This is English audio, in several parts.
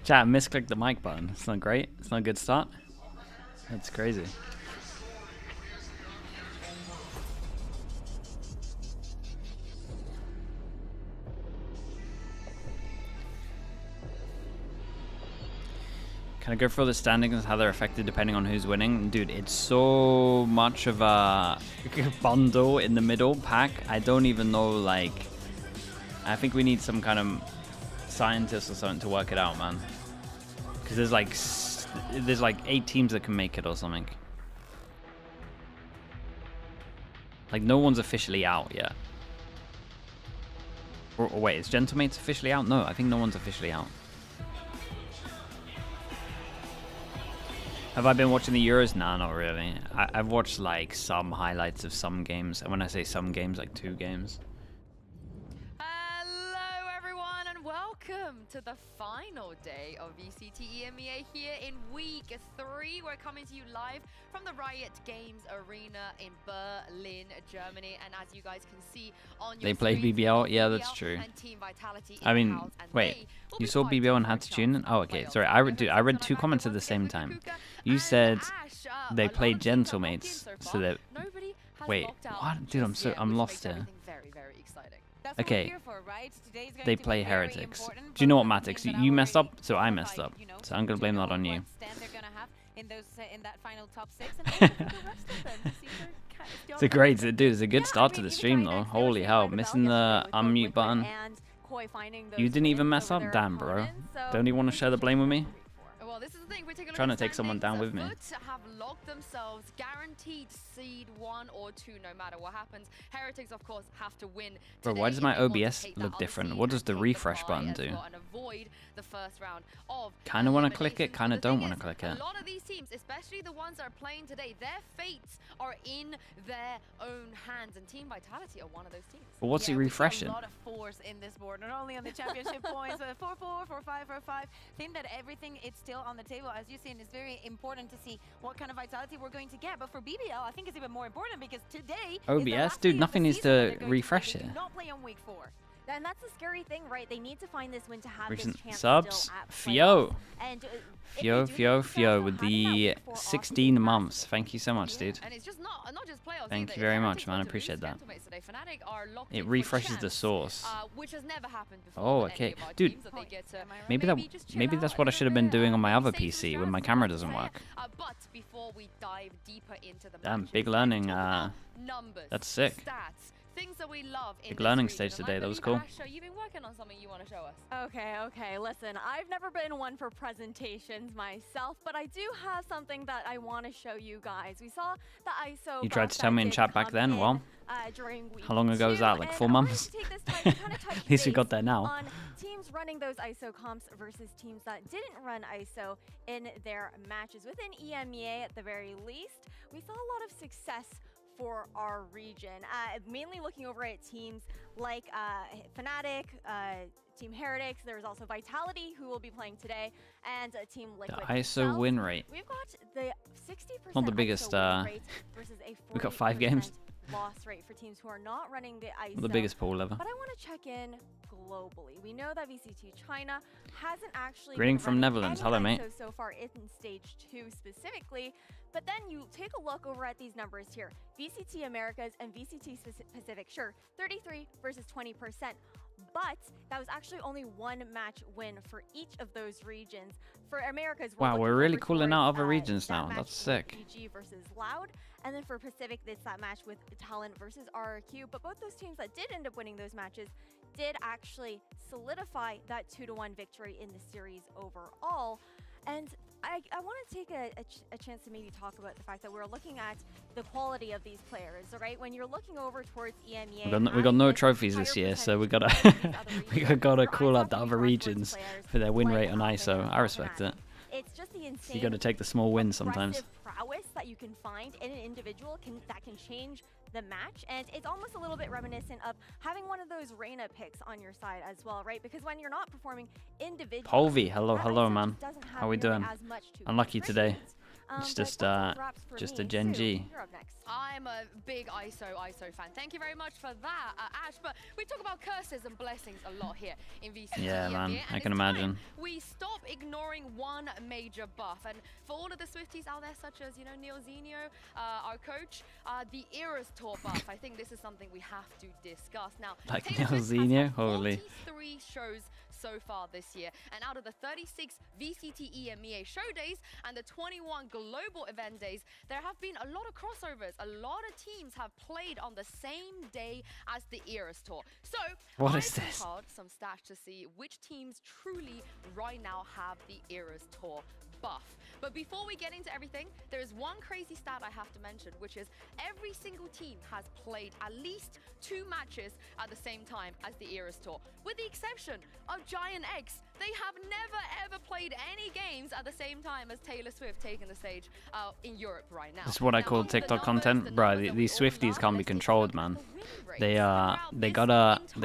Chat, misclicked the mic button. It's not great. It's not a good start. That's crazy. Can I go through the standings and how they're affected depending on who's winning? Dude, it's so much of a bundle in the middle pack. I don't even know, like... I think we need some kind of scientist or something to work it out, man. Because there's like 8 teams that can make it or something. Like, no one's officially out yet. Or wait, is Gentle M8s officially out? No, I think no one's officially out. Have I been watching the Euros? Nah, not really. I've watched like some highlights of some games, and when I say some games, like 2 games. Hello everyone and welcome to the final day of VCT EMEA here in week 3. We're coming to you live from the Riot Games Arena in Berlin, Germany, and as you guys can see on your They play BBL? Yeah, that's true. I mean, wait, you saw BBL and had to tune in? Oh, okay, sorry, I read 2 comments at the same time. You said they played Gentle M8s, so that... Wait, what? Dude, I'm lost here. Okay, they play Heretics. Do you know what, Matix? You messed up, so I messed up. So I'm gonna blame that on you. It's a great, dude, it's a good start to the stream though. Holy hell, missing the unmute button. You didn't even mess up? Damn, bro. Don't you want to share the blame with me? Well, this is the thing. We're taking a Trying to take someone down with me. Have locked themselves guaranteed seed 1 or 2 no matter what happens. Heretics, of course, have to win. Bro, why does my OBS look different? What does the refresh button do? Kind of want to click it, kind of don't want to click it. A lot of these teams, especially the ones that are playing today, their fates are in their own hands, and Team Vitality are one of those teams. But what's he refreshing? A lot of force in this board, not only on the championship points, but 4-4, 4-5, 4-5. Think that everything it's still on the table, as you've seen. It's very important to see what kind of vitality we're going to get. But for BBL, I think it's even more important because today OBS, dude, nothing needs to refresh it. Not play on week 4. And that's the scary thing, right? They need to find this win to have Recent this chance subs, still at Fio. And Fio with the 16 months. Thank you so much, dude. And it's just not just playoffs. Thank you very much, man. I appreciate that. It refreshes the source. Which has never happened before. Oh, okay, dude. Maybe that's what I should have been doing on my other PC when my camera doesn't work. But before we dive deeper into the Damn, big learning. Numbers, That's sick. Stats, things that we love in Big learning stage today. That was cool. You've been working on something you want to show us. Okay, listen, I've never been one for presentations myself, but I do have something that I want to show you guys. We saw the ISO. You tried to tell me in chat back then? Well, how long ago was that? Like 4 months? At least we got there now. On teams running those ISO comps versus teams that didn't run ISO in their matches within EMEA at the very least. We saw a lot of success for our region, mainly looking over at teams like Fnatic, Team Heretics. There's also Vitality, who will be playing today, and Team Liquid. The ISO win rate. We've got the 60% Not the biggest. ISO win rate versus a We got 5 games. loss rate for teams who are not running the ISO. Not the biggest pool ever. But I want to check in globally. We know that VCT China hasn't actually Greeting been from running Netherlands. any Hello, mate. ISO so far in stage 2 specifically. But then you take a look over at these numbers here. VCT Americas and VCT Pacific, sure, 33 versus 20%. But that was actually only 1 match win for each of those regions. For Americas, Wow, we're really cooling out other regions now. That's sick. PG versus Loud. And then for Pacific, it's that match with Talent versus RRQ. But both those teams that did end up winning those matches did actually solidify that 2-1 victory in the series overall. And I want to take a chance to maybe talk about the fact that we're looking at the quality of these players, all right? When you're looking over towards EMEA, We got no trophies this year, so we gotta gotta call out the other regions for their win rate on ISO. I respect it. It's just the insane. You gotta take the small wins sometimes. Prowess that you can find in an individual that can change the match, and it's almost a little bit reminiscent of having one of those Reyna picks on your side as well, right? Because when you're not performing individually, Polvi, hello, man. How we doing? Unlucky today. It's but just that's all the wraps for just me. a Gen Sue, G. you're up next. I'm a big ISO fan. Thank you very much for that, Ash. But we talk about curses and blessings a lot here in VCT Yeah, EMEA, man, and I can it's time imagine. we stop ignoring one major buff. And for all of the Swifties out there, such as, you know, Neil Zenio, our coach, the Eras Tour buff, I think this is something we have to discuss. Now, Like Taylor Neil Swift has Zenio? had Holy. 43 shows so far this year, and out of the 36 VCT EMEA show days and the 21 global event days, there have been a lot of crossovers. A lot of teams have played on the same day as the Eras Tour. So What I is this? compiled some stats to see which teams truly right now have the Eras Tour buff. But before we get into everything, there is one crazy stat I have to mention, which is every single team has played at least 2 matches at the same time as the Eras Tour, with the exception of Giant X. They have never ever played any games at the same time as Taylor Swift taking the stage in Europe right now. This is what I call the TikTok numbers, content, the bro. numbers that we These all Swifties love, can't be let's take a controlled, look man. at the win rates. They Throughout they this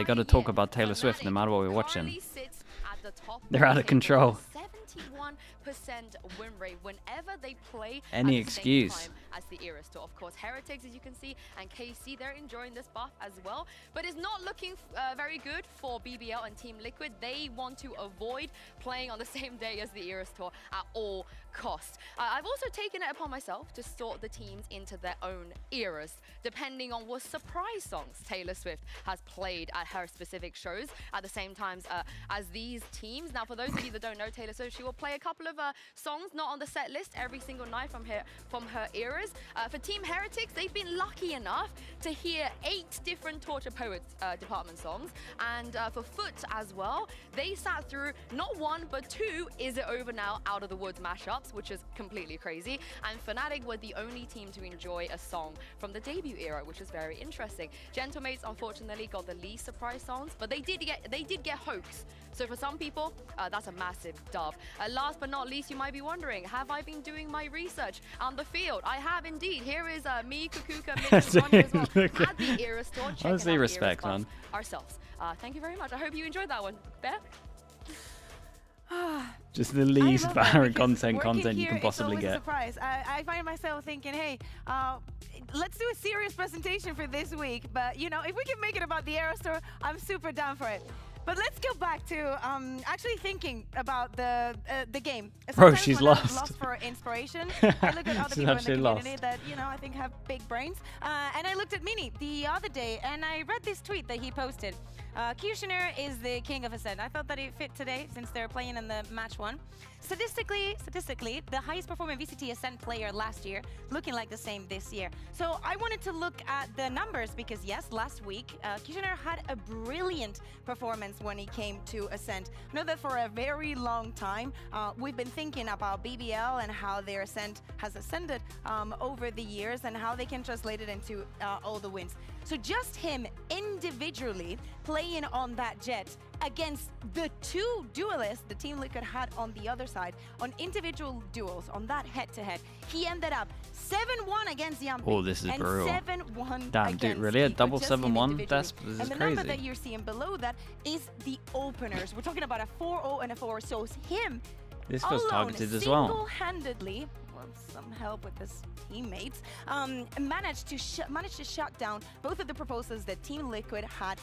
gotta talk entire about Taylor year, Swift no matter what we're watching. currently sits at the top of They're the out of table control. with a 71% win rate whenever they play Any at the excuse. same time as the Eras Tour. Of course, Heretics, as you can see, and KC, they're enjoying this buff as well, but it's not looking very good for BBL and Team Liquid. They want to avoid playing on the same day as the Eras Tour at all costs. I've also taken it upon myself to sort the teams into their own eras, depending on what surprise songs Taylor Swift has played at her specific shows at the same times as these teams. Now, for those of you that don't know Taylor Swift, she will play a couple of songs not on the set list every single night from her eras. For Team Heretics, they've been lucky enough to hear 8 different Torture Poets department songs, and for Foot as well, they sat through not 1 but 2 Is It Over Now Out of the Woods mashups, which is completely crazy. And Fnatic were the only team to enjoy a song from the debut era, which is very interesting. Gentle M8s unfortunately got the least surprise songs, but they did get Hoax. So for some people, that's a massive dub. Last but not least, you might be wondering, have I been doing my research on the field? I have indeed. Here is me, Kukuka, Mitch, and Ronja as well at the Eras Tour. Checking Honestly, out the respect, Eras man. buffs ourselves. Thank you very much. I hope you enjoyed that one. Bear? Just the I least love that valid because content working you here, can possibly it's always a get. surprise. I find myself thinking, hey, let's do a serious presentation for this week. But, you know, if we can make it about the Eras Tour, I'm super down for it. But let's go back to actually thinking about the game. Bro, Sometimes she's when I'm lost. lost for inspiration, I look at other She's people in the actually community lost. that, you know, I think have big brains. And I looked at Mini the other day, and I read this tweet that he posted. Kushner is the king of Ascent. I thought that it fit today since they're playing in the match 1. Statistically, the highest performing VCT Ascent player last year, looking like the same this year. So I wanted to look at the numbers because yes, last week, Kushner had a brilliant performance when he came to Ascent. I know that for a very long time, we've been thinking about BBL and how their Ascent has ascended over the years and how they can translate it into all the wins. So just him individually playing on that jet against the 2 duelists the Team Liquid had on the other side, on individual duels, on that head-to-head, he ended up 7-1 against Yampi. Oh, this is and brutal. 7-1 Damn, dude, against really? A Eco, double just him 7-1? individually. This is And the number crazy. that you're seeing below that is the openers. We're talking about a 4-0 and a 4, so it's him This feels alone, targeted as well. single-handedly, with some help with his teammates, managed to shut down both of the proposals that Team Liquid had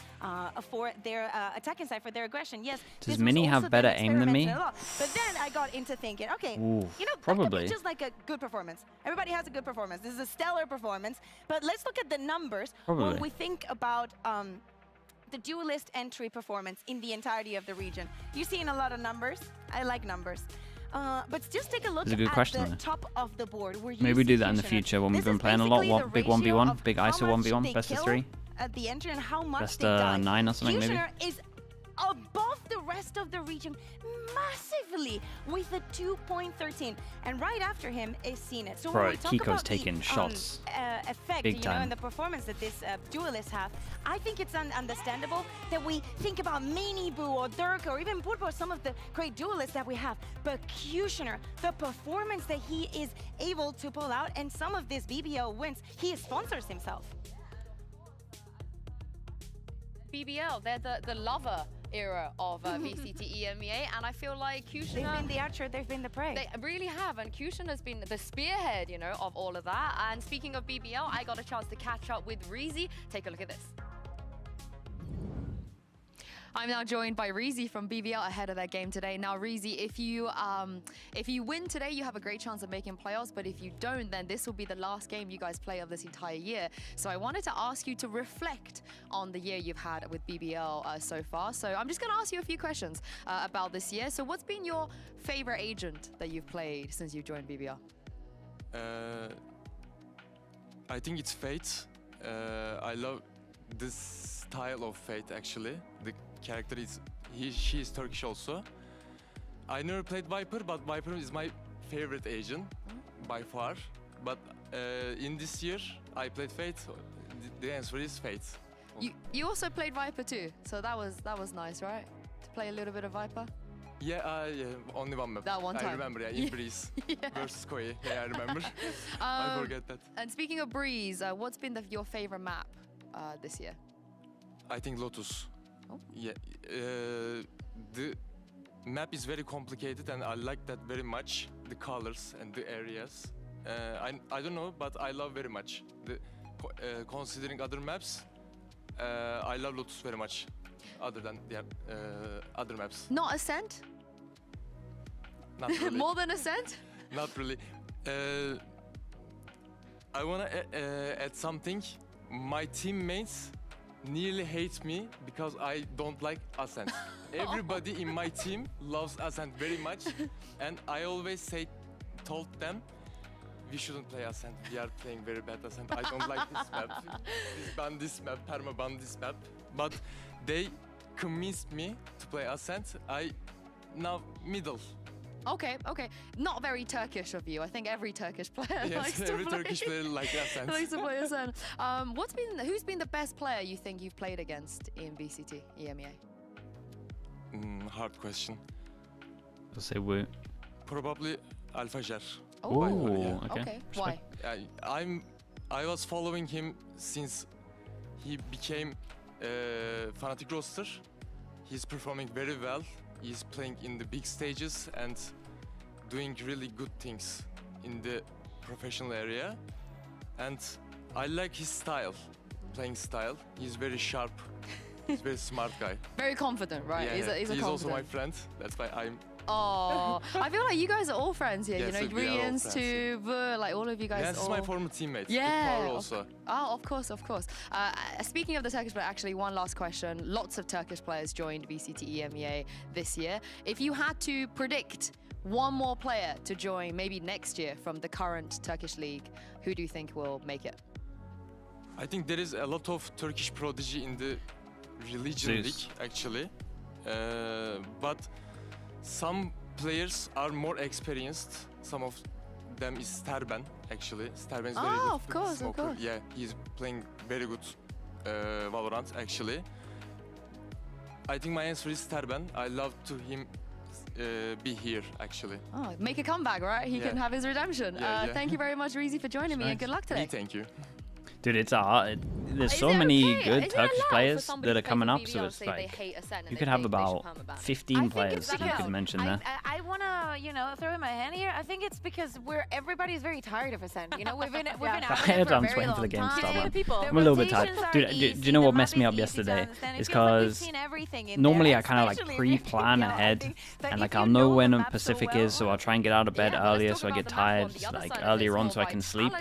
for their attacking side, for their aggression. Yes, Does this was Mini have also better them aim than me? experimenting a lot. But then I got into thinking, okay, Ooh, you know, that probably. could be just like a good performance. Everybody has a good performance. This is a stellar performance. But let's look at the numbers Probably. when we think about the duelist entry performance in the entirety of the region. You're seeing a lot of numbers. I like numbers. But just take a look That's a good at question, the though. top of the board. Where you Maybe we do see that in the Kushner. future when we've This been is playing a lot. basically the Big ratio 1v1, of big how ISO much 1v1, they best of kill 3. at the entry and how much Best they die. 9 or something, maybe. Kushner is above the rest of the region massively with a 2.13, and right after him is Zenit. So Bro, when we talk Kiko's about taking the, shots. Effect, Big you know, time. and the performance that this duelists have, I think it's understandable that we think about Mini Boo or Dirk or even Purpo, some of the great duelists that we have. But Kushner, the performance that he is able to pull out, and some of these BBL wins, he sponsors himself. BBL, they're the lover era of VCT EMEA, and I feel like Kushin... They've been the archer, they've been the prey. They really have, and Kushin has been the spearhead, you know, of all of that. And speaking of BBL, I got a chance to catch up with rezy. Take a look at this. I'm now joined by rezy from BBL ahead of their game today. Now, rezy, if you win today, you have a great chance of making playoffs. But if you don't, then this will be the last game you guys play of this entire year. So I wanted to ask you to reflect on the year you've had with BBL so far. So I'm just going to ask you a few questions about this year. So what's been your favorite agent that you've played since you joined BBL? I think it's Fate. I love this style of Fate, actually. The character is, she is Turkish also. I never played Viper, but Viper is my favorite agent by far. But in this year, I played Fate. The answer is Fate. You also played Viper too, so that was nice, right? To play a little bit of Viper. Yeah, only one map. That one time. I remember, in Breeze versus Koi. Yeah, I remember. I forget that. And speaking of Breeze, what's been your favorite map this year? I think Lotus. Oh. Yeah, the map is very complicated, and I like that very much. The colors and the areas. I don't know, but I love very much. Considering other maps, I love Lotus very much. Other than the other maps. Not Ascent? Not really. More than Ascent? Not really. I wanna add something. My teammates nearly hate me because I don't like Ascent. Everybody in my team loves Ascent very much, and I always told them, we shouldn't play Ascent. We are playing very bad Ascent. I don't like this map. Ban this map, perma ban this map. But they convinced me to play Ascent. Now middle. Okay. Not very Turkish of you. I think every Turkish player likes to every Turkish player likes Ascent. likes to play Ascent. Who's been the best player you think you've played against in VCT EMEA? Hard question. I'll say Wu. Probably Alfajer. Oh, yeah. okay. Why? I was following him since he became Fnatic roster. He's performing very well. He's playing in the big stages and doing really good things in the professional area. And I like his style, playing style. He's very sharp. He's a very smart guy. Very confident, right? Yeah, he's also my friend. That's why I'm... Oh, I feel like you guys are all friends here. Yes, you know, we are all Rians friends. to Vu, like all of you guys. Yeah, this is my former teammate. Yeah. Power also. Of course. Speaking of the Turkish player, actually, one last question. Lots of Turkish players joined VCT EMEA this year. If you had to predict one more player to join maybe next year from the current Turkish league, who do you think will make it? I think there is a lot of Turkish prodigy in the religion league, actually. But some players are more experienced. Some of them is Sterben, actually. Sterben is very good. Of course. Yeah, he's playing very good Valorant, actually. I think my answer is Sterben. I love to him be here, actually. Oh, make a comeback, right? He can have his redemption. Thank you very much, rezy, for joining me, and good luck today. Thank you. Dude, it's there's so many good Turkish players that are coming up, so it's like you could have about 15 players that you could mention there. I want to, throw in my hand here. I think it's because everybody's very tired of Ascent. You know, we've been I'm just waiting for the game to start, man. I'm a little bit tired. Dude, do you know what messed me up yesterday? Is because normally I kind of like pre-plan ahead, and like I'll know when Pacific is, so I'll try and get out of bed earlier so I get tired like earlier on so I can sleep.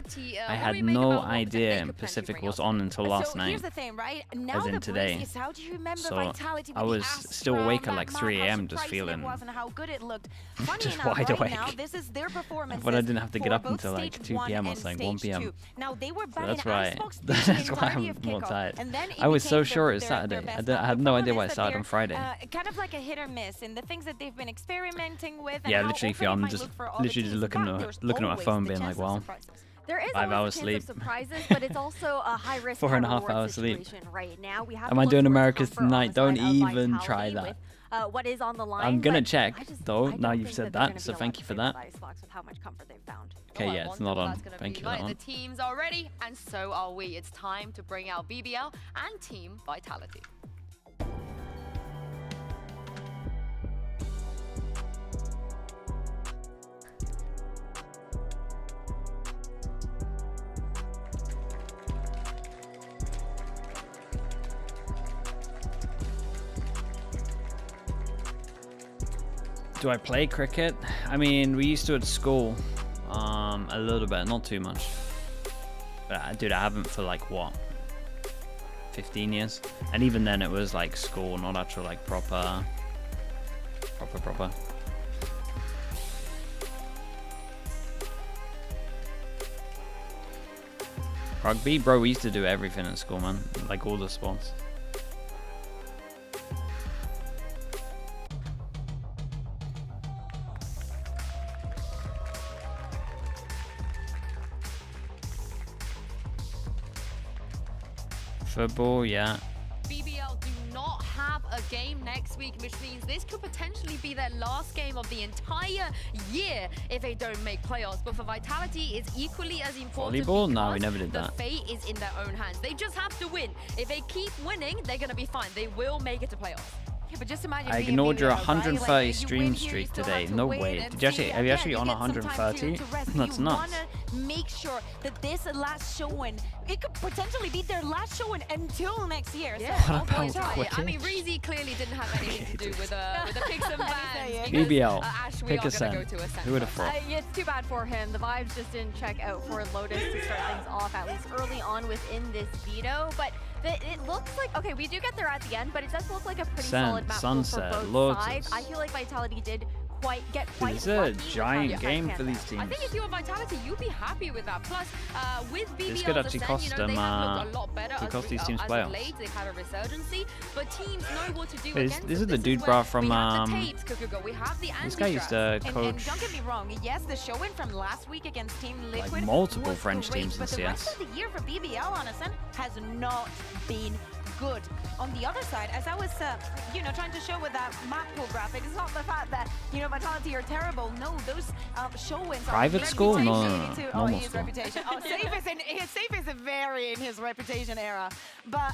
I had no idea Pacific was on until last night, as in today. So I was still awake at like 3 AM just feeling just wide awake. But I didn't have to get up until like 2 PM or like 1 PM. So that's why I'm more tired. I was so sure it was Saturday. I had no idea why it started on Friday. Kind of like a hit or miss in the things that they've been experimenting with. Yeah, literally, I'm just looking at my phone being like, well, there is 5 hours sleep. Surprises, but it's also a high risk 4.5 hours sleep. right now. We have Am I doing Americas tonight? Don't even try that. What is on the line? I'm gonna check though. Now you've said that, so thank you for that. Okay, yeah, it's not on. Thank you for that one. The teams are ready, and so are we. It's time to bring out BBL and Team Vitality. Do I play cricket? I mean, we used to at school. A little bit, not too much. But dude, I haven't for like what? 15 years? And even then it was like school, not actual like proper. Rugby? Bro, we used to do everything at school, man. Like all the sports. Football, yeah. BBL do not have a game next week, which means this could potentially be their last game of the entire year if they don't make playoffs. But for Vitality, it's equally as important. Volleyball? No, we never did that. The fate is in their own hands. They just have to win. If they keep winning, they're going to be fine. They will make it to playoffs. Yeah, but just imagine I ignored your 130 stream streak today. No way. Did you actually? Have you actually on 130? That's nuts. Make sure that this last showing, it could potentially be their last showing until next year. Yeah, So, what about quitting? I mean, rezy clearly didn't have anything to do with the picks and bans. BBL, Ash, we pick are Ascent. gonna go to Ascent. Who would have thought? Yeah, it's too bad for him. The vibes just didn't check out for Lotus to start things off, at least early on within this veto. But it looks like, okay, we do get there at the end, but it does look like a pretty solid map pool for Sunset, both Lotus. sides. I feel like Vitality did get Dude, quite this is a lucky with how giant the game fight for panned these out. teams. I think if you're Vitality, you'd be happy with that. Plus, with BBL, This could actually cost them, they have looked a lot better could cost these teams as playoffs. of late. They've had a resurgency, but teams know what to do Wait, against this is them. the dude where bra from, we have the tapes, Kukugo, we have the This guy used to and coach don't get me wrong, yes, the showing from last week against Team Liquid multiple was French great, teams in but the CS. rest of the year for BBL on Ascent has not been good. On the other side, as I was, trying to show with that map pool graphic, it's not the fact that, Vitality are terrible. No, those show-wins are Private really school? No, related to normal his school. reputation. Safe is very in his reputation era. But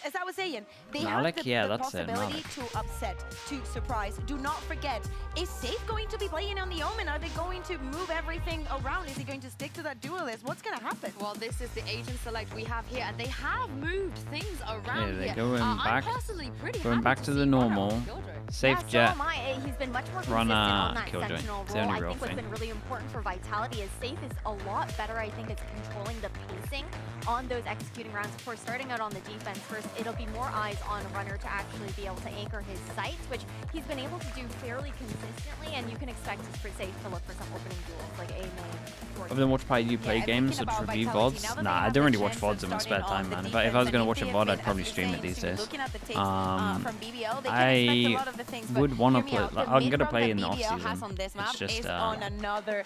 as I was saying, they Malik? have the Yeah, that's it, possibility Malik. to upset, to surprise. Do not forget, is Safe going to be playing on the Omen? Are they going to move everything around? Is he going to stick to that duelist? What's going to happen? Well, this is the agent select we have here, and they have moved things around Yeah, they're here. going back, I'm personally pretty going happy back to see the Runner normal. on Killjoy. Safe Yeah, jet. so am I. He's been much more Run, consistent on that Killjoy. Sentinel It's the role. only I real think what's thing. been really important for Vitality is Safe is a lot better. I think it's controlling the pacing on those executing rounds. Of course, starting out on the defense first, it'll be more eyes on Runner to actually be able to anchor his sights, which he's been able to do fairly consistently, and you can expect for Safe to look for some opening duels like A main. Other than watch probably you play and games thinking or just about review Vitality, VODs? now that Nah, they I have don't the really watch chance of VODs in my spare starting on time, the man. If defense I was and gonna watch a if VOD, they I'd probably as stream you're it these saying, days. looking at the tapes, from BBL, they can expect a lot of the things, but would want to hear me play. out, Like, the I'm gonna mid-roam play that in the off BBL has on season. this map It's just is on another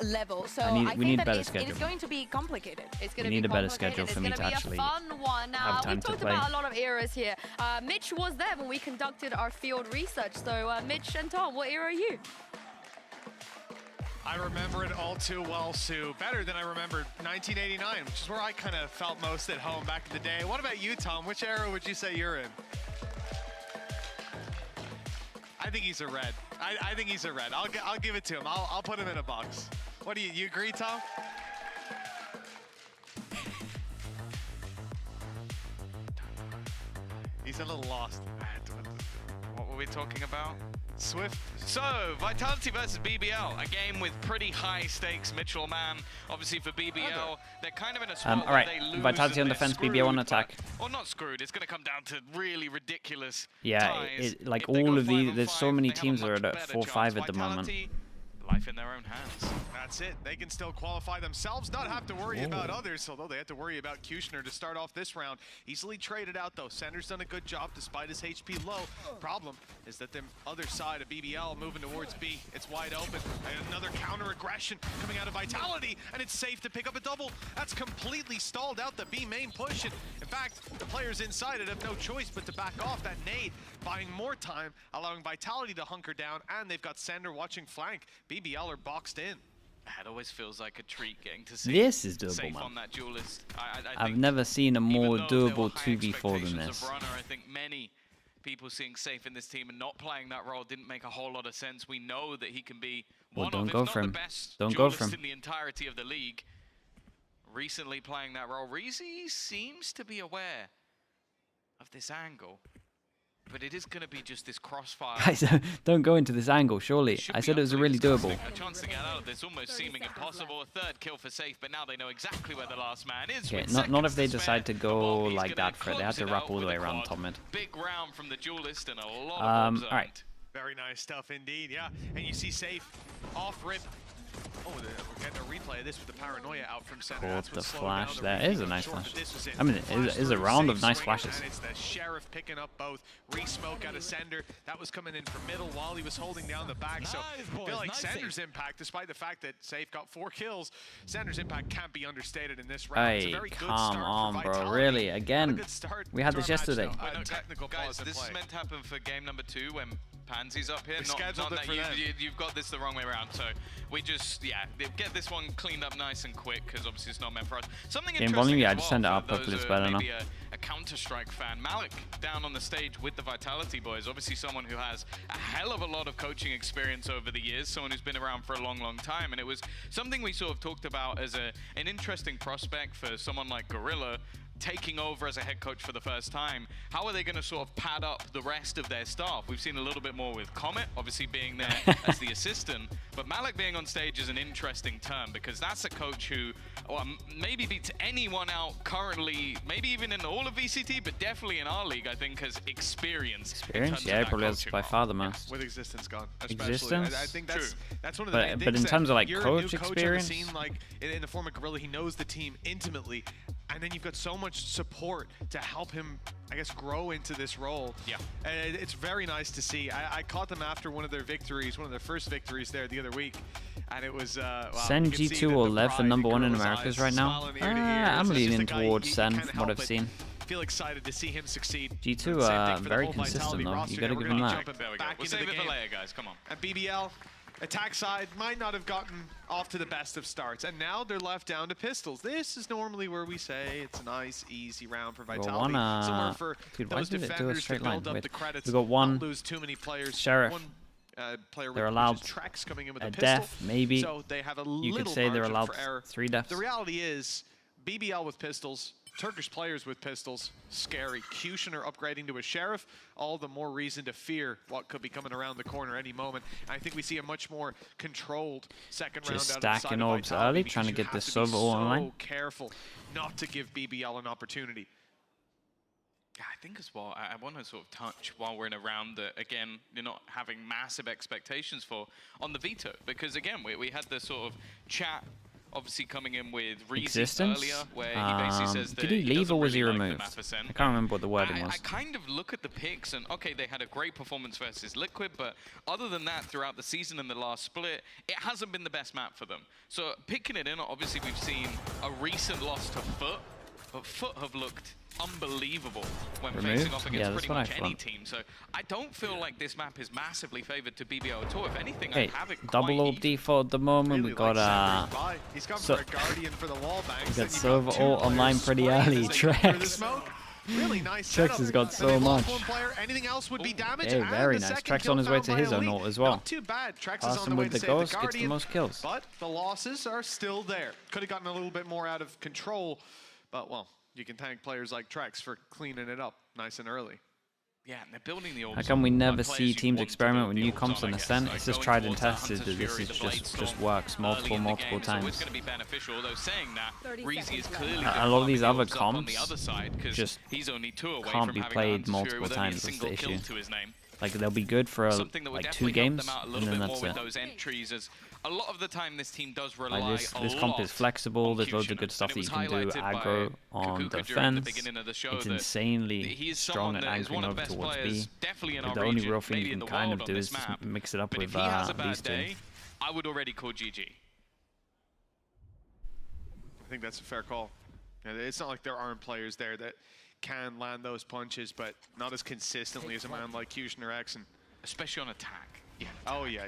level. So we think need that better it is schedule. going to be complicated. It's going We to need be a better complicated. schedule for me It's to gonna actually be a fun one. Now, have time we to talked play. about a lot of eras here. Mitch was there when we conducted our field research. So, Mitch and Tom, what era are you? I remember it all too well, Sue. Better than I remembered 1989, which is where I kind of felt most at home back in the day. What about you, Tom? Which era would you say you're in? I think he's a red. I think he's a red. I'll give it to him. I'll put him in a box. What do you agree, Tom? He's a little lost. What were we talking about? Swift. So, Vitality versus BBL, a game with pretty high stakes. Mitchell Man, obviously for BBL, they're kind of in a spot all right, where they lose Vitality and on they're defense, BBL on screwed, attack. Or not screwed, it's going to come down to really ridiculous Yeah, ties. like If they go all of 5 these, on there's so 5, many they have a teams that are much at better 4-5 chance. at the moment. Vitality, life in their own hands. That's it. They can still qualify themselves, not have to worry about others, although they had to worry about Kushner to start off this round. Easily traded out, though. Sender's done a good job despite his HP low. Problem is that the other side of BBL moving towards B. It's wide open. And another counter aggression coming out of Vitality, and it's safe to pick up a double. That's completely stalled out the B main push. And in fact, the players inside it have no choice but to back off that nade, buying more time, allowing Vitality to hunker down, and they've got Sender watching flank. BBL are boxed in. It always feels like a treat getting to see This is doable, safe man. on that duelist. I've think never seen a more even though there doable were high 2v4 than expectations this. of Runner, I think many people seeing safe in this team and not playing that role didn't make a whole lot of sense. We know that he can be Well, one don't of, if go not for the him. best Don't go duelist for him. in the entirety of the league. Recently playing that role, rezy seems to be aware of this angle. But it is going to be just this crossfire. Guys, don't go into this angle, surely. I said it was really doable. A chance to get out of this, almost seeming impossible. A third kill for Safe, but now they know exactly where the last man is. Okay, not if they decide to go like that for it. They have to wrap all the way around top mid. Big round from the duelist and a lot of alright. Very nice stuff indeed, yeah. And you see Safe off rip. Oh, we're getting a replay of this with the paranoia out from center. Caught That's the what's slowed flash down there. the Is a replay. nice Sure, flash. but this was it. I mean, it is a round of nice flashes. And it's the Sheriff picking up both. Re-smoke out of Sender. That was coming in from middle while he was holding down the back. So I feel like Sender's impact, despite the fact that Safe got 4 kills, Sender's impact can't be understated in this round. It's a Hey, very good come start on, for bro. Vitality. Really? Not a Again? good start We had to this our match, yesterday. though. No, Technical guys, pause in this play. is meant to happen for game number 2 when Pansy's up here. We Not scheduled that it for them. you've got this the wrong way around. So we just, yeah, get this one cleaned up nice and quick because obviously it's not meant for us. Something Game interesting volume, yeah, as just well send it for up, those hopefully it's who better are now. maybe a Counter-Strike fan. Malik down on the stage with the Vitality boys. Obviously someone who has a hell of a lot of coaching experience over the years. Someone who's been around for a long, long time. And it was something we sort of talked about as an interesting prospect for someone like Gorilla taking over as a head coach for the first time. How are they going to sort of pad up the rest of their staff? We've seen a little bit more with Comet, obviously being there as the assistant, but Malik being on stage is an interesting term because that's a coach who maybe beats anyone out currently, maybe even in all of VCT, but definitely in our league, I think, has experience. Experience? Yeah, he probably has by far the most. With existence gone. Existence? I think that's one of the main things. But in terms of like you're coach a new coach experience? on the scene, like in the form of Gorilla, he knows the team intimately. And then you've got so much support to help him, I guess, grow into this role. Yeah. And it's very nice to see. I caught them after one of their victories, one of their first victories there the other week. And it was, wow, Sen G2 or Lev for #1 in Americas right now? I'm leaning towards Sen from what I've seen. Feel excited to see him succeed. G2 very consistent though. You gotta give him that. There we go. We'll save it for later, guys. Come on. And BBL, attack side, might not have gotten off to the best of starts. And now they're left down to pistols. This is normally where we say it's a nice, easy round for Vitality. Somewhere for dude, why those did it do a defenders to straight build line? up the credits, We got one not lose too many players. Sheriff. One player They're with allowed tracks coming in with a a pistol. death, maybe. So they have a You little could say they're margin allowed for error. 3 deaths. The reality is, BBL with pistols, Turkish players with pistols, scary. Kushner upgrading to a Sheriff, all the more reason to fear what could be coming around the corner any moment. And I think we see a much more controlled second round Just out of the side stacking of orbs Vitality early, because trying to you get have this to be server all online. so careful not to give BBL an opportunity. Yeah, I think as well, I want to sort of touch while we're in a round that, again, you're not having massive expectations for on the veto. Because, again, we had the sort of chat, obviously coming in with rezy earlier, where he basically says that did he leave or was he like removed? Ascent. I can't remember what the wording was. I kind of look at the picks and, okay, they had a great performance versus Liquid, but other than that, throughout the season and the last split, it hasn't been the best map for them. So picking it in, obviously we've seen a recent loss to Foot, but Foot have looked unbelievable when facing off against pretty much any team. So I don't feel like this map is massively favored to BBL at all. If anything, I have it double orb default at the moment. Really we got he's gone for a Guardian for the wall banks. we got Silver all online pretty early. Trex. Really nice Trex has got so much. Anything else would be damaged. Hey, very nice. Trex on his way to his own ult as well. Not too bad. Trex is on Awesome the way with to the save ghost, the gets the Guardian, most kills. but the losses are still there. Could have gotten a little bit more out of control, but well, you can thank players like Trex for cleaning it up nice and early. Yeah, and they're building the orbs. How come we never on see players you teams want to experiment build with the new orbs comps on, on I guess. Ascent? Like It's just going tried and towards that tested. Hunter's This Fury, is the Blade just Storm works early multiple in the game, so times. it's going to be beneficial. Although saying that, 30 rezy is seconds clearly left. A lot of these other on the comps other side because just he's only 2 away can't from be having played the Hunter's Fury multiple with only a times, that's single the kill issue. to his name. Like they'll be good for Something that would like 2 definitely help games, them out a and little then bit that's more with it. those entries, as a lot of the time this team does rely Like this comp is flexible. There's loads of good stuff that you can do. Aggro on defense. It's insanely strong at anchoring over towards B. The only real thing you can kind of do is just mix it up but with if he has a bad these two. day, I would already call GG. I think that's a fair call. It's not like there aren't players there that can land those punches, but not as consistently as a man like Kushner X. And Especially on attack. Yeah. oh yeah.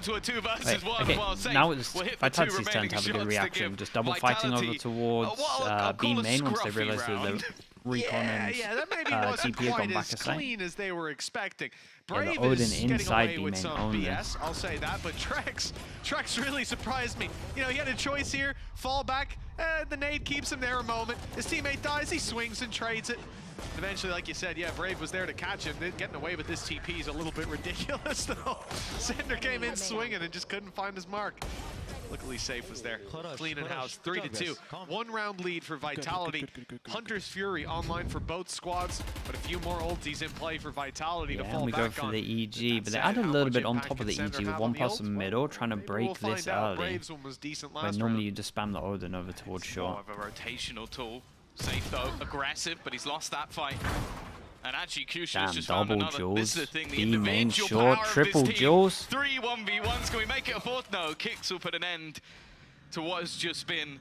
into a 2 versus 1 okay, while safe. now it's We'll hit the 2 Vitality's turn remaining to have a shots good to reaction. give Just double fighting over Vitality towards I'll B call a main once they scruffy realize that round. Recon and that maybe wasn't TP have quite gone back as a site. clean as they were expecting. Yeah, Brave the Odin is getting inside away B with main some only. BS, I'll say that, but Trex really surprised me. You know, he had a choice here, fall back, the nade keeps him there a moment. His teammate dies, he swings and trades it. Eventually, like you said, yeah, Brave was there to catch him. Getting away with this TP is a little bit ridiculous, though. Cinder came in swinging and just couldn't find his mark. Luckily, Safe was there. Clean in house, 3-2. 1 round lead for Vitality. Hunter's Fury online for both squads, but a few more ultis in play for Vitality to Yeah, fall and we back go for on. the EG, but they add a little bit on top of the EG with one person middle, trying to break this early. Braves one was decent Where last normally round. you just spam the Odin over towards short. More of a rotational tool. Safe though, aggressive, but he's lost that fight. And actually, Kushner's just found double another. jewels. This is the thing, the B main individual short, power of triple this team. jewels. 3 1v1s. Can we make it a fourth? No. Kicks will put an end to what has just been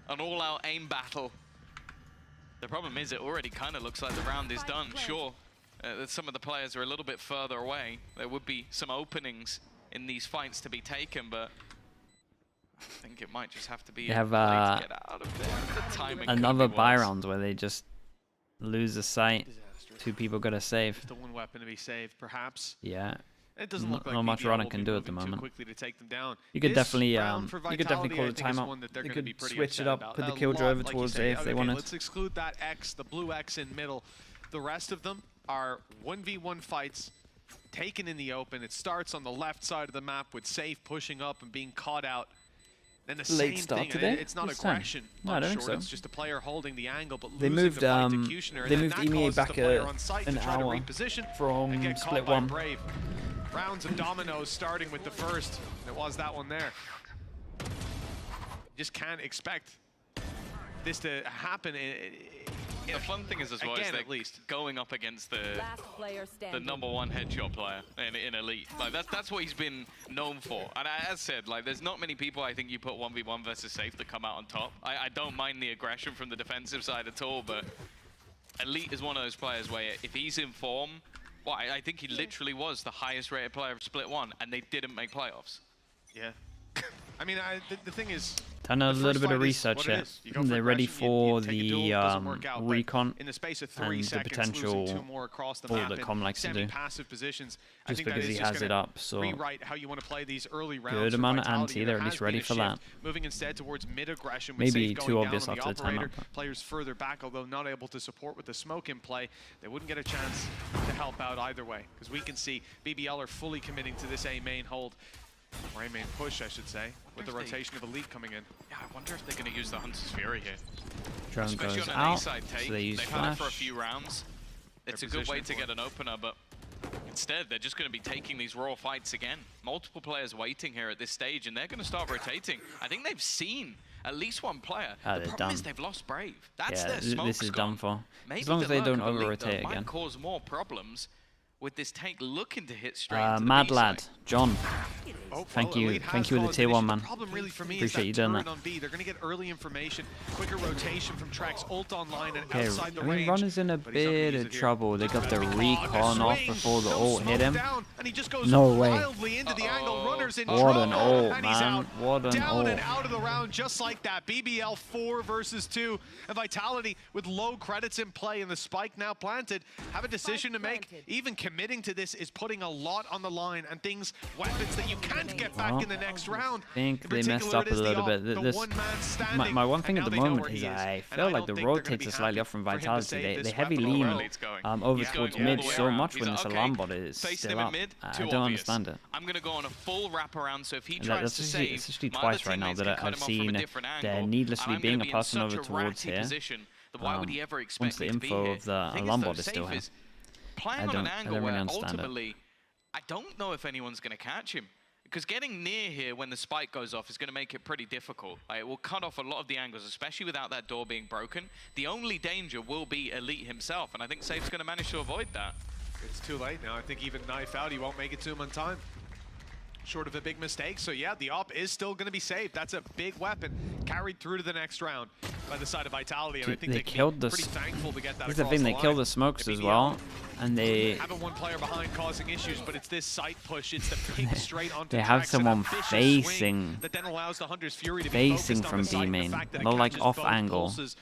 an all-out aim battle. The problem is, it already kind of looks like the round is done. Sure, some of the players are a little bit further away. There would be some openings in these fights to be taken, but I think it might just have to be They have to get out of there. The timing another could be buy worse. round where they just lose the site. Disastrous. 2 people got to save. Just the one weapon to be saved, perhaps. Yeah. It doesn't look like Not much BBL Rana will can be do at the moving too moment. quickly to take them down. You could This definitely round for call the Vitality, I think, is timeout. one that they're You gonna be could pretty switch it upset up, about. put the A killjoy lot, over like you towards say, A if they okay, wanted. let's exclude that X, the blue X in middle. The rest of them are 1v1 fights taken in the open. It starts on the left side of the map with Safe pushing up and being caught out. Then the Late same start thing, today? it's not This time? aggression. No, I don't think short, so. It's just a player holding the angle, but They losing moved, the fight to Kushner, and they then moved that EMEA causes back the player on site an to try to hour reposition from and get split caught by 1. Brave. Rounds of dominoes starting with the first. It was that one there. You just can't expect this to happen. The fun thing is as well, Again, is they're at least going up against the standing. #1 headshot player in Elite. Like that's what he's been known for. And as said, like there's not many people I think you put 1v1 versus Safe that come out on top. I don't mind the aggression from the defensive side at all, but Elite is one of those players where if he's in form, well, I think he literally was the highest rated player of Split 1, and they didn't make playoffs. Yeah. I mean, the thing is, Done a the little first bit of fight is research what it here. is. You go for They're ready aggression, for you take a the duel, doesn't work out, but recon in the space of and 3 the seconds, potential losing 2 more across the all map that in Com likes to do. semi-passive positions. I Just think that because is he just has it gonna up, so rewrite how you want to play these early rounds. good for amount of Vitality. anti, There they're at has least been ready a for shift, that. Moving instead towards mid-aggression with Maybe Safe too going obvious down on the after the operator. timeout. Players further back, although not able to support with the smoke in play, they wouldn't get a chance to help out either way. Because we can see BBL are fully committing to this A main hold. Or A main push, I should say, with the rotation of Elite coming in. Yeah, I wonder if they're going to use the Hunter's Fury here. Drone Especially goes on an out, A-side take. so they use They've had it flash. for a few rounds. It's a good way to get an opener, but instead they're just going to be taking these raw fights again. Multiple players waiting here at this stage, and they're going to start rotating. I think they've seen at least one player. Ah, The they're problem done. is they've lost Brave. That's Yeah, their smoke. this is done for. Maybe As long as the they lurk don't of Elite, over-rotate though, again. might cause more problems with this tank looking to hit straight into the Mad B Lad, side. John. Oh, Thank well, you Elite has with the caused tier an 1, issue. man. The problem really for me Appreciate you is doing that that. turret on B. They're going to get early information, quicker rotation from Trex, ult online and Okay, outside the I mean, range. Runner's in a but he's not gonna bit use of it here. trouble. They got the recon off Swing, before the no ult hit smoke him. down, and he just goes No way. wildly into the angle. Runner's in What an trouble, ult, and he's man. out. What an Down and ult. out of the round just like that. BBL 4 versus 2. And Vitality with low credits in play and the spike now planted have a decision to make. Even committing to this is putting a lot on the line and things, weapons that you can't get back Well, in the next round. I think In they messed particular, up it a is the little op, bit. the This, one-man standing, my one thing and at the now they know moment where is he is. I And feel like don't the think they're gonna rotate be is slightly happy off from for him to Vitality. save They this heavy weapon lean well. It's going. over He's towards going all mid the way so around. much He's when like, this okay, alarm bot is facing still him in up. mid, I too don't obvious. understand it. I'm going to go on a full wraparound, so if he And tries that's to actually, save, it's actually my twice other right now teammates that can cut I've him off from a seen different there angle, needlessly and I'm being gonna a be in person such over a towards ratty here. position that why would he ever expect Once the me to be info here? of the Thing is, alarm though, bot is still Safe here. is playing I on an don't angle really where understand it. ultimately I don't know if anyone's going to catch him. Because getting near here when the spike goes off is going to make it pretty difficult. It will cut off a lot of the angles, especially without that door being broken. The only danger will be Elite himself, and I think Safe's going to manage to avoid that. It's too late now. I think even knife out, he won't make it to him on time. Short of a big mistake, so yeah, the op is still going to be saved. That's a big weapon carried through to the next round by the side of Vitality, and I think They they can killed be the pretty thankful to get that This is the across thing, they line. kill the smokes as well, and they Having one player behind causing issues, but it's this side push. It's the ping straight onto they have Trex and a someone vicious facing swing that then allows the Hunter's Fury to be facing focused on from the site, B and the main. fact that it Not like catches off both angle. pulses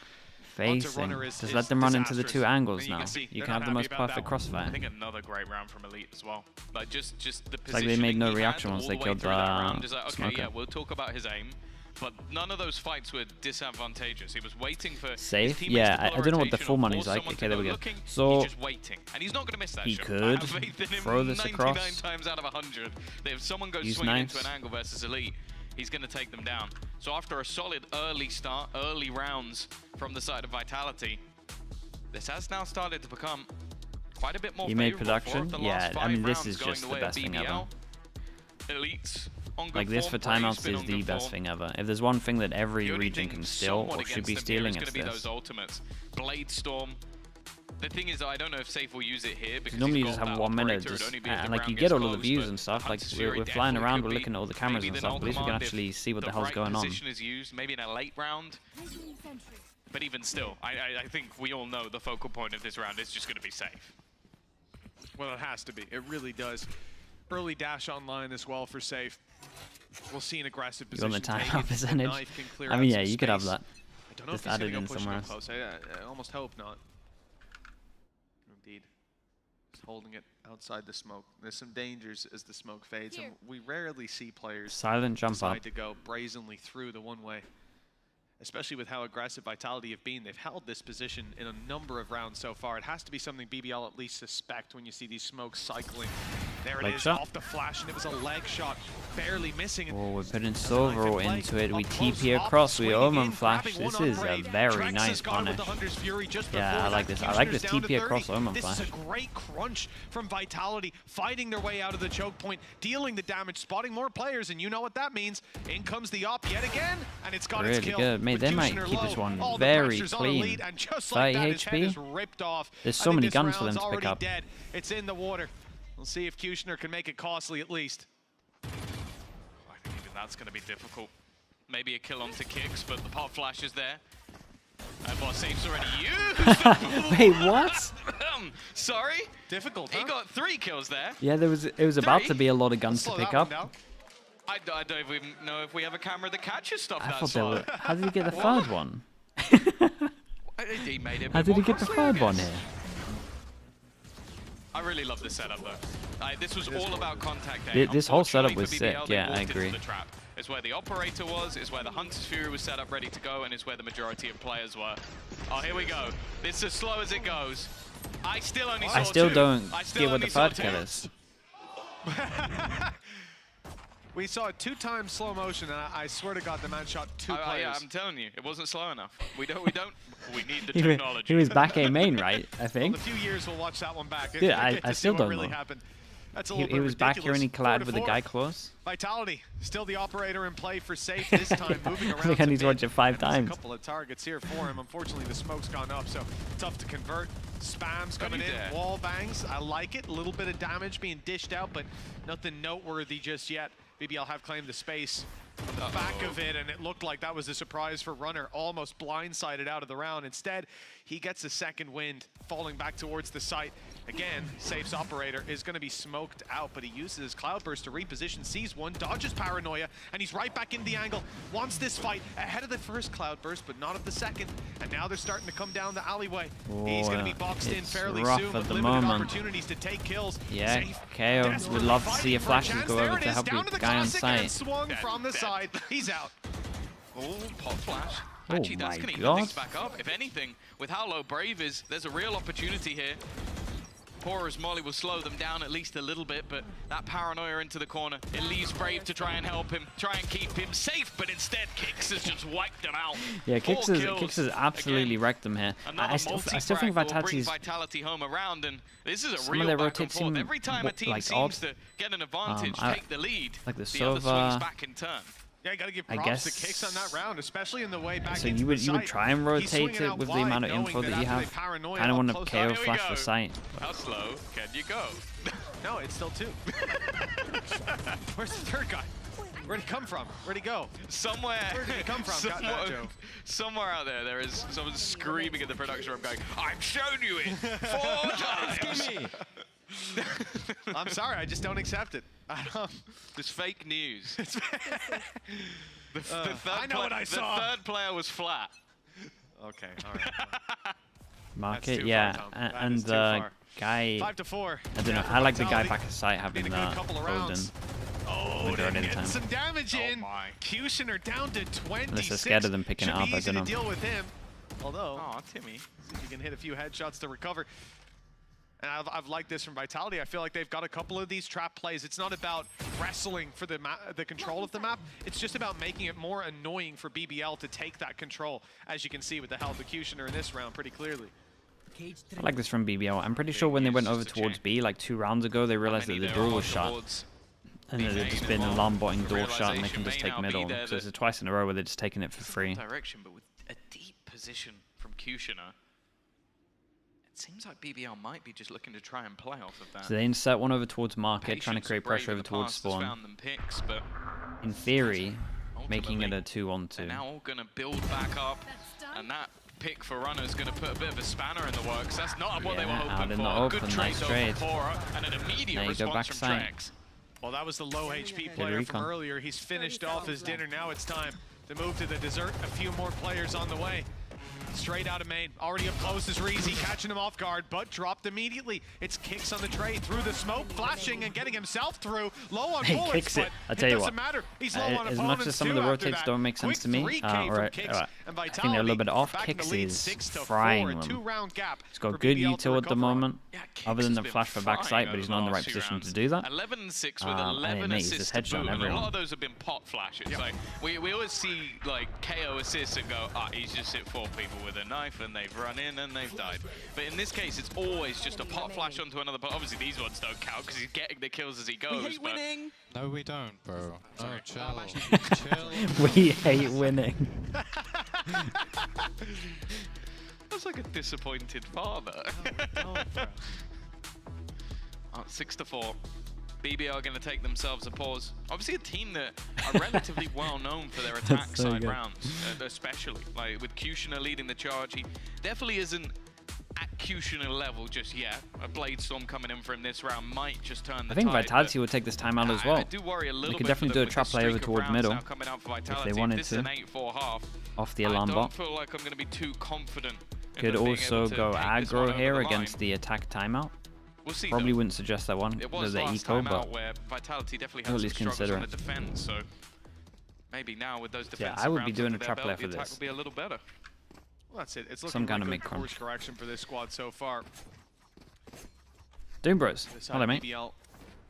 Facing. Just let them run into the two angles now. You can have the most perfect I crossfire. think another great round from Elite as well. Like just the It's like they made no reaction once they killed the like, okay, smoker. yeah, we'll talk about his aim, but none of those fights were disadvantageous. He was waiting for safe. his Yeah, teammates to I don't know what the rotation full or money's force like. someone Okay, to there go we go. looking. So he's just waiting, and he's not going to miss that he shot. could I have faith in him throw this 99 across. times out of 100. If someone goes Use swinging knives. into an angle versus Elite, he's going to take them down. So after a solid early start, early rounds from the side of Vitality, this has now started to become quite a bit more You made favorable. production? The Yeah, last I mean, 5 this rounds is going just the the way of best thing BBL. ever. Elites on good Like this for form, timeouts been is on the good best form. thing ever. If there's one thing that every The only region thing can steal somewhat or should be against them here stealing, is it's gonna be this. those ultimates. Blade Storm. The thing is, I don't know if Safe will use it here because Normally you he's just got have that 1 minute, operator, just, it'd only be if the and like round you gets get all of the close, views but and stuff. Like Hunter's we're Fury flying definitely around, could we're be looking at all the cameras maybe and the stuff. At least we can command if actually see what the hell's right going on. position is used, maybe in a late round. But even still, I think we all know the focal point of this round is just going to be Safe. Well, it has to be. It really does. Early dash online as well for Safe. We'll see an aggressive You want position. the take timeout it. The percentage? knife can clear I out mean, some yeah, you could have space. that. I don't know Just if he's added gonna in go pushing somewhere up else. close. I almost hope not. Indeed. Just holding it outside the smoke. There's some dangers as the smoke fades, and we rarely see players Silent jump decide up. to go brazenly through the one-way. Especially with how aggressive Vitality have been. They've held this position in a number of rounds so far. It has to be something BBL at least suspect when you see these smokes cycling. There it Leg is, shot. off the flash, and it was a leg shot, barely missing. Oh, we're putting That's a Silver knife in play. into it. We Up close, TP up, across. We swinging Omen in, flash. grabbing This one on is a Brave. very Drex nice has got it with punish. the Hunter's Fury just Yeah, before I like that. this. I like this Kushner's down to TP 30. across Omen This flash. is a great crunch from Vitality, fighting their way out of the choke point, dealing the damage, spotting more players, and you know what that means. In comes the op yet again, and it's got its Really kill. good. Mate, With they might Kushner keep this low. one All the very pressure's on clean. Elite, and just like 30 that, his head HP. is ripped off. There's I so think many this guns for them round's to pick already up. dead. It's in the water. We'll see if Kushner can make it costly at least. I think even that's going to be difficult. Maybe a kill onto Kicks, but the pop flash is there. And boss Safe's already used. Wait, what? Sorry? Difficult, He huh? got 3 kills there. Yeah, it was about to Three? be a lot of guns to Slow pick that one up. down. I don't even know if we have a camera that catches stuff I that thought they slow. were. How did he get the third one? He made it a How bit did he more get the costly, third I one guess. here? I really love this setup though. This was all about contact aim. This whole setup was Unfortunately for sick, BBL, they yeah, I walked into agree. the trap. It's where the operator was, it's where the Hunter's Fury was set up ready to go, and it's where the majority of players were. Oh, here we go. This is as slow as it goes. I still only saw I still 2. don't I still get what only the saw third 2. kill is. We saw it 2 times slow motion, and I swear to God, the man shot 2 players. Yeah, I'm telling you, it wasn't slow enough. We need the He was, technology. he was back A main, right? I In think. a few years, we'll watch that one back. Dude, I to see still what don't really know. happened. That's a He, little he bit was back here and he ridiculous. collided with the 4-4. guy close. Vitality, still the operator in play for Safe this time, moving around. I think I need to mid. watch it 5 And there's times. A couple of targets here for him. Unfortunately, the smoke's gone up, so tough to convert. Spams coming in, there. wall bangs. I like it. A little bit of damage being dished out, but nothing noteworthy just yet. BBL have claimed the space on the back of it, and it looked like that was a surprise for Runner, almost blindsided out of the round. Instead, he gets a second wind, falling back towards the site. Again, Safe's operator is going to be smoked out, but he uses his Cloudburst to reposition, sees one, dodges Paranoia, and he's right back into the angle. Wants this fight ahead of the first Cloudburst, but not of the second. And now they're starting to come down the alleyway. He's going to be boxed in it's fairly rough soon at with the limited moment. opportunities to take kills. Yeah, Safe, KO. We'd desperately love to see a fighting for flashes chance. go There over it to is, help down the to the guy on classic, and site. swung from the Dead. side. He's out. Oh, pop flash. Oh Actually, that's my going to even God. things back up. If anything, with how low Brave is, there's a real opportunity here. Poor Molly will slow them down at least a little bit, but that paranoia into the corner, it leaves Brave to try and help him, try and keep him safe, but instead Kicks has just wiped them out. Yeah, 4 Kicks has absolutely Again, wrecked them here. Another I still think multi-frag will bring Vitality's Vitality home around, and this is a Some of real their back and rotates forth. seem Every time a team like seems odd. to get an advantage, I- take the lead, like the other swings Sova. back in turn. Yeah, you got to give I props to guess- Kicks on that round, especially in the way back So into you would the you would site. try and He's rotate swinging it out with the wide, amount of knowing info that you after they have. paranoia Kind of up want to close KO Here we flash go. the site. How slow can you go? No, it's still 2. Where's the third guy? Where'd he come from? Where'd he go? Somewhere, Where did he come from? Got that, Joe. somewhere out there is someone screaming at the production room going, I've shown you it 4 times. I'm sorry, I just don't accept it. I don't. It's fake news. The I know what I saw. The third player was flat. Okay, all right. Market, too yeah, far, Tom. and is too the far. guy. 5-4. I don't know. I like the guy back at site having Been a good couple of Odin. rounds. Oh, Majority of the getting time. some damage in. my. Kushner down to 26. Unless they're scared of them picking Should it up, be I easy don't to know. deal with him. Although, Oh, Timmy. see if you can hit a few headshots to recover. And I've liked this from Vitality. I feel like they've got a couple of these trap plays. It's not about wrestling for the control of the map. It's just about making it more annoying for BBL to take that control, as you can see with the health of Kushner in this round pretty clearly. I like this from BBL. I'm pretty sure when they went over towards B like 2 rounds ago, they realized that the door was shut. And then they've just been alarm botting door shut and they can just take middle. So it's twice in a row where they're just taking it for free. Direction, but with a deep position from Kushner. It seems like BBL might be just looking to try and play off of that. So they insert one over towards market, trying to Patience create and Brave pressure in over the towards past has spawn. found them picks, but In theory, making it ultimately, a 2-on-2. they're now all going to build back up, and that pick for Runner is going to put a bit of a spanner in the works. That's not what they were Yeah, out hoping in for. the A open, good trade nice though trade. from Pora, and an immediate Now you go response back from side. Trex. Well, that was the low HP player from recon. earlier. He's finished off his dinner. Now it's time to move to the dessert. A few more players on the way. Straight out of main. Already up close is rezy, catching him off guard, but dropped immediately. It's Kicks on the trade through the smoke, flashing and getting himself through. Low on He bullets, kicks it. but I tell you doesn't what. matter. He's low on As opponents much as some of too the after rotates that. don't make sense Quick to me, 3K or from Kicks, and I think they're a little bit off. back in the Kicks lead, is 6-4, frying a them. 2-round gap He's got for good BBL to util at the recover on. moment, Yeah, Kicks other than has the been flash for flying backside, but over he's the not in the right last 2 position rounds. to do that. 11-6 with And 11 he makes assists his to headshot boot, on and a lot everyone. of those have been pot flashes. Like we always see like KO assists and go, he's just hit 4 people with a knife and they've run in and they've died. But in this case, it's always just a pot flash onto another. But obviously these ones don't count because he's getting the kills as he goes. We hate winning. No, we don't, bro. Oh, chill. We hate winning. That's like a disappointed father. 6-4. BBL are going to take themselves a pause. Obviously a team that are relatively well known for their attack so side good. rounds, especially. Like with Kushner leading the charge, he definitely isn't at Kushner level just yet. A Blade Storm coming in for him this round might just turn the I think tide, Vitality will take this time out as well. I do worry a little They could bit definitely for do them a trap with the play over streak of towards rounds middle now coming out for Vitality. if they wanted this to. is an 8-4 half. Off the I alarm don't bot. feel like I'm going to be too confident in Could them being also able to go take this one aggro over here the against line. the attack timeout. We'll see. Probably though. wouldn't suggest that one It because was of the last eco, time but out where Vitality definitely at had some least struggles consider on the it. defense, so maybe now with those defensive I would be rounds doing under a their trap belt, play for the attack this. will be a little better. Well, that's it. It's looking Some kind of like mid good course crunch. correction for this squad so far. Doom Bros. This Hello, mate. BBL,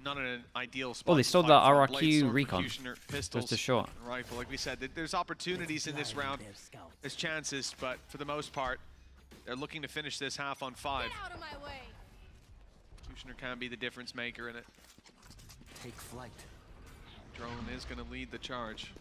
not in an ideal spot. Oh, they to stole fight the from. RRQ Blade Storm for recon. Kushner, pistols, Just a shot. and rifle. Like we said, there's opportunities in this round. There's chances, but for the most part, they're looking to finish this half on 5. Get out of my way. Kushner can be the difference maker in it. Take flight. Drone is going to lead the charge.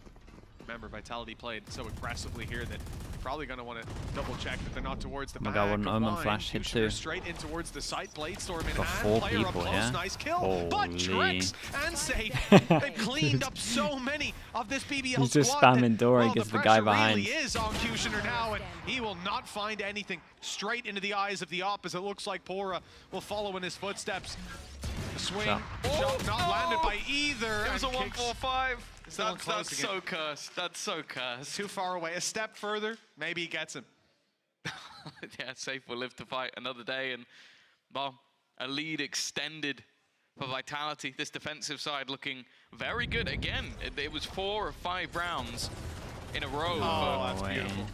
Remember, Vitality played so aggressively here that they're probably going to want to double check that they're not towards the Oh my back. God, what an of Omen line. flash hit Kushner too. straight in towards the site. Blade Storm in Got hand. 4 Player up people, close. yeah? Nice kill. But Holy. Trex and safe. They've cleaned up so many of this BBL He's just squad spamming that, door well, against the the guy pressure behind. really is on Kushner now, and he will not find anything. Straight into the eyes of the op, as it looks like Pora will follow in his footsteps. The swing, shot not landed by either. It was a and Kicks 1-4-5. still That's close again. so cursed. That's so cursed. Too far away. A step further, maybe he gets him. Yeah, Safe will live to fight another day, and well, a lead extended for Vitality. This defensive side looking very good again. It was 4 or 5 rounds in a row Oh, for that's beautiful.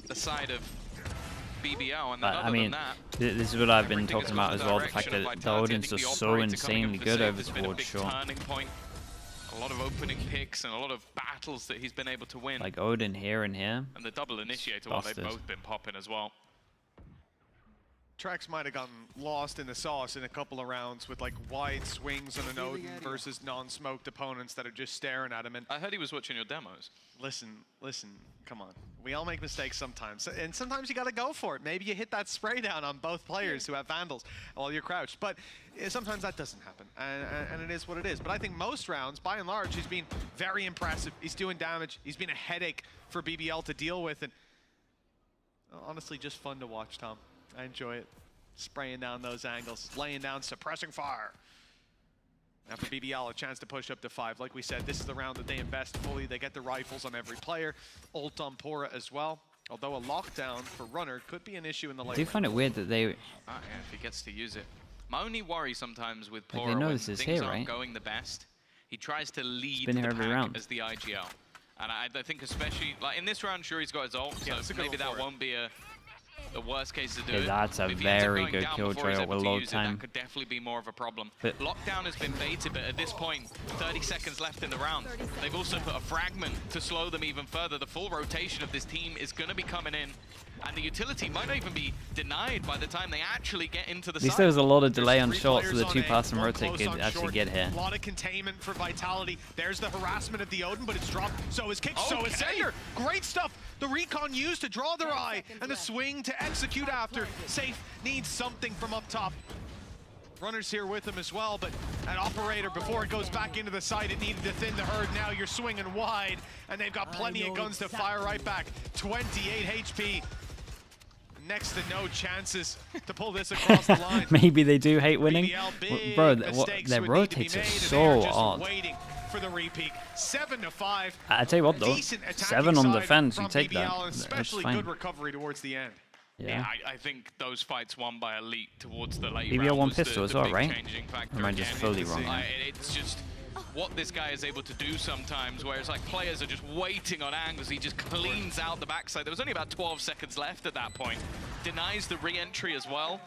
the side of BBL, and then I other mean, than that, this is what I've been everything has talking gone about as the well. The fact direction of that the Vitality. I Odin's think just the so operator coming in insanely for good Safe over has been a towards big short. turning point. A lot of opening picks and a lot of battles that he's been able to win. Like Odin here and here. And the double initiator, while they've Busted. both been popping as well. Trex might have gotten lost in the sauce in a couple of rounds with like wide swings on an Odin versus non-smoked opponents that are just staring at him. And I heard he was watching your demos. listen, come on. We all make mistakes sometimes. And sometimes you got to go for it. Maybe you hit that spray down on both players who have Vandals while you're crouched. But sometimes that doesn't happen. And it is what it is. But I think most rounds, by and large, he's been very impressive. He's doing damage. He's been a headache for BBL to deal with. And honestly, just fun to watch, Tom. I enjoy it. Spraying down those angles, laying down suppressing fire. Now for BBL, a chance to push up to 5. Like we said, this is the round that they invest fully. They get the rifles on every player. Ult on Pora as well. Although a lockdown for Runner could be an issue in the late I do find it weird that they... Yeah, if he gets to use it. My only worry sometimes with Like, Pora they know when this is things here, aren't right? going the best, he tries to lead been the here every pack round. as the IGL. And I think especially, like in this round, sure he's got his ult, so maybe that won't be the worst case to do it. That's a If he ends up very going good down kill before he's trail able with to load use it, time. that could definitely be more of a problem. But Lockdown has been baited, but at this point, 30 seconds left in the round. They've also put a fragment to slow them even further. The full rotation of this team is going to be coming in, and the utility might not even be denied by the time they actually get into the at least site. there was a lot of delay on Three shots, so players the on 2 A, pass and one rotate close could on actually short. get here. A lot of containment for Vitality. There's the harassment of the Odin, but it's dropped. So is Kick, so is Sender. Great stuff. The recon used to draw their eye, and the swing to execute after. Safe needs something from up top. Runner's here with him as well, but an operator, before it goes back into the site, it needed to thin the herd. Now you're swinging wide, and they've got plenty of guns to fire right back. 28 HP. Next to no chances to pull this across the line. Maybe they do hate winning. BBL, Bro, mistakes their would need to be rotates are made, and so they are just odd. waiting for the repeat. 7-5. I tell you what though, Decent attacking 7 on side defense, you from take BBL, that. and That's especially fine. good recovery towards the end. Yeah. I think those fights won by Elite towards the late BBL round won was pistol the as well, big right? changing factor Or am I just again. fully wrong there? It's just what this guy is able to do sometimes, where it's like players are just waiting on angles. He just cleans out the backside. There was only about 12 seconds left at that point. Denies the re-entry as well.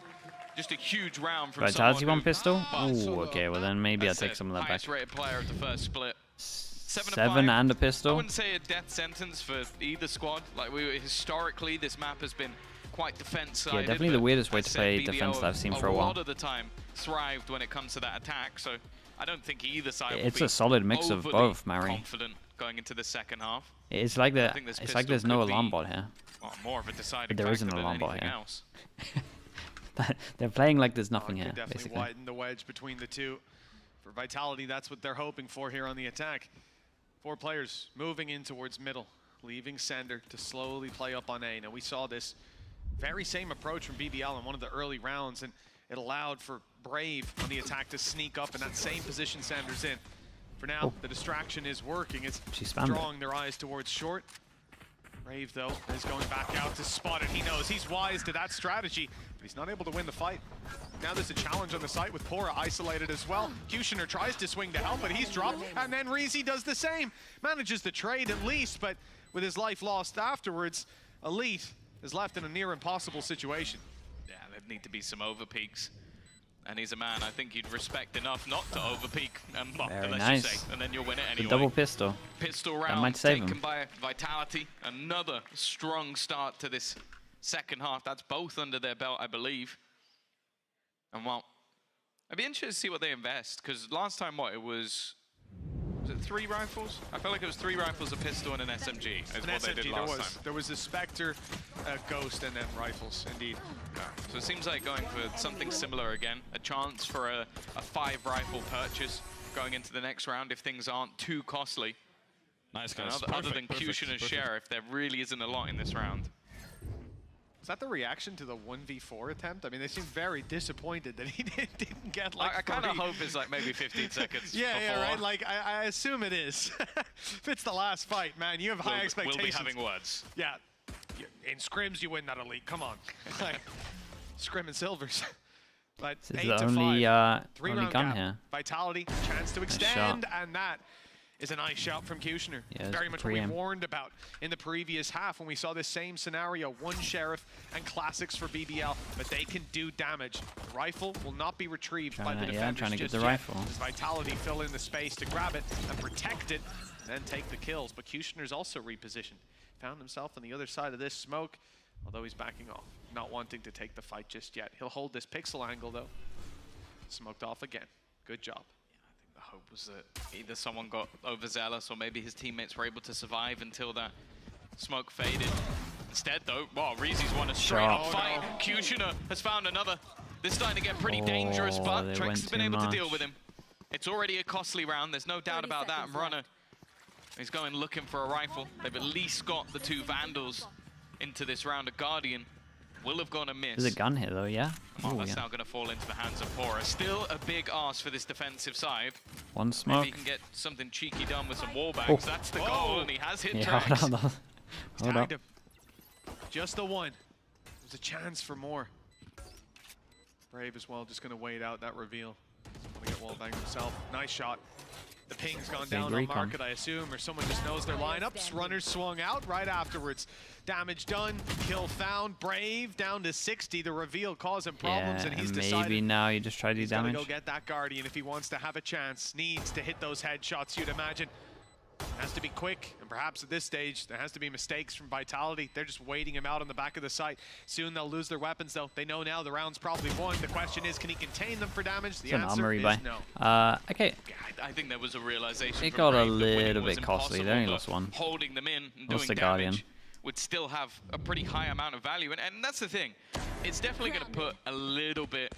Just a huge round from Vitality someone one who- pistol? but Ooh, okay, well then maybe I'll that's take it. some of that back. Highest rated player of the first split. 7 and a I pistol? wouldn't say a death sentence for either squad. Like historically, this map has been quite defense-sided. Yeah, definitely the but weirdest way as to said, play BBL defense that I've seen for a A while. lot of the time thrived when it comes to that attack, so I don't think either side will It's be a solid mix of overly both, Mary. confident going into the second half. It's like I think this it's like pistol there's no could be, alarm bot here. Well, more of a deciding But there factor isn't an than alarm bot anything here. else. They're playing like there's nothing Could here, definitely basically. widen the wedge between the two. For Vitality, that's what they're hoping for here on the attack. 4 players moving in towards middle, leaving Sender to slowly play up on A. Now we saw this very same approach from BBL in one of the early rounds, and it allowed for Brave on the attack to sneak up in that same position Sander's in. For now, the distraction is working. It's She spammed drawing their eyes towards short. Brave, though, is going back out to spot it. He knows he's wise to that strategy, but he's not able to win the fight. Now there's a challenge on the site with Pora isolated as well. Kushner tries to swing to help, but he's dropped, and then rezy does the same. Manages the trade at least, but with his life lost afterwards, Elite is left in a near impossible situation. Yeah, there'd need to be some overpeaks. And he's a man I think you'd respect enough not to overpeak and buff, Very unless nice. you say, and then you'll win it The anyway. double pistol. Pistol That round might save taken him. by Vitality. Another strong start to this second half. That's both under their belt, I believe. And well, I'd be interested to see what they invest, because last time, it was it 3 rifles? I felt like it was 3 rifles, a pistol, and an SMG. Is An what they did SMG, last time. there was a Spectre, a Ghost, and then rifles, indeed. Yeah. So it seems like going for something similar again. A chance for a 5 rifle purchase going into the next round if things aren't too costly. Nice, And guys. other than Kushner and Sheriff, there really isn't a lot in this round. Is that the reaction to the 1v4 attempt? I mean, they seem very disappointed that he didn't get like I kind of 3. hope it's like maybe 15 seconds Yeah, before. right? Like, I assume it is. If it's the last fight, man, you have high expectations. We'll be having words. Yeah. In scrims, you win that Elite. Come on. Like, scrim and silvers. But This is 8 the to only, 5. only 3-round gun gap. here. Vitality, chance to shot. extend, and that is a nice shot from Kushner. Yeah, it's Very much what we pre-aim. warned about in the previous half when we saw this same scenario. 1 Sheriff and Classics for BBL, but they can do damage. The rifle will not be retrieved by the defenders trying to get just the yet, rifle. as Vitality fill in the space to grab it and protect it, and then take the kills. But Kushner's also repositioned. Found himself on the other side of this smoke, although he's backing off, not wanting to take the fight just yet. He'll hold this pixel angle, though. Smoked off again. Good job. The hope was that either someone got overzealous or maybe his teammates were able to survive until that smoke faded. Instead, though, rezy's won a straight-up fight. Kushner has found another. This is starting to get pretty dangerous, but they Trex went has been too able to deal much. with him. It's already a costly round. There's no doubt 30 about that. seconds Runner, left. he's going looking for a rifle. They've at least got the 2 Vandals into this round. A Guardian will have gone amiss. There's a gun here though, yeah? Well, Ooh, that's yeah. now going to fall into the hands of Pora. Still a big ask for this defensive side. One Maybe smoke. he can get something cheeky done with some wall bags. Oh. That's the Whoa. goal, and he has hit Yeah, Trex. hold on. Hold up. Tagged him. Just the one. There's a chance for more. Brave as well, just going to wait out that reveal. Want to get wall banged himself. Nice shot. The ping's gone down on market, I assume, or someone just knows their lineups. Runners swung out right afterwards. Damage done, kill found. Brave down to 60. The reveal causing problems, and he's decided maybe now you just try to do damage. He's gotta go get that Guardian if he wants to have a chance. Needs to hit those headshots, you'd imagine. Has to be quick, and perhaps at this stage, there has to be mistakes from Vitality. They're just waiting him out on the back of the site. Soon they'll lose their weapons, though. They know now the round's probably won. The question is, can he contain them for damage? The answer is no. Okay. I think there was a realization. It got a little bit costly. They only lost one. Holding them in and Lost doing the Guardian. damage would still have a pretty high amount of value, and that's the thing. It's definitely going to put a little bit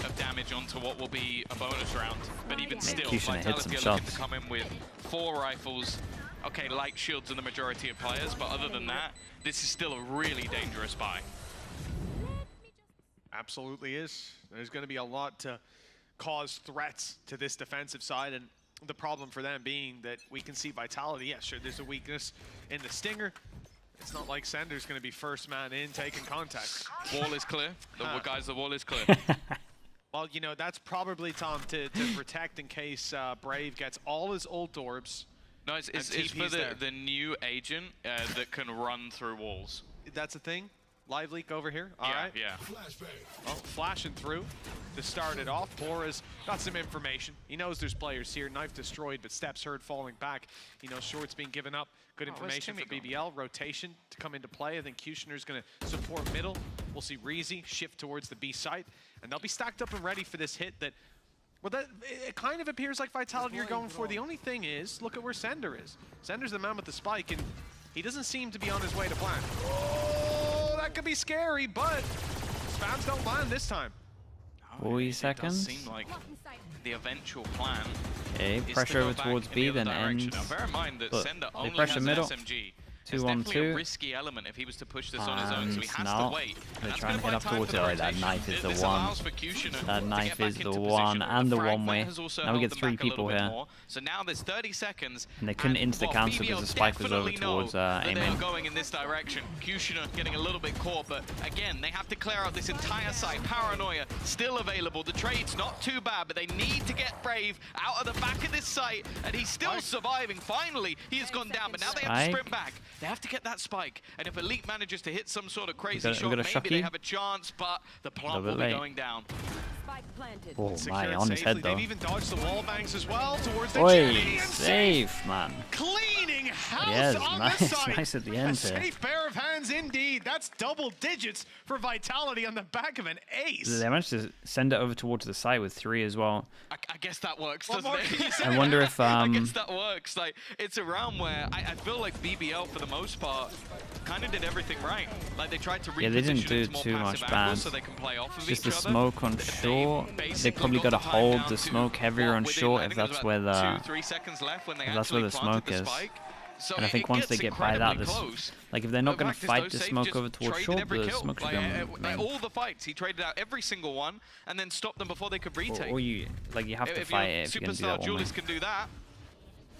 of damage onto what will be a bonus round, but even still, Vitality are looking to come in with 4 rifles. Okay, light shields are the majority of players, but other than that, this is still a really dangerous buy. Absolutely is. There's going to be a lot to cause threats to this defensive side, and the problem for them being that we can see Vitality. Yeah, sure, there's a weakness in the Stinger. It's not like Sender's going to be first man in, taking contact. Wall is clear. Guys, the wall is clear. Well, you know, that's probably, Tom, to protect in case Brave gets all his ult orbs. No, it's for the new agent that can run through walls. That's a thing? Live leak over here? All right. Yeah. Well, flashing through to start it off. Bora's got some information. He knows there's players here. Knife destroyed, but steps heard falling back. He knows short's being given up. Good information for BBL. Rotation to come into play. I think Kushner's going to support middle. We'll see rezy shift towards the B site. And they'll be stacked up and ready for this hit that, well, it kind of appears like Vitality are going for. The only thing is, look at where Sender is. Sender's the man with the spike, and he doesn't seem to be on his way to plan. Oh, that could be scary, but spams don't land this time. 40 seconds. It does seem like the eventual plan. Okay, pressure over towards B, then ends. Now, bear in mind that Sender only pressure has middle. an SMG. 2-on-2. It's definitely a risky element if he was to push this on his own, so he has to wait. They're trying to head up towards it. Oh, that knife is the one. That knife is the one, and the one-way. Now we get 3 people here. So now there's 30 seconds. And they couldn't insta-cancel because the spike was over towards they're aiming. going in this direction. Kushner getting a little bit caught, but again, they have to clear out this entire site. Paranoia still available. The trade's not too bad, but they need to get Brave out of the back of this site, and he's still surviving. Finally, he has gone down, but now they have to sprint back. They have to get that spike, and if Elite manages to hit some sort of crazy shot, maybe they have a chance, but the plant will be going down. Oh my, on his head though. They've even dodged the wall bangs as well towards the Oi, safe, man. Cleaning house yes, on nice, the side. nice at the end a here. safe pair of hands indeed. That's double digits for Vitality on the back of an ace. They managed to send it over towards the site with 3 as well. I guess that works, doesn't it? I wonder if I guess that works. Like, it's a round where I feel like BBL for the most part kind of did everything right. Like, they tried to they didn't do too much bad. So they can play off of just each the other. smoke on short. They probably got to hold the smoke heavier on short if that's where the 2-3 seconds left when they smoke is. So and I think once they get by that, like if they're not going to fight the smoke over towards short, the smoke should be on. All the fights, he traded out every single one and then stopped them before they could retake. Or you have to fight it if you're going to do that one. Julius can do that.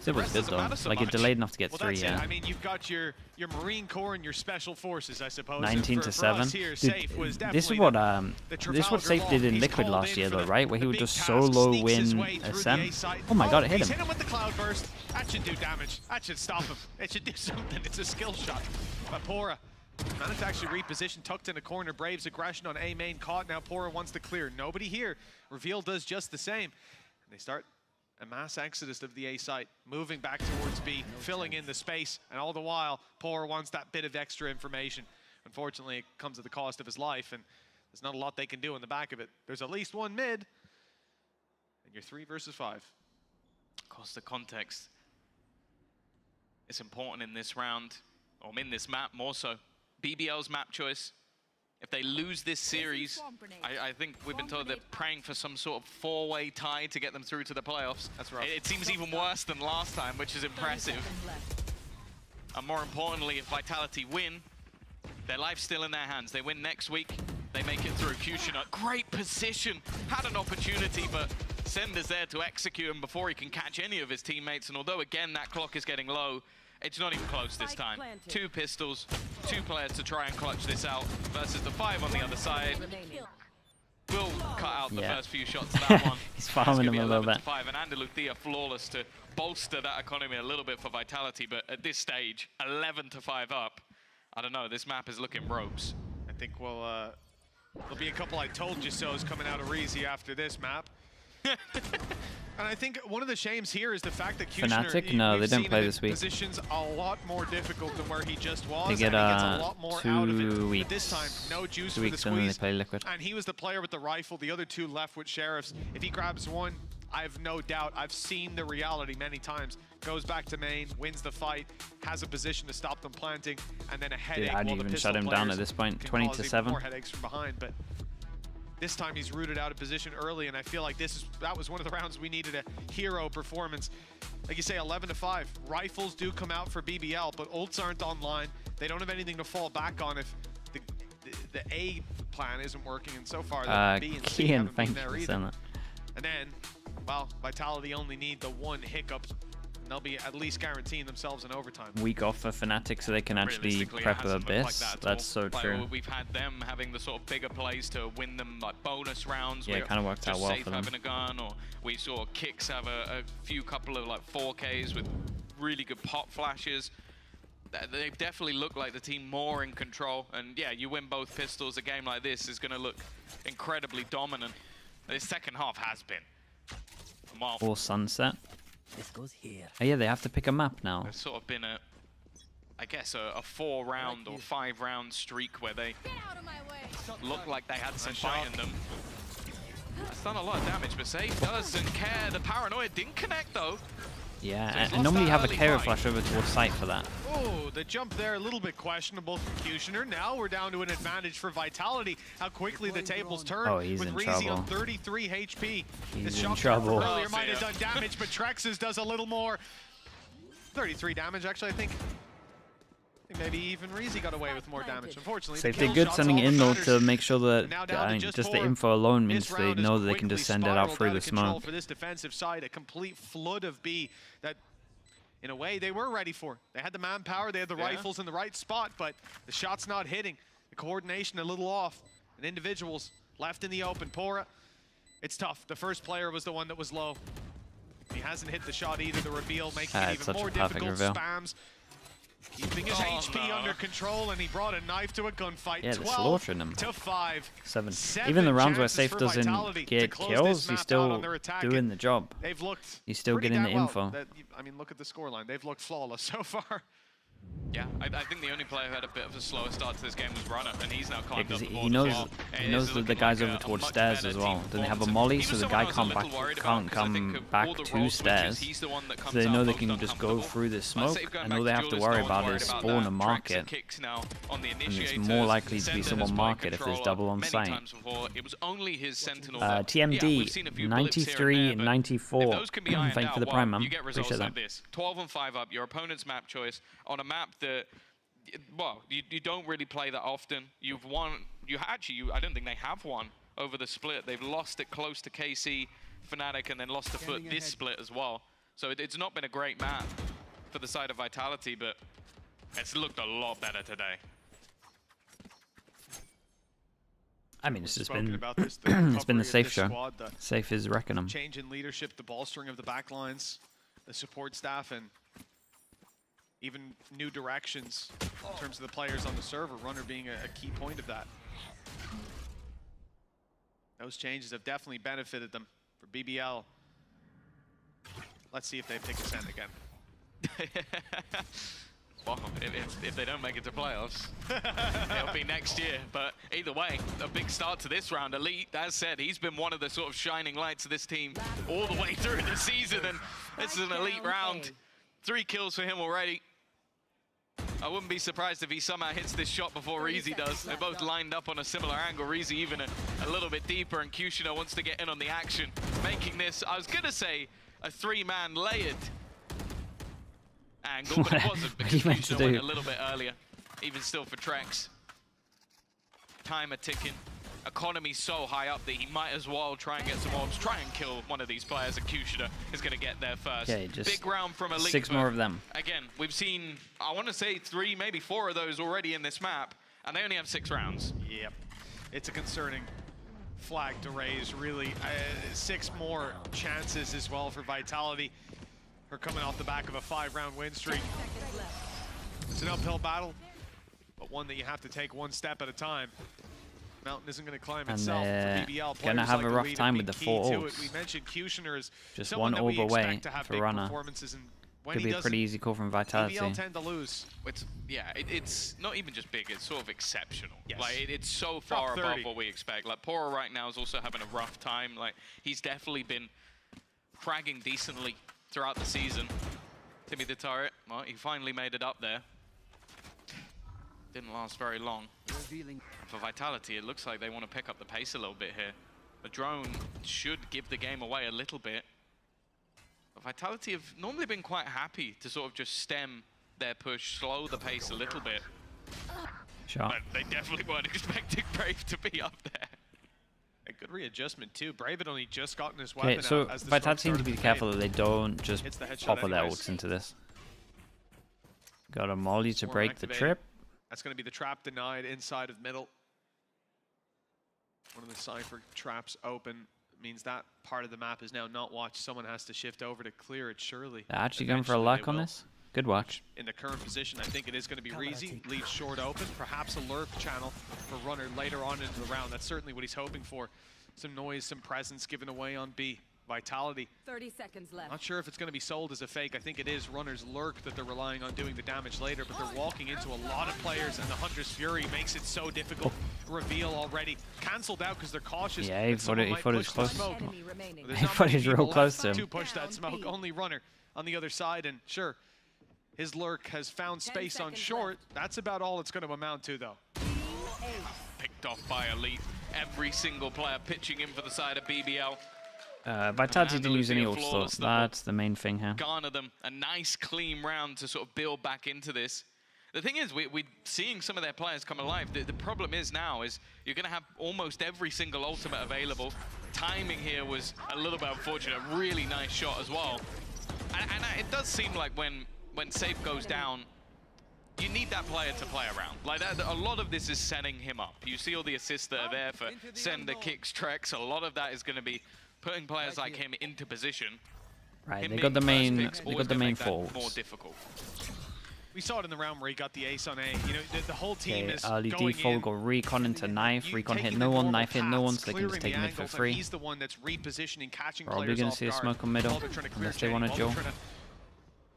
It was good though. Like it delayed enough to get 3, yeah. I mean, you've got your Marine Corps and your Special Forces, I suppose. 19 to 7. Dude, this is what Safe did in Liquid last year though, right? Where he would just solo win Ascent. Oh my god, it hit him. He's hit him with the cloud burst. That should do damage. That should stop him. It should do something. It's a skill shot. But Pora managed to actually reposition, tucked in a corner. Braves aggression on A main caught. Now Pora wants to clear. Nobody here. Reveal does just the same. And they start a mass exodus of the A site, moving back towards B, filling in the space, and all the while, Pora wants that bit of extra information. Unfortunately, it comes at the cost of his life, and there's not a lot they can do in the back of it. There's at least one mid, and you're 3 versus 5. Of course, the context is important in this round, or in this map more so. BBL's map choice. If they lose this series, I think we've been told they're praying for some sort of 4-way tie to get them through to the playoffs. That's right. It seems even worse than last time, which is impressive. And more importantly, if Vitality win, their life's still in their hands. They win next week, they make it through. Kushner, great position, had an opportunity, but Sender's there to execute him before he can catch any of his teammates. And although, again, that clock is getting low, It's not even close this time. 2 pistols, 2 players to try and clutch this out versus the 5 on the other side. Will cut out the first few shots of that one. He's farming him a little bit. 5, and Andaluthia flawless to bolster that economy a little bit for Vitality, but at this stage, 11-5 up. I don't know, this map is looking ropes. I think there'll be a couple I told you so's coming out of rezy after this map. And I think one of the shames here is the fact that Fnatic? No, they didn't play this week. Positions a lot more difficult than where he just was. They get and he gets a lot more out of it. 2 weeks. But this time, no juice 2 for the weeks, and then they squeeze. play Liquid. And he was the player with the rifle. The other 2 left with sheriffs. If he grabs one, I have no doubt. I've seen the reality many times. Goes back to main, wins the fight, has a position to stop them planting, and then a headache. Dude, I'd even shut him down at this point. 20-7. More headaches from behind, but this time he's rooted out of position early, and I feel like that was one of the rounds we needed a hero performance. Like you say, 11-5. Rifles do come out for BBL, but ults aren't online. They don't have anything to fall back on if the A plan isn't working, and so far the B and C haven't been there either. And then, well, Vitality only need the 1 hiccup. And they'll be at least guaranteeing themselves an overtime. Week off for Fnatic so they can actually prep a bit. That's so true. We've had them having the sort of bigger plays to win them like bonus rounds. Yeah, it kind of worked out well for them. Having a gun, or we saw Kicks have a couple of like 4Ks with really good pop flashes. They definitely look like the team more in control. And yeah, you win both pistols. A game like this is going to look incredibly dominant. This second half has been. Or Sunset. This goes here. Oh yeah, they have to pick a map now. There's sort of been I guess a 4-round or 5-round streak where they looked like they had some fight in them. That's done a lot of damage, but Save doesn't care. The paranoia didn't connect though. Yeah, and normally you have a KO flash over towards site for that. Oh, the jump there a little bit questionable from Kushner. Now we're down to an advantage for Vitality. How quickly the tables turn he's with in rezy trouble. on 33 HP. He's in trouble. Earlier might have done damage, but Trex's does a little more. 33 damage, actually, I think maybe even rezy got away with more damage. Unfortunately, So if they're good sending in though to make sure that just the info alone means they know that they can just send it out through the smoke. For this defensive side, a complete flood of B that, in a way, they were ready for. They had the manpower, they had the rifles in the right spot, but the shot's not hitting. The coordination a little off, and individuals left in the open. Pora, it's tough. The first player was the one that was low. He hasn't hit the shot either. The reveal making it even more difficult. Spams. Keeping his HP under control, and he brought a knife to a gunfight. Yeah, they're slaughtering him. 12-5. 7. Even the rounds where Safe doesn't get kills, he's still doing the job. They've looked He's still getting the info. I mean, look at the scoreline. They've looked flawless so far. Yeah, I think the only player who had a bit of a slower start to this game was Runner, and he's now climbed up the board he knows, as well. he knows that the guy's over towards stairs as well. Then they have a molly, so the guy can't come back to stairs. So they know they can just go through this smoke, and all they have to worry about is spawn a market. And it's more likely to be someone market if there's double on site. TMD 93 94. Thank you for the prime, man. Appreciate that. 12-5 up, your opponent's map choice on a map that, well, you don't really play that often. You've won, I don't think they have won over the split. They've lost it close to KC, Fnatic, and then lost to Foot this split as well. So it's not been a great map for the side of Vitality, but it's looked a lot better today. I mean, it's just been it's been the safe show. Safe is wrecking them. Change in leadership, the bolstering of the backlines, the support staff, and even new directions in terms of the players on the server, Runner being a key point of that. Those changes have definitely benefited them for BBL. Let's see if they pick Ascent again. Well, if they don't make it to playoffs, it'll be next year. But either way, a big start to this round. Elite, as said, he's been one of the sort of shining lights of this team all the way through the season, and this is an elite round. 3 kills for him already. I wouldn't be surprised if he somehow hits this shot before rezy does. They're both lined up on a similar angle. rezy even a little bit deeper, and Kushner wants to get in on the action, making this, I was going to say, a 3-man layered angle, but it wasn't because Kushner went a little bit earlier, even still for Trex. Timer ticking. economy's so high up that he might as well try and get some orbs, try and kill one of these players, and Kushida is going to get there first. Okay, just big round from Elite. 6 more of them. Again, we've seen, I want to say 3, maybe 4 of those already in this map, and they only have 6 rounds. Yep. It's a concerning flag to raise, really. 6 more chances as well for Vitality. We're coming off the back of a 5-round win streak. It's an uphill battle, but one that you have to take one step at a time. Mountain isn't going to climb itself for BBL. Gonna have a rough time with the 4 orbs. We mentioned Kushner is just 1 orb away for Runner. Could be a pretty easy call from Vitality. BBL tend to lose. It's not even just big, it's sort of exceptional. Yes. Like, it's so far above what we expect. Like, Pora right now is also having a rough time. Like, he's definitely been fragging decently throughout the season. Timmy the turret, well, he finally made it up there. Didn't last very long. For Vitality, it looks like they want to pick up the pace a little bit here. The drone should give the game away a little bit. But Vitality have normally been quite happy to sort of just stem their push, slow the pace a little bit. Sure. But they definitely weren't expecting Brave to be up there. A good readjustment too. Brave had only just gotten his weapon Okay, so out as the Vitality need to be careful that they don't just pop their anyways. ults into this. Got a molly to break the trip. That's going to be the trap denied inside of middle. One of the Cypher traps open. Means that part of the map is now not watched. Someone has to shift over to clear it, surely. They're actually going for a luck on this. Good watch. In the current position, I think it is going to be rezy. Leaves short open. Perhaps a lurk channel for Runner later on into the round. That's certainly what he's hoping for. Some noise, some presence given away on B. Vitality. 30 seconds left. Not sure if it's going to be sold as a fake. I think it is Runner's lurk that they're relying on doing the damage later, but they're walking into a lot of players, and the Hunter's Fury makes it so difficult. Reveal already cancelled out because they're cautious. Yeah, he thought it was close. He thought he was real close to him. To push that smoke, only Runner on the other side, and sure, his lurk has found space on short. That's about all it's going to amount to, though. Picked off by Elite. Every single player pitching in for the side of BBL. Vitality didn't use any ults though. That's the main thing here. Garner them a nice clean round to sort of build back into this. The thing is, we're seeing some of their players come alive. The problem is now is you're going to have almost every single ultimate available. Timing here was a little bit unfortunate. Really nice shot as well. And it does seem like when Safe goes down, you need that player to play around. Like that, a lot of this is setting him up. You see all the assists that are there for Sender, kicks, treks. A lot of that is going to be putting players like him into position. Right, they got the main faults. More difficult. We saw it in the round where he got the ace on A. You know, the whole team is early going default, got recon into knife. Recon hit no one, knife hit no one, so they can just take mid for free. He's the one that's repositioning, catching Probably going to see a smoke on middle, unless they want to duel.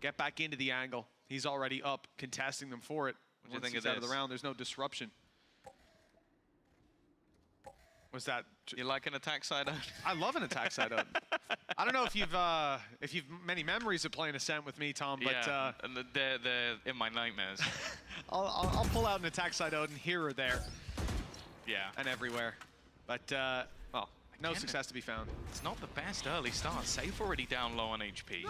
Get back into the angle. He's already up, contesting them for it. What do you think of the round, there's no disruption. Was that? You like an attack side out? I love an attack side out. I don't know if you've many memories of playing Ascent with me, Tom, but yeah, and they're in my nightmares. I'll pull out an attack side out here or there. Yeah, and everywhere, but well, no success to be found. It's not the best early start. Safe already down low on HP.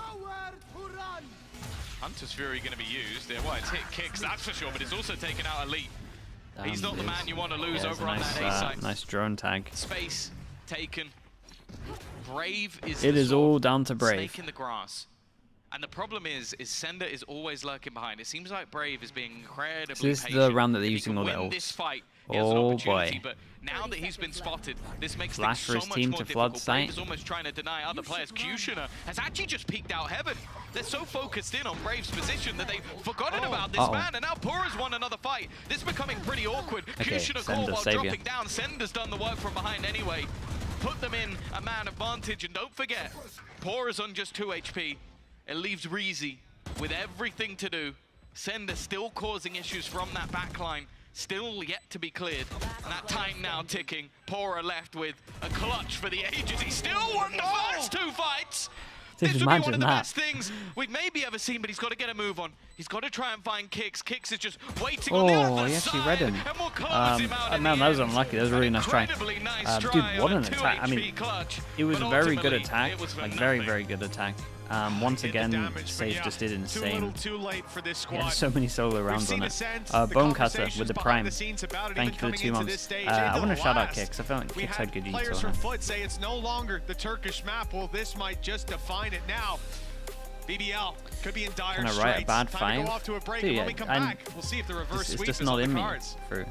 Hunter's Fury going to be used. Yeah, well, it's hit kicks, that's for sure, but it's also taken out Elite. He's not the man you want to lose over on that A side. Nice drone tag. Space taken. Brave is it is all down to Brave. Snake in the grass. And the problem is Sender is always lurking behind. It seems like Brave is being incredibly patient. This is the round that they're using all their ults. This fight, he has an opportunity, but now that he's been spotted, this makes things so much more difficult. Brave is almost trying to deny other players. Kushner has actually just peeked out heaven. They're so focused in on Brave's position that they've forgotten about this man, and now Pora's won another fight. This is becoming pretty awkward. Kushner caught while dropping down. Sender's done the work from behind anyway. Put them in a man advantage, and don't forget, Pora's on just 2 HP. It leaves rezy with everything to do. Sender still causing issues from that backline, still yet to be cleared. And that time now ticking. Pora left with a clutch for the ages. He still won the first 2 fights. This would be one of the best things we've maybe ever seen, but he's got to get a move on. He's got to try and find kicks. Kicks is just waiting on the other he actually side, read him. And we'll close him out man, that was unlucky. That was a really nice try. Dude, what an attack. I mean, it was a very good attack. Like, very, very good attack. Once Hit the again, damage, but Sage yeah, just did Too insane. little, too late for this He had squad. so many solo We've rounds seen on it. Ascent, the Bone Cutter conversations with the behind Prime. the scenes about it, Thank even you for the coming 2 into this months. stage, I into want to the shout out last. Kicks. I feel like We Kicks had good players use from on him. Foot say it's no longer the Turkish map. Well, this might just define it now. BBL could be in dire Can I straits. write a bad Time to go five? off to a break, Dude, and when we come back, we'll see if the reverse it's sweep just is not on in the me. cards. Through.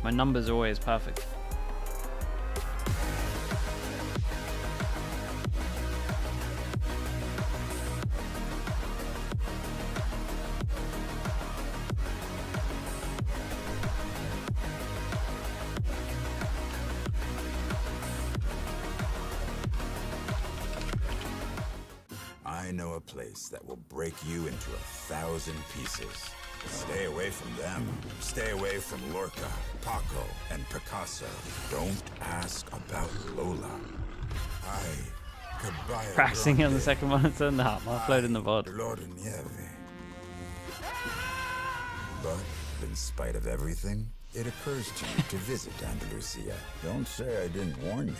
My numbers are always perfect. I know a place that will break you into 1,000 pieces. Stay away from them. Stay away from Lorca, Paco, and Picasso. Don't ask about Lola. I could buy a Practicing on the second monitor and the heart upload in the VOD. But in spite of everything, it occurs to you to visit Andalusia. Don't say I didn't warn you.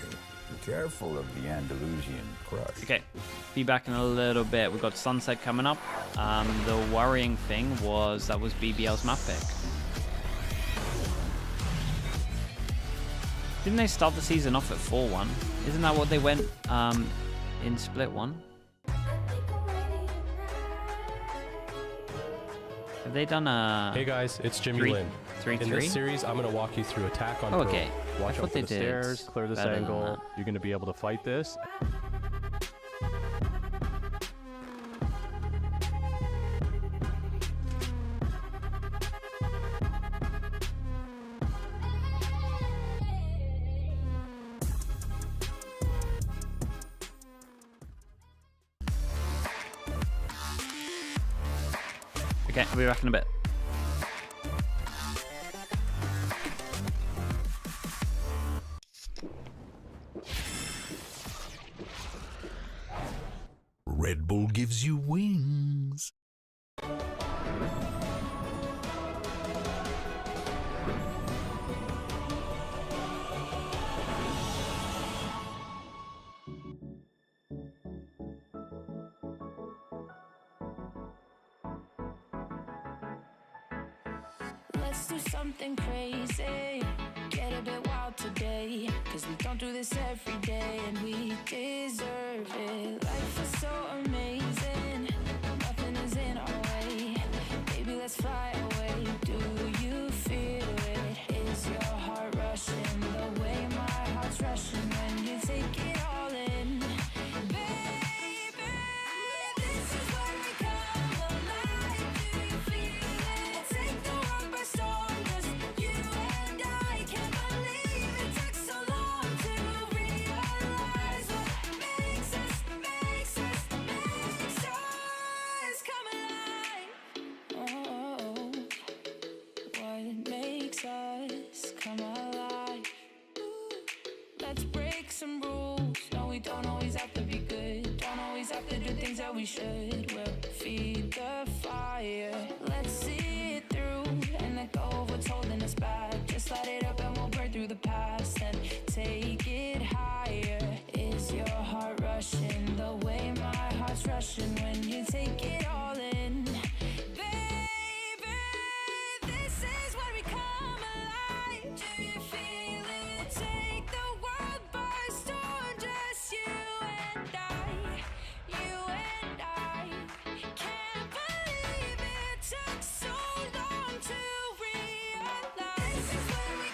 Be careful of the Andalusian crush. Okay, be back in a little bit. We've got Sunset coming up. The worrying thing was that was BBL's map pick. Didn't they start the season off at 4-1? Isn't that what they went in split 1? Have they done a... Hey guys, it's Jimmy Lin. 3-3? In this series, I'm going to walk you through attack on pro. Okay. Watch out for the stairs, clear this angle. You're going to be able to fight this. Okay, I'll be back in a bit. Red Bull gives you wings. Let's do something crazy, get a bit wild today, cause we don't do this every day and we deserve it. Life is so amazing, nothing is in our way. Baby, let's fly away. Do you feel it? Is your heart rushing the way my heart's rushing when you take it all in? Baby, this is where we come alive. Do you feel it? Take the world by storm, just you and I. Can't believe it took so long to realize what makes us come alive. Oh, what makes us come alive? Let's break some rules. No, we don't always have to be good. Don't always have to do things that we should. We'll feed the fire. Let's see it through and let go of what's holding us back. Just light it up and we'll burn through the past and take it higher. Is your heart rushing the way my heart's rushing when you take it all in? Baby, this is where we come alive. Do you feel it? Take the world by storm, just you and I. You and I. Can't believe it took so long to realize. This is where we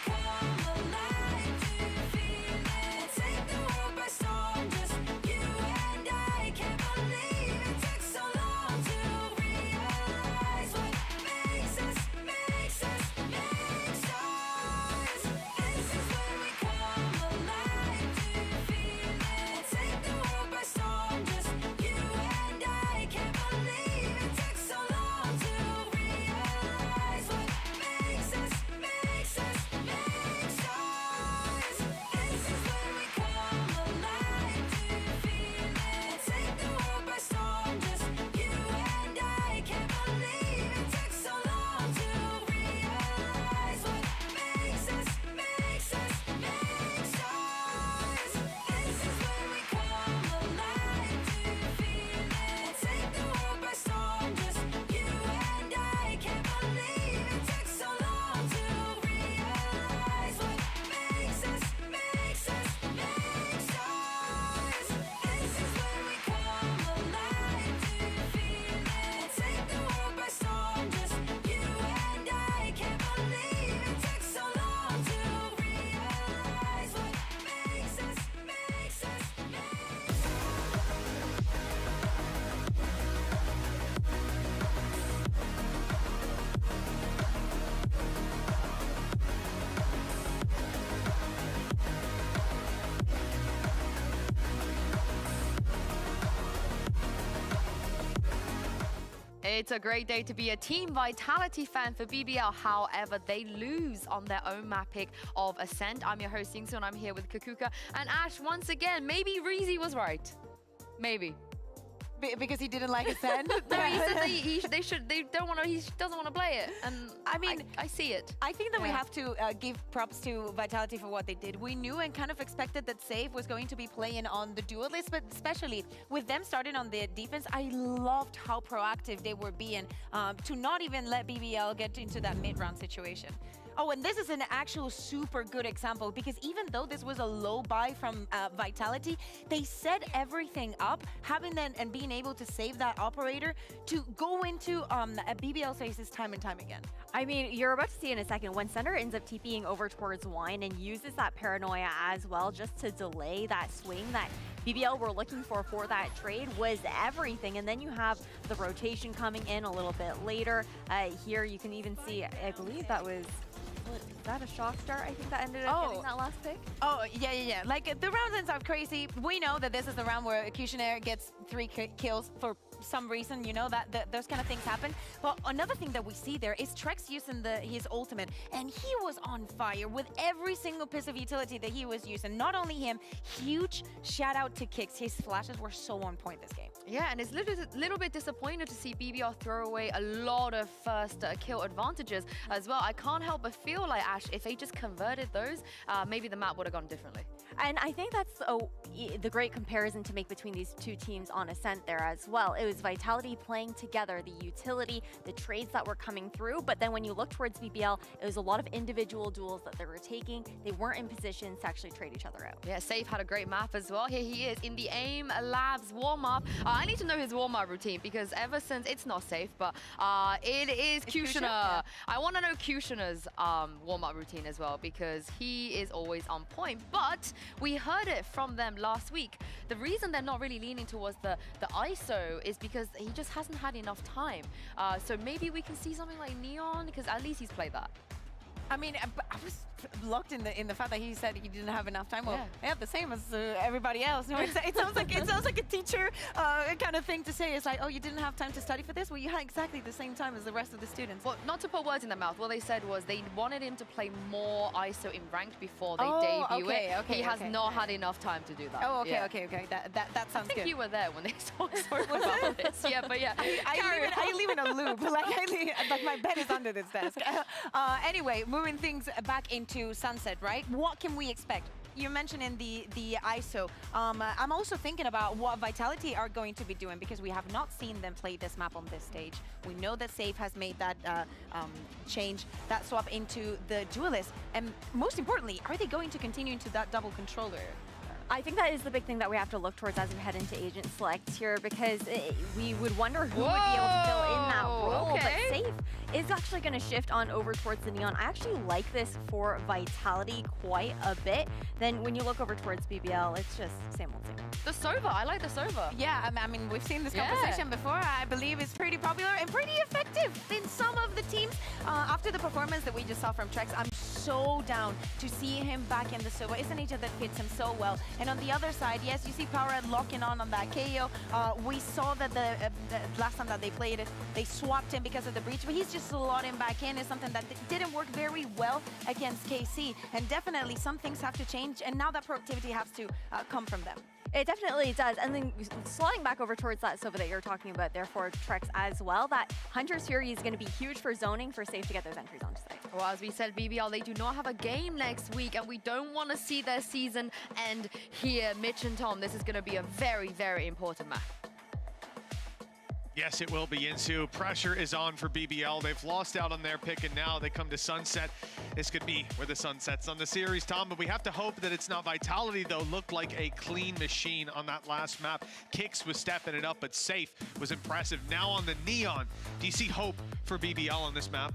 It's a great day to be a Team Vitality fan for BBL. However, they lose on their own map pick of Ascent. I'm your host, Yingsu, and I'm here with Kakuka and Ash once again. Maybe rezy was right. Maybe. Because he didn't like Ascent? No, he said he doesn't want to play it. And I mean, I see it. I think that we have to give props to Vitality for what they did. We knew and kind of expected that Save was going to be playing on the duelist, but especially with them starting on the defense, I loved how proactive they were being to not even let BBL get into that mid-round situation. Oh, and this is an actual super good example because even though this was a low buy from Vitality, they set everything up, having them and being able to save that operator to go into a BBL faces time and time again. I mean, you're about to see in a second when Sender ends up TPing over towards Wine and uses that paranoia as well just to delay that swing that BBL were looking for that trade was everything. And then you have the rotation coming in a little bit later. Here you can even see, I believe that was... Is that a shock start? I think that ended up getting that last pick. Oh, yeah. Like, the round ends up crazy. We know that this is the round where Kushner gets 3 kills for some reason, you know, that those kind of things happen. But another thing that we see there is Trex using his ultimate, and he was on fire with every single piece of utility that he was using. Not only him, huge shout out to Kicks. His flashes were so on point this game. Yeah, and it's a little bit disappointed to see BBL throw away a lot of first kill advantages as well. I can't help but feel like, Ash, if they just converted those, maybe the map would have gone differently. And I think that's the great comparison to make between these two teams on Ascent there as well. It was Vitality playing together, the utility, the trades that were coming through, but then when you look towards BBL, it was a lot of individual duels that they were taking. They weren't in positions to actually trade each other out. Yeah, Safe had a great map as well. Here he is in the AIM Labs warm-up. I need to know his warm-up routine because ever since it's not Safe, but it is Kushner. Yeah. I want to know Kushner's warm-up routine as well because he is always on point, but we heard it from them last week. The reason they're not really leaning towards the ISO is because he just hasn't had enough time. So maybe we can see something like Neon because at least he's played that. I mean, I was locked in the fact that he said he didn't have enough time. Well, yeah, the same as everybody else. No, it sounds like a teacher kind of thing to say. It's like, oh, you didn't have time to study for this? Well, you had exactly the same time as the rest of the students. Well, not to put words in their mouth. What they said was they wanted him to play more ISO in ranked before they debut it. He has not had enough time to do that. Oh, okay. That sounds good. I think you were there when they spoke about this. Yeah, but yeah. I leave in a loop. Like my bed is under this desk. Anyway, moving things back into Sunset, right? What can we expect? You're mentioning the ISO. I'm also thinking about what Vitality are going to be doing because we have not seen them play this map on this stage. We know that Safe has made that change, that swap into the duelist. And most importantly, are they going to continue into that double controller? I think that is the big thing that we have to look towards as we head into Agent Select here because we would wonder who would be able to fill in that role. But Safe is actually going to shift on over towards the Neon. I actually like this for Vitality quite a bit. Then when you look over towards BBL, it's just same old, same old. The Sova, I like the Sova. Yeah, I mean, we've seen this composition before. I believe it's pretty popular and pretty effective in some of the teams. After the performance that we just saw from Trex, I'm so down to see him back in the Sova. It's an agent that fits him so well. And on the other side, yes, you see Powerhead locking on that KO. We saw that the last time that they played it, they swapped him because of the breach, but he's just slotting back in. Is something that didn't work very well against KC. And definitely some things have to change, and now that productivity has to come from them. It definitely does. And then sliding back over towards that Sova that you're talking about there for Trex as well, that Hunter's Fury is going to be huge for zoning for Safe to get those entries onto site. Well, as we said, BBL, they do not have a game next week, and we don't want to see their season end here. Mitch and Tom, this is going to be a very, very important match. Yes, it will be, Yinsu. Pressure is on for BBL. They've lost out on their pick, and now they come to Sunset. This could be where the sun sets on the series, Tom, but we have to hope that it's not. Vitality, though, looked like a clean machine on that last map. Kicks was stepping it up, but Safe was impressive. Now on the Neon, do you see hope for BBL on this map?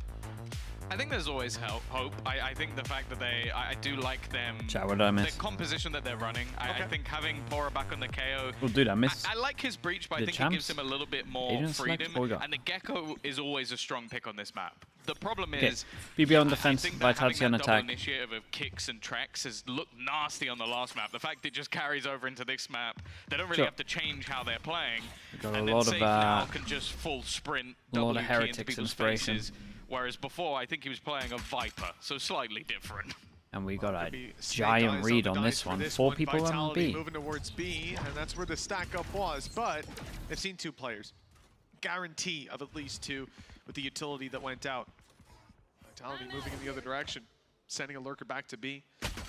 I think there's always hope. I think the fact that I do like them, Chat, what did I miss? the composition that they're running. I think having Pora back on the KO. Well, dude, I missed. I like his breach, but I think it gives him a little bit more freedom. And the Gecko is always a strong pick on this map. The problem is, BBL on defense, Vitality on attack. The initiative of Kicks and Trex has looked nasty on the last map. The fact it just carries over into this map, they don't really have to change how they're playing. Got and a then lot Safe of now can just full sprint, a lot of W key into Heretics people's inspiration. faces, whereas before I think he was playing a Viper, so slightly different. And we got a Snake giant eyes read the on dice this for one. this 4 people on Vitality B. moving towards B, and that's where the stack up was. But they've seen 2 players. Guarantee of at least 2 with the utility that went out. Vitality moving in the other direction, sending a lurker back to B.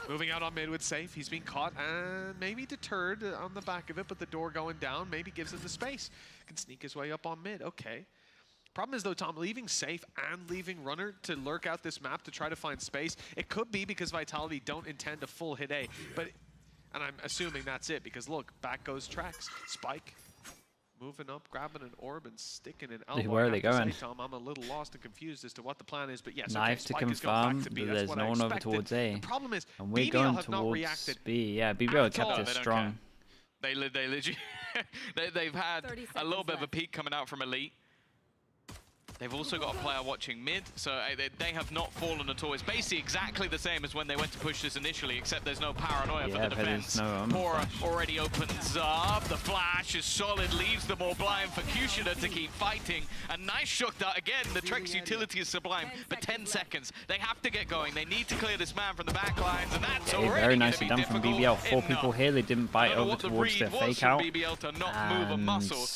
Moving out on mid with Safe. He's being caught and maybe deterred on the back of it, but the door going down maybe gives him the space. Can sneak his way up on mid. Okay. Problem is, though, Tom, leaving Safe and leaving Runner to lurk out this map to try to find space, it could be because Vitality don't intend a full hit A. And I'm assuming that's it, because look, back goes Trax. Spike moving up, grabbing an orb and sticking an elbow. Where are they going? Say, Tom, I'm a little lost and confused as to what the plan is, but yes, Knife okay, to Spike is going confirm back to B. that That's there's what no I one over expected. towards A. The problem is, And we're BBL going have not towards reacted. B. Yeah, BBL kept all. it They don't strong. They legit, they've had a little bit of a peak coming out from Elite. They've also got a player watching mid, so they have not fallen at all. It's basically exactly the same as when they went to push this initially, except there's no paranoia for the defense. Pora already opens up. The flash is solid, leaves them all blind for Kushida to keep fighting. A nice shot that, again, the Trex utility is sublime, but 10 seconds. They have to get going. They need to clear this man from the back lines, and that's already very nicely done from difficult BBL. 4 enough. people here. They didn't bite over towards their fake out. BBL to not move a muscle.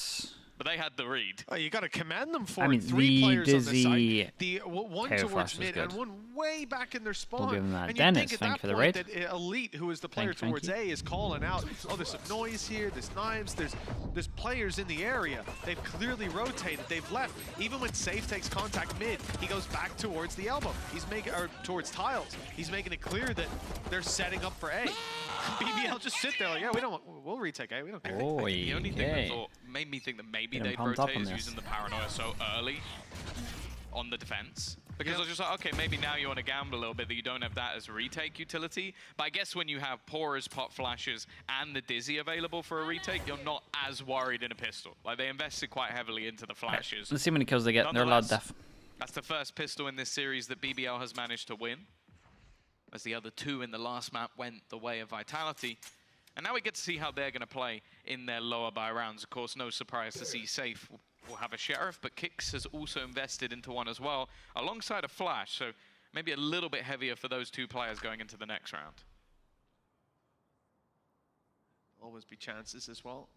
But they had the read. Oh, you got to commend them for I mean, 3 players Dizzy on the side. The one Tail towards Flash was mid good. and one way back in their spawn. We'll give him that. And Dennis, think at thank that you for the point raid. that Elite, who is the player towards A, is calling out, oh, there's some noise here, there's knives, there's players in the area. They've clearly rotated, they've left. Even when Safe takes contact mid, he goes back towards the elbow. He's making, or towards tiles. He's making it clear that they're setting up for A. BBL just sit there like, yeah, we'll retake A, we don't care. Oh, The only thing that made me think that maybe they'd rotate is using the paranoia so early on the defense. Because I was just like, okay, maybe now you want to gamble a little bit that you don't have that as a retake utility. But I guess when you have Pora's pop flashes and the Dizzy available for a retake, you're not as worried in a pistol. Like, they invested quite heavily into the flashes. Let's see how many kills they get. They're allowed def. That's the first pistol in this series that BBL has managed to win, as the other 2 in the last map went the way of Vitality. And now we get to see how they're going to play in their lower buy rounds. Of course, no surprise to see Safe will have a Sheriff, but Kix has also invested into one as well, alongside a Flash. So maybe a little bit heavier for those 2 players going into the next round. Always be chances as well.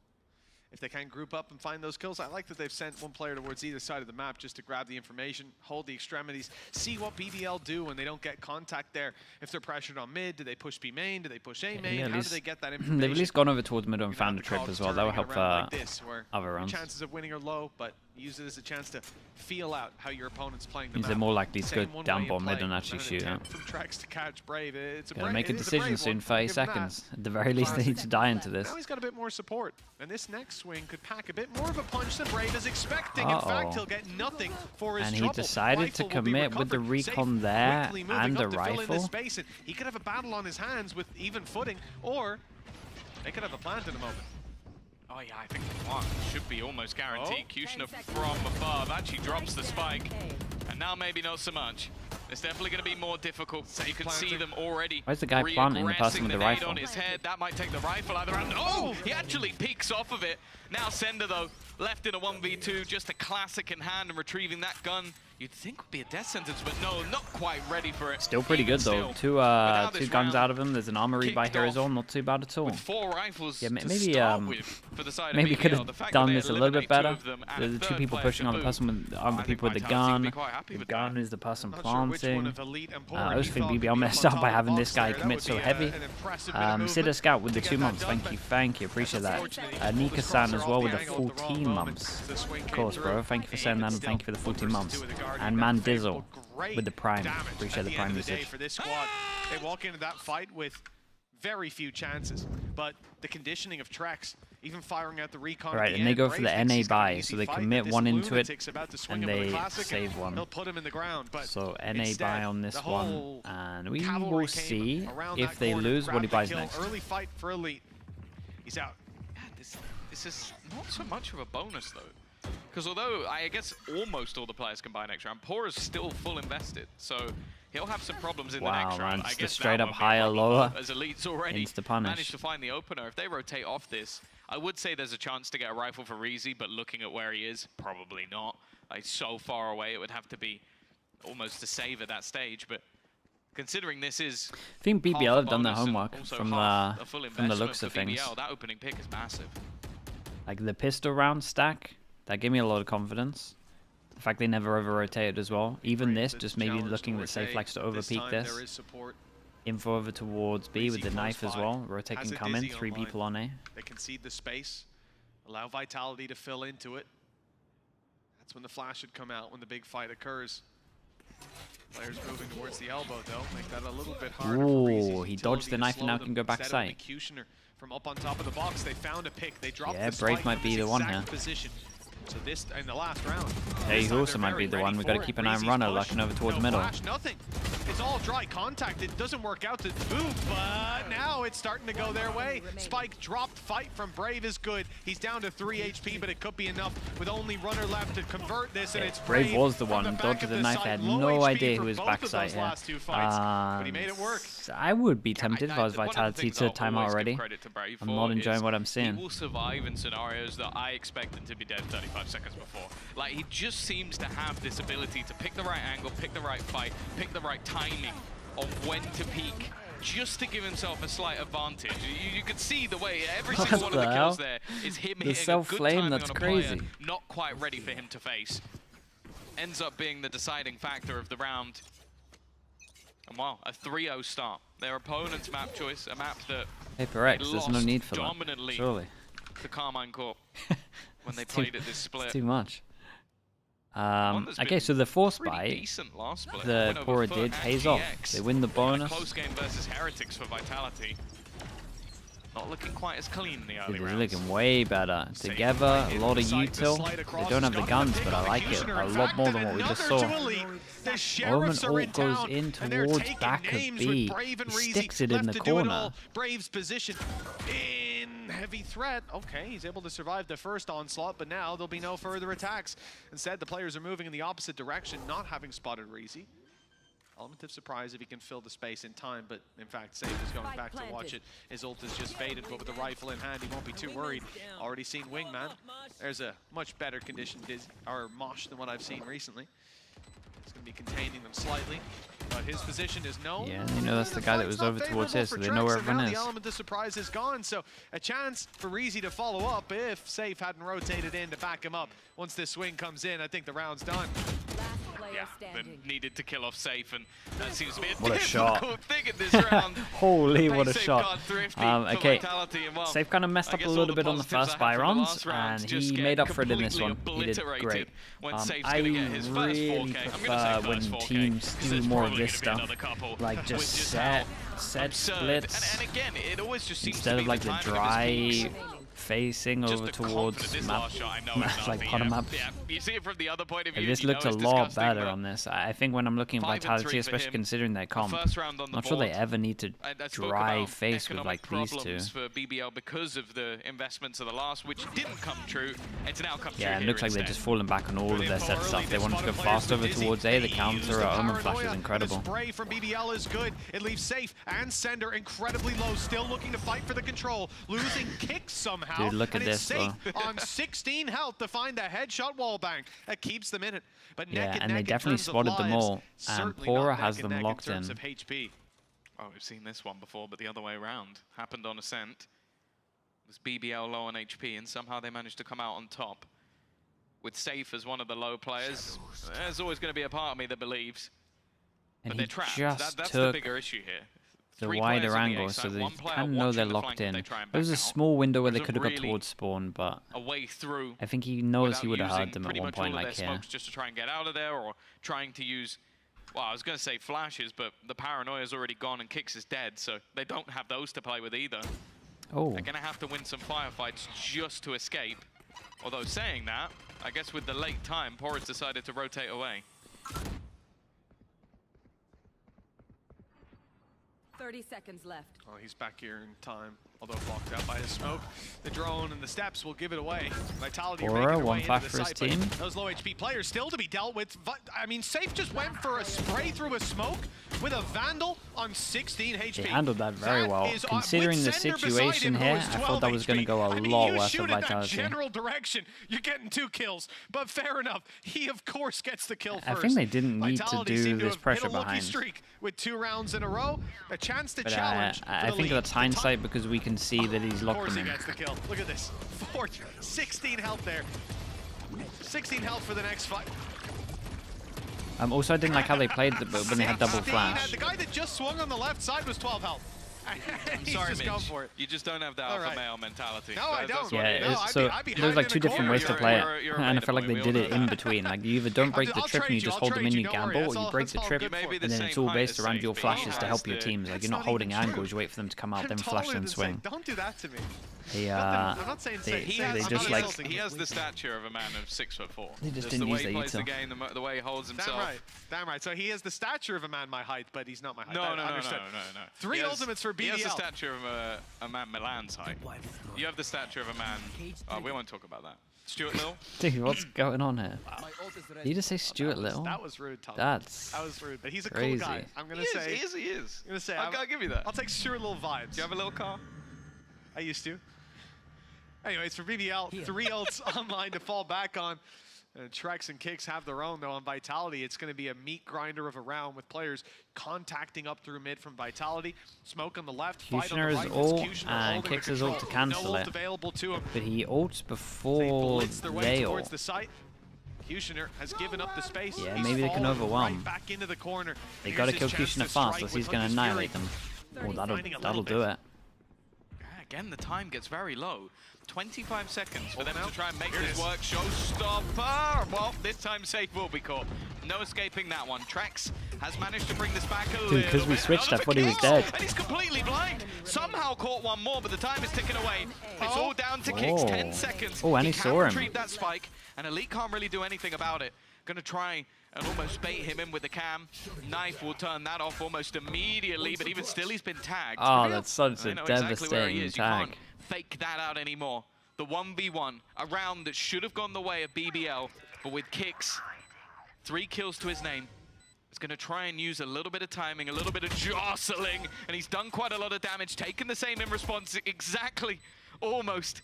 If they can group up and find those kills, I like that they've sent one player towards either side of the map just to grab the information, hold the extremities, see what BBL do when they don't get contact there. If they're pressured on mid, do they push B main? Do they push A main? How do they get that information? They've at least gone over towards mid and found a trip as well. That will help other rounds. Chances of winning are low, but use it as a chance to feel out how your opponent's playing the Means map. they're more likely to go down bottom mid and actually shoot out. From Trax to catch Brave. Gotta make a decision soon, 30 seconds. At the very least, they need to die into this. Now he's got a bit more support, and this next swing could pack a bit more of a punch than Brave is expecting. In fact, he'll get nothing for his trouble. And he decided to commit with the recon there and the rifle. He could have a battle on his hands with even footing, or they could have a plant in a moment. Oh yeah, I think one should be almost guaranteed. Kushner from above actually drops the spike, and now maybe not so much. It's definitely going to be more difficult. You can see them already. Where's the guy planting the person with the rifle? On his head. That might take the rifle out of the round. Oh, he actually peeks off of it. Now Sender, though, left in a 1v2, just a classic in hand and retrieving that gun. You'd think would be a death sentence, but no, not quite ready for it. Still pretty good though. Two guns out of him. There's an armory by here as well. Not too bad at all. 4 rifles. Yeah, maybe maybe could have done this a little bit better. There's 2 people pushing on the person with other people with the gun. The gun is the person planting. I just think BBL messed up by having this guy commit so heavy. Sida Scout with the 2 months. Thank you. Appreciate that. Nika-san as well with the 14 months. Of course, bro. Thank you for saying that and thank you for the 14 months. And Man Dizzle with the Prime. Appreciate the Prime usage. For this squad, they walk into that fight with very few chances, but the conditioning of Trex, even firing out the recon. Right, and they go for the NA buy, so they commit one into it, and they save one. So NA buy on this one, and we will see if they lose what he buys next. Early fight for Elite. He's out. Yeah, this is not so much of a bonus though. Because although I guess almost all the players can buy next round, Pora's still full invested, so he'll have some problems in the next round. I guess straight up higher, lower. As Elite's already Insta-punish. managed to find the opener. If they rotate off this, I would say there's a chance to get a rifle for rezy, but looking at where he is, probably not. Like, so far away, it would have to be almost a save at that stage. But considering this is, I think BBL have done their homework also from the looks of things. BBL, that opening pick is massive. Like the pistol round stack, that gave me a lot of confidence. The fact they never over-rotated as well. Even this, just maybe looking that Safe likes to over-peek this. Info over towards B with the knife as well. Rotate can come in, 3 people on A. They concede the space, allow Vitality to fill into it. That's when the flash should come out, when the big fight occurs. Players moving towards the elbow, though, make that a little bit harder. Ooh, he dodged the knife and now can go back sight. From up on top of the box, they found a pick. They dropped Yeah, the Brave might be the one here. Position. So this in the last round. Yeah, he also might be the one. We got to keep an eye on Runner looking over towards middle. Flash, nothing. It's all dry contact. It doesn't work out to move, but now it's starting to go their way. Spike dropped. Fight from Brave is good. He's down to 3 HP, but it could be enough with only Runner left to convert this, and it's Brave was the one. Dodged the knife. I had no idea who was backside here. But he made it work. I would be tempted if I was Vitality to time out already. I'm not enjoying what I'm seeing. He will survive in scenarios that I expected to be dead 35 seconds before. Like, he just seems to have this ability to pick the right angle, pick the right fight, pick the right timing on when to peek, just to give himself a slight advantage. You could see the way every single one of the kills there is him hitting a good timing on a player, not quite ready for him to face. Ends up being the deciding factor of the round. And wow, a 3-0 start. Their opponent's map choice, a map that HyperX, there's no need for that, surely. The Carmine Corp when they played at this split. It's too much. Okay, so the force buy, the Pora did pays off. They win the bonus. Close game versus Heretics for Vitality. Not looking quite as clean in the early rounds. They're looking way better. Together, a lot of util. They don't have the guns, but I like it a lot more than what we just saw. Omen ult goes in towards back of B. He sticks it in the corner. Brave's position in heavy threat. Okay, he's able to survive the first onslaught, but now there'll be no further attacks. Instead, the players are moving in the opposite direction, not having spotted rezy. Element of surprise if he can fill the space in time, but in fact, Safe is going back to watch it. His ult is just faded, but with the rifle in hand, he won't be too worried. Already seen Wingman. There's a much better conditioned Mosh than what I've seen recently. He's going to be containing them slightly, but his position is known. Yeah, you know that's the guy that was over towards here, so they know where everyone is. The element of surprise is gone, so a chance for rezy to follow up if Safe hadn't rotated in to back him up. Once this swing comes in, I think the round's done. Yeah, but needed to kill off Safe, and that seems to be a what a difficult shot. thing in this round. Holy, what a shot. Okay, well, Safe kind of messed up a little bit on the first buy rounds, and he made up for it in this one. He did great. I really prefer when teams do more of this stuff, like just set splits, and again, it always just seems instead of like the dry facing over towards map, like bottom map. Yeah, you see it from the other point of view. This looked a lot better on this. I think when I'm looking at Vitality, especially considering their comp, I'm not sure they ever need to dry face with like these two. For BBL because of the investments of the last, which didn't come true. It's now come true. Yeah, it looks like they're just falling back on all of their set stuff. They wanted to go fast over towards A. The counter Omen Flash is incredible. The spray from BBL is good. It leaves Safe and Sender incredibly low, still looking to fight for the control. Losing kicks somehow. Dude, look at this, Safe on 16 health to find the headshot wallbang. That keeps them in it. But yeah, and they definitely spotted them all. And Pora has them locked in. Oh, we've seen this one before, but the other way around. Happened on Ascent. It was BBL low on HP, and somehow they managed to come out on top. With Safe as one of the low players, there's always going to be a part of me that believes. And but they're trapped. Just That's took the bigger issue here. The wider angle, so they kind of know they're locked in. There was a small window where they could have got towards spawn, but I think he knows he would have heard them at one point, like here. Just to try and get out of there, or trying to use, well, I was going to say flashes, but the paranoia's already gone and Kicks is dead, so they don't have those to play with either. Oh. They're going to have to win some firefights just to escape. Although saying that, I guess with the late time, Pora's decided to rotate away. 30 seconds left. Oh, he's back here in time. although blocked out by the smoke. The drone and the steps will give it away. Vitality Aura, making their way one into flash the for his site, but team. those low HP players still to be dealt with. I mean, Safe just went for a spray through a smoke with a Vandal on 16 HP. They handled that very well. Considering the situation here, I thought that was going to go a lot worse for Vitality. General direction, you're getting 2 kills, but fair enough. He of course gets the kill first. I think they didn't need Vitality to do seem this have pressure hit a lucky behind. streak with 2 rounds in a row, a chance to But challenge. I think that's hindsight because we can see that he's locked them Of course in. he gets the kill. Look at this. 16 health there. 16 health for the next fight. Also, I didn't like how they played when they had double 16, flash. and the guy that just swung on the left side was 12 health. I'm He's sorry, just gone Mitch. for it. You just don't have the All alpha right. male mentality. No, I don't. Yeah, No, so I'd be there was like hiding 2 in a different ways to corner. play You're it, a and I beta felt like boy, they we did all it know in that. between. Like you either don't break the I'll trip and trade you you, just I'll hold them trade in, you, you don't worry, gamble, or that's you all- break the that's all trip, good You may be and the then same it's all height based as around Safe, your but he flashes to has help your the- teams. Like That's you're not not holding even true. angles, you wait for them to come out, I'm then flash taller then than swing. Safe. Don't do that to me. They I'm not saying they Safe. He I'm they has, not just he, like has, he has the stature of a man of 6'4". They just Just didn't the use way he their plays the util. game, the way he holds himself. Damn right. Damn right. So he has the stature of a man my height, but he's not my height. No, That- no, no, no, understood. no. 3 He has- ultimates for BBL. He has the stature of a man Milan's height. You have the stature of a man. We won't talk about that. Stuart Little. Dude, what's going on here? Did you just say Stuart Little? That was rude, Tom. That was rude, but he's a crazy. cool guy. I'm gonna He say. is. He is. I'm gonna say. I'll give you that. I'll take Stuart Little vibes. Do you have a little car? I used to. Anyways, for BBL, 3 ults online to fall back on. Trex and Kicks have their own, though, on Vitality. It's going to be a meat grinder of a round with players contacting up through mid from Vitality. Smoke on the left, fight on the Kushner is right. ult, Kushner and holding Kicks the is ult to control. cancel no ult it. available to him. But he ults They before blitz their way they towards ult. the site. Kushner has given up the space. Yeah, He's maybe they can fallen overwhelm. Right back into the corner. They Here's gotta his kill chance Kushner to fast, strike or he's with gonna Hunter's annihilate Fury. them. Oh, Finding a that'll little do bit. it. Again, the time gets very low. 25 seconds for them now. to try and make Here it this is. work. Showstopper! Well, this time Safe will be caught. No escaping that one. Trex has managed to bring this back a little bit. because we switched, I thought he was dead. And he's completely blind. Somehow caught one more, but the time is ticking away. It's all down to Kicks. 10 seconds. Oh, and he can saw him. retrieve that spike, and Elite can't really do anything about it. Gonna try and almost bait him in with the cam. Knife will turn that off almost immediately, but even still, he's been tagged. Oh, that's such I a know exactly where he devastating is. You tag. can't fake that out anymore. The 1v1, a round that should have gone the way of BBL, but with Kicks, 3 kills to his name. He's going to try and use a little bit of timing, a little bit of jostling, and he's done quite a lot of damage, taken the same in response, exactly, almost.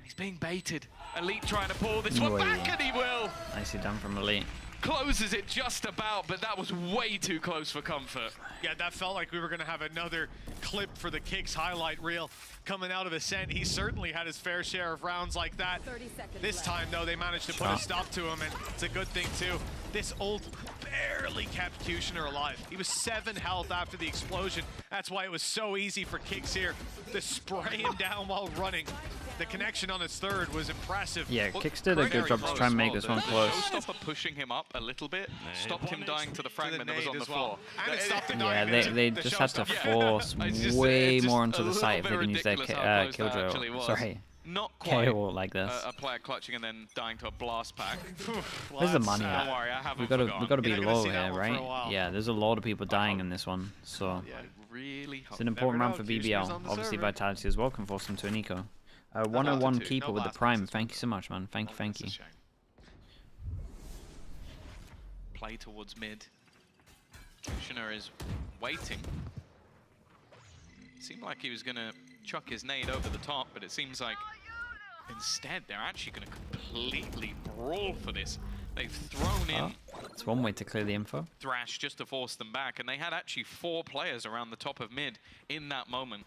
He's being baited. Elite trying to pull this one back, and he will. Nicely done from Elite. Closes it just about, but that was way too close for comfort. Yeah, that felt like we were going to have another clip for the Kicks highlight reel coming out of Ascent. He certainly had his fair share of rounds like that. This time, though, they managed to put a stop to him, and it's a good thing, too. This ult barely kept Kushner alive. He was 7 health after the explosion. That's why it was so easy for Kicks here to spray him down while running. The connection on his third was impressive. Yeah, Kicks did a good job to try and make this one close. Showstopper pushing him up a little bit stopped him dying to the fragment that was on the floor. And it stopped him Yeah, dying they to just had to showstopper. force It's way just more a onto the little site if bit they can use their ridiculous how close that actually killjoy. was. Sorry. Not quite KO like this. a player clutching and then dying to a blast pack. Where's the money Don't at? worry, I haven't We gotta forgotten. be You're not gonna low see that here, one for a right? while. Yeah, there's a lot of people dying in this one, so Really it's an important round know, for Kushner's BBL. on the Obviously, server. Vitality as well can force them to an eco. 101 2. keeper No with the blast prime. passes. Thank you so much, man. Thank you. That's a shame. Play towards mid. Kushner is waiting. Seemed like he was going to chuck his nade over the top, but it seems like instead they're actually going to completely brawl for this. They've thrown in It's one way to clear the info. Thrash just to force them back, and they had actually 4 players around the top of mid in that moment.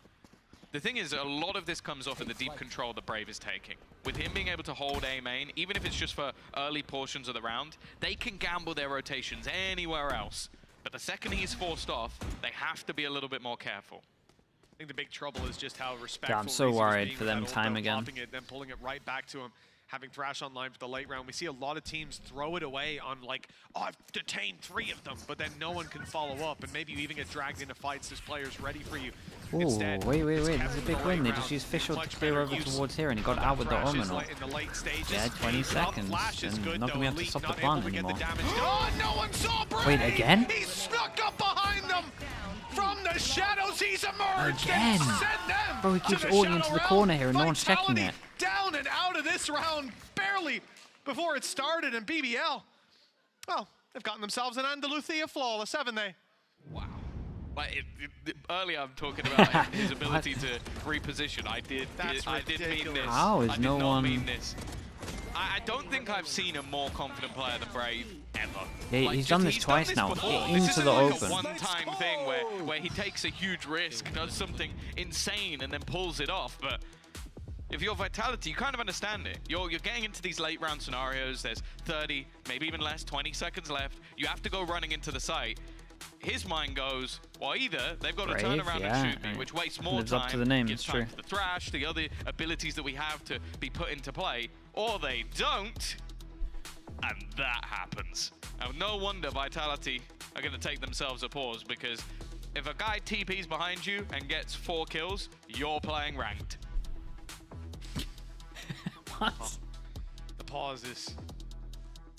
The thing is, a lot of this comes off of the deep control that Brave is taking. With him being able to hold A main, even if it's just for early portions of the round, they can gamble their rotations anywhere else. But the second he's forced off, they have to be a little bit more careful. I think the big trouble is just how respectful. I'm so Rezy was worried being for with them that ult, time though, again. popping it, then pulling it right back to him. having Thrash online for the late round. We see a lot of teams throw it away on like, oh, I've detained 3 of them, but then no one can follow up, and maybe you even get dragged into fights. This player's ready for you. Oh, Instead, wait, it's there's kept a in big the win. late They round. just used Fischl Much to clear better over use towards here, and he got of the out with the Thrashes Omino. in the late stages. Yeah, 20 seconds, Flash is and good, not going to be able to Elite stop the not plant able to get anymore. the damage. Oh, no one saw Brady! Wait, again? He snuck up behind them! From the shadows, he's emerged Again? and sent them Bro, he to keeps the ulting shadow into the realm. corner here and no one's checking Vitality it. down and out of this round barely before it started, and BBL, well, they've gotten themselves an Andalusia flawless, haven't they? Wow. Like earlier, I'm talking about his ability to reposition. I did mean this. How is I did no not one- mean this. I don't think I've seen a more confident player than Brave ever. Yeah, Like, he's done this twice now. before. Get This into isn't the like open. a one-time thing where he takes a huge risk, does something insane, and then pulls it off. But if you're Vitality, you kind of understand it. You're getting into these late round scenarios. There's 30, maybe even less, 20 seconds left. You have to go running into the site. His mind goes, well, either they've got to turn Brave, around yeah, and shoot me, which wastes more lives time, up to the name, gives it's time true. for the Thrash, the other abilities that we have to be put into play, or they don't, and that happens. Now, no wonder Vitality are going to take themselves a pause, because if a guy TPs behind you and gets 4 kills, you're playing ranked. What? The pause is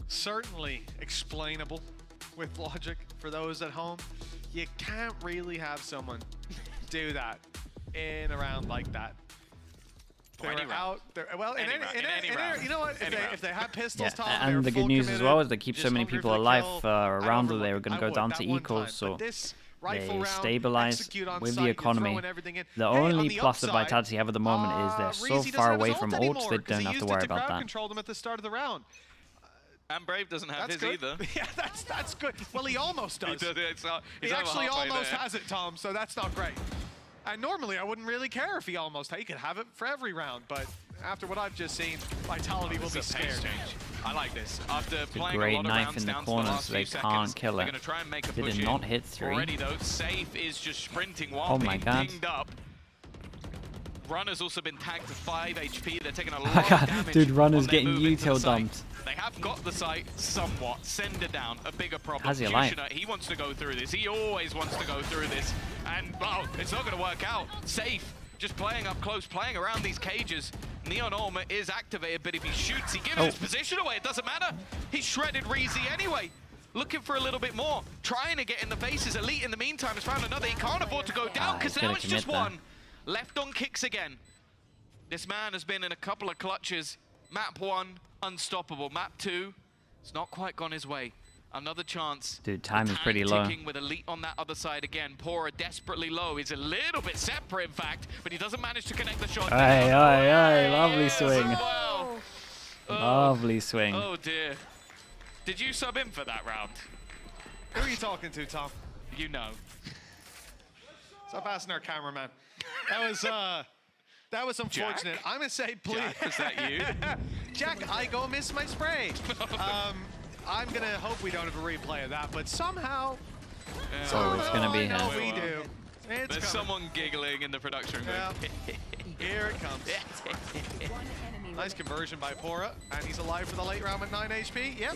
certainly explainable with logic for those at home. You can't really have someone do that in a round like that. They're Any round. out. Well, in any round. You know what? If they had pistols, Yeah, Tom, and they're the full good news as committed, well is they keep so just many hungry people for the alive kill. around I that they were would going to go that down one to time, equals, but so this they rifle round, stabilize execute on with sight, the you're economy. throwing everything in. The Hey, on only the plus that upside, Vitality have at the moment is they're so Rezy doesn't far have away his from ult ults, anymore, they 'cause don't he have to used it worry about crowd that. control them at the start of the round. And Brave doesn't have That's his good. either. Yeah, that's good. Well, he almost does. He does, it's not, He he's over actually halfway almost there. has it, Tom, so that's not great. And normally I wouldn't really care if he almost had. He could have it for every round, but after what I've just seen, Vitality will be This is a pace scared. change. I like this. After It's a playing great a lot of knife rounds in the down corner, to the last so they few can't seconds, kill they're it. going to try and make a Did push it in. not hit 3? Already though, Safe is just sprinting while Oh my being God. pinged up. Runner's also been tagged to 5 HP. They're taking a Oh lot my of God, damage. dude, Runner's on their getting move into the util site. dumped. They have got the site somewhat. Sender down, a bigger problem. How's he alive? Kushner, he wants to go through this. He always wants to go through this. And, well, it's not going to work out. Safe, just playing up close, playing around these cages. Neon Armor is activated, but if he shoots, he gives his position away. It doesn't matter. He shredded rezy anyway. Looking for a little bit more. Trying to get in the faces. Elite, in the meantime, has found another. He can't afford to go down because he's now gonna it's just commit there. one. Left on kicks again. This man has been in a couple of clutches. Map 1, unstoppable. Map 2, it's not quite gone his way. Another chance. Dude, time The is pretty low. ticking with Elite on that other side again. Pora desperately low. He's a little bit separate, in fact, but he doesn't manage to connect the shot. Aye, aye, aye, lovely swing. Well. Lovely swing. Oh dear. Did you sub in for that round? Who are you talking to, Tom? You know. Stop asking our cameraman. That was unfortunate. Jack? I'm gonna say, please. Jack, is that you? Jack, I go miss my spray. I'm gonna hope we don't have a replay of that, but somehow. Oh, it's gonna be I know him. we do. It's There's coming. someone giggling in the production room. Yeah. Here it comes. Nice conversion by Pora, and he's alive for the late round with 9 HP. Yep.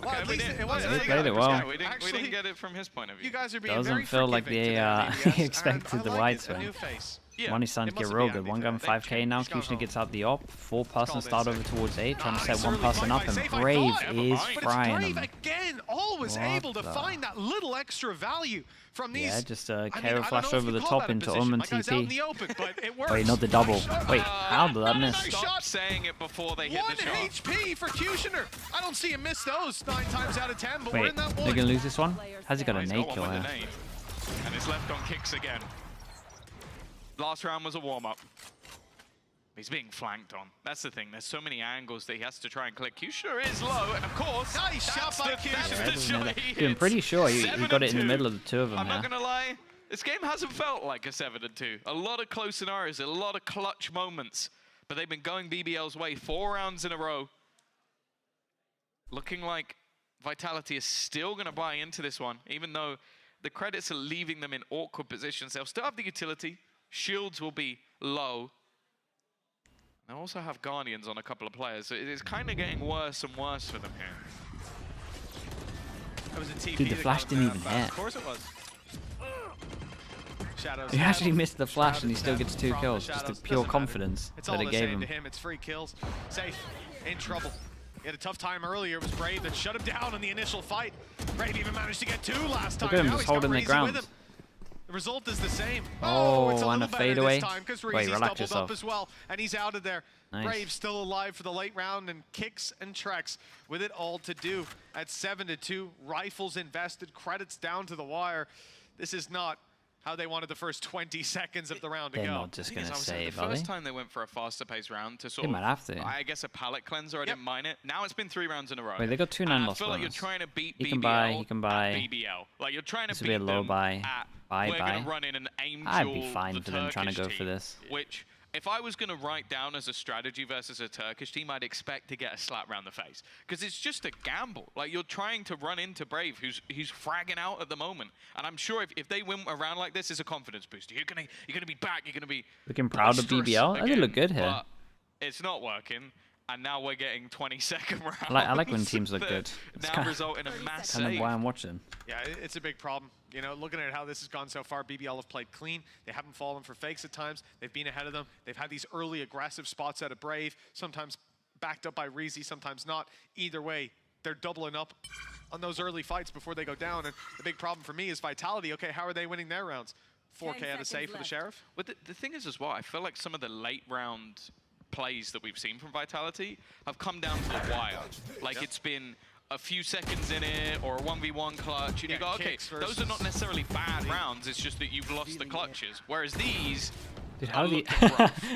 Well, at least it was. He played it well. Yeah, we didn't Actually, get it from his point of view. You guys are being Doesn't very feel like forgiving they today, BBS, expected and the I like wide it, a swing. new face. Yeah. Money's starting It to get must real be good. happy One gun today. 5k now. He's gone Kushner home. gets out the op. 4 person Called start in over sick. towards 8, trying to set Nice one early person fight up, by and Safe, I Brave thought. is But it's frying Brave them. again, always What able to the- find that little extra value from these. Yeah, just I KO don't know flash if over you the call top that a into position. Omen My guy's out in TP. the open, but it works. Wait, not the double. Nice shot. Wait, how did that miss? Nice Stop shot. saying it before they hit 1 the shot. HP for Kushner. I don't see him miss those 9 times out of 10, but we're Wait, in that they're one. gonna lose this one? Has he got a He's nade got kill one with here? a nade. And it's left on kicks again. Last round was a warm-up. He's being flanked on. That's the thing. There's so many angles that he has to try and click. Kushner is low, and of course, Nice shot by Kushner. that's Yeah, the doesn't shot matter. he Dude, I'm hits. pretty sure he 7 got it in the and 2. middle of the two of them I'm not here. gonna lie, this game hasn't felt like a 7 and 2. A lot of close scenarios, a lot of clutch moments, but they've been going BBL's way 4 rounds in a row. Looking like Vitality is still gonna buy into this one, even though the credits are leaving them in awkward positions. They'll still have the utility. Shields will be low. They also have Guardians on a couple of players, so it's kind of getting worse and worse for them here. That was a TP. Dude, the flash didn't even hit. Of course it was. Shadows. He actually missed the flash and he still gets 2 kills. Just the pure confidence it's that all it the gave same him. to him. It's free kills. Safe. In trouble. He had a tough time earlier. It was Brave that shut him down in the initial fight. Brave even managed to get 2 last time. Look at him Now just he's got holding the rezy ground. with him. The result is the same. Oh, it's a and little a better fadeaway. this time because Wait, rezy's relax doubled yourself. up as well, and he's out of there. Nice. Brave still alive for the late round, and kicks and treks with it all to do at 7-2. Rifles invested, credits down to the wire. This is not how they wanted the first 20 seconds of the round to They're go. not just going to save, The are they? first time they went for a faster paced round to sort They of, might have to. I guess, a palette cleanser. I didn't mind it. Now it's been 3 rounds in a row. Wait, they got 2 9 And I loss feel like you're bonus. trying to beat He BBL can buy, he can buy. at BBL. Like you're trying to This will beat be a low them buy. at Buy. we're going to run in an aim I'd be duel, fine the for them trying to Turkish go for team, this. Which, if I was going to write down as a strategy versus a Turkish team, I'd expect to get a slap round the face. Because it's just a gamble. Like, you're trying to run into Brave, who's fragging out at the moment. And I'm sure if they win a round like this, it's a confidence booster. You're gonna be back. You're going to be Looking proud of BBL. I think they look good here. But it's not working. And now we're getting 22nd rounds. I like when teams look good. It's Now kind result in a mass of save. why I'm watching. Yeah, it's a big problem. You know, looking at how this has gone so far, BBL have played clean. They haven't fallen for fakes at times. They've been ahead of them. They've had these early aggressive spots out of Brave, sometimes backed up by rezy, sometimes not. Either way, they're doubling up on those early fights before they go down. And the big problem for me is Vitality. Okay, how are they winning their rounds? 4K out of save for the Sheriff? But the thing is as well, I feel like some of the late round plays that we've seen from Vitality have come down to the wire. Like it's been a few seconds in it or a 1v1 clutch and you go, okay, those are not necessarily bad rounds, it's just that you've lost the clutches. Whereas these Dude, how did he,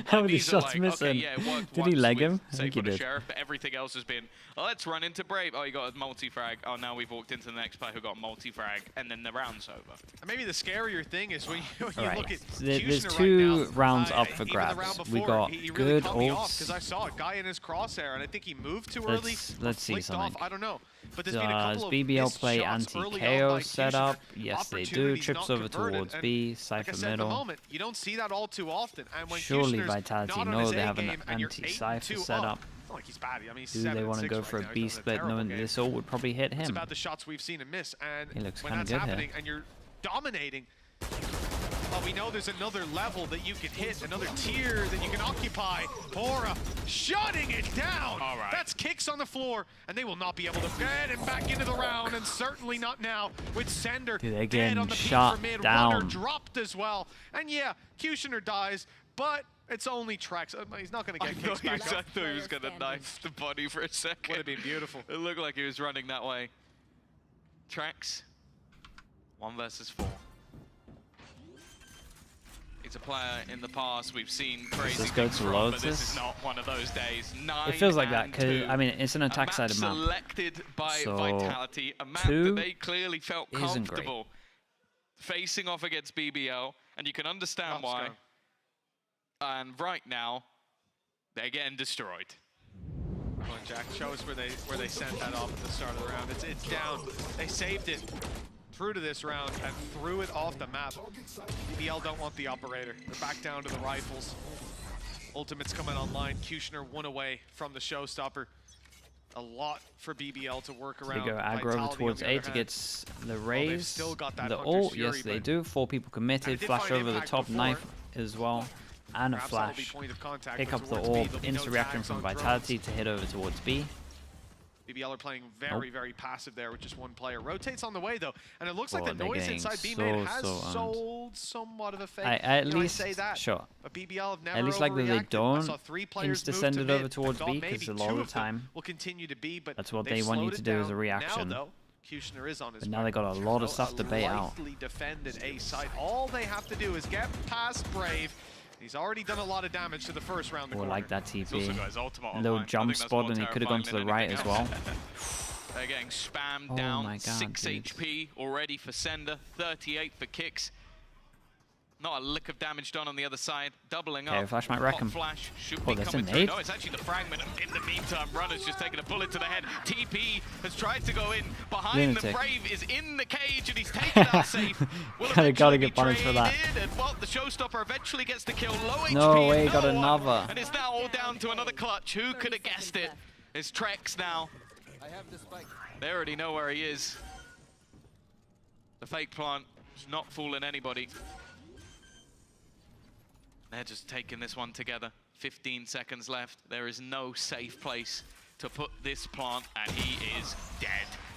how are these shots missing? Okay, yeah, it worked did he leg him? I Save think he for the did. Sheriff, but everything else has been, oh, let's run into Brave. Oh, you got a multi-frag. Oh, now we've walked into the next player who got a multi-frag, and then the round's over. And maybe the scarier thing is when you Right. look at There's Kushner 2 right now, rounds up for even the grabs. round We before, got he really good caught me off because I ults. saw a guy in his crosshair, and I think he moved too early. Let's see flicked something. off, I don't know. But there's been a couple Does of BBL missed play shots early on by anti-KO Kushner. setup? Yes, they do. Opportunities Trips not over converted, towards and B, like I Cypher said, at the middle. moment, you don't see that all too often. And when Surely Kushner's Vitality not on know his they A have an game and you're anti-Cypher 8-2 setup. up, it's not like he's bad. I mean, he's Do they want to 7-6 go right for now. a He's B having split terrible knowing game. this ult would probably hit It's him? about the shots we've seen him miss, and He looks when kinda that's good here. happening and you're dominating, well, we know there's another level that you can hit, another tier that you can occupy. Bora shutting it down. All right. That's kicks on the floor, and they will not be able to get him back into the round, and certainly not now with Sender Dude, they're dead getting on the peak shot for mid. down. Runner dropped as well, and yeah, Kushner dies, but it's only tracks. He's not going to get kicks back I up. thought he was going to knife the body for a second. Would have been beautiful. It looked like he was running that way. Trax, 1 versus 4. He's a player in the past we've seen crazy Let's go things to from, Lotus. but this is not one of those days. 9 It feels like that and because 2. I mean it's an A attack map sided map. selected by So, Vitality, a map 2 that they clearly felt isn't great. comfortable facing off against BBL, and you can understand Oh, why. scrum. And right now, they're getting destroyed. Come on, Jack, show us where they sent that off at the start of the round. It's down. They saved it through to this round and threw it off the map. BBL don't want the operator. They're back down to the rifles. Ultimate's coming online. Kushner 1 away from the showstopper. A lot for BBL to work They around. go aggro over Vitality, towards on A the to other get hand, the they've raise, still got that the Hunter's ult. Fury, Yes, they but do. 4 people committed. did Flash find over the impact top, before. knife as well, and a perhaps that'll be flash. point of contact Pick when up the towards B. orb. There'll be Instant no reaction tags from on Vitality drones. to hit over towards B. BBL are playing very, very passive there with just 1 player. Rotates on the way, though, and it looks like Oh, the they're noise getting inside B-main has so owned. sold somewhat of a fake. At You know, least, I say that, sure. but BBL have never At least like that they overreacted. I don't saw 3 players move insta-send to it mid. over towards I thought B, 'cause maybe a lot 2 of the them time, will continue to be, but that's what they've they want you slowed to it do as a down. reaction. Now, though, Kushner is on his But now way. they got a lot of So stuff to bait out. lightly defended A site. All they have to do is get past Brave. He's already done a lot of damage to the first round. The Oh, corner. like that He's also TP. got his ultimate A little online. I jump think that's spot more and he could have gone to the terrifying right than as well. anything else. They're getting spammed Oh down. my God, 6 dude. HP already for Sender, 38 for Kicks. Not a lick of damage done on the other side. Doubling Okay, up. Flash might wreck him. Flash should Oh, be that's coming a through. nade? No, it's actually the fragment. In the meantime, Runner's just taking a bullet to the head. TP has tried to go in behind Lunatic. the Brave, is in the cage, and he's taken out safe. Will Gotta eventually get be punished for that. traded, and well, the showstopper eventually gets the kill. Low No HP, way, and got one. another. And it's now all down to another clutch. Who could have guessed it? It's Trex now. They already know where he is. The fake plant is not fooling anybody. They're just taking this one together. 15 seconds left. There is no safe place to put this plant, and he is dead.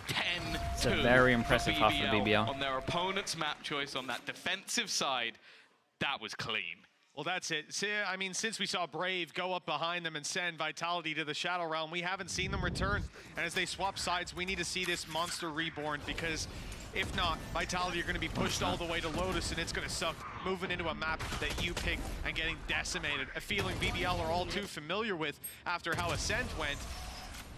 10-2. It's a very impressive half for BBL. On their opponent's map choice on that defensive side, that was clean. Well, that's it. See, I mean, since we saw Brave go up behind them and send Vitality to the Shadow Realm, we haven't seen them return. And as they swap sides, we need to see this monster reborn, because if not, Vitality are going to be pushed all the way to Lotus, and it's going to suck moving into a map that you picked and getting decimated. A feeling BBL are all too familiar with after how Ascent went.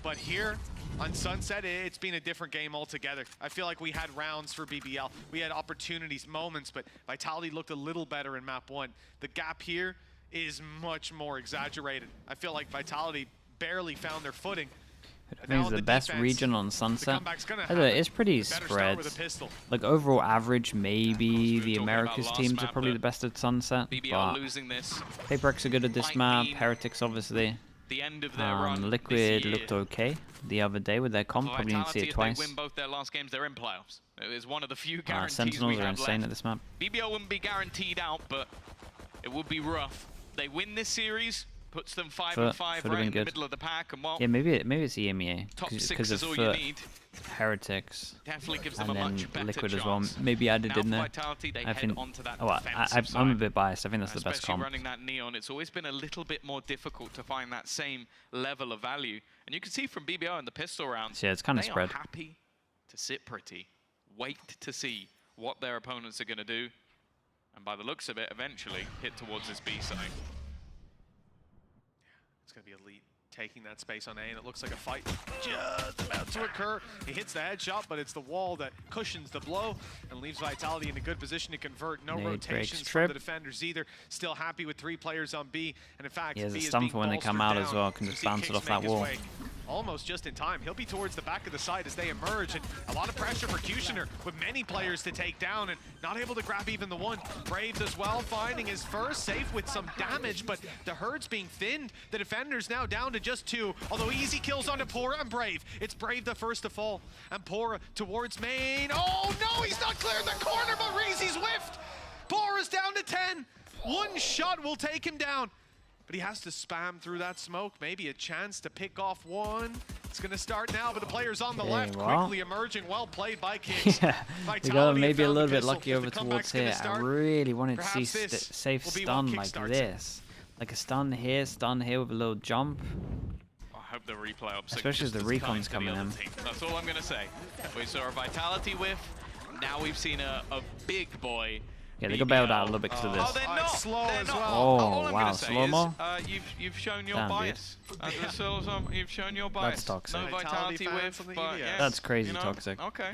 But here on Sunset, it's been a different game altogether. I feel like we had rounds for BBL. We had opportunities, moments, but Vitality looked a little better in map 1. The gap here is much more exaggerated. I feel like Vitality barely found their footing. I think it's the best region on Sunset. It's pretty spread. Like overall average, maybe the Americas teams are probably the best at Sunset. BBL losing this. Paperex are good at this map. Heretics obviously. The end of their run Liquid looked okay the other day with their comp. Probably need to see it twice. If they win both their last games, they're in playoffs. It is one of the few guarantees Sentinels we are have insane left. at this map. BBL wouldn't be guaranteed out, but it would be rough. They win this series, puts them 5-5 right in the middle of the pack, and well, yeah, maybe it's EMEA top 6 because is of all you need. Heretics, Definitely gives and them a then much better Liquid chance. as well. Maybe added Now in there. Vitality, they I head think. onto that I'm a bit biased. I think that's the best Especially comp. running that Neon, it's always been a little bit more difficult to find that same level of value. And you can see from BBL in the pistol rounds, yeah, it's kind of they spread. are happy to sit pretty, wait to see what their opponents are going to do, and by the looks of it, eventually hit towards this B side. It's going to be Elite taking that space on A, and it looks like a fight just about to occur. He hits the headshot, but it's the wall that cushions the blow and leaves Vitality in a good position to convert. No rotations from the defenders either. Still happy with 3 players on B, and in fact, He has B a is stun being for when they come bolstered out as down. well. Can just See bounce Kicks it off that make his wall. way almost just in time. He'll be towards the back of the side as they emerge, and a lot of pressure for Kushner with many players to take down and not able to grab even the one. Brave as well, finding his first safe with some damage, but the herd's being thinned. The defender's now down to just 2, although easy kills onto Pora and Brave. It's Brave the first to fall, and Pora towards main. Oh no, he's not clearing the corner, but rezy's whiffed. Pora's down to 10. One shot will take him down. But he has to spam through that smoke. Maybe a chance to pick off one. It's going to start now, but the players on the left quickly emerging. Well played by Kicks. Yeah, we got maybe a little bit lucky over towards here. I really wanted to see safe stun like this. Like a stun here with a little jump. I hope the replay ups. Especially as the recon's coming in. That's all I'm going to say. We saw a Vitality whiff. Now we've seen a big boy. Yeah, they got bailed out a little bit because of this. Oh, they're not. Slow they're as not. well. Oh, wow, slow-mo? You've shown your bias. You've shown your bias. That's toxic. No Vitality whiff, but yeah. That's crazy toxic. Okay.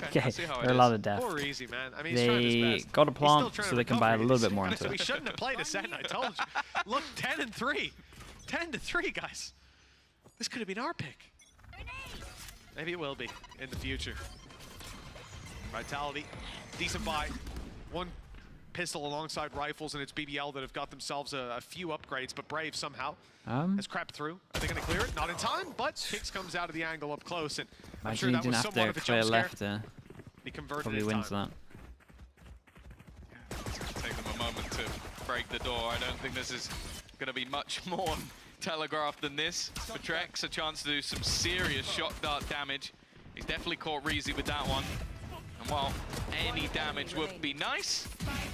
Okay, I see how they're a lot of death. Poor Easy, man. I mean, he's trying his best. Got a plant so they can buy a little bit more into it. We shouldn't have played Ascent, I told you. Look, 10-3. 10-3, guys. This could have been our pick. Maybe it will be in the future. Vitality, decent buy. One pistol alongside rifles, and it's BBL that have got themselves a few upgrades, but Brave somehow has crept through. Are they going to clear it? Not in time, but Kicks comes out of the angle up close, and I'm sure that was somewhat of a jump scare. Left there. He converted Probably wins that. Take them a moment to break the door. I don't think this is going to be much more telegraphed than this. For Trex, a chance to do some serious shock dart damage. He's definitely caught rezy with that one. And while any damage would be nice,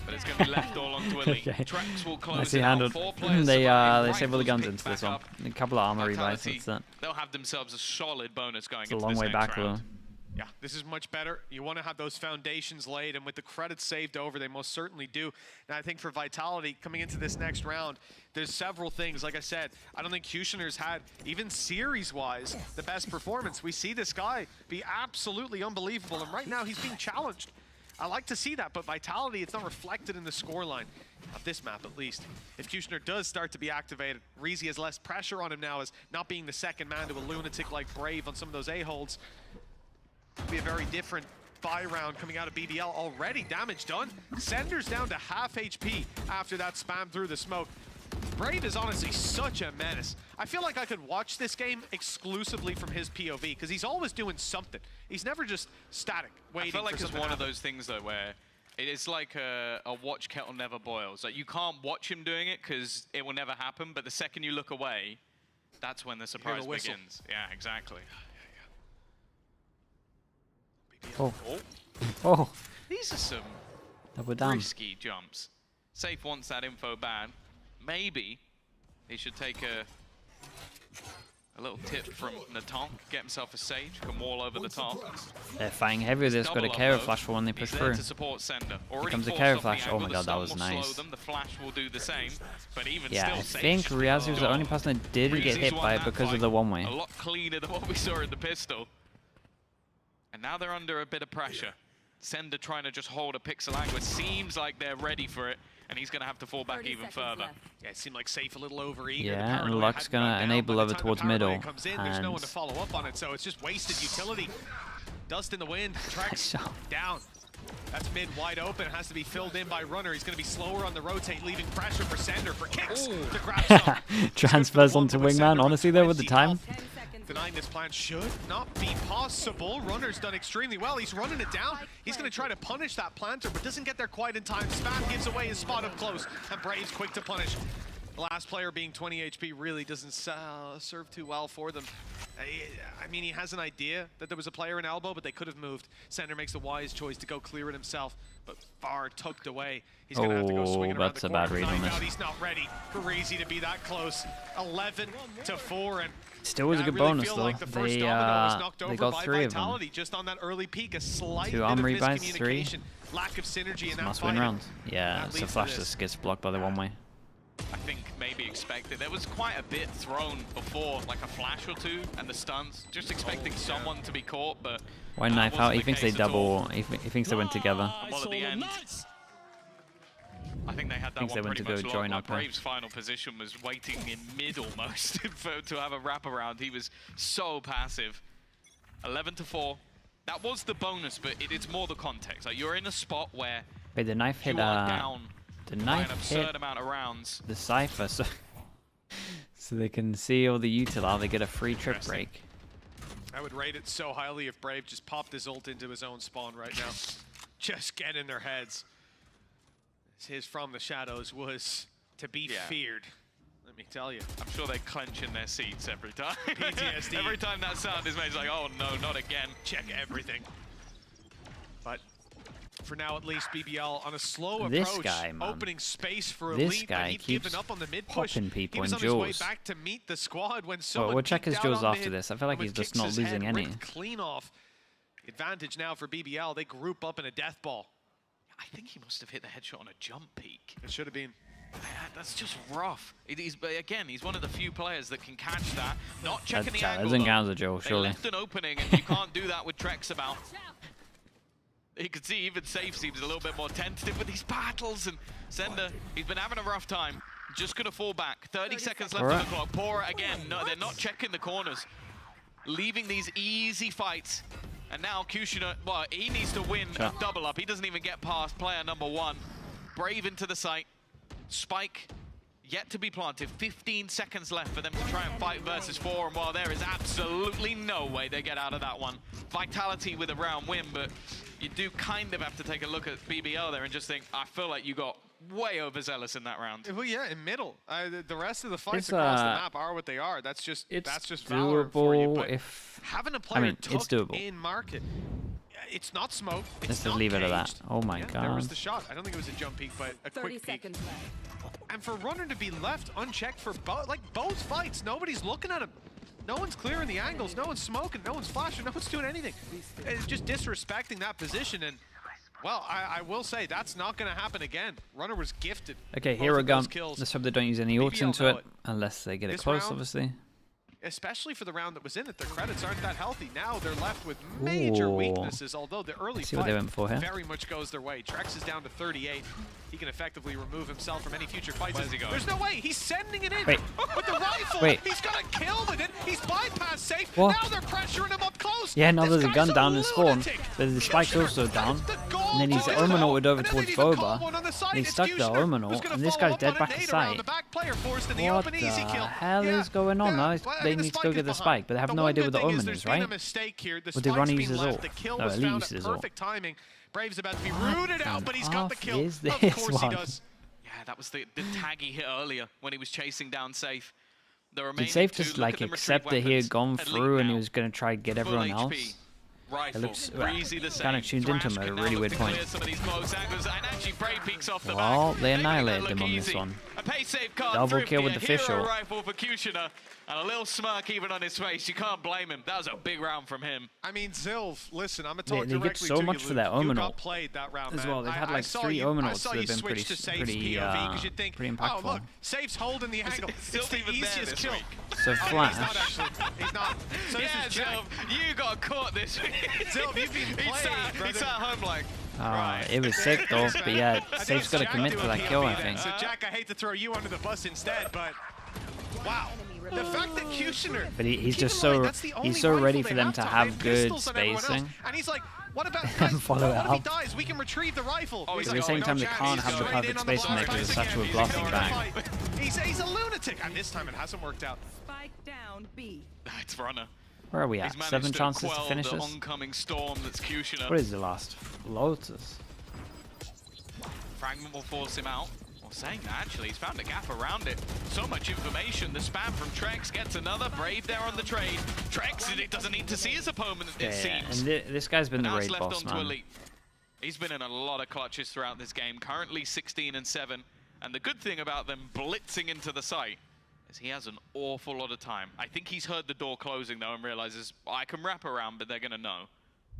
but it's going to be left all onto Elite. Okay. Trex will close Nicely it out. handled. 4 players They survive. save all the guns Rifles into this picked one. back A couple of armor rebuys. Vitality, That's it. they'll have themselves a solid bonus going It's a into long this way next back round. though. Yeah, this is much better. You want to have those foundations laid, and with the credits saved over, they most certainly do. And I think for Vitality, coming into this next round, there's several things. Like I said, I don't think Kushner's had, even series-wise, the best performance. We see this guy be absolutely unbelievable, and right now he's being challenged. I like to see that, but Vitality, it's not reflected in the scoreline of this map, at least. If Kushner does start to be activated, rezy has less pressure on him now as not being the second man to a lunatic like Brave on some of those A-holds. Be a very different buy round coming out of BBL. Already damage done. Sender's down to half HP after that spam through the smoke. Brave is honestly such a menace. I feel like I could watch this game exclusively from his POV because he's always doing something. He's never just static, waiting for something. I feel like it's one of those things though where it is like a watch kettle never boils. Like you can't watch him doing it because it will never happen, but the second you look away, that's when the surprise begins. Yeah, exactly. Oh. Oh. These are some risky jumps. Safe wants that info bad. Maybe he should take a little tip from Natonk, get himself a Sage, can wall over the top. They're fighting heavy. They've got a Carry Flash for when they push through. Here comes a Carry Flash. Oh my god, that was nice. The flash will do the same, but even yeah, still, I think rezy was the only person that didn't get hit by it because of the one-way. A lot cleaner than what we saw in the pistol. And now they're under a bit of pressure. Sender trying to just hold a pixel angle. It seems like they're ready for it, and he's going to have to fall back even further. Yeah, it seemed like Safe a little overeager. Yeah, and Luck's going to enable over towards middle. There's no one to follow up on it, so it's just wasted utility. Dust in the wind, Trex down. That's mid wide open, has to be filled in by Runner. He's going to be slower on the rotate, leaving pressure for Sender for kicks to grab some. Transfers onto Wingman, honestly though, with the time. Denying this plan should not be possible. Runner's done extremely well. He's running it down. He's going to try to punish that planter, but doesn't get there quite in time. Spam gives away his spot up close, and Brave's quick to punish. The last player being 20 HP really doesn't serve too well for them. I mean, he has an idea that there was a player in elbow, but they could have moved. Sender makes the wise choice to go clear it himself, but far tucked away. He's going to have to go swinging around the corner. That's a bad read on this. He's not ready for rezy to be that close. 11-4, and still was a good bonus though. Like they got 3 of them. Just on that early peak, a slight 2 bit arm of rebuys, 3. miscommunication, lack of synergy in that must-win fight. round. Yeah, so Flash just gets blocked by the one-way. I think maybe expected. There was quite a bit thrown before, like a flash or two, and the stuns. Just expecting someone to be caught, but why knife out? He thinks they double. He thinks they went together. Well, at the end, I think they had that one pretty much locked. Like Brave's final position was waiting in mid almost to have a wraparound. He was so passive. 11-4. That was the bonus, but it is more the context. Like you're in a spot where wait, the knife hit down. The knife an absurd amount of rounds. The Cypher, so they can see all the util. They get a free trip break. I would rate it so highly if Brave just popped his ult into his own spawn right now. Just get in their heads. His From the Shadows was to be feared. Let me tell you. I'm sure they clench in their seats every time. PTSD. Every time that sound is made, it's like, oh no, not again. Check everything. But for now, at least, BBL on a slow approach, opening space for Elite, but he'd given up on the mid push. He was on his way back to meet the squad when someone we'll check his duels after this. I feel like he's just not losing any. Clean off. Advantage now for BBL. They group up in a death ball. I think he must have hit the headshot on a jump peak. It should have been. Yeah, that's just rough. But again, he's one of the few players that can catch that. Not checking the angle. They left an opening, and you can't do that with Trex about. You can see even Safe seems a little bit more tentative with these battles, and Sender, he's been having a rough time. Just gonna fall back. 30 seconds left on the clock. Pora again. No, they're not checking the corners. Leaving these easy fights. And now Kushner, well, he needs to win a double up. He doesn't even get past player number 1. Brave into the site. Spike yet to be planted. 15 seconds left for them to try and fight versus 4. And while there is absolutely no way they get out of that one. Vitality with a round win, but you do kind of have to take a look at BBL there and just think, I feel like you got way overzealous in that round. Well, yeah, in middle. The rest of the fights across the map are what they are. That's just doable for you. But if having a player it's doable in market, it's not smoke. Let's just leave it at that. Oh my god. There was the shot. I don't think it was a jump peek, but a quick peek. And for Runner to be left unchecked for both fights, nobody's looking at him. No one's clearing the angles. No one's smoking. No one's flashing. No one's doing anything. It's just disrespecting that position. And well, I will say that's not going to happen again. Runner was gifted. Okay, here we go. Let's hope they don't use any ults into it, unless they get it close, obviously. especially for the round that was in it. Their credits aren't that healthy. Now they're left with major weaknesses, although the early what they went for here. very much goes their way. Trex is down to 38. He can effectively remove himself from any future fights. Where's he going? There's no way. He's sending it in Wait. with the rifle. Wait. He's got a kill with it. He's bypassed safe. What? Now they're pressuring him up close. Yeah, now This there's a guy's gun down in spawn, lunatic. but the spike's also down. And then he's Omen ulted over towards Boba. And he's stuck the Omen ult, and this guy's dead back to sight. What the hell is going on? Now they need to go get the spike, but they have no idea what the Omen is, right? Or did Ronnie use his ult? No, Elite used his ult. Brave's about to be rooted out, but he's got the kill. Is Of this course he one? does. Yeah, that was the tag he hit earlier when he was chasing down Safe. The Did remaining Safe two, just look like at them accept that retrieve he had weapons. gone Elite through and he now. was going to try to get Full everyone HP. else? Rifle, looks Rezy the same. kind of tuned into him Thrash at a can really now weird look to point. clear some of these most angles, and actually Brave peeks off the Well, back. they Making it annihilated look him on this easy. one. A pay save card Double through kill with here. the fish Hero ult. rifle for Kushner, and a little smirk even on his face. You can't blame him. That was a big round from him. I mean, Zilv, listen, I'm going to talk They get directly so to much you, for Luke. that You Omen got ult played that round, as man. well. They've had I like saw 3 you, Omen I ults saw that you have been switch to Safe's POV because you'd think, pretty oh, impactful. look, Safe's holding the angle. still It's the even there easiest this kill. week. So He's not Flash. actually. He's not. So this Yeah, is Jack. Zilv, you got caught this week. Zilv, you've been He played, sat brother. home like, It was sick though, but yeah, Safe's got to commit to that kill, I think. So Jack, I hate to throw you under the bus instead, but wow. The fact that Kushner, But he's keep just in so mind, that's the only he's so rifle ready they for them to Tom. have They have good pistols on everyone else. spacing. And he's like, what about guys, Follow it what if he up. dies? We can retrieve the rifle. Oh, He's But like, at the same no time, they chance. can't He's have the straight perfect in on the spacing there because blast it's such a again. blasting He's bang. going to fight. He's a lunatic, and this time it hasn't worked out. Spike down B. it's Runner. Where are we He's at? managed 7 to chances to quell finish the this? oncoming storm that's Kushner. What is the last? Lotus. Fragment will force him out. Well, saying that, actually, he's found a gap around it. So much information. The spam from Trex gets another. Brave there on the trade. Trex doesn't need to see his opponent, it seems. And this guy's been the Now it's raid left boss, onto man. Elite. He's been in a lot of clutches throughout this game. Currently 16 and 7. And the good thing about them blitzing into the site is he has an awful lot of time. I think he's heard the door closing though and realizes I can wrap around, but they're gonna know.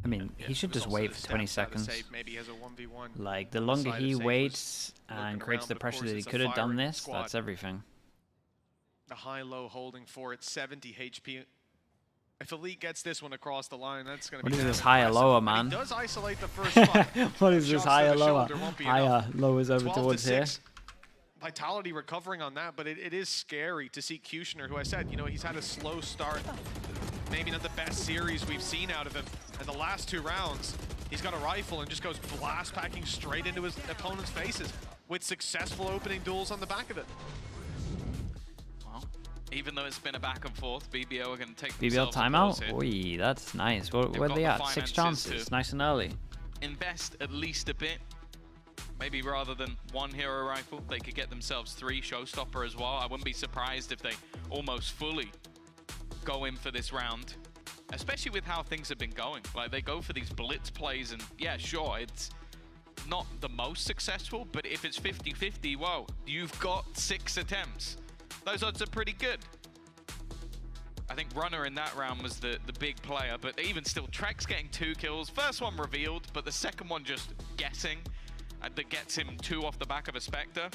I mean, he should just wait for 20 seconds. Maybe he has a 1v1. Like, the longer he waits and creates the pressure that he could have done this, that's everything. The high-low holding for it, 70 HP. If Elite gets this one across the line, that's going to be What is damn this higher impressive. lower, But man? He does isolate the first spot. What is this Shots to higher the lower? shoulder won't be Higher enough. lowers over 12 to towards here. 6. Vitality recovering on that, but it is scary to see Kushner, who I said, you know, he's had a slow start. Maybe not the best series we've seen out of him. And the last 2 rounds, he's got a rifle and just goes blast packing straight into his opponent's faces with successful opening duels on the back of it. Well, even though it's been a back and forth, BBL are going to take BBL themselves a pause timeout? here. Oi, that's nice. Where They've are got they the at? 6 finances chances. to Nice and early. Invest at least a bit. Maybe rather than 1 hero rifle, they could get themselves 3 showstopper as well. I wouldn't be surprised if they almost fully go in for this round, especially with how things have been going. Like, they go for these blitz plays, and yeah, sure, it's not the most successful, but if it's 50-50, whoa, you've got 6 attempts. Those odds are pretty good. I think Runner in that round was the big player, but even still, Trex getting 2 kills. First one revealed, but the second one just guessing. That gets him 2 off the back of a Spectre.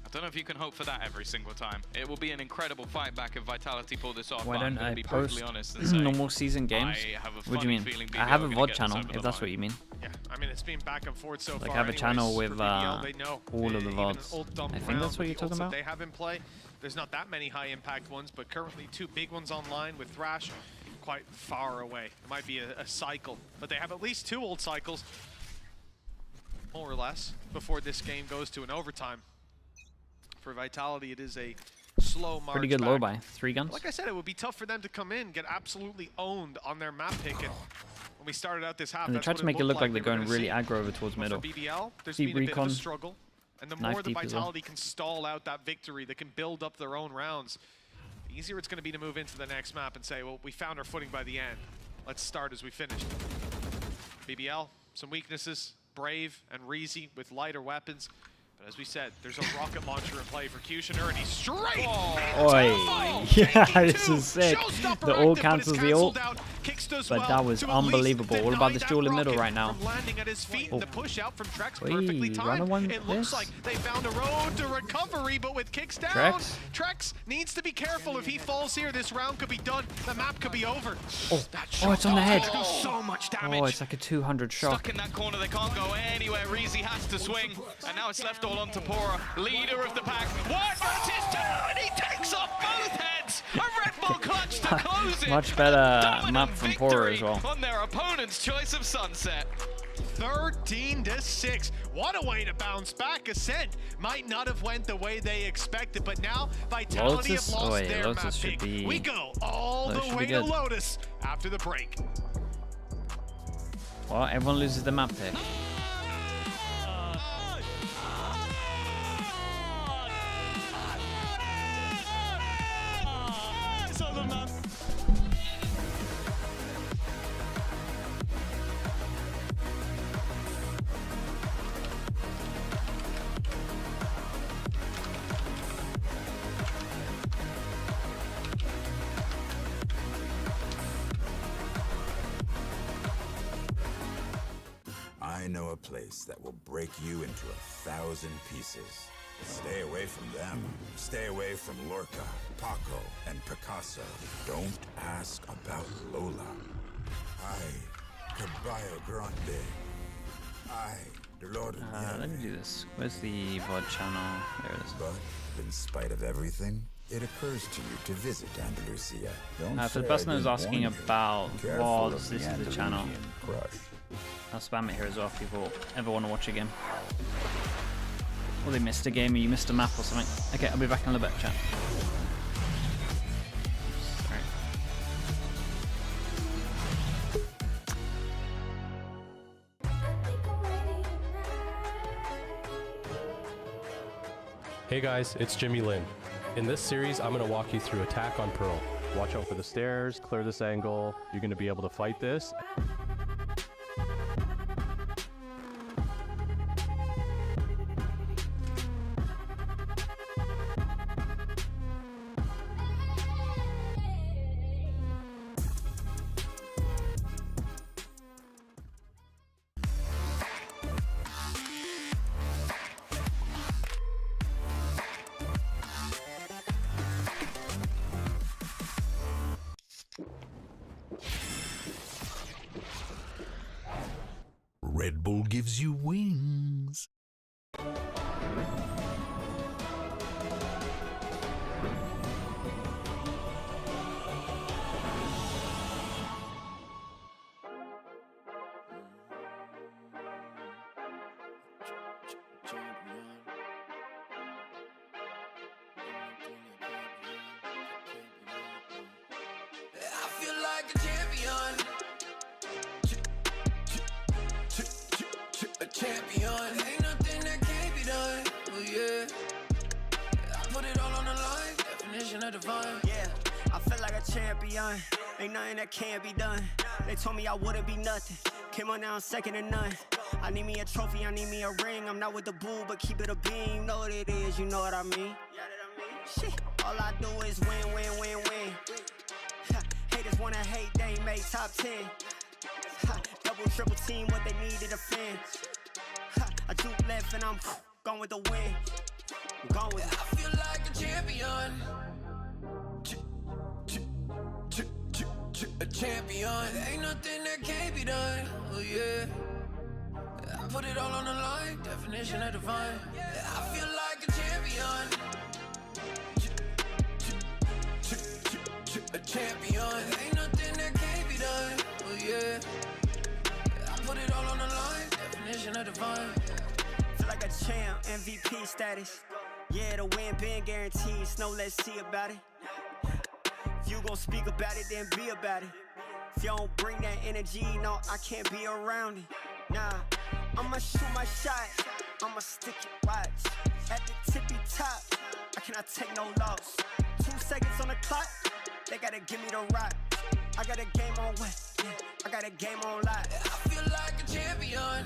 I don't know if you can hope for that every single time. It will be an incredible fight back if Vitality pull this off. Why but I'm don't gonna I be post brutally honest and say, normal season games? I have a What do you funny mean? feeling I have BBL a are VOD gonna get channel, this over if the that's line. what you mean. Yeah, I mean, it's been back and forth so Like, far. have a channel anyways, with, for BBL, they know. all of the Even an VODs. ult dump I think round that's what with you're the talking ults that about. they have in play. There's not that many high-impact ones, but currently 2 big ones online with Thrash quite far away. It might be a cycle, but they have at least 2 ult cycles, more or less, before this game goes to an overtime. For Vitality, it is a slow march Pretty good back. low buy. 3 guns. Like I said, it would be tough for them to come in, get absolutely owned on their map pick. And when we started out this half, And they that's tried what to make it look like they they're were going gonna really see. aggro over towards But middle. for BBL, there's Deep been a bit of a recon. struggle. And the Knife more the deep as well. Vitality can stall out that victory, they can build up their own rounds, the easier it's going to be to move into the next map and say, well, we found our footing by the end. Let's start as we finished. BBL, some weaknesses. Brave and rezy with lighter weapons. But as we said, there's a rocket launcher in play for Kushner, and he's straight! Oi! Yeah, this is sick. The ult cancels the ult. Kicks does But well that was to at least unbelievable. What about deny this that duel in middle rocket right now? from landing at his feet, and the push out from Trex Wait, perfectly runner timed. one It looks this? like they found a road to recovery, but with kicks down, Trex needs to be careful. If he falls here, this round could be done. The map could be over. Oh, it's on the head. So much damage. Oh, it's like a 200 shot. Stuck in that corner, they can't go anywhere. rezy has to swing, and now it's left all on Pora, leader of the pack. 1 versus 2, and he takes off both heads. A Red Bull clutch to close it. Much better Dominant map from Pora as well. on their opponent's choice of sunset. 13-6. What a way to bounce back. Ascent might not have went the way they expected, but now Vitality Lotus? have lost Oh, wait, their Lotus map should pick. be- We go all Lotus the should way be to good. Lotus after the break. Well, everyone loses the map pick. I know a place that will break you into 1,000 pieces. Stay away from them. Stay away from Lorca, Paco, and Picasso. Don't ask about Lola. Caballo Grande. The Lord of Let me do this. Where's the VOD channel? There it is. But in spite of everything, it occurs to you to visit Andalusia. Don't For the say person I who's didn't asking warn you. about Careful VODs, of this is the channel. Andalusian crush. I'll spam it here as well if people ever want to watch a game. Or they missed a game or you missed a map or something. Okay, I'll be back in a little bit, chat. Sorry. Hey guys, it's Jimmy Lin. In this series, I'm going to walk you through attack on Pearl. Watch out for the stairs, clear this angle. You're going to be able to fight this. Red Bull gives you wings. I feel like a champion. A champion. Ain't nothing that can't be done. Oh yeah. I put it all on the line. Definition of divine. Yeah, I feel like a champion. Ain't nothing that can't be done. They told me I wouldn't be nothing. Came on now, second to none. I need me a trophy, I need me a ring. I'm not with the bull, but keep it a beam. You know what it is, you know what I mean? Shit, all I do is win, win, win, win. Haters wanna hate, they ain't made top 10. Double, triple team, what they need to defend. I juke left and I'm gone with the win. I'm gone with it. I feel like a champion. A champion. Ain't nothing that can't be done. Oh yeah. I put it all on the line. Definition of divine. I feel like a champion. A champion. Ain't nothing that can't be done. Oh yeah. I put it all on the line. Definition of divine. Feel like a champ, MVP status. Yeah, the win been guaranteed. So let's see about it. If you gon' speak about it, then be about it. If you don't bring that energy, no, I can't be around it. Nah, I'ma shoot my shot. I'ma stick it, watch. At the tippy top, I cannot take no loss. 2 seconds on the clock, they gotta give me the rock. I got a game on wet, yeah, I got a game on live. I feel like a champion.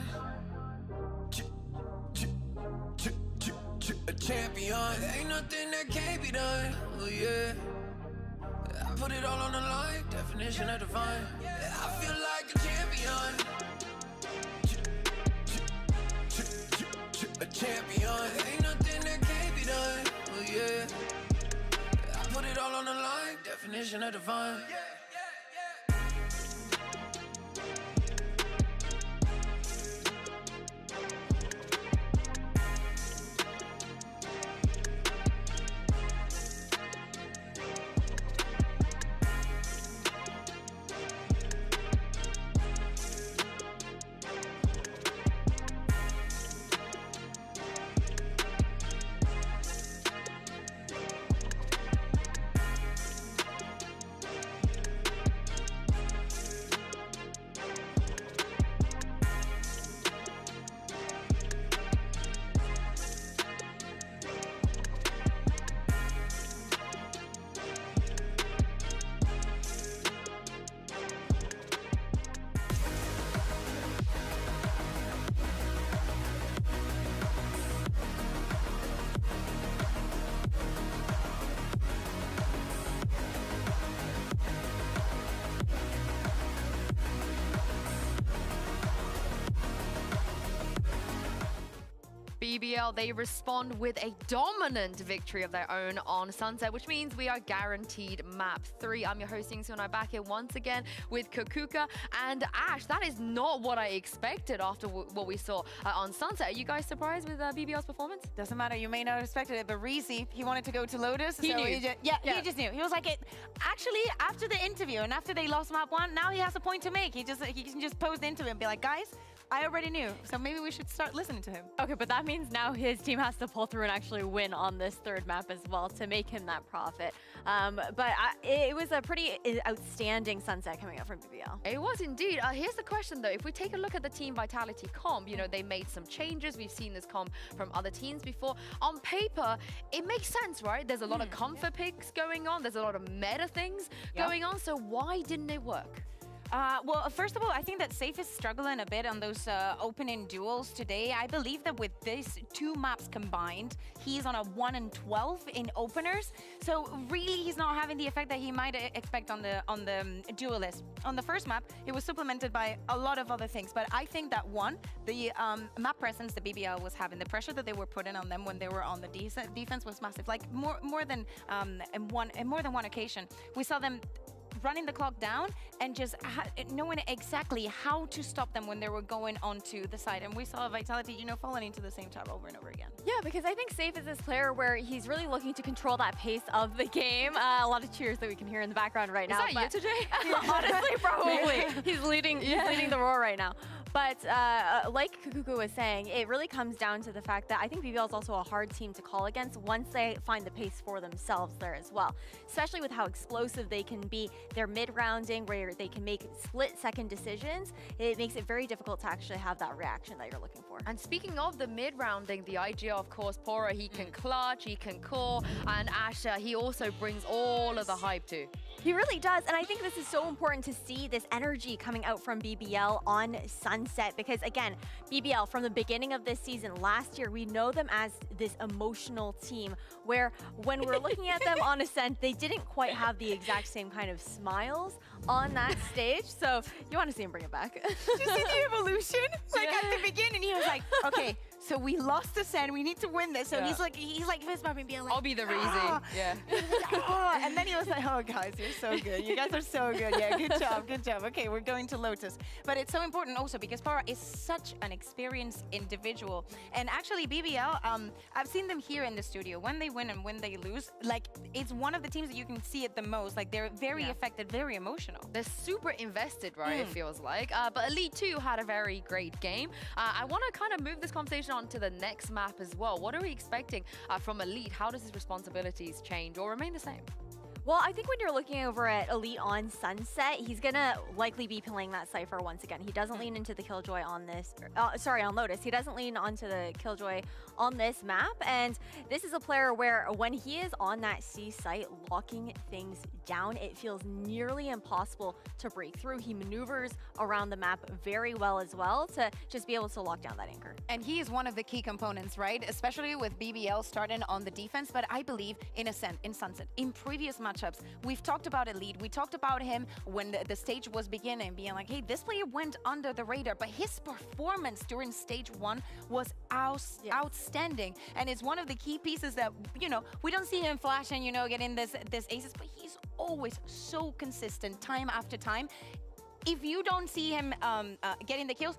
A champion. Ain't nothing that can't be done. Oh yeah. I put it all on the line, definition of divine. I feel like a champion. A champion. Ain't nothing that can't be done. Oh yeah. I put it all on the line, definition of divine. BBL, they respond with a dominant victory of their own on Sunset, which means we are guaranteed map 3. I'm your host, Yingsun. Back here once again with Kakuka and Ash. That is not what I expected after what we saw on Sunset. Are you guys surprised with BBL's performance? Doesn't matter. You may not have expected it, but rezy, he wanted to go to Lotus. He knew. He just knew. He was like, actually, after the interview and after they lost map 1, now he has a point to make. He can just post into it and be like, guys, I already knew, so maybe we should start listening to him. Okay, but that means now his team has to pull through and actually win on this third map as well to make him that profit. It was a pretty outstanding Sunset coming up from BBL. It was indeed. Here's the question though. If we take a look at the Team Vitality comp, you know, they made some changes. We've seen this comp from other teams before. On paper, it makes sense, right? There's a lot of comfort picks going on. There's a lot of meta things going on. So why didn't it work? Well, first of all, I think that Safe is struggling a bit on those opening duels today. I believe that with these 2 maps combined, he's on a 1 and 12 in openers. So really, he's not having the effect that he might expect on the duelist. On the first map, it was supplemented by a lot of other things. But I think that the map presence that BBL was having, the pressure that they were putting on them when they were on the defense was massive. Like more than one occasion, we saw them running the clock down and just knowing exactly how to stop them when they were going onto the side. And we saw Vitality, you know, falling into the same trap over and over again. Yeah, because I think Safe is this player where he's really looking to control that pace of the game. A lot of cheers that we can hear in the background right now. Is that you today? Honestly, probably. He's leading the roar right now. But like Kakuka was saying, it really comes down to the fact that I think BBL is also a hard team to call against once they find the pace for themselves there as well. Especially with how explosive they can be. Their mid-rounding where they can make split-second decisions, it makes it very difficult to actually have that reaction that you're looking for. And speaking of the mid-rounding, the idea, of course, Pora, he can clutch, he can core, and Asher, he also brings all of the hype too. He really does, and I think this is so important to see this energy coming out from BBL on Sunset because, again, BBL, from the beginning of this season, last year, we know them as this emotional team where when we're looking at them on Ascent, they didn't quite have the exact same kind of smiles on that stage, so you want to see him bring it back. Did you see the evolution? Like at the beginning, he was like, okay, so we lost the Ascent, we need to win this. So he's like fist bumping, being like, I'll be the rezy. Yeah. And then he was like, oh guys, you're so good. You guys are so good. Yeah, good job, good job. Okay, we're going to Lotus. But it's so important also because Pora is such an experienced individual. And actually BBL, I've seen them here in the studio. When they win and when they lose, like it's one of the teams that you can see it the most. Like they're very affected, very emotional. They're super invested, right? It feels like. But Elite 2 had a very great game. I want to kind of move this conversation on to the next map as well. What are we expecting from Elite? How does his responsibilities change or remain the same? Well, I think when you're looking over at Elite on Sunset, he's going to likely be playing that Cypher once again. He doesn't lean into the Killjoy on this, on Lotus. He doesn't lean onto the Killjoy on this map. And this is a player where when he is on that C site locking things down, it feels nearly impossible to break through. He maneuvers around the map very well as well to just be able to lock down that anchor. And he is one of the key components, right? Especially with BBL starting on the defense. But I believe in Ascent, in Sunset, in previous matches, matchups. We've talked about Elite. We talked about him when the stage was beginning, being like, hey, this player went under the radar, but his performance during stage 1 was outstanding. And it's one of the key pieces that, you know, we don't see him flashing, you know, getting this aces, but he's always so consistent time after time. If you don't see him getting the kills,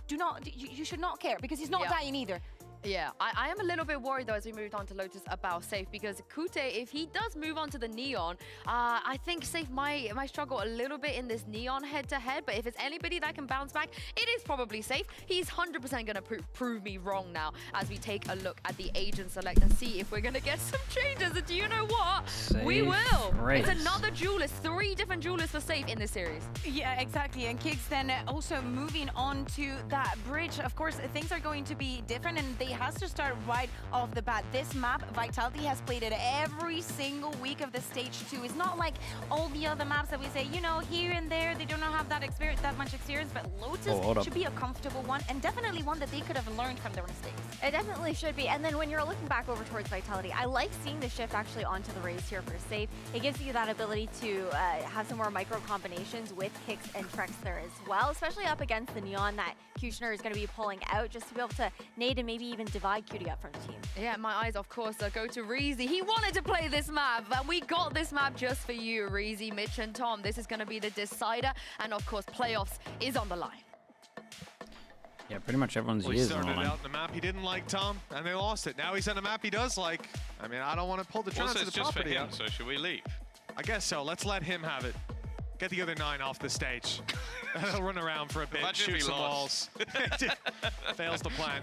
you should not care, because he's not dying either. Yeah, I am a little bit worried though as we moved on to Lotus about Safe, because Kute, if he does move on to the Neon, I think Safe might struggle a little bit in this Neon head-to-head, but if it's anybody that can bounce back, it is probably Safe. He's 100% going to prove me wrong now as we take a look at the agent select and see if we're going to get some changes. And do you know what? We will. Race. It's another duelist, 3 different duelists for Safe in this series. Yeah, exactly. And Kicks then also moving on to that bridge. Of course, things are going to be different, and they has to start right off the bat. This map, Vitality has played it every single week of the stage 2. It's not like all the other maps that we say, you know, here and there, they don't have that much experience, but Lotus should be a comfortable one, and definitely one that they could have learned from their mistakes. It definitely should be. And then when you're looking back over towards Vitality, I like seeing the shift actually onto the Raze here for Safe. It gives you that ability to have some more micro combinations with Kicks and Trex there as well, especially up against the Neon that Kushner is going to be pulling out, just to be able to nade and maybe even divide Cutie up from the team. Yeah, my eyes, of course, go to rezy. He wanted to play this map, and we got this map just for you, rezy, Mitch, and Tom. This is going to be the decider, and of course, playoffs is on the line. Yeah, pretty much everyone's He years on the started line. out in the map he didn't like, Tom, and they lost it. Now he's on a map he does like. I mean, I don't want to pull the trans to the just for property him, out. so should we leave? I guess so. Let's let him have it. Get the other 9 off the stage. He'll run around for a bit, Imagine shoot if he some lost. walls. Fails to plan.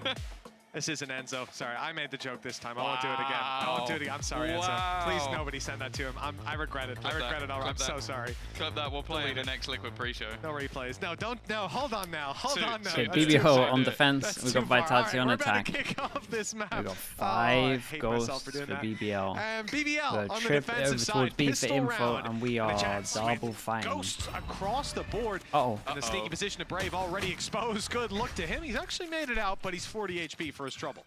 This isn't Enzo. Sorry, I made the joke this time. I won't do it again. I won't do it again. I'm sorry, Enzo. Please, nobody send that to him. I regret it. I regret it already. I'm so sorry. Clip that. We'll play in the next Liquid pre-show. No replays. No, don't. No, hold on now. Hold on now. Okay, BBL on defense. We've got Vitality on attack. We're about to kick off this map. We've got 5 ghosts for BBL. BBL on the trip defensive over side. towards B for Pistol info, round. and we are double fighting. Ghosts across the board. Uh-oh. And the sneaky position of Brave already exposed. Good look to him. He's actually made it out, but he's 40 HP for his trouble.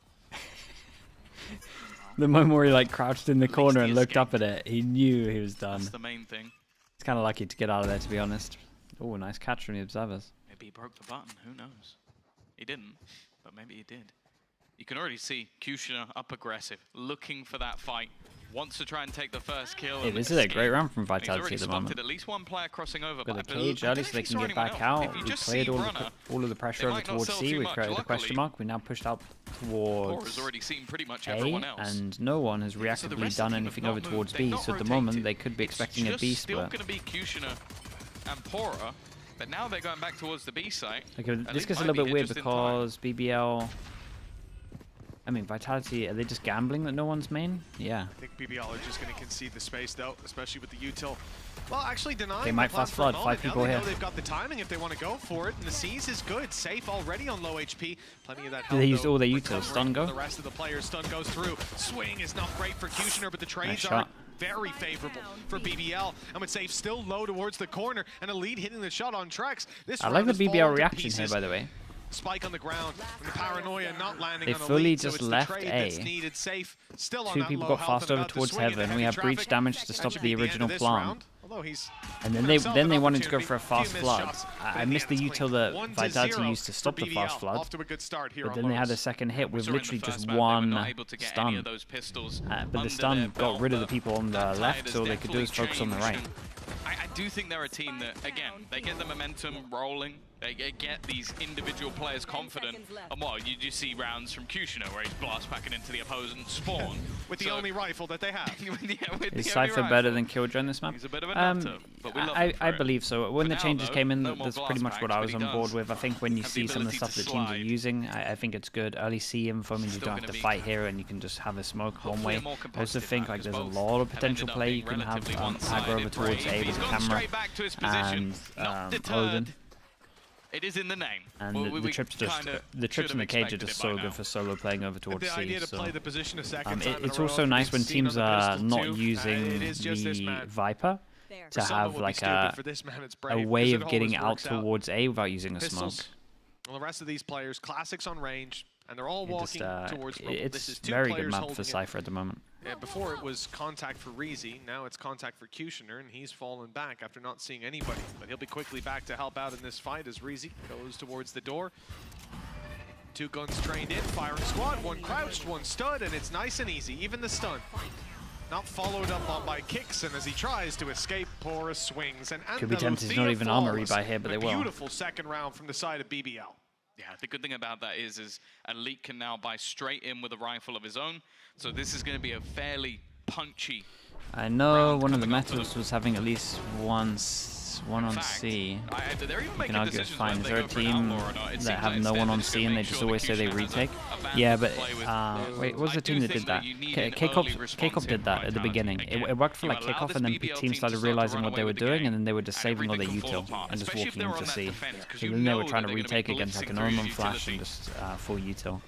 The moment where he like crouched in the corner and looked up at it, he knew he was done. That's the main thing. He's kind of lucky to get out of there, to be honest. Oh, nice catch from the observers. Maybe he broke the button. Who knows? He didn't, but maybe he did. You can already see Kushner up aggressive, looking for that fight. Wants to try and take the first kill. Hey, this is a great round from Vitality He's at the already moment. spotted at least one player crossing over. Got But the cage early so they can get back out. We cleared all of the pressure over towards C. We created a question mark. We now pushed out towards already seen pretty much A, everyone else. and no one has reactively done anything over towards B. So at the moment, they could be expecting a B It's still split. going to be Kushner and Pora, but now they're going back towards the B site. Okay, this gets a little bit weird because BBL... I mean, Vitality, are they just gambling that no one's main? Yeah. I think BBL are just going to concede the space, though, especially with the util. Well, actually denying They might the plan fast for a flood, moment. 5 people now they here. know they've got the timing if they want to go for it, and the C's is good. Safe already on low HP. Plenty of that Did they health, use all their though, util? Stun go? The rest of the players, stun goes through. Swing is not great for Kushner, but the trades Nice are shot. very favorable for BBL. And with Safe still low towards the corner, and Elite hitting the shot on Trex. This I like round the has fallen BBL to reaction here, pieces. by the way. Spike on the ground, and the paranoia not landing They on fully Elite, so just it's the left trade A. that's needed. Safe, still on 2 that people low got health fast and over about to towards swing into heaven. heavy We have breach traffic. damage to That stop should the be end of original this plant. round, although he's And then given himself they an wanted to go opportunity. for a fast Few missed flood. shots, but I in the missed the end it's util clean. that 1-0 Vitality used to for stop the fast BBL. flood. Off to a good start here But on then they had a Lotus. second hit with saw in the literally first just map, they were one not able to get any stun. of those pistols But the under stun their got belt, rid of the but people on the that left, tide so all has they could do is definitely focus on the right. changed, and I do think they're a team that, again, they get the momentum rolling. They get these individual players confident. And what, you just see rounds from Kushner where he's blast packing into the opposing spawn. With the only rifle that they have. Is Cypher better than Killjoy in this map? He's a bit of a nutter, but we love him for I it. believe so. When For the now, changes though, came in, no more that's pretty blast much what packs, I but was he on board does with. I think when you have the see some of the ability stuff to that teams are slide. using, I think it's good. Early C info means you Still don't have gonna to be fight here and you can just have a smoke one hopefully way. a more I also competitive think map, like there's a 'cause lot of both have potential ended up play. being You can have relatively aggro over one-sided. towards Brave, A he's with gone camera straight back to his position, and not deterred. Odin. It is in the name. And Well, the trips just the trips in the cage are just so good for solo playing over towards The C. idea to So play the position a second time in it's a row also after nice being when seen teams on the are pedestal not too. using It is just this the man. Viper to For someone have would be like stupid, for this man it's a brave, way because of it getting always out works out. towards A without using a smoke. Pistols. Well, the rest of these players, classics on range, and they're all walking towards Rumble. It's This is two very good players map holding for it. Cypher at the moment. Before it was contact for rezy, now it's contact for Kushner, and he's fallen back after not seeing anybody. But he'll be quickly back to help out in this fight as rezy goes towards the door. 2 guns trained in, firing squad, 1 crouched, 1 stood, and it's nice and easy, even the stun. Not followed up on by kicks, and as he tries to escape, Porus swings. And could be tempted to not even armory by here, but they will. Beautiful second round from the side of BBL. Yeah, the good thing about that is Elite can now buy straight in with a rifle of his own. So this is going to be a fairly punchy. I know one of the metals was having at least one on C. You can argue it's fine. Is there a team that have no one on C and they just always say they retake? Yeah, but wait, what was the team that did that? K-Cop did that at the beginning. It worked for like kickoff, and then teams started realizing what they were doing, and then they were just saving all their util and just walking into C. So then they were trying to retake against like an Omen flash and just full util.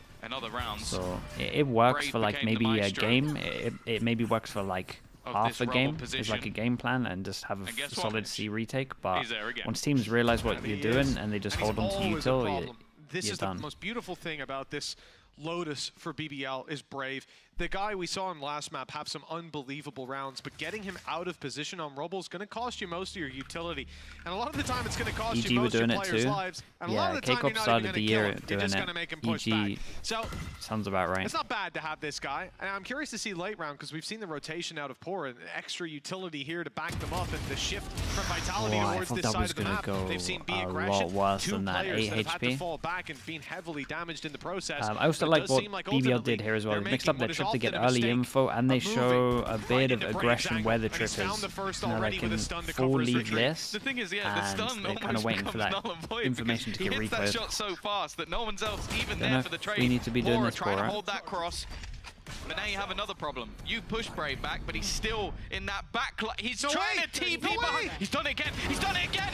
So it works for like maybe a game. It maybe works for like half a game is like a game plan and just have a solid C retake, but once teams realize what you're doing and they just hold on to util, this is the most beautiful thing about this Lotus for BBL is Brave. The guy we saw in last map have some unbelievable rounds, but getting him out of position on Roble is going to cost you most of your utility. And a lot of the time it's going to cost you most of your players' lives. And yeah, a lot of the time you're not even going to kill him. You're doing just going to make him push back. So sounds about right. It's not bad to have this guy. And I'm curious to see late round because we've seen the rotation out of Pora and extra utility here to back them up and the shift from Vitality towards this side of the map. They've seen B aggression, 2 players that have had to fall back and been heavily damaged in the process. I also like what BBL did here as well. They mixed up their trip to get early info, and they show a bit of aggression where the trip is. Now they can full leave this, the thing is, yeah, and the stun they're kind of waiting for that information to get replayed. He hits that shot so fast that no one's else even there for the trade. We need to be doing this trying to hold that cross. But now you have another problem. You push Brave back, but he's still in that back. He's trying to TP behind. He's done it again. He's done it again.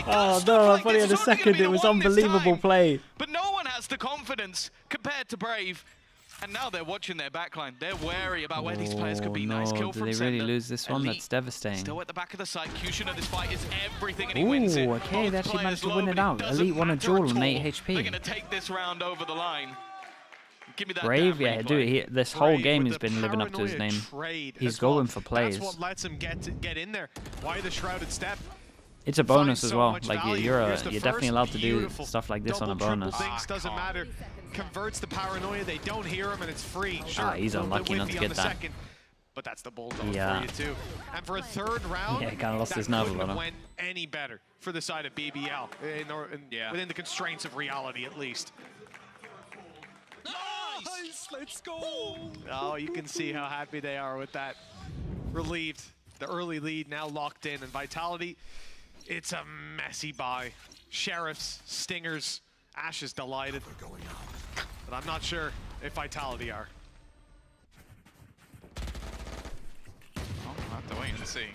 Oh no, I thought he had a second. It was unbelievable play. But no one has the confidence compared to Brave. And now they're watching their backline. They're wary about where these players could be. Nice kill from Did they really lose this one? That's devastating. Still at the back of the site. Kushner, this fight is everything, and he wins it. Okay, they actually managed to win it out. Elite won a duel on 8 HP. They're going to take this round over the line. Give me that Brave, yeah, dude. This whole game has been living up to his name. He's going for plays. That's what lets him get in there. Why the shrouded step? It's a bonus as well. Like you're definitely allowed to do stuff like this on a bonus. Doesn't matter. Converts the paranoia. They don't hear him, and it's free. Sure, he's unlucky not to get that. But that's the bulldog for you too. And for a third round, he kind of lost his nerve a little. Went any better for the side of BBL within the constraints of reality, at least. Nice, let's go. Oh, you can see how happy they are with that. Relieved. The early lead now locked in, and Vitality. It's a messy buy. Sheriffs, Stingers, Ash is delighted. But I'm not sure if Vitality are. I'll have to wait and see.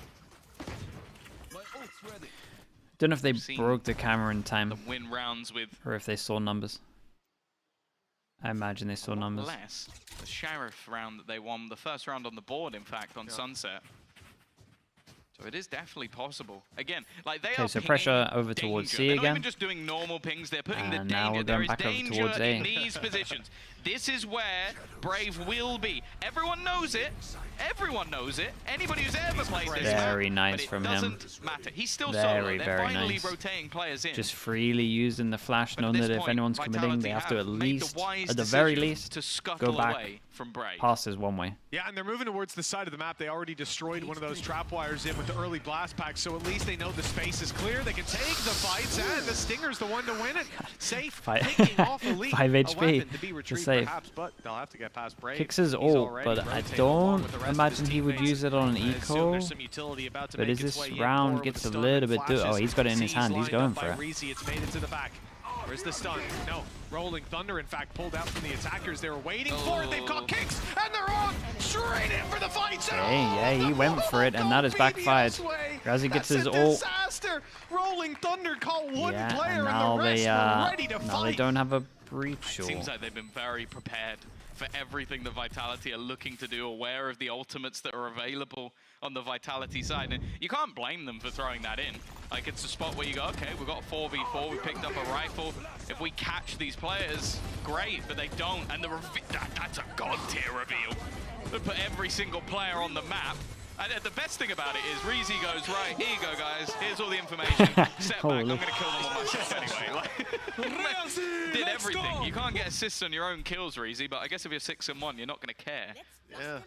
Don't know if they broke the camera in time. The win rounds with, or if they saw numbers. I imagine they saw numbers. Less the Sheriff round that they won, the first round on the board, in fact, on Sunset. So it is definitely possible. Again, like they are so pressure over towards C again. They're not even just doing normal pings, they're putting the danger. Now we're going back over towards A. In these positions. This is where Brave will be. Everyone knows it. Everyone knows it. Anybody who's ever played this very map, nice from him. Doesn't matter. He's still solo. They're finally nice. rotating players in. Just freely using the flash, knowing that if anyone's committing, they have to at least, at the very least, go back from Brave. Past his one way. Yeah, and they're moving towards the side of the map. They already destroyed one of those trap wires in with the early blast pack, so at least they know the space is clear. They can take the fights, and the Stinger's the one to win it. Safe, taking off Elite. 5 HP. To be retrieved, safe. Perhaps, but they'll have to get past Brave. Kicks his ult, but I don't imagine he would use it on an eco. But as this round gets a little bit... Oh, he's got it in his hand. He's going for it. rezy, it's made it to the back. Where's the stun? No. Rolling Thunder, in fact, pulled out from the attackers. They were waiting for it. They've got kicks, and they're on straight in for the fight. Yeah, he went for it, and that is backfired. As he gets his ult. Rolling Thunder caught one player, and the rest were ready to now they don't have a breach. It seems like they've been very prepared for everything the Vitality are looking to do, aware of the ultimates that are available on the Vitality side. And you can't blame them for throwing that in. Like, it's a spot where you go, okay, we've got 4v4, we picked up a rifle. If we catch these players, great, but they don't. And that's a god tier reveal. put every single player on the map. And the best thing about it is rezy goes, right, here you go, guys. Here's all the information. Step back, I'm going to kill them all myself anyway. Like, did everything. You can't get assists on your own kills, rezy, but I guess if you're 6-1, you're not going to care. Yeah,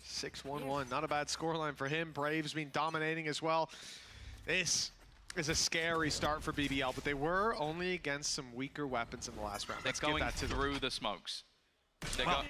6-1-1. Not a bad scoreline for him. Braves been dominating as well. This is a scary start for BBL, but they were only against some weaker weapons in the last round. They're going through the smokes.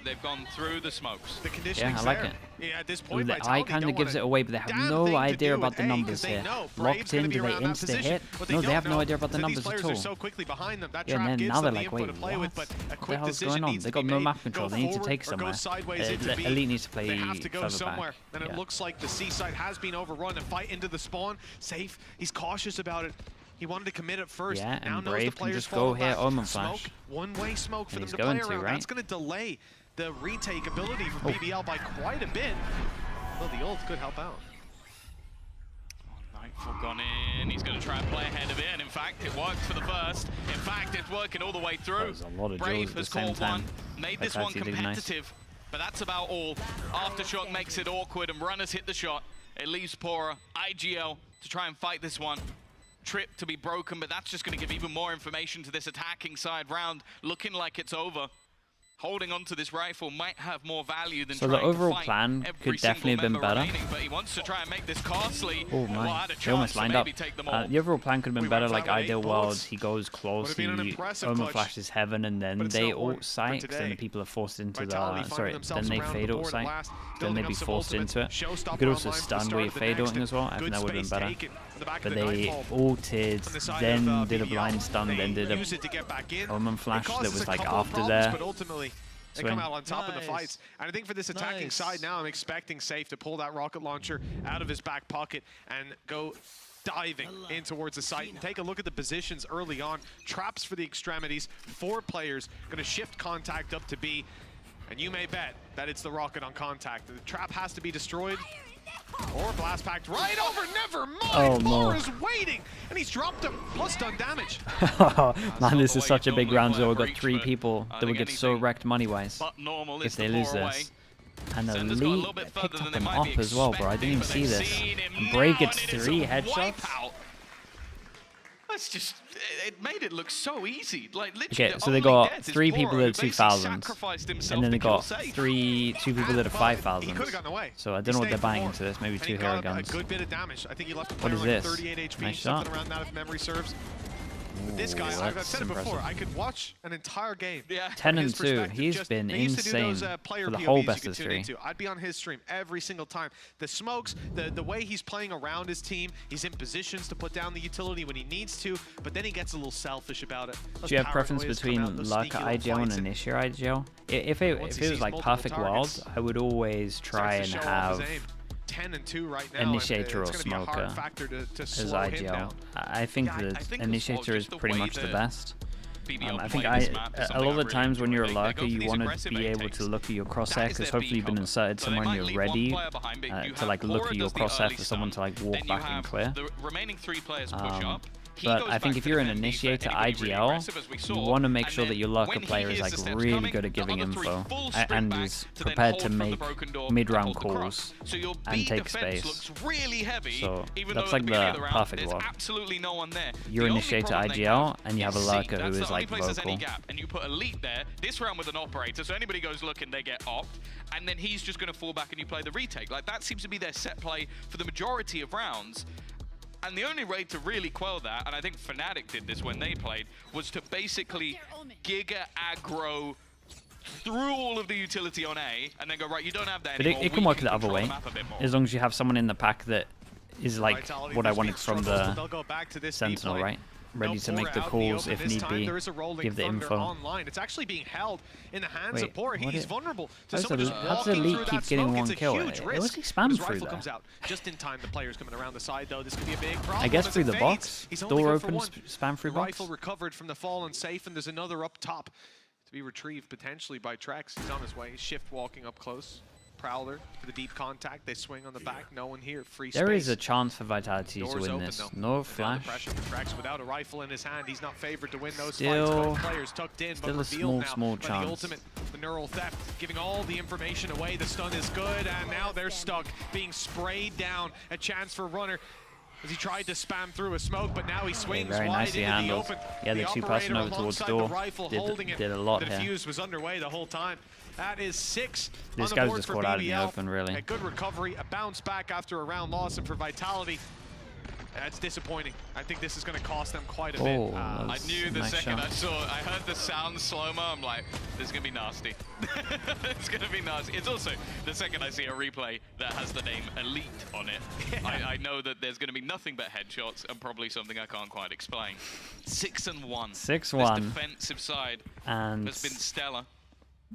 They've gone through the smokes. The conditioning's I like there. it. Yeah, at this point, The eye kind of gives it away, but they have no idea about the numbers here. Locked in, do they insta-hit? No, they have no idea about the numbers at all. So quickly behind them, that Yeah, and trap then gives now they're them the like, info wait, to play with, but a what the quick hell's decision going on? needs They to got be no made. map control. Go They need to forward take or go somewhere. sideways into B. Elite needs to play They have to go further somewhere, back. and it looks like the C side has been overrun and fight into the spawn. Safe. He's cautious about it. He wanted to commit at first. Yeah, now and knows Brave the can players just go here, back. Omen Flash. Smoke, one-way smoke for And them he's to going play to, around. right? That's going to delay the retake ability for BBL by quite a bit. Well, the ult could help out. Nightfall gone in. He's going to try and play ahead of it, and in fact, it worked for the first. In fact, it's working all the way through. There's a lot of Brave at has the same called time. one, made this one competitive, but that's about all. Aftershock makes it awkward, and runners hit the shot. It leaves Pora, IGL, to try and fight this one. Trip to be broken, but that's just going to give even more information to this attacking side round, looking like it's over. Holding on to this rifle might have more value than So the overall plan could definitely have been better. But he wants to try and make this costly. Oh my, he almost lined up. The overall plan could have been better, like Ideal World, he goes close, he Omen flashes Heaven, and then they ult Sykes, and the people are forced into the, sorry, then they fade ult Sykes, then they'd be forced into it. You could also stun where you're fade ulting as well, I think that would have been better. But they ulted, then did a blind stun, then did a Omen flash that was like after there. They come out on top of the fights. And I think for this attacking side now, I'm expecting Safe to pull that rocket launcher out of his back pocket and go diving in towards the site. And take a look at the positions early on. Traps for the extremities. 4 players going to shift contact up to B. And you may bet that it's the rocket on contact. The trap has to be destroyed. Or blast packed right over, never mind. Oh, no. Pora's waiting, and he's dropped him, plus done damage. Man, this is such a big round, so we've got 3 people that will get so wrecked money-wise if they lose this. And Elite picked up an op as well, bro. I didn't even see this. And Brave gets 3 headshots. That's just, it made it look so easy. Like, literally, okay, so they got 3 people that are 2,000s, and then they got 2 people that are 5,000s. So I don't know what they're buying into this. Maybe 2 hero guns. Good bit of damage. I think he left What is this? 38 HP, Nice shot. something around that if memory serves. Ooh, this guy, I've said it before, impressive. I could watch an entire game. 10 and 2. He's been insane for the whole best of 3. I'd be on his stream every single time. The smokes, the way he's playing around his team, he's in positions to put down the utility when he needs to, but then he gets a little selfish about it. Do you have preference between Lurker IGL and Initiator IGL? If it was like perfect world, I would always try and have 10 and 2 right now, Initiator or Smoker as IGL. I think the Initiator is pretty much the best. I think a lot of the times when you're a lurker, you want to be able to look at your crosshair, because hopefully you've been inserted somewhere and you're ready to like look at your crosshair for someone to like walk back and clear. The remaining 3 players push up. But I think if you're an Initiator IGL, you want to make sure that your lurker player is like really good at giving info and is prepared to make mid-round calls and take space. So that's like the perfect world. You're Initiator IGL and you have a lurker who is like vocal. And you put Elite there, this round with an operator, so anybody goes looking, they get opt, and then he's just going to fall back and you play the retake. Like, that seems to be their set play for the majority of rounds. And the only way to really quell that, and I think Fnatic did this when they played, was to basically giga aggro through all of the utility on A, and then go, right, you don't have that But anymore. it can work the other way, as long as you have someone in the pack that is like what I wanted from the Sentinel, right? Ready to make the calls if need be, give the info. Online. It's actually being held in the hands of Pora. He's vulnerable to how someone just does walking Elite through keep that getting smoke. one It's a kill? huge It risk. was spam His through rifle there. comes out just in time. The player's coming around the side though. This could be a big problem. I guess as through it the fades. box, He's only door good for open, one. spam through box. Rifle recovered from the fallen Safe, and there's another up top to be retrieved potentially by Trex. He's on his way. Shift walking up close. Prowler for the deep contact. They swing on the back. No one here. Free There space. is a chance for Vitality to Doors win open, this. though. No And now the flash. pressure from Trex without a rifle in his hand. He's not favored to win those Still- fights. Both players tucked in, still but a revealed small now by chance. the ultimate, the neural theft, giving all the information away. The stun is good, and now they're stuck, being sprayed down. A chance for Runner as he tried to spam through a smoke, but now he swings very wide nicely into handled. the open. Yeah, the two passing operator over towards alongside door the rifle, holding it. did a lot The here. defuse was underway the whole time. That is 6 This on the guy was board just for caught out in the BBL. open, really. A good recovery, a bounce back after a round loss, and for Vitality, that's disappointing. I think this is going to cost them quite a bit. Oh, I knew the nice second shot. I heard the sound slow-mo, I'm like, this is going to be nasty. It's going to be nasty. It's also, the second I see a replay that has the name Elite on it, I know that there's going to be nothing but headshots and probably something I can't quite explain. 6-1. 6-1. This defensive side And has been stellar.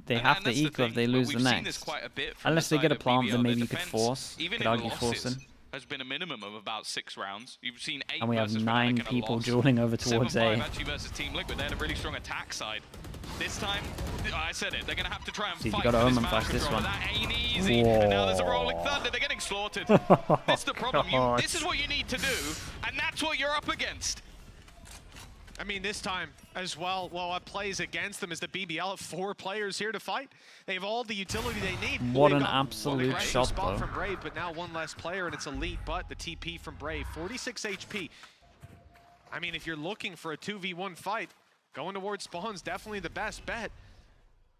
they have to that's the equal if thing. they lose We've the seen this next. quite a bit from Unless the they get a side of plant, then BBL. maybe Their you could defense, force. even Could in argue losses, forcing. has been a minimum of about 6 rounds. You've seen 8 And we have versus 9 Fnatic in a people loss. dueling over towards 7-5 A. actually versus Team Liquid. They had a really strong attack side. This time, I said it, they're going to have to try and See, you fight gotta for this omen match flash this control. one. That ain't easy. And now there's a rolling Whoa. thunder. They're getting slaughtered. That's the problem. This is what you need to do, and that's what you're up against. I mean, this time as well, what plays against them is the BBL have 4 players here to fight. They have all the utility they need. What They an got absolute great shot, spot though. from Brave, but now 1 less player, and it's Elite, but the TP from Brave, 46 HP. I mean, if you're looking for a 2v1 fight, going towards Spawn's definitely the best bet.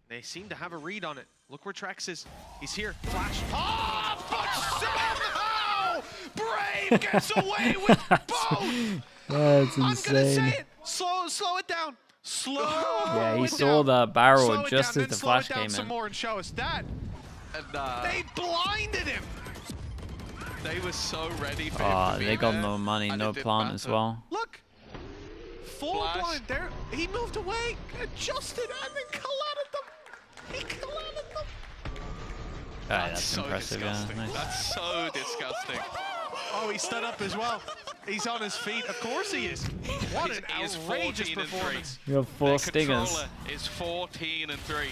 They seem to have a read on it. Look where Trex is. He's here. Flash. Oh, but somehow Brave gets away with both! That's I'm gonna say insane. it. Slow it down. Slow Yeah, he it saw down. the barrel Slow it just down, as then the slow flash it down came some in. more and show us that. And, They blinded him. they were so ready for Oh, him to be they got there, no money, and no it didn't plant as matter. well. Look. Full Flash. blind there. He moved away, adjusted, and then collided them. He collided them. Alright, that's so impressive, yeah. disgusting. Nice. That's so disgusting. Oh, he stood up as well. He's on his feet. Of course he is. What an He is outrageous 14 and 3. performance. You have 4 Their stingers. controller is 14 and 3.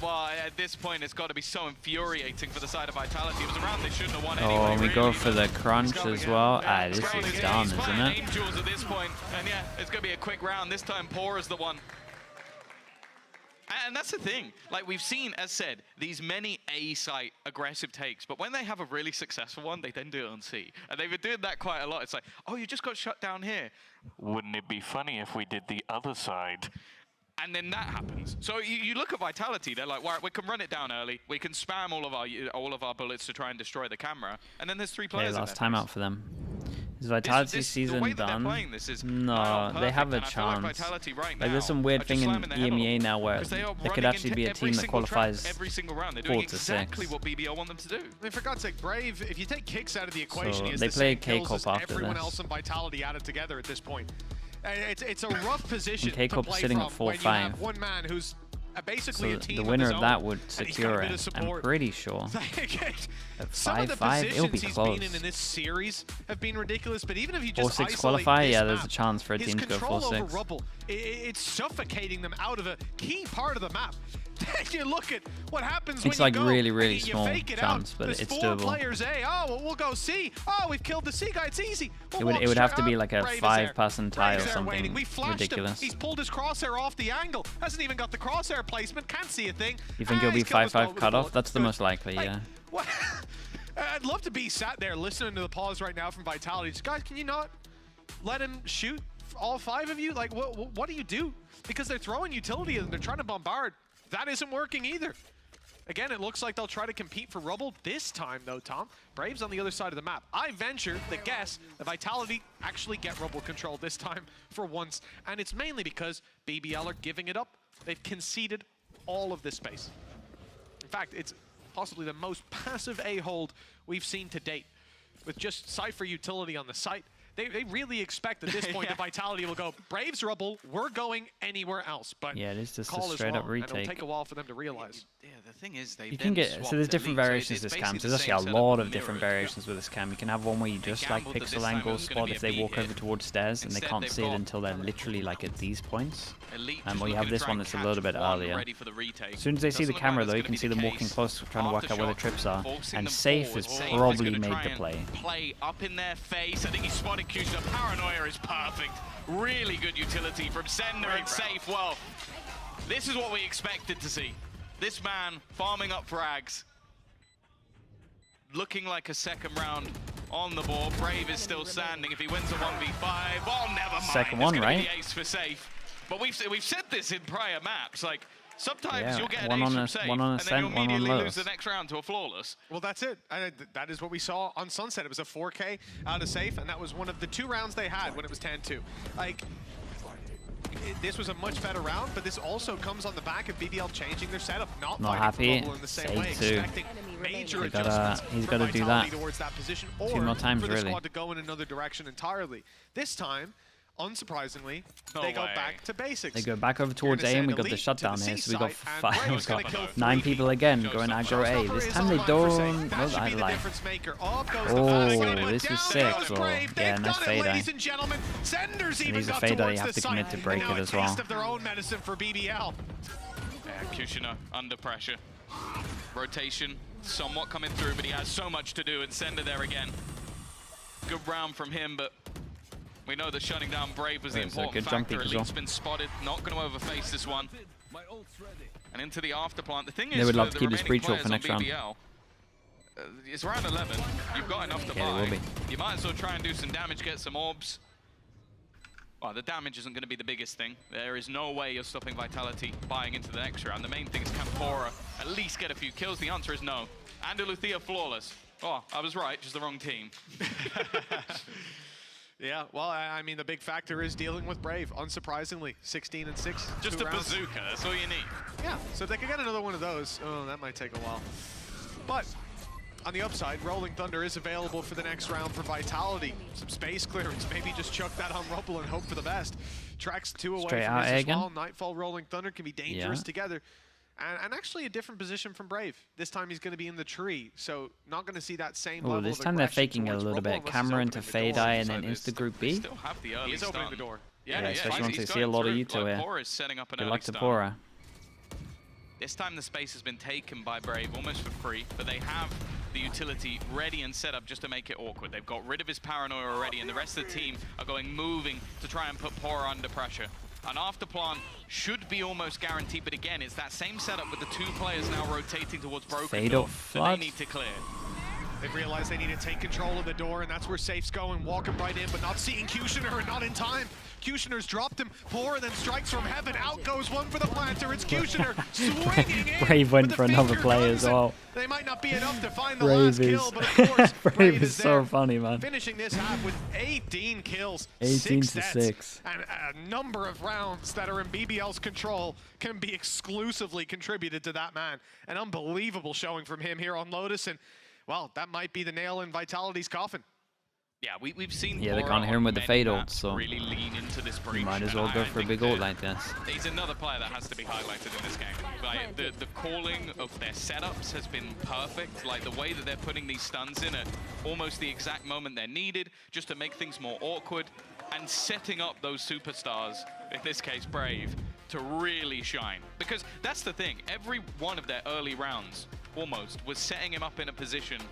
Well, at this point, it's got to be so infuriating for the side of Vitality. It was a round they shouldn't have won anyway. Oh, and we go really, for the crunch as well. Ah, this is done, He's isn't fighting it? Angels at this point, and yeah, it's going to be a quick round. This time, Poor is the one. And that's the thing. Like, we've seen, as said, these many A-site aggressive takes, but when they have a really successful one, they then do it on C. And they've been doing that quite a lot. It's like, oh, you just got shut down here. Wouldn't it be funny if we did the other side? And then that happens. So you look at Vitality, they're like, well, we can run it down early. We can spam all of our bullets to try and destroy the camera. And then there's 3 players Okay, in last there. timeout for them. Is Vitality the way season that they're done? playing this is No, they have a and I feel like chance. Vitality right Like, there's now some weird are thing just in slamming their head EMEA on, now where 'cause they are there could running actually into be a every team that single trap qualifies every single round. They're 4 doing to exactly 6. what BBL want them to do. I mean, for God's sake, Brave, if you take kicks out of the equation, So he has they the play same kills K-Cup as after everyone this. else in Vitality added together at this point. It's a rough position to K-Cup play sitting from at when you 4-5. have one man who's basically So a team the of winner his of own, that would and he's got a secure bit of it. I'm support. pretty sure. At Some of the 5-5, it'll be positions he's close. been in this series have been ridiculous, but even if you 4-6 just isolate qualify, this yeah, there's map, a chance for a his team to go control over 4-6. Rubble, it's suffocating them out of a key part of the map. Then you look at what happens when It's you like go really, and really you small fake it chance, out. but There's it's 4 doable. players A. Oh, well, we'll go C. Oh, we've killed the C guy. It's easy. We'll It would walk have to straight be up. like a Brave is there. 5-person tie or Brave's there something waiting. We flashed ridiculous. him. He's pulled his crosshair off the angle. Hasn't even got the crosshair placement. Can't see a thing. You think it'll be he's killed us all 5-5 with a cutoff? bullet. That's the Good. most likely, Like, yeah. what? I'd love to be sat there listening to the pause right now from Vitality. Just, guys, can you not let him shoot all 5 of you? Like, what do you do? Because they're throwing utility and they're trying to bombard. That isn't working either. Again, it looks like they'll try to compete for Rubble this time, though, Tom. Brave's on the other side of the map. I venture the guess that Vitality actually get Rubble control this time for once, and it's mainly because BBL are giving it up. They've conceded all of this space. In fact, it's possibly the most passive A-hold we've seen to date, with just Cypher utility on the site They really expect at this point that Vitality will go, Braves Rubble, we're going anywhere else. But yeah, it is just a call is straight up wrong, and it'll retake. take a while for them to realize. Yeah, the thing is, they You can get, so there's different variations of this cam. There's actually a lot of different variations with this cam. You can have one where you just like pixel angle spot if they walk over towards stairs and they can't see it until they're literally like at these points. Or you have this one that's a little bit earlier. As soon as they see the camera though, you can see them walking close, trying to work out where the trips are. And Safe has probably made the play. Play up in their face. I think he spotted Kushner. Paranoia is perfect. Really good utility from Sender and Safe. Well, this is what we expected to see. This man farming up frags. Looking like a second round on the board. Brave is still standing. If he wins a 1v5, well, never mind. Second one, right? The ace for Safe. But we've said this in prior maps. Like, sometimes you'll get one an ace on from Safe, one on and then Ascent, you one on immediately Lotus. lose the next round to a flawless. Well, that's it. That is what we saw on Sunset. It was a 4K out of Safe, and that was one of the 2 rounds they had when it was 10-2. Like, this was a much better round, but this also comes on the back of BBL changing their setup, not happy. for Bubble in the same way, Save 2. expecting major adjustments He's for got to do that. towards that position, or 2 more times, for the really. squad to go in another direction entirely. This time, unsurprisingly, they go back to basics. They go back over towards A, and we got the shutdown here, so we got 9 people again going aggro A. This time they don't. Well, I lie. Oh, this was sick. Well, yeah, nice fade eye. And he's a fade eye, you have to commit to break it as well. Of their own medicine for BBL. Yeah, Kushner under pressure. Rotation somewhat coming through, but he has so much to do, and Sender there again. Good round from him, but we know that shutting down Brave was the important factor. Elite's been spotted, not going to overface this one. And into the afterplant. The thing is, they would love to the keep this breach remaining short for next round. BBL, it's round 11. You've got enough to Yeah, buy. they will be. You might as well try and do some damage, get some orbs. Well, the damage isn't going to be the biggest thing. There is no way you're stopping Vitality buying into the next round. The main thing is, can Pora at least get a few kills? The answer is no. Andaluthia flawless. Oh, I was right, just the wrong team. Yeah, well, I mean, the big factor is dealing with Brave, unsurprisingly. 16-6. Just a bazooka, that's all you need. Yeah, so if they could get another one of those, oh, that might take a while. But on the upside, Rolling Thunder is available for the next round for Vitality. Some space clearance, maybe just chuck that on Rubble and hope for the best. Tracks 2 away Straight from out this as again. well. Nightfall, Rolling Thunder can be dangerous together. And actually a different position from Brave. This time he's going to be in the tree, so not going to see that same level This of time they're aggression faking it a towards little Rubble bit. unless Camera he's into opening the fade door. eye and then insta group B. Still have the early He is opening stun. the door. Yeah, especially once they he's see a going lot of through. you two Like, here. Pora is setting up an Good early luck to stun. Pora. This time the space has been taken by Brave almost for free, but they have the utility ready and set up just to make it awkward. They've got rid of his paranoia already, and the rest of the team are going moving to try and put Pora under pressure. An afterplan should be almost guaranteed, but again, it's that same setup with the 2 players now rotating towards Broken Fade Door up that flood. they need to clear. They've realized they need to take control of the door, and that's where Safe's going, walking right in, but not seeing Kushner, and not in time. Kushner's dropped him. Pora then strikes from heaven. Out goes one for the planter. It's Kushner swinging in. Brave went but for the another finger play guns, as well. They might not be enough to find the Brave last is kill, but of course, Brave is so there, funny, man. finishing this half with 18 kills, 18 6 to deaths, 6. and a number of rounds that are in BBL's control can be exclusively contributed to that man. An unbelievable showing from him here on Lotus, and well, that might be the nail in Vitality's coffin. Yeah, we've seen. Yeah, they Pora can't hear him with the on fade many ult, maps so really lean into this breach. you might as and well go I for a think big ult that like this. He's another player that has to be highlighted in this game. Like the calling of their setups has been perfect. Like the way that they're putting these stuns in at almost the exact moment they're needed, just to make things more awkward, and setting up those superstars, in this case Brave, to really shine. Because that's the thing. Every one of their early rounds, almost, was setting him up in a position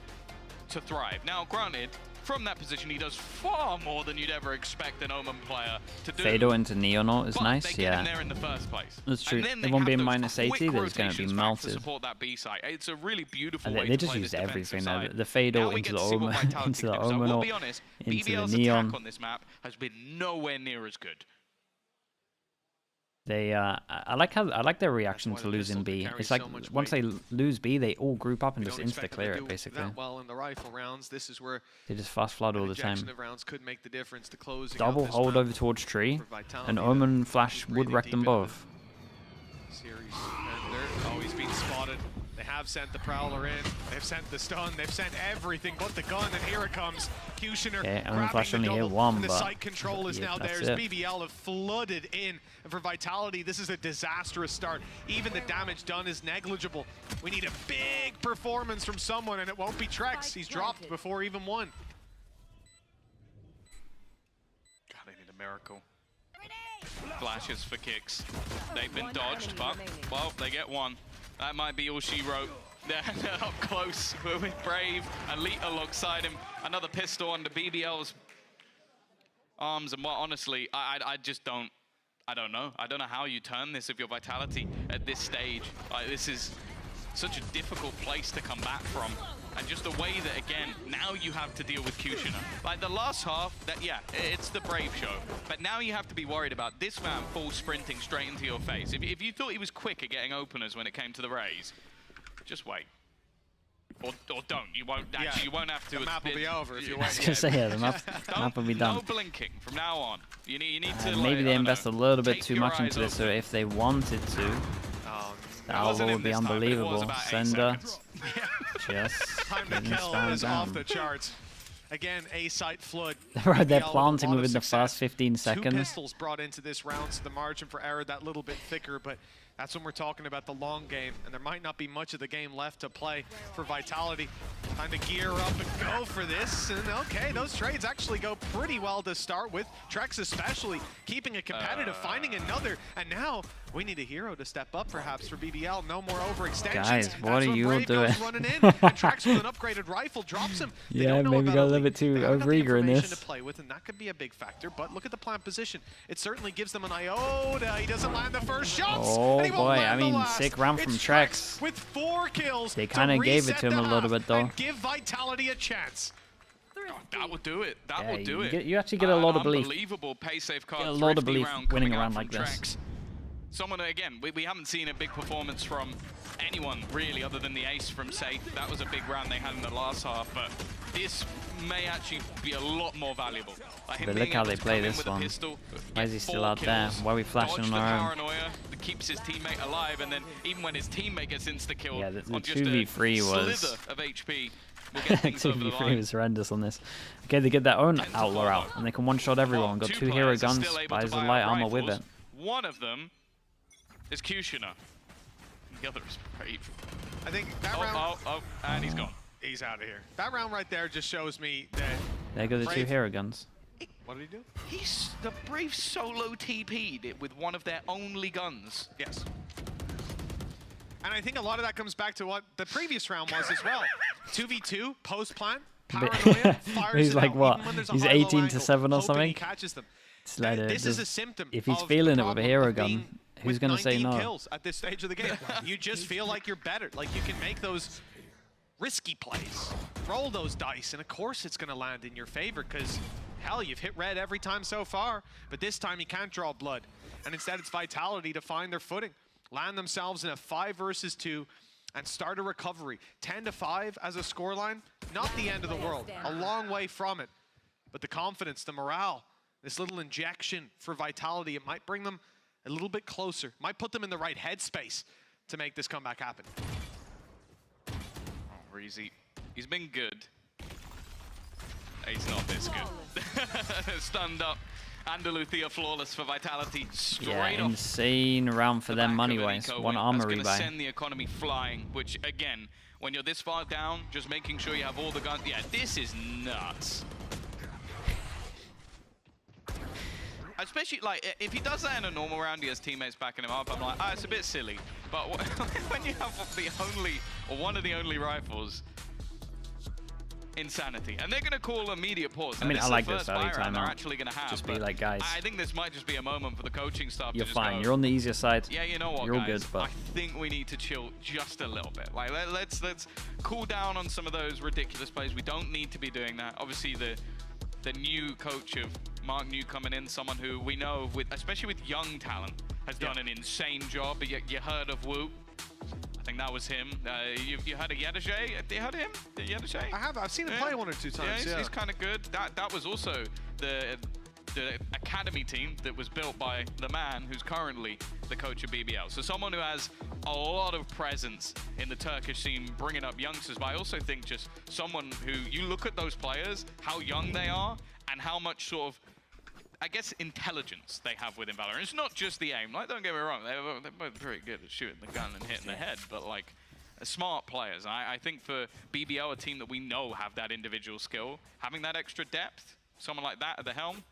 to thrive. Now, granted, from that position, he does far more than you'd ever expect an Omen player to do. Fado into Neon ult is But nice, they get him yeah. there in the first place. That's true. And then They they won't be have in those minus 80, quick there's going to be rotations back melted. to support that B side. It's a really beautiful And way they to just play used this everything defensive there. side. The fade Now ult we into get the to see what Omen, Vitality into the can do. So I Omen will ult, be honest, into the BBL's Neon. attack on this map has been nowhere near as good. They, I like their reaction to losing B. It's like once they lose B, they all group up and just insta clear it basically. Well, in the rifle rounds, this is where They just fast flood all the time. of rounds could make the difference to closing Double out this hold map over towards tree, for Vitality. and Omen flash would breathing wreck deep them into both. Series. And they're always being spotted. They have sent the Prowler in, they've sent the stun, they've sent everything but the gun, and here it comes. Kushner grabbing the double, and the site control is now theirs. BBL have flooded in, and for Vitality, this is a disastrous start. Even the damage done is negligible. We need a big performance from someone, and it won't be Trex. He's dropped before even one. God, they need a miracle. Flashes for kicks. They've been dodged, but, well, they get one. That might be all she wrote. They're up close with Brave, Elite alongside him. Another pistol under BBL's arms, and well, honestly, I just don't, I don't know. I don't know how you turn this with your Vitality at this stage. This is such a difficult place to come back from. And just the way that, again, now you have to deal with Kushner. Like the last half, that yeah, it's the Brave show. But now you have to be worried about this man full sprinting straight into your face. If you thought he was quick at getting openers when it came to the Raze, just wait. Or don't. You won't actually. You won't have to. The map will be over if you wait. I was gonna say, yeah, the map will be done. No blinking from now on. You need to. Maybe they invest a little bit too much into this, so if they wanted to, that would be unbelievable. Sender, just time to kill is off the charts. Again, a site flood. Right, they're planting within the first 15 seconds. 2 pistols brought into this round, so the margin for error that little bit thicker, but that's when we're talking about the long game, and there might not be much of the game left to play for Vitality. Time to gear up and go for this, and okay, those trades actually go pretty well to start with. Trex especially keeping it competitive, finding another, and now we need a hero to step up perhaps for BBL. No more overextensions. Guys, what are you all doing? Running in, and Trex with an upgraded rifle drops him. Yeah, maybe got a little bit too overeager in this. To play with, and that could be a big factor, but look at the plant position. It certainly gives them an iota. He doesn't land the first shots. Oh boy, I mean, sick round from Trex. With 4 kills. They kind of gave it to him a little bit though. Give Vitality a chance. That will do it. That will do it. You actually get a lot of belief. Unbelievable pay safe card. Get a lot of belief winning around like this. Trex. Someone, again, we haven't seen a big performance from anyone, really, other than the ace from Safe. That was a big round they had in the last half, but this may actually be a lot more valuable. Like but look how they play this one. Why is he still out there? Why are we flashing on our own? That keeps his teammate alive, and then even when his teammate gets insta-killed, yeah, the 2v3 was... slither of HP. We'll get things over the 2v3 was horrendous on this. Okay, they get their own outlaw out, and they can one-shot everyone. Got 2 hero guns, buys the light armor with it. One of them is Kushner. The other is Brave. I think that round... and he's gone. He's out of here. That round right there just shows me that... There go the Brave... 2 hero guns. What did he do? The Brave solo TP'd it with one of their only guns. Yes. And I think a lot of that comes back to what the previous round was as well. 2v2, post-plant, paranoia, fires he's like, what? He's 18 to 7 or something? He catches them. It's like this is a symptom. If he's feeling it with a hero gun, who's going to say no? Kills at this stage of the game. You just feel like you're better. Like you can make those risky plays, roll those dice, and of course it's going to land in your favor because, hell, you've hit red every time so far, but this time you can't draw blood. And instead it's Vitality to find their footing, land themselves in a 5 versus 2, and start a recovery. 10-5 as a scoreline, not the end of the world, a long way from it. But the confidence, the morale, this little injection for Vitality, it might bring them a little bit closer, might put them in the right headspace to make this comeback happen. Oh, rezy. He's been good. He's not this good. Stunned up. Andaluthia flawless for Vitality. Straight off. Insane round for them money-wise. One armor rebuy. That's going to send the economy flying, which, again, when you're this far down, just making sure you have all the guns. Yeah, this is nuts. Especially, like, if he does that in a normal round, he has teammates backing him up, I'm like, it's a bit silly. But when you have the only, or one of the only rifles, insanity. And they're going to call immediate pause. I mean, I like this early time they're actually going to have. Just be like, guys. I think this might just be a moment for the coaching staff You're to just fine. go, You're on the easier side. Yeah, you know what, You're all guys? good, but I think we need to chill just a little bit. Like, let's cool down on some of those ridiculous plays. We don't need to be doing that. Obviously, the new coach of Mark New coming in, someone who we know, especially with young talent, has done an insane job. But you heard of Wu. I think that was him. You heard of Yadajay? Have you heard of him? Yadajay? I have. I've seen him play 1 or 2 times. Yeah, he's kind of good. That was also the the academy team that was built by the man who's currently the coach of BBL. So someone who has a lot of presence in the Turkish scene, bringing up youngsters. But I also think just someone who, you look at those players, how young they are, and how much sort of, I guess, intelligence they have within Valorant. It's not just the aim. Like, don't get me wrong, they're both very good at shooting the gun and hitting the head, but like, smart players. And I think for BBL, a team that we know have that individual skill, having that extra depth, someone like that at the helm,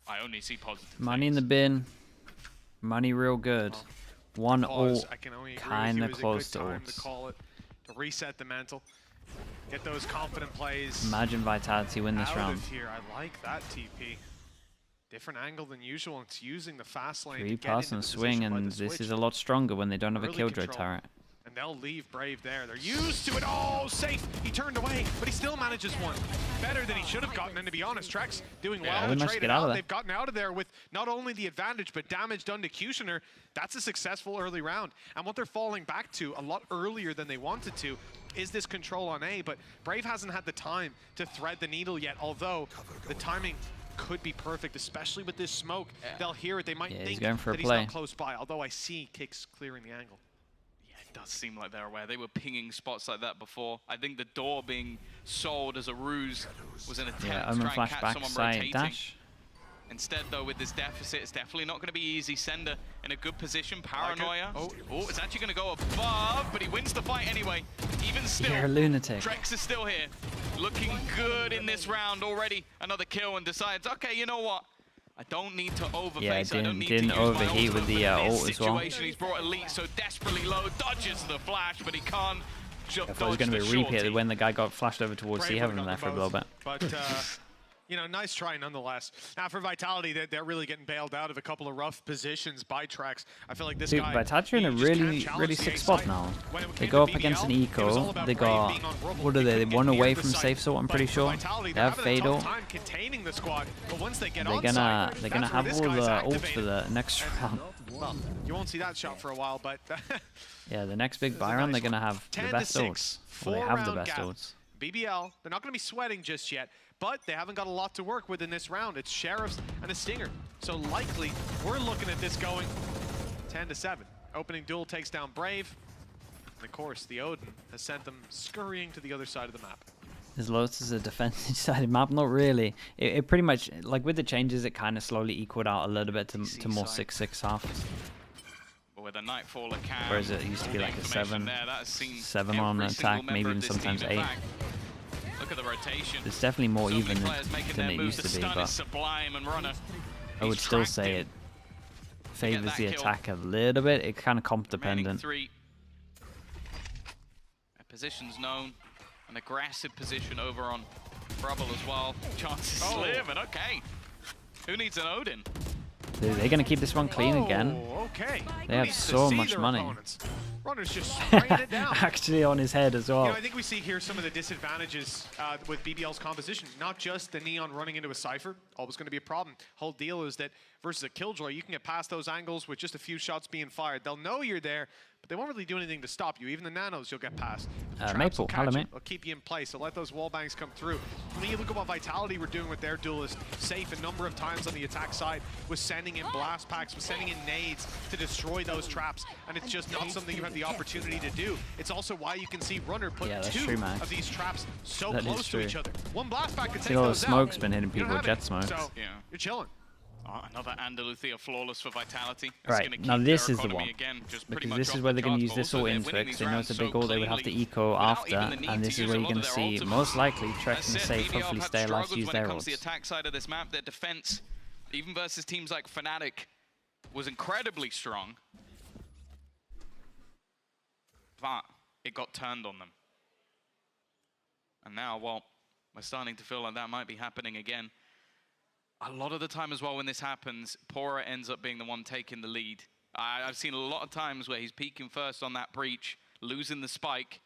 I only see positive Money in the bin. Money real good. One ult, kind of close to ult. To call it, to reset the mental, get those confident plays. Imagine Vitality win this round. Here. I like that TP. Different angle than usual. It's using the fast lane. 3-pass and swing, and this is a lot stronger when they don't have a killjoy turret. And they'll leave Brave there. They're used to it. Oh, safe. He turned away, but he still manages one. Better than he should have gotten. And to be honest, Trex doing well to trade it out. They've gotten out of there with not only the advantage, but damage done to Kushner. That's a successful early round. And what they're falling back to a lot earlier than they wanted to is this control on A. But Brave hasn't had the time to thread the needle yet, although the timing could be perfect, especially with this smoke. They'll hear it. They might think that he's not close by, although I see Kicks clearing the angle. It does seem like they're aware. They were pinging spots like that before. I think the door being sold as a ruse was an attempt to try and catch someone rotating. Dash. Instead, though, with this deficit, it's definitely not going to be easy. Sender in a good position. Paranoia. Oh, it's actually going to go above, but he wins the fight anyway. Even still, you're a lunatic. Trex is still here. Looking good in this round already. Another kill and decides, okay, you know what? I don't need to overface. Yeah, didn't overheat with the ult as well. He's brought Elite so desperately low, dodges the flash, but he can't. I thought it was going to be a repeat when the guy got flashed over towards Sea Heaven there for a little bit. But you know, nice try nonetheless. Now for Vitality, they're really getting bailed out of a couple of rough positions by Trex. I feel like this guy, Vitality are in a really sick spot now. They go up against an eco. They got, what are they? One away from safe sort, I'm pretty sure. They have Fatal. They're gonna have all the ults for the next round. Well, you won't see that shot for a while, but yeah, the next big buy round, they're gonna have the best ults. Well, they have the best ults. BBL, they're not gonna be sweating just yet, but they haven't got a lot to work with in this round. It's Sheriffs and a Stinger. So likely, we're looking at this going 10-7. Opening duel takes down Brave. And of course, the Odin has sent them scurrying to the other side of the map. Is Lotus a defensive-sided map? Not really. It pretty much, like with the changes, it kind of slowly equaled out a little bit to more 6-6 half. With a Nightfaller cam, whereas it used to be like a 7 on an attack, maybe even sometimes 8. Look at the rotation. It's definitely more even than it used to be, but I would still say it favors the attack a little bit. It's kind of comp dependent. Position's known, an aggressive position over on Rubble as well. Chances slim, and okay. Who needs an Odin? They're going to keep this one clean again. Okay. They have so much money. Runner's just spraying it down. Actually on his head as well. You know, I think we see here some of the disadvantages with BBL's composition. Not just the Neon running into a Cypher, always going to be a problem. Whole deal is that versus a Killjoy, you can get past those angles with just a few shots being fired. They'll know you're there, but they won't really do anything to stop you. Even the nanos you'll get past. Maple, hello mate. They'll keep you in place, so let those wall bangs come through. When you look at what Vitality were doing with their duelist, safe a number of times on the attack side, was sending in blast packs, was sending in nades to destroy those traps, and it's just not something you have the opportunity to do. It's also why you can see Runner put two of these traps so close to each other. One blast pack could take those out. Smoke's been hitting people with jet smokes. So, you're chilling. Another Andaluthia flawless for Vitality. Right, now this is the one. Because this is where they're going to use this ult into it, because they know it's a big ult, they would have to eco after, and this is where you're going to see, most likely, Trex and Safe hopefully stay alive to use their ults. The attack side of this map, their defense, even versus teams like Fnatic, was incredibly strong. But it got turned on them. And now, well, we're starting to feel like that might be happening again. A lot of the time as well when this happens, Pora ends up being the one taking the lead. I've seen a lot of times where he's peeking first on that breach, losing the spike.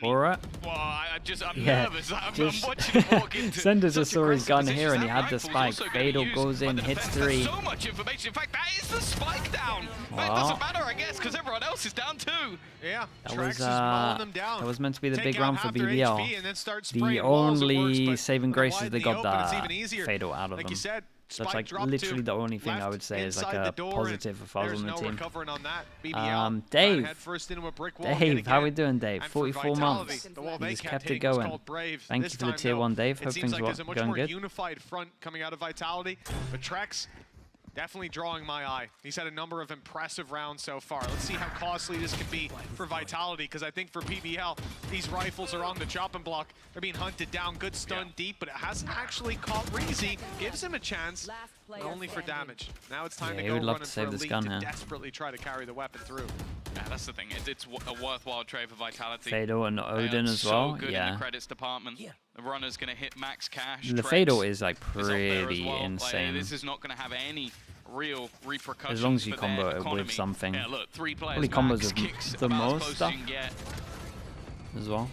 Pora? Well, I'm nervous. I'm watching him walk into Sender just saw his gun here and he had the spike. Fatal goes in, hits 3. So much information. In fact, that is the spike down. But it doesn't matter, I guess, because everyone else is down too. Yeah, that was meant to be the big round for BBL. The only saving grace is they got that Fatal out of them. Like you said, That's like literally the only thing I would say is like a positive if I was on the team. Dave, how we doing, Dave? 44 months. He just kept it going. Thank you for the tier 1, Dave. Hope things are going good. Unified front coming out of Vitality, but Trex definitely drawing my eye. He's had a number of impressive rounds so far. Let's see how costly this can be for Vitality, because I think for BBL, these rifles are on the chopping block. They're being hunted down, good stun deep, but it hasn't actually caught rezy. Gives him a chance, but only for damage. Now it's time to go running for Elite to desperately try to carry the weapon through. Yeah, that's the thing. It's a worthwhile trade for Vitality. Fado and Odin as well. So good yeah. in the credits department. The runner's going to hit max cash. The Fado is like pretty insane. Like, this is not going to have any real repercussions. As long as you combo it with something. Yeah, look, 3 players probably combos with the most stuff as well.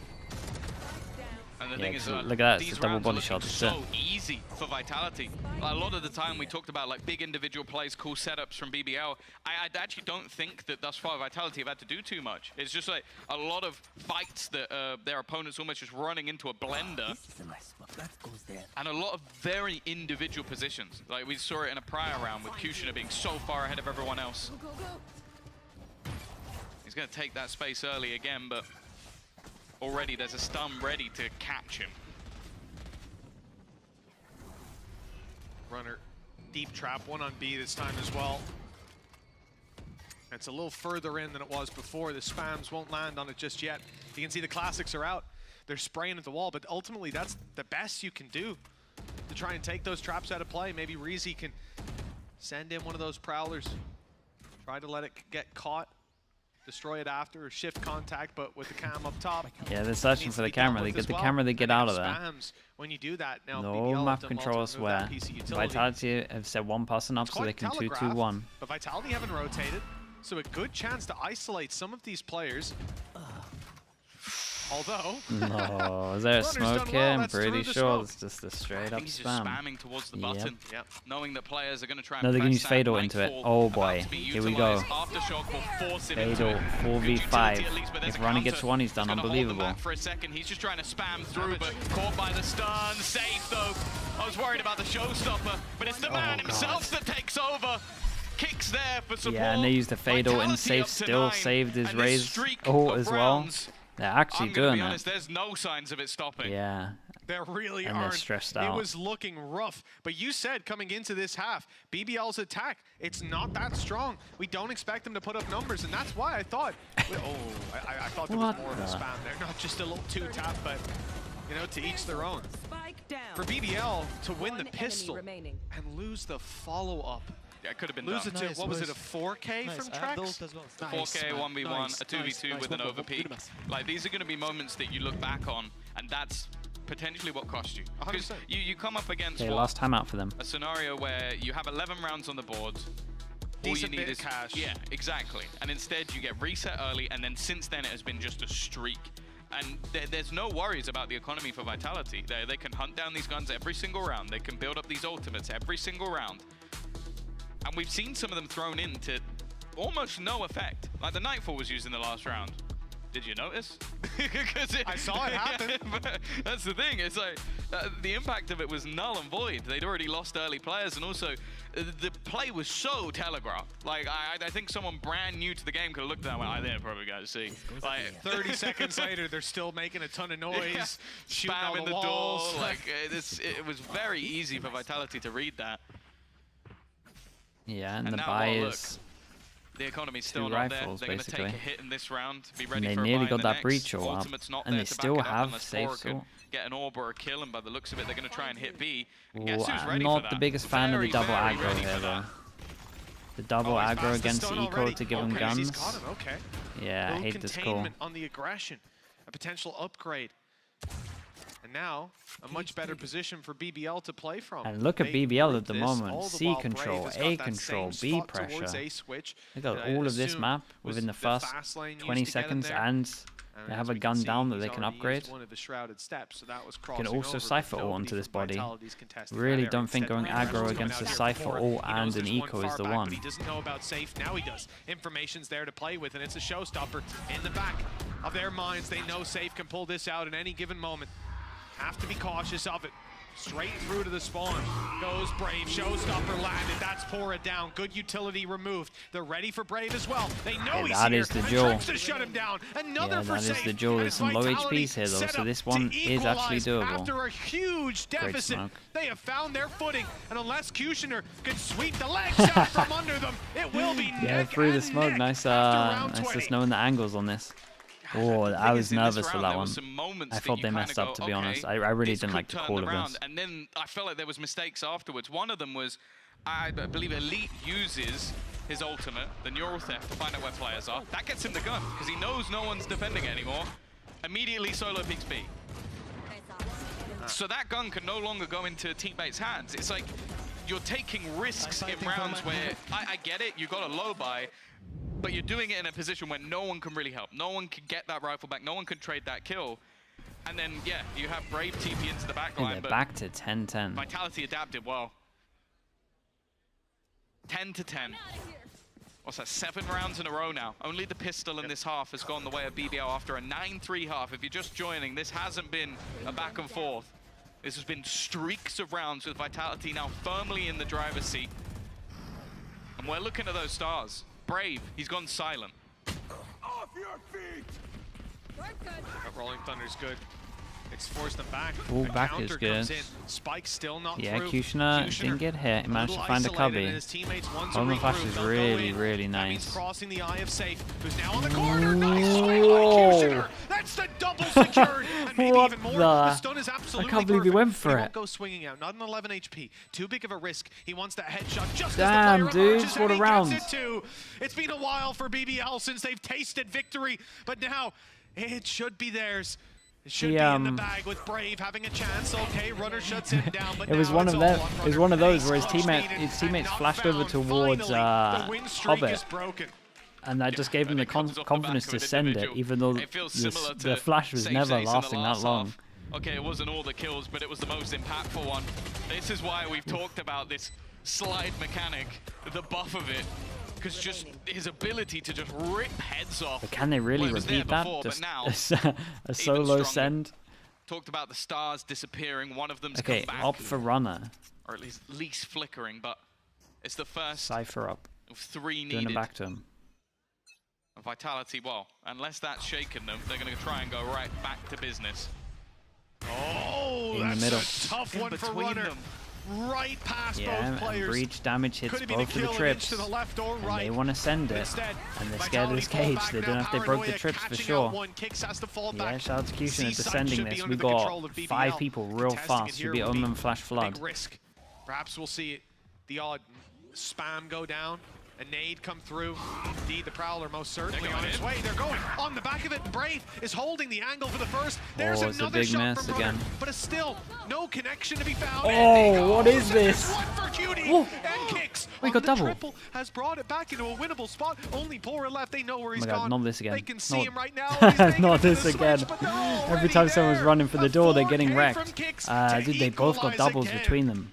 And the thing is, look at that, it's a double body shot. So easy for Vitality. Like, a lot of the time we talked about like big individual plays, cool setups from BBL. I actually don't think that thus far Vitality have had to do too much. It's just like a lot of fights that their opponents almost just running into a blender. And a lot of very individual positions. Like we saw it in a prior round with Kushner being so far ahead of everyone else. He's going to take that space early again, but already there's a stun ready to catch him. Runner, deep trap, one on B this time as well. It's a little further in than it was before. The spams won't land on it just yet. You can see the classics are out. They're spraying at the wall, but ultimately that's the best you can do to try and take those traps out of play. Maybe rezy can send in one of those prowlers, try to let it get caught, destroy it after, or shift contact, but with the cam up top. Yeah, they're searching for the camera. They get the camera, they get out of there. When you do that, now no map control swear. Vitality have set one person up so they can 2-2-1. But Vitality haven't rotated, so a good chance to isolate some of these players. Although, no, is there a smoke here? I'm pretty sure it's just a straight up he's spam. Just spamming towards the button, knowing that players are going to try and no, they're going to use Fado into it. Oh boy, here we go. Fado 4v5. If Ronnie gets one, he's done. Unbelievable. For a second, he's just trying to spam through, but caught by the stun. Safe though. I was worried about the showstopper, but it's the man himself that takes over. Kicks there for support. Yeah, and they used the Fado and safe still saved his raise as well. They're actually doing it. There's no signs of it stopping. Yeah. There really and aren't. They're stressed out. It was looking rough. But you said coming into this half, BBL's attack, it's not that strong. We don't expect them to put up numbers, and that's why I thought, I thought there was more of a spam there. Not just a little 2-tap, but, you know, to each their own. For BBL to win the pistol and lose the follow-up. Yeah, it could have been lose it to, what was it, a 4K from Trex? 4K, 1v1, a 2v2 with an overpeak. Like, these are going to be moments that you look back on, and that's potentially what cost you. Because you come up against last time out for them. A scenario where you have 11 rounds on the board. All you need is cash. Yeah, exactly. And instead you get reset early, and then since then it has been just a streak. And there's no worries about the economy for Vitality. They can hunt down these guns every single round. They can build up these ultimates every single round. And we've seen some of them thrown in to almost no effect. Like the Nightfall was used in the last round. Did you notice? I saw it happen. That's the thing. It's like the impact of it was null and void. They'd already lost early players, and also the play was so telegraphed. Like I think someone brand new to the game could have looked at that and went, they're probably going to see. Like 30 seconds later, they're still making a ton of noise, shooting spam all in the the walls. door. Like it was very easy for Vitality to read that. Yeah, and the buy is the economy's still not there. They're going to take a hit in this round. Be ready and for they nearly got that next. breach all up, and they still have safe sort. Get an orb or a kill, and by the looks of it, they're going to try and hit B. Ooh, I'm not the biggest fan of the double aggro here, though. The double aggro against Eco to give him guns. Okay. Yeah, I hate this call. On the aggression, a potential upgrade. And now, a much better position for BBL to play from. And look at BBL at the moment. C control, A control, B pressure. They got all of this map within the first 20 seconds, and they have a gun down that they can upgrade. You can also Cypher ult onto this body. Really don't think going aggro against a Cypher ult and an Eco is the one. He doesn't know about safe, now he does. Information's there to play with, and it's a showstopper in the back of their minds. They know safe can pull this out at any given moment. Have to be cautious of it. Straight through to the spawn. Goes Brave. Showstopper landed. That's Pora down. Good utility removed. They're ready for Brave as well. They know he's that here. is the And duel. Tricks to shut him down. Another for that is safe. the duel. There's some low Vitality HPs here though, set so up this to one is actually equalize doable. After a huge deficit, smoke. they have found their footing. And unless Kushner can sweep the leg shot from under them, it will be Yeah, through the smoke. Nice, nice just knowing the angles on this. Oh, I was nervous for that one. I thought they messed up, to be honest. I really didn't like the call of this. And then I felt like there was mistakes afterwards. One of them was, I believe Elite uses his ultimate, the neural theft, to find out where players are. That gets him the gun, because he knows no one's defending it anymore. Immediately solo picks B. So that gun can no longer go into teammates' hands. It's like you're taking risks in rounds where, I get it, you got a low buy, but you're doing it in a position where no one can really help. No one can get that rifle back. No one can trade that kill. And then, yeah, you have Brave TP into the back line. They're back to 10-10. Vitality adapted well. 10-10. What's that, 7 rounds in a row now? Only the pistol in this half has gone the way of BBL after a 9-3 half. If you're just joining, this hasn't been a back and forth. This has been streaks of rounds with Vitality now firmly in the driver's seat. And we're looking at those stars. Brave, he's gone silent. Off your feet! But Rolling Thunder's good. It's forced them back. Full back is good. Spike still not yeah, through. Kushner didn't get hit. He managed to find a cubby. Home flash is really, really nice. Crossing the eye of safe. Who's now on the corner? Nice strike by Kushner. That's the double secured. And maybe even more. The stun is absolutely I can't believe he went for he it. won't go swinging out. Not an 11 HP. Too big of a risk. He wants that headshot just damn, as the player dude, emerges, what a round. It's been a while for BBL since they've tasted victory, but now it should be theirs. It should be in the bag with Brave having a chance. Okay, Runner shuts him down, but it was one of them. It was one of those where his teammates flashed over towards Hobbit, and that just gave him the confidence to send it, even though the flash was never lasting that long. Okay, it wasn't all the kills, but it was the most impactful one. This is why we've talked about this slide mechanic, the buff of it. Because just his ability to just rip heads off. But can they really repeat that? Before, just now, a solo send? Talked about the stars disappearing. One of them's okay, come back. opt for runner. Or at least flickering, but it's the first Cypher up. of 3 needed. Doing it back to him. Vitality, well, unless that's shaken them, they're going to try and go right back to business. Oh, in the middle. A tough one for Runner. Right past both and players. breach damage hits both of the trips. To the left or right. And they want to send it. And they're scared of this cage. They don't know if they broke the trips for sure. Yeah, shout out to Kushner defending this. We got 5 people real fast. Should be Omen Flash Flood. Risk. Perhaps we'll see the odd spam go down. A nade come through. Indeed, the Prowler most certainly on his way. They're going on the back of it. Brave is holding the angle for the first. There's it's another a big shot miss from again. Runner, but it's still no connection to be found. Oh, what is this? One for Cutie Oh, and kicks. we got double. Triple has brought it back into a winnable spot. Only Pora left. They know where he's God, gone. not this again. They can see him right now. Not this again. Every time someone's running for the door, they're getting wrecked. Dude, they both got doubles between them.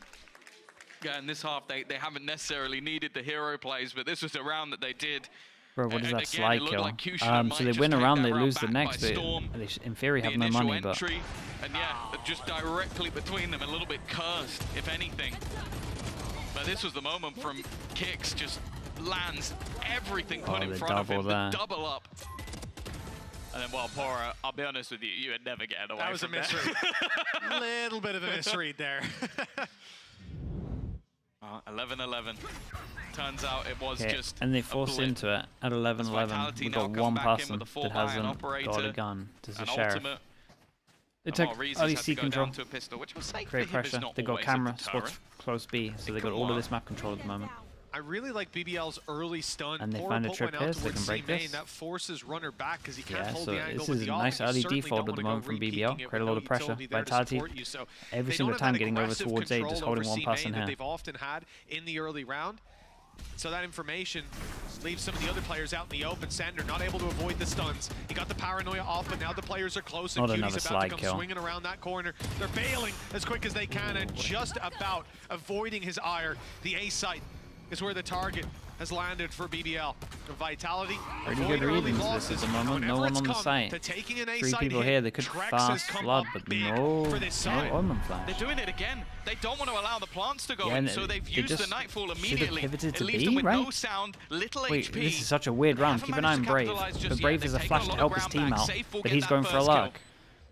Yeah, in this half, they haven't necessarily needed the hero plays, but this was a round that they did. Bro, what is that slide kill? Like so they win a round, they lose the next, but they in theory have no money, but... And yeah, just directly between them, a little bit cursed, if anything. But this was the moment from Kicks, just lands everything put in front of him, the double up. And then, well, Pora, I'll be honest with you, you would never get away from that. That was a misread. Little bit of a misread there. 11-11. Turns out it was just and they forced into it at 11-11. We got one person that hasn't got a gun. There's a sheriff. They took early C control. Great pressure. They got camera, spots close B, so they got all of this map control at the moment. I really like BBL's early stun. And they find a trip here, so they can break this. That forces Runner back because he can't hold so the angle. this is a nice early default at the moment from BBL. Create a lot of pressure. Vitality every single time getting over towards A, just holding one person here. They've often had in the early round. So that information leaves some of the other players out in the open. Sander not able to avoid the stuns. He got the paranoia off, but now the players are close. And Cutie's about to come swinging around that corner. They're bailing as quick as they can and just about avoiding his ire. The A site is where the target has landed for BBL. Vitality. Pretty good readings this at the moment. No one on the site. 3 people here. They could fast flood, but no Omen flash. They're doing it again. They don't want to allow the plants to go in, so they've used the Nightfall immediately. Pivoted to it leaves B, them with right? no sound, little Wait, HP. this is such a weird round. Keep an eye on Brave. But Brave is a flash to help his team out, but he's going for a lark.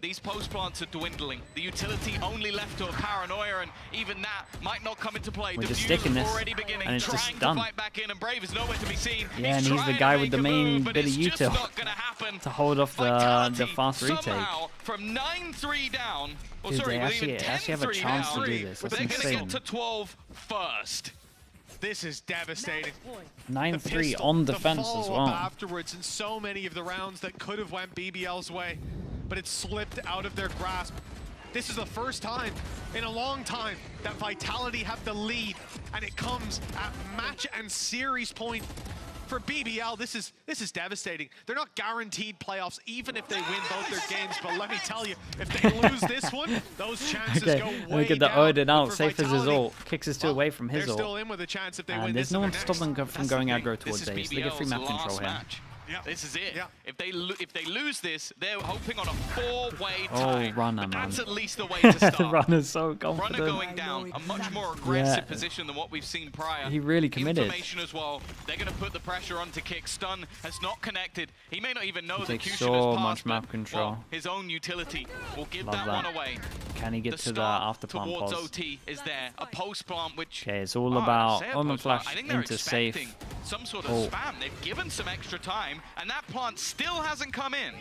These post plants are dwindling. The utility only left to a paranoia, and even that might not come into play. We're just Diffuse sticking this, already beginning, and it's just trying done. to fight back in, and Brave is nowhere to be seen. Yeah, and he's the guy with the main bit of util to hold off the fast retake. Somehow, from 9-3 down, or Dude, sorry, they actually have a chance to do this. That's they're insane. going to get to 12 first. This is devastating. 9-3 on defense as well. Afterwards, in so many of the rounds that could have went BBL's way, but it slipped out of their grasp. This is the first time in a long time that Vitality have the lead, and it comes at match and series point. For BBL, this is devastating. They're not guaranteed playoffs, even if they win both their games. But let me tell you, if they lose this one, those chances go way look at the down. Odin out, safe as his ult. Kicks his two away from his They're ult. still in with a chance if they win And this. there's no one to stop them from going aggro towards This is Ace. They get free map BBL's control here. last match. This is it. If they lose this, they're hoping on a 4-way tie. Oh, Runner, man. That's at least the way to start. Runner's so confident. Runner going down, a much more aggressive position than what we've seen prior. He really committed. Information as well. They're going to put the pressure on to kick. Stun has not connected. He may not even know that Takes Q so has much passed, map but, control. well, his own utility will give Love that that. one away. Can he get to the start after plant towards pause? OT is there. A post plant which... Okay, it's all about say a Omen post plant. flash I think they're into safe. expecting some sort of Oh. spam. They've given some extra time, and that plant still hasn't come in.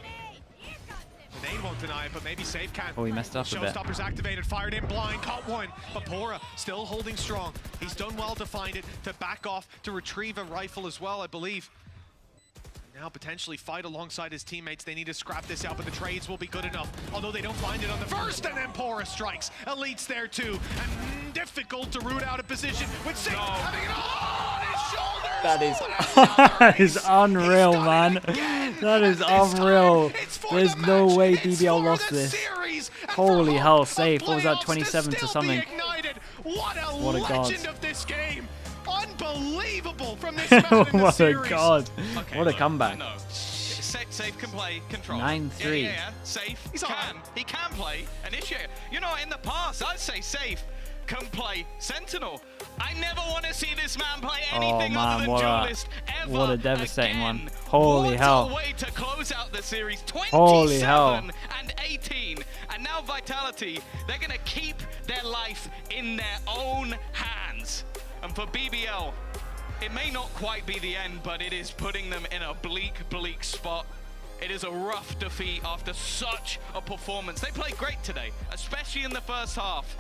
The name won't deny it, but maybe Safe can. Oh, he messed up a bit. Showstoppers activated, fired in blind, caught one. But Pora still holding strong. He's done well to find it, to back off, to retrieve a rifle as well, I believe. Now potentially fight alongside his teammates. They need to scrap this out, but the trades will be good enough. Although they don't find it on the first, and then Pora strikes. Elite's there too, and difficult to root out a position with Safe having it on his shoulders. That is unreal, man. That is unreal. There's no way BBL lost this. Holy hell, Safe. What was that, 27 to something? What a god. legend of this game. Unbelievable from this man in the What a series. god. Okay, What a look, comeback. No. Safe can play control. 9-3. Yeah. Safe he can play initiate. You know, in the past, I'd say Safe can play Sentinel. I never want to see this man play anything other than Duelist ever what a devastating again. one. Holy hell. What a way to close out the series. 27 Holy hell. and 18. And now Vitality, they're going to keep their life in their own hands. And for BBL, it may not quite be the end, but it is putting them in a bleak spot. It is a rough defeat after such a performance. They played great today, especially in the first half.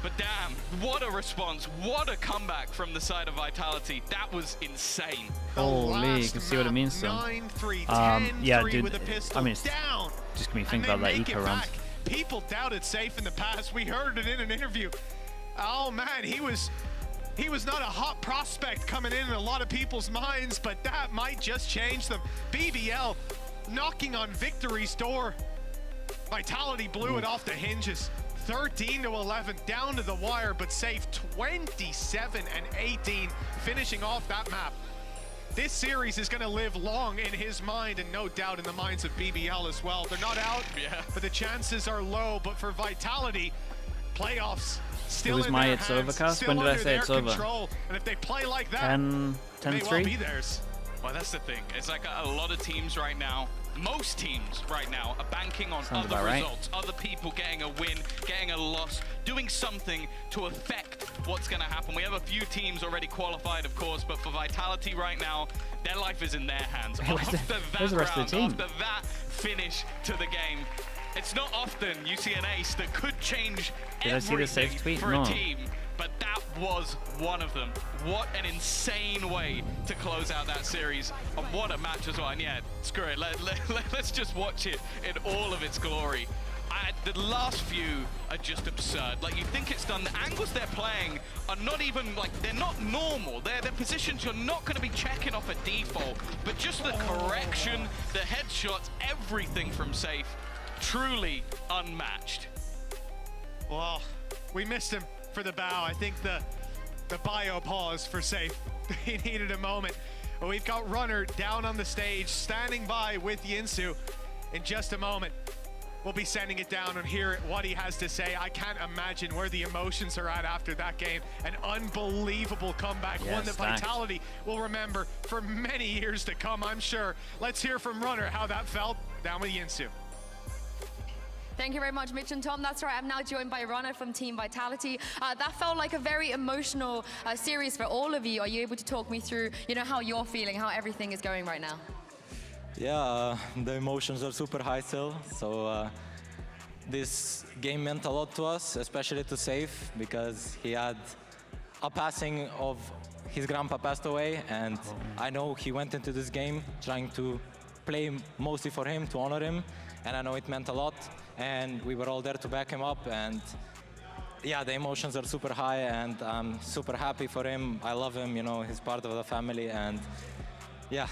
But damn, what a response. What a comeback from the side of Vitality. That was insane. Holy, you can see what it means to them. 9-3, yeah, 10-3 dude, with a pistol I mean, it's down. just gonna be thinking And about they that make eco it run. back. People doubted Safe in the past. We heard it in an interview. Oh man, he was not a hot prospect coming in a lot of people's minds, but that might just change them. BBL knocking on victory's door. Vitality blew it off the hinges. 13-11, down to the wire, but Safe 27-18, finishing off that map. This series is going to live long in his mind, and no doubt in the minds of BBL as well. They're not out, but the chances are low. But for Vitality, playoffs still It was in my their it's hands, over cast. still When did I under say their it's over? control. And if they play like that, 10-3? it may well be theirs. Well, that's the thing. It's like a lot of teams right now, most teams right now, are banking on Sounds other about right. results, other people getting a win, getting a loss, doing something to affect what's going to happen. We have a few teams already qualified, of course, but for Vitality right now, their life is in their hands. Where's the rest of the team? After that finish to the game, it's not often you see an ace that could change Did I see the Safe tweet? for No. a team. But that was one of them. What an insane way to close out that series. And what a match as well. And yeah, screw it. Let's just watch it in all of its glory. The last few are just absurd. Like, you think it's done. The angles they're playing are not even, like, they're not normal. They're positions you're not going to be checking off at default. But just the correction, the headshots, everything from Safe, truly unmatched. Well, we missed him for the bow. I think the bio pause for Safe He needed a moment. But we've got Runner down on the stage, standing by with Yinsu. In just a moment, we'll be sending it down and hear what he has to say. I can't imagine where the emotions are at after that game. An unbelievable comeback, one that Vitality will remember for many years to come, I'm sure. Let's hear from Runner how that felt. Down with Yinsu. Thank you very much, Mitch and Tom. That's right, I'm now joined by Runner from Team Vitality. That felt like a very emotional series for all of you. Are you able to talk me through, how you're feeling, how everything is going right now? Yeah, the emotions are super high still. So this game meant a lot to us, especially to Safe, because he had a passing of his grandpa passed away, and I know he went into this game trying to play mostly for him, to honor him, and I know it meant a lot. And we were all there to back him up, and yeah, the emotions are super high, and I'm super happy for him. I love him, he's part of the family, and yeah.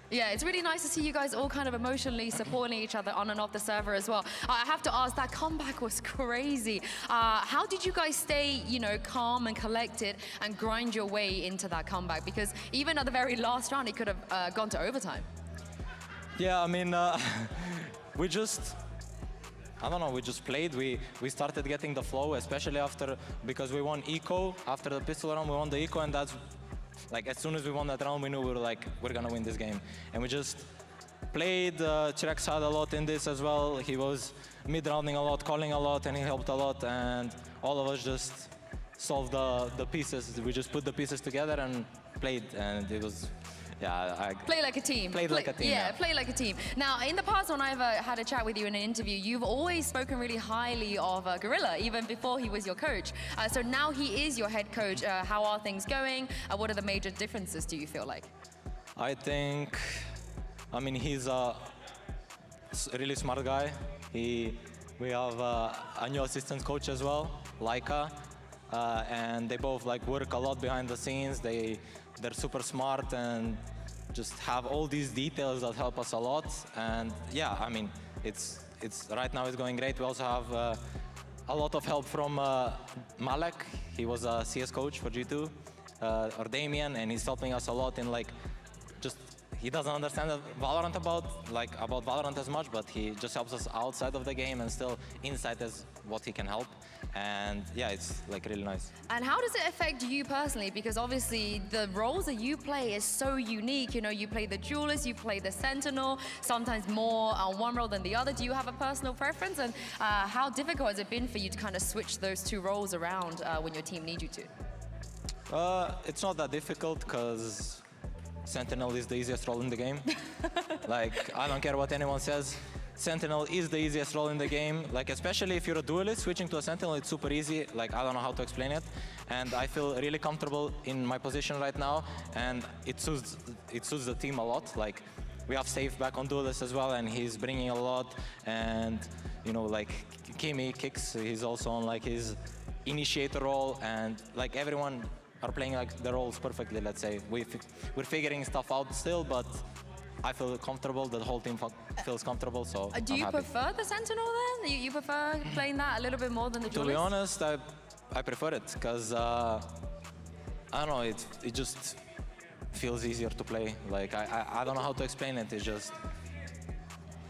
Yeah, it's really nice to see you guys all kind of emotionally supporting each other on and off the server as well. I have to ask, that comeback was crazy. How did you guys stay, calm and collected and grind your way into that comeback? Because even at the very last round, it could have gone to overtime. Yeah, I mean, we just played. We started getting the flow, especially because we won eco. After the pistol round, we won the eco, and that's like, as soon as we won that round, we knew we were like, we're gonna win this game. And we just played. Chrex had a lot in this as well. He was mid-rounding a lot, calling a lot, and he helped a lot. And all of us just solved the pieces. We just put the pieces together and played, and it was. Yeah, play like a team. Played like a team. Yeah, play like a team. Now, in the past, when I've had a chat with you in an interview, you've always spoken really highly of Gorilla, even before he was your coach. So now he is your head coach. How are things going? What are the major differences, do you feel like? I think, he's a really smart guy. We have a new assistant coach as well, Laika, and they both work a lot behind the scenes. They're super smart and just have all these details that help us a lot. And yeah, it's right now it's going great. We also have a lot of help from Malek. He was a CS coach for G2, or Damien, and he's helping us a lot in he doesn't understand Valorant about Valorant as much, but he just helps us outside of the game, and still inside is what he can help. And yeah, it's really nice. And how does it affect you personally? Because obviously the roles that you play is so unique. You play the duelist, you play the sentinel, sometimes more on one role than the other. Do you have a personal preference? And how difficult has it been for you to kind of switch those two roles around when your team needs you to? It's not that difficult, because Sentinel is the easiest role in the game. I don't care what anyone says. Sentinel is the easiest role in the game. Especially if you're a duelist, switching to a Sentinel, it's super easy. I don't know how to explain it. And I feel really comfortable in my position right now. And it suits the team a lot. We have Safe back on duelist as well, and he's bringing a lot. And, Kimi Kicks, he's also on his initiator role. And everyone are playing their roles perfectly, let's say. We're figuring stuff out still, but I feel comfortable. The whole team feels comfortable, so do you prefer the Sentinel then? You prefer playing that a little bit more than the duelist? To be honest, I prefer it, because I don't know, it just feels easier to play. I don't know how to explain it.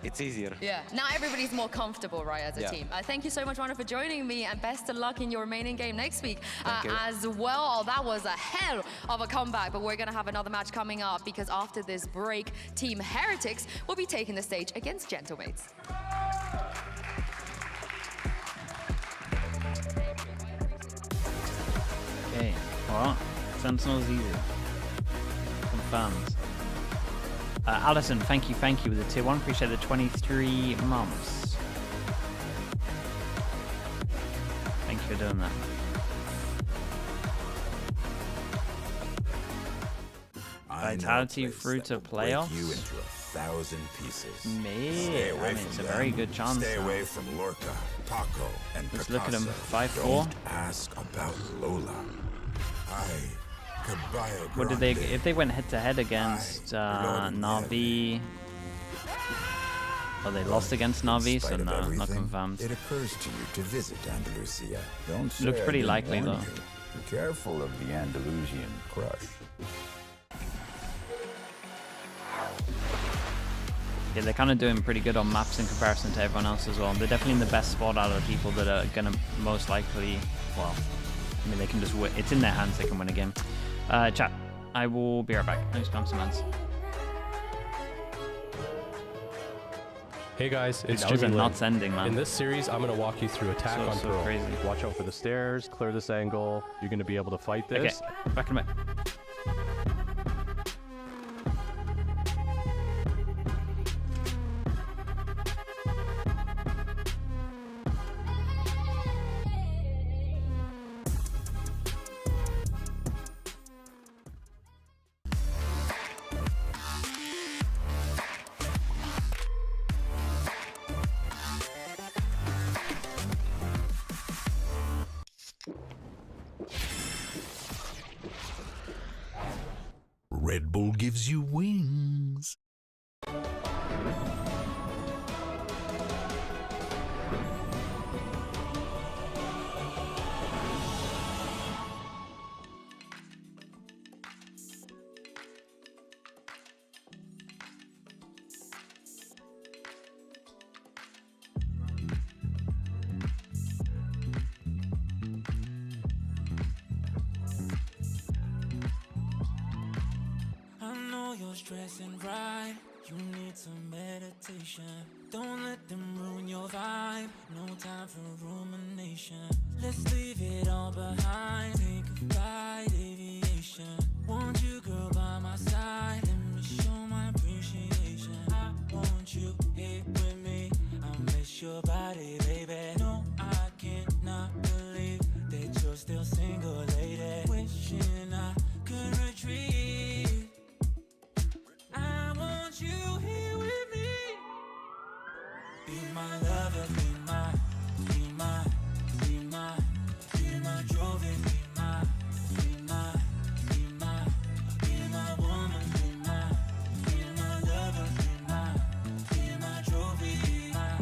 It's easier. Yeah, now everybody's more comfortable, right, as a team. Thank you so much, Runner, for joining me, and best of luck in your remaining game next week as well. That was a hell of a comeback, but we're going to have another match coming up, because after this break, Team Heretics will be taking the stage against Gentle M8s. Okay, well, Sentinel's easy. Confirmed. Alison, thank you with the tier 1. Appreciate the 23 months. Thank you for doing that. Vitality through to playoffs. You into 1,000 pieces. It's a very good chance. Stay away from Lorca, Paco, and Let's Picasso. look at him. 5-4. Don't ask about Lola. What did they? If they went head-to-head against Na'Vi, well, they lost against Na'Vi, so no, not confirmed. It occurs to you to visit Andalusia. Don't Looks pretty likely though. Careful of the Andalusian crush. Yeah, they're kind of doing pretty good on maps in comparison to everyone else as well. They're definitely in the best spot out of the people that are going to most likely, well, I mean, they can just win. It's in their hands, they can win a game. Chat, I will be right back. Let me spam some hands. Hey guys, it's That was Jimmy a Lin. nuts ending, man. In this series, I'm going to walk you through attack on So Pearl. crazy. Watch out for the stairs, clear this angle. You're going to be able to fight this. Okay, back in a minute. Red Bull gives you wings. I know you're stressing right. You need some meditation. Don't let them ruin your vibe. No time for rumination. Let's leave it all behind. Take a flight, aviation. Want you, girl, by my side. Let me show my appreciation. I want you here with me. I miss your body, baby. No, I cannot believe that you're still single, lady. Wishing I could retreat. I want you here with me. Be my lover, be my trophy, be my woman, be my lover, be my trophy, be my,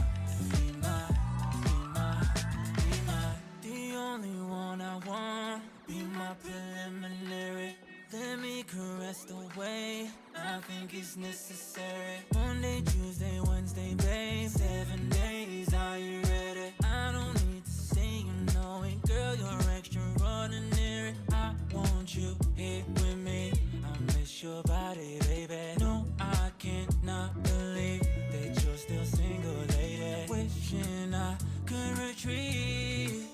the only one I want. Be my preliminary. Let me caress the way I think it's necessary. Monday, Tuesday, Wednesday, babe. 7 days, are you ready? I don't need to say you know it, girl, you're extraordinary. I want you here with me. I miss your body, baby. No, I cannot believe that you're still single, lady. Wishing I could retreat.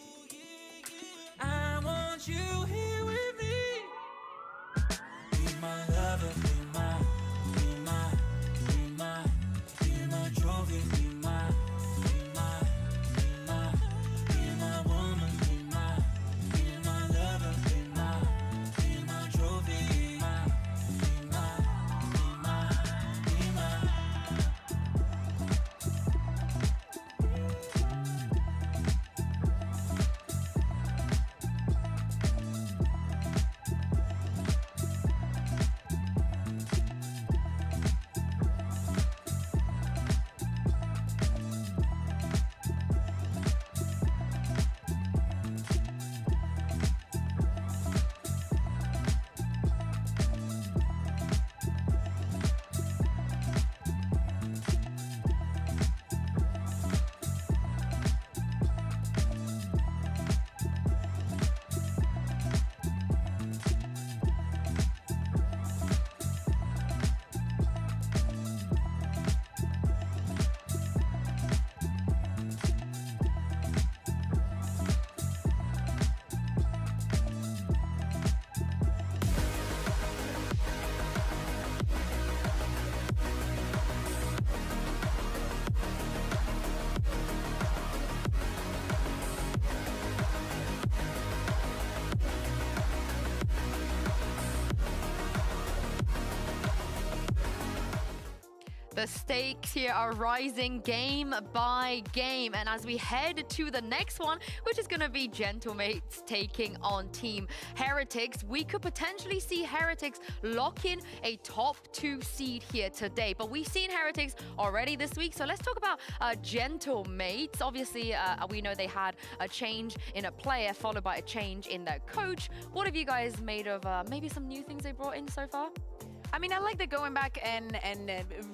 I want you here with me. Be my lover, be my trophy, be my The stakes here are rising game by game. And as we head to the next one, which is going to be Gentle M8s taking on Team Heretics, we could potentially see Heretics lock in a top 2 seed here today. But we've seen Heretics already this week. So let's talk about Gentle M8s. Obviously, we know they had a change in a player followed by a change in their coach. What have you guys made of maybe some new things they brought in so far? I mean, I like the going back and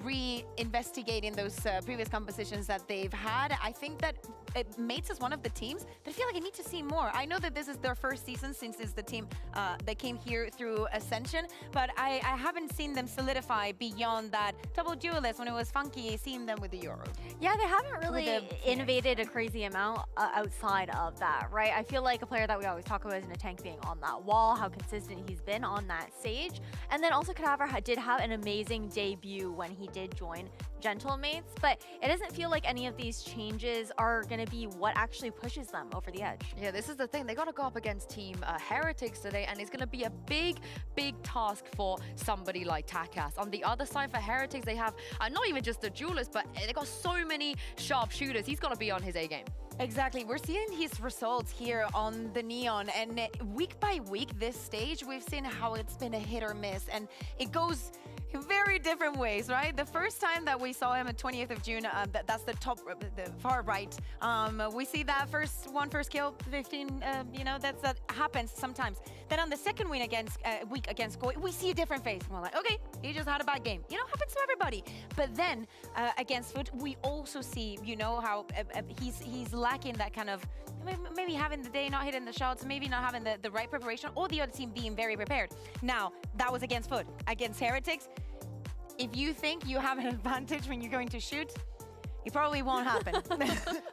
re-investigating those previous compositions that they've had. I think that M8s is one of the teams that I feel like I need to see more. I know that this is their first season since it's the team that came here through Ascension, but I haven't seen them solidify beyond that double duelist when it was funky, seeing them with the Euro. Yeah, they haven't really innovated a crazy amount outside of that, right? I feel like a player that we always talk about is Tank being on that wall, how consistent he's been on that stage. And then also Cadaver did have an amazing debut when he did join Gentle M8s, but it doesn't feel like any of these changes are going to be what actually pushes them over the edge. Yeah, this is the thing. They got to go up against Team Heretics today, and it's going to be a big task for somebody like Takas. On the other side for Heretics, they have not even just the duelist, but they got so many sharp shooters. He's got to be on his A game. Exactly. We're seeing his results here on the Neon, and week by week, this stage, we've seen how it's been a hit or miss, and it goes in very different ways, right? The first time that we saw him on 20th of June, that's the top, the far right. We see that first kill, 15, you know, that happens sometimes. Then on the second win week against Koi, we see a different face. And we're like, okay, he just had a bad game. You know, happens to everybody. But then against Foot, we also see, you know, how he's lacking that kind of, maybe having the day, not hitting the shots, maybe not having the right preparation, or the other team being very prepared. Now, that was against Foot. Against Heretics, if you think you have an advantage when you're going to shoot, it probably won't happen.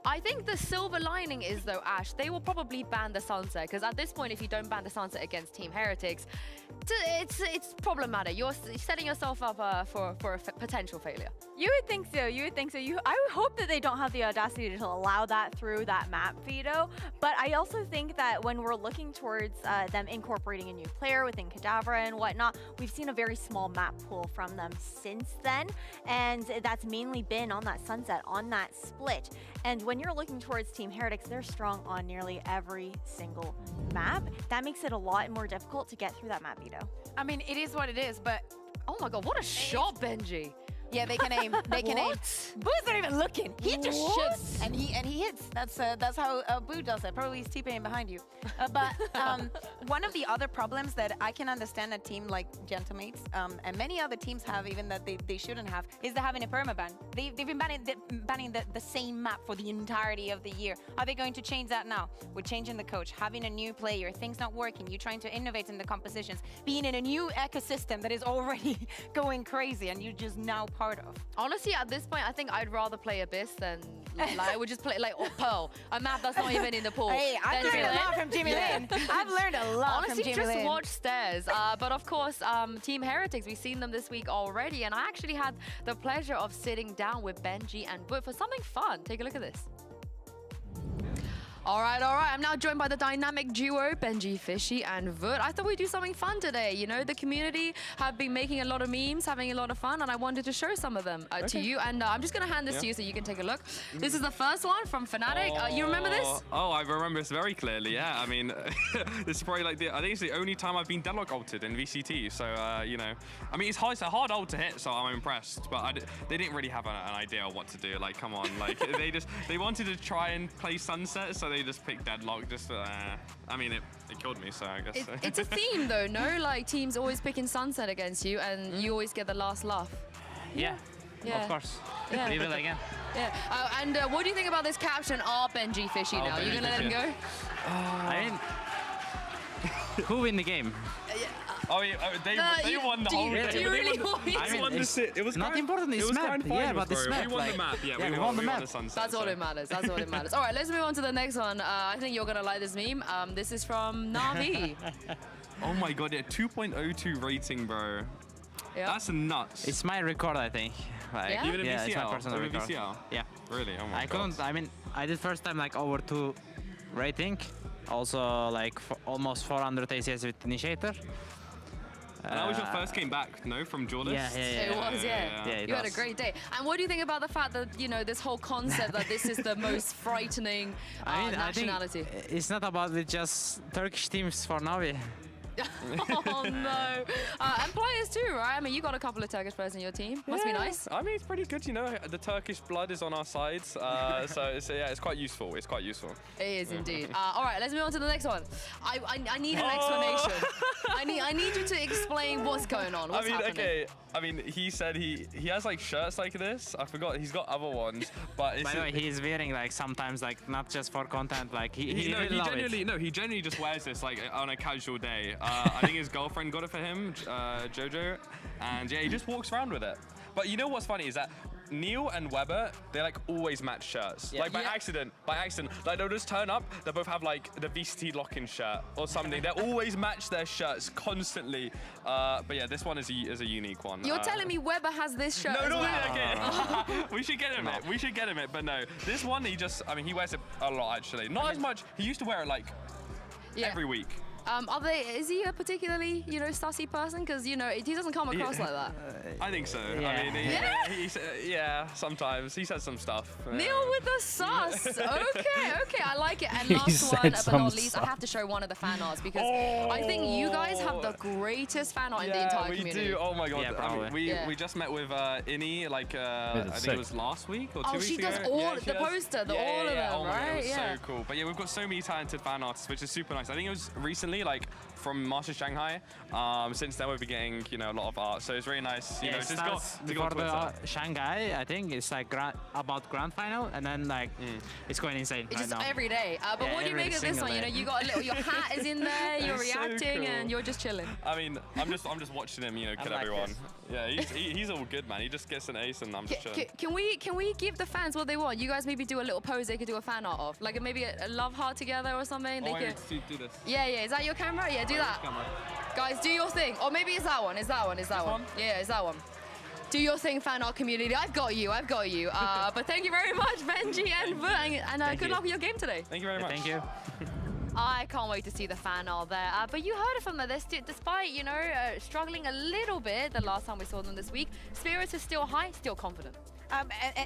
I think the silver lining is, though, Ash, they will probably ban the Sunset, because at this point, if you don't ban the Sunset against Team Heretics, it's problematic. You're setting yourself up for a potential failure. You would think so. You would think so. I would hope that they don't have the audacity to allow that through that map veto. But I also think that when we're looking towards them incorporating a new player within Cadaver and whatnot, we've seen a very small map pool from them since then. And that's mainly been on that Sunset, on that split. And when you're looking towards Team Heretics, they're strong on nearly every single map. That makes it a lot more difficult to get through that map veto. I mean, it is what it is, but oh my god, what a shot, Benji. Yeah, they can aim. They can aim. Boo's not even looking. He just shoots and he hits. That's how Boo does it. Probably he's T-paying behind you. But one of the other problems that I can understand a team like Gentle M8s and many other teams have, even that they shouldn't have, is they're having a permaban. They've been banning the same map for the entirety of the year. Are they going to change that now? We're changing the coach, having a new player, things not working, you trying to innovate in the compositions, being in a new ecosystem that is already going crazy, and you're just now part of. Honestly, at this point, I think I'd rather play Abyss than like I would just play like Pearl, a map that's not even in the pool. Hey, I've learned a lot from Jimmy Lin. I've learned a lot from Jimmy Lin. Honestly, just watch Stairs. But of course, Team Heretics, we've seen them this week already, and I actually had the pleasure of sitting down with Benji and Wood for something fun. Take a look at this. All right. I'm now joined by the dynamic duo, Benji Fishy and Vut. I thought we'd do something fun today. You know, the community have been making a lot of memes, having a lot of fun, and I wanted to show some of them to you. And I'm just going to hand this to you so you can take a look. This is the first one from Fnatic. You remember this? Oh, I remember this very clearly, yeah. I mean, this is probably like I think it's the only time I've been deadlock ulted in VCT. So, you know, I mean, it's a hard ult to hit, so I'm impressed. But they didn't really have an idea of what to do. Like, come on. Like, they wanted to try and play Sunset, so they just picked deadlock. I mean, it killed me, so I guess. It's a theme, though, no? Like, teams always picking Sunset against you, and you always get the last laugh. Yeah. Of course. Yeah. Leave it again. Yeah. And what do you think about this caption? Benji Fishy now. You gonna let him go? I mean, who win the game? Oh, yeah, they won the whole game. Do you really want me to? I mean, it was not important. It's map. Yeah, but this map. We won the map. Yeah, we won the map. That's all it matters. That's all it matters. All right, let's move on to the next one. I think you're gonna like this meme. This is from Navi. Oh my god, 2.02 rating, bro. Yeah. That's nuts. It's my record, I think. Like, yeah? Even in VCL? It's my personal record. VCL? Yeah. Really? Oh my god. Couldn't. I mean, I did first time like over 2 rating. Also like almost 400 ACS with initiator. And that was your first game back, no, from Jordan? Yeah. It was, yeah. You had a great day. And what do you think about the fact that, you know, this whole concept that this is the most frightening nationality? I think it's not about just Turkish teams for Navi. Oh no! And players too, right? I mean, you got a couple of Turkish players in your team. Must be nice. I mean, it's pretty good, you know. The Turkish blood is on our side, so it's quite useful. It's quite useful. It is indeed. All right, let's move on to the next one. I need an explanation. I need you to explain what's going on. What's happening? Okay. I mean, he said he has like shirts like this. I forgot he's got other ones, but it's by the way, he's wearing like sometimes like not just for content. Like he genuinely just wears this like on a casual day. I think his girlfriend got it for him, Jojo, and yeah, he just walks around with it. But you know what's funny is that Neil and Weber, they like always match shirts. Like by accident. Like they'll just turn up, they both have like the VCT lock-in shirt or something. They always match their shirts constantly. But yeah, this one is a unique one. You're telling me Weber has this shirt as well? Okay. We should get him it. We should get him it, but no. This one, he wears it a lot actually. Not as much. He used to wear it like every week. Is he a particularly, you know, sussy person? Because, you know, he doesn't come across like that. I think so. Yeah. I mean, sometimes. He says some stuff. Neil with the sus. Okay, I like it. And last one, but not least, I have to show one of the fan arts because I think you guys have the greatest fan art in the entire community. We do. Oh my god. Yeah, probably. We just met with Inni, like, I think it was last week or 2 weeks ago. She does all the poster, all of them, oh right? God, it was so cool. But yeah, we've got so many talented fan artists, which is super nice. I think it was recently, like from Masters Shanghai. Since then we've been getting, you know, a lot of art, so it's really nice. You know, just before the Shanghai, I think it's like about grand final, and then like it's going insane. It's right just now. every day. But what do you make of this one? You know, you got a little, your hat is in there, you're reacting, cool. and you're just chilling. I mean, I'm just watching him, you know, kill like everyone. this. Yeah, he's all good, man. He just gets an ace, and I'm just chilling. Can we give the fans what they want? You guys maybe do a little pose they could do a fan art of, like maybe a love heart together or something. Oh, wait, do this. Yeah. Is that your camera? Yeah, do that. Guys, do your thing. Or maybe it's that one. Is that one? Yeah, it's that one. Do your thing, fan art community. I've got you. But thank you very much, Benji and Vu, and good luck with your game today. Thank you very much. Thank you. I can't wait to see the fan art there. But you heard it from them. Despite, you know, struggling a little bit the last time we saw them this week, spirits is still high, still confident.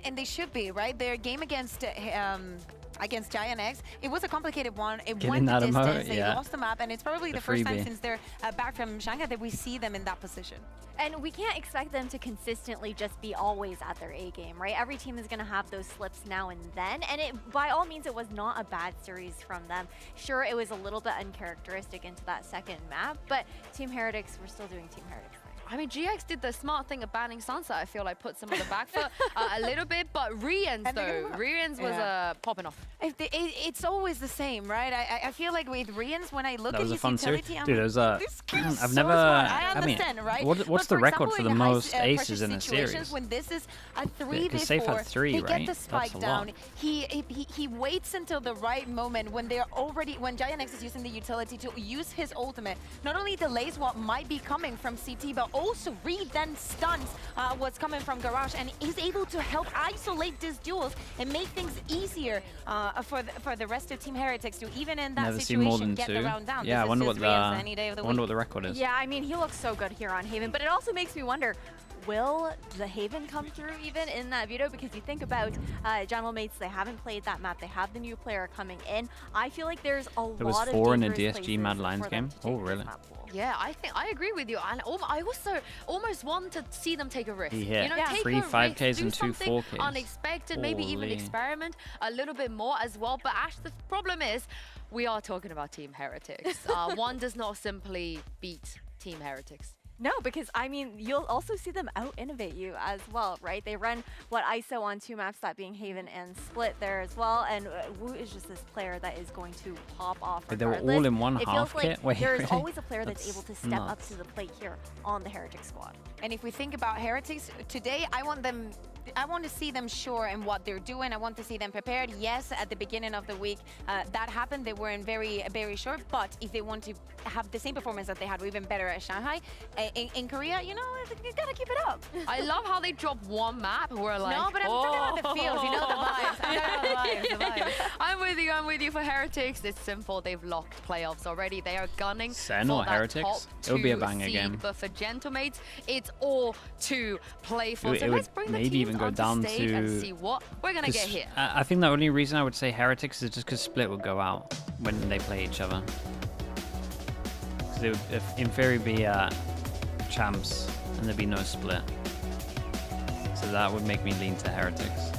And they should be, right? Their game against Giant X, it was a complicated one. It went the distance, they lost the map, and it's probably the first time since they're back from Shanghai that we see them in that position. And we can't expect them to consistently just be always at their A game, right? Every team is going to have those slips now and then, and by all means, it was not a bad series from them. Sure, it was a little bit uncharacteristic into that second map, but Team Heretics, we're still doing Team Heretics. I mean, GX did the smart thing of banning Sunset. I feel like put some of the back foot a little bit, but Rians though, Rians was popping off. It's always the same, right? I feel like with Rians, when I look at his utility, dude, I've never. I understand, right? What's the record for the most aces in a series? When this is a 3v4, they get the spike down. He waits until the right moment when when Giant X is using the utility to use his ultimate. Not only delays what might be coming from CT, but also Reed then stuns what's coming from Garage, and he's able to help isolate these duels and make things easier for the rest of Team Heretics to even in that situation get the round down. Yeah, I wonder what the record is. Yeah, I mean, he looks so good here on Haven, but it also makes me wonder, will the Haven come through even in that veto? Because you think about Gentle M8s, they haven't played that map. They have the new player coming in. I feel like there's a lot of There was 4 in a DSG Mad Lions game. Oh, really? Yeah, I agree with you. And I also almost want to see them take a risk. You know, take 3 5Ks and 2 4Ks. Unexpected, maybe even experiment a little bit more as well. But Ash, the problem is, we are talking about Team Heretics. One does not simply beat Team Heretics. No, because, I mean, you'll also see them out-innovate you as well, right? They run, ISO on 2 maps, that being Haven and Split there as well, and Wu is just this player that is going to pop off regardless. They were all in one half kit? Wait, there's always a player that's able to step up to the plate here on the Heretics squad. And if we think about Heretics, today I want them I want to see them sure in what they're doing. I want to see them prepared. Yes, at the beginning of the week, that happened. They weren't very sure. But if they want to have the same performance that they had, or even better at Shanghai, in Korea, you know, you gotta keep it up. I love how they drop one map. We're like, no, but I'm talking about the feels. You know the vibes. I'm talking about the vibes. I'm with you for Heretics. It's simple. They've locked playoffs already. They are gunning Sen for or that Heretics? top It would be a 2 banger seed. game. But for Gentle M8s, it's all to play for. It So let's would bring the maybe teams even go onto down stage and to- see what we're gonna get here. I think the only reason I would say Heretics is just because Split would go out when they play each other. Because it would, in theory, be champs, and there'd be no Split. So that would make me lean to Heretics.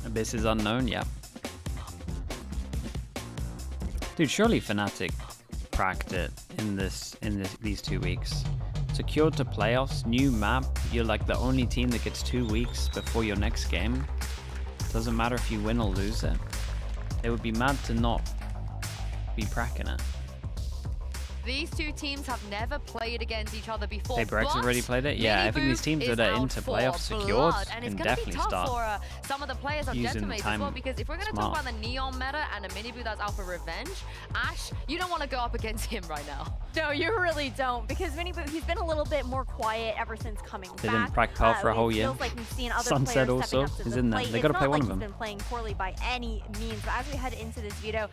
Abyss is unknown, yeah. Dude, surely Fnatic cracked it in these 2 weeks. Secured to playoffs, new map. You're like the only team that gets 2 weeks before your next game. Doesn't matter if you win or lose it. They would be mad to not be cracking it. These two teams have never played against each other before. Hey, Brex already played it? Yeah, I think these teams that are into playoffs secured and it's can gonna definitely be tough start for some of the players on using Gentle the M8s as time well, because if we're going to talk about the Neon meta and a Minibu that's out for revenge, Ash, you don't want to go up against him right now. No, you really don't, because Minibu, he's been a little bit more quiet ever since coming They back. didn't prac Pearl for a whole year. It feels like we've seen other Sunset players also stepping up to is the in there. plate. They got to It's play not one like of them. he's been playing poorly by any means, but as we head into this veto,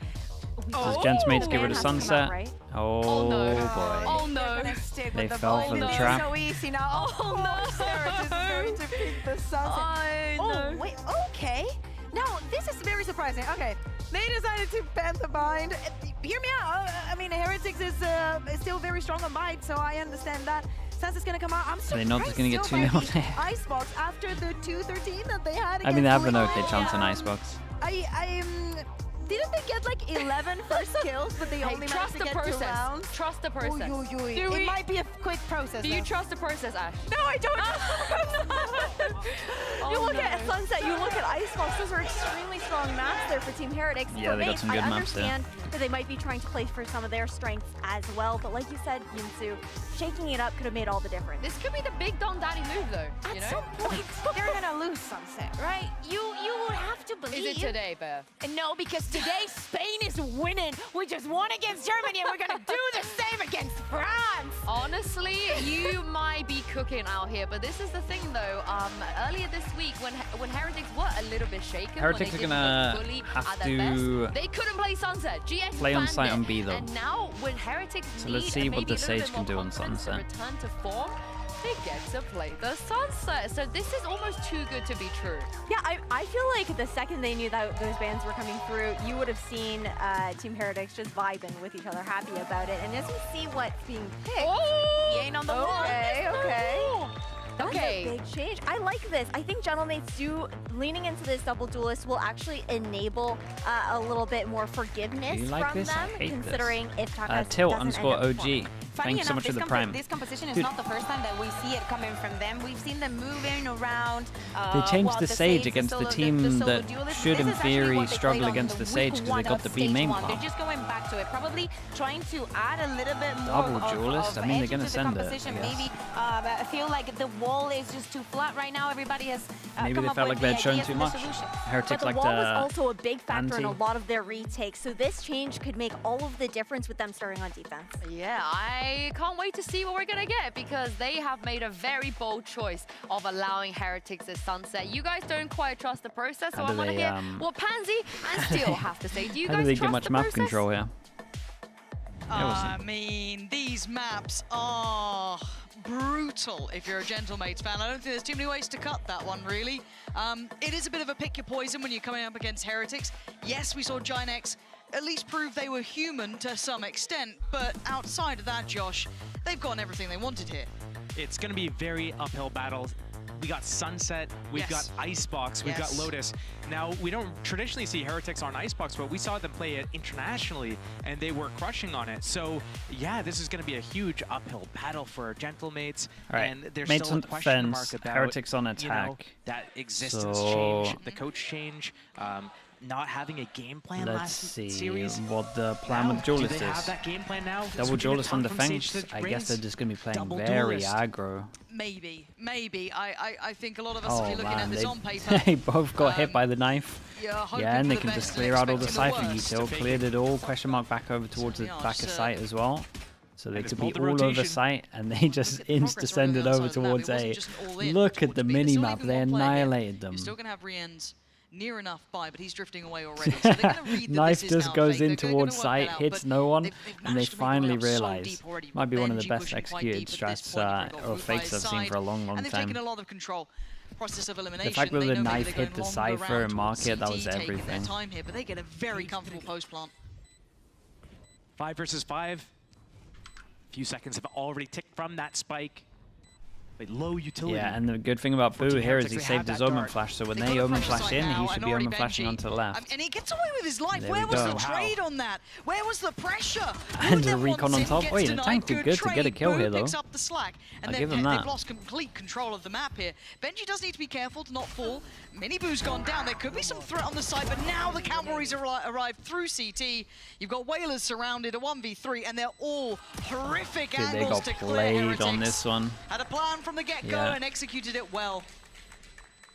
Does Gentle M8s get rid of Sunset? Oh, no. boy. Oh no. They fell for the trap. So easy now. Oh no, Sarah is going to pick the sunset. Oh wait, okay. Now this is very surprising. Okay, they decided to ban the bind. Hear me out. I mean, Heretics is still very strong on bind, so I understand that. Sunset's gonna come out. I'm surprised. They're not just gonna get 2-0 there. Icebox after the 2-13 that they had. I mean, they have an against okay chance on Icebox. Didn't they get like 11 first kills, but they only managed trust to the get process. 2 rounds? Trust the process. It might be a quick process. Do you trust the process, Ash? No, I don't. You look at Sunset, you look at Icebox, those are extremely strong maps there for Team Heretics. Yeah, For they got Mace, some good I maps there. understand that they might be trying to play for some of their strengths as well, but like you said, Yinsu, shaking it up could have made all the difference. This could be the big Don Daddy move, though. At you know? some point, they're gonna lose Sunset, right? You would have to believe. Is it today, Bear? No, because today Spain is winning. We just won against Germany, and we're gonna do the same against France. Honestly, you might be cooking out here, but this is the thing, though. Earlier this week, when Heretics were a little bit shaken, Heretics when they are gonna didn't look fully have at their to best, they couldn't play Sunset. GX play on banned site it. on B, though. And now, when Heretics So need let's see what maybe the a little Sage bit can do more on confidence Sunset. to return to form, they get to play the Sunset. So this is almost too good to be true. Yeah, I feel like the second they knew that those bans were coming through, you would have seen Team Heretics just vibing with each other, happy about it. And as we see what's being picked, he ain't on the okay, okay. That's Okay. a big change. I like this. I think Gentle M8s leaning into this double duelist will actually enable a little bit more forgiveness Do you like from this? I them, hate considering this. if Taka Funny Tilt_OG. Thanks so enough, much for the prime. this composition is Dude. not the first time that we see it coming from them. We've seen them moving around. They changed while the Sage against the team solo that duelist. should, This in is actually theory, what they struggle played on against the Sage because they week got one the of B stage main one. part. They're just going back to it, probably trying to add a little bit more Double duelist? I mean, they're edge gonna to the send it, I composition. guess. Maybe I feel like the wall is just too flat right now. Everybody has Maybe come they up felt with like they the had shown ideas too and the much. solutions. Heretics But like the wall was also a big factor in a anti. lot of their retakes, so this change could make all of the difference with them starting on defense. Yeah, I can't wait to see what we're gonna get, because they have made a very bold choice of allowing Heretics as Sunset. You guys don't quite trust the process, so How I do want to they, hear what Pansy and Steel have to say. Do you How do guys they trust get much the map process? control here? I mean, these maps are brutal if you're a Gentle M8s fan. I don't think there's too many ways to cut that one, really. It is a bit of a pick your poison when you're coming up against Heretics. Yes, we saw Ginex at least prove they were human to some extent, but outside of that, Josh, they've gotten everything they wanted here. It's going to be very uphill battles. we got Sunset, we've got Icebox, we've got Lotus. Now, we don't traditionally see Heretics on Icebox, but we saw them play it internationally, and they were crushing on it. So, yeah, this is going to be a huge uphill battle for Gentlemates, and there's Mates still on a question defense, mark about Heretics on you know, attack. that existence change, the coach change, not having a game plan Let's last see series. what the plan with Do Duelist they have is. that game plan now? Double Switching a Duelist on ton from defense. Sage to I guess they're just going to be playing Double very Duelist. aggro. Maybe. I think a lot of us, if Oh you're looking at man, this on paper, they both got hit by the knife. hoping Yeah, and for they the can best just and clear out all the expecting Cypher the worst. util. Cleared it all. Question mark back over towards the back of site as well. So they could be all over site, and they just insta-sended over towards A. Look at the mini-map. They annihilated them. You're still going to have Rien's near enough by, but he's drifting away already. So they're going to read that Knife this is just now goes fake. in They're towards gonna work site, that out, hits but no one, they've and they managed to make finally their way up so realize. deep already. Might be one of the Benji best pushing quite executed deep at this strats point. They've got or Wu by fakes his I've seen for a side, long, long and they've time. taken a lot of control. Process of elimination. The fact that They the know maybe knife they're hit going the longer Cypher round and towards market, that CT, was taking their everything. time here, but they get a very comfortable post plant. 5 versus 5. A few seconds have already ticked from that spike. But low utility. Yeah, and the good thing about Boo here is he saved his Omen Flash, so when they Omen Flash in, he should be Omen Flashing onto the left. And he gets away with his life. There Where we was go. the trade on that? Where was the pressure? And a Who recon on wants him, top. gets Wait, the denied. tank did good to get a kill Boo here, though. picks up the slack, and I'll give him they've that. lost complete control of the map here. Benji does need to be careful to not fall. Mini Boo's gone down. There could be some threat on the side, but now the cavalry's arrived through CT. You've got Whalers surrounded, a 1v3, and they're all horrific Dude, they angles got to clear played Heretics. on this one. Had a plan from the get-go Yeah. and executed it well.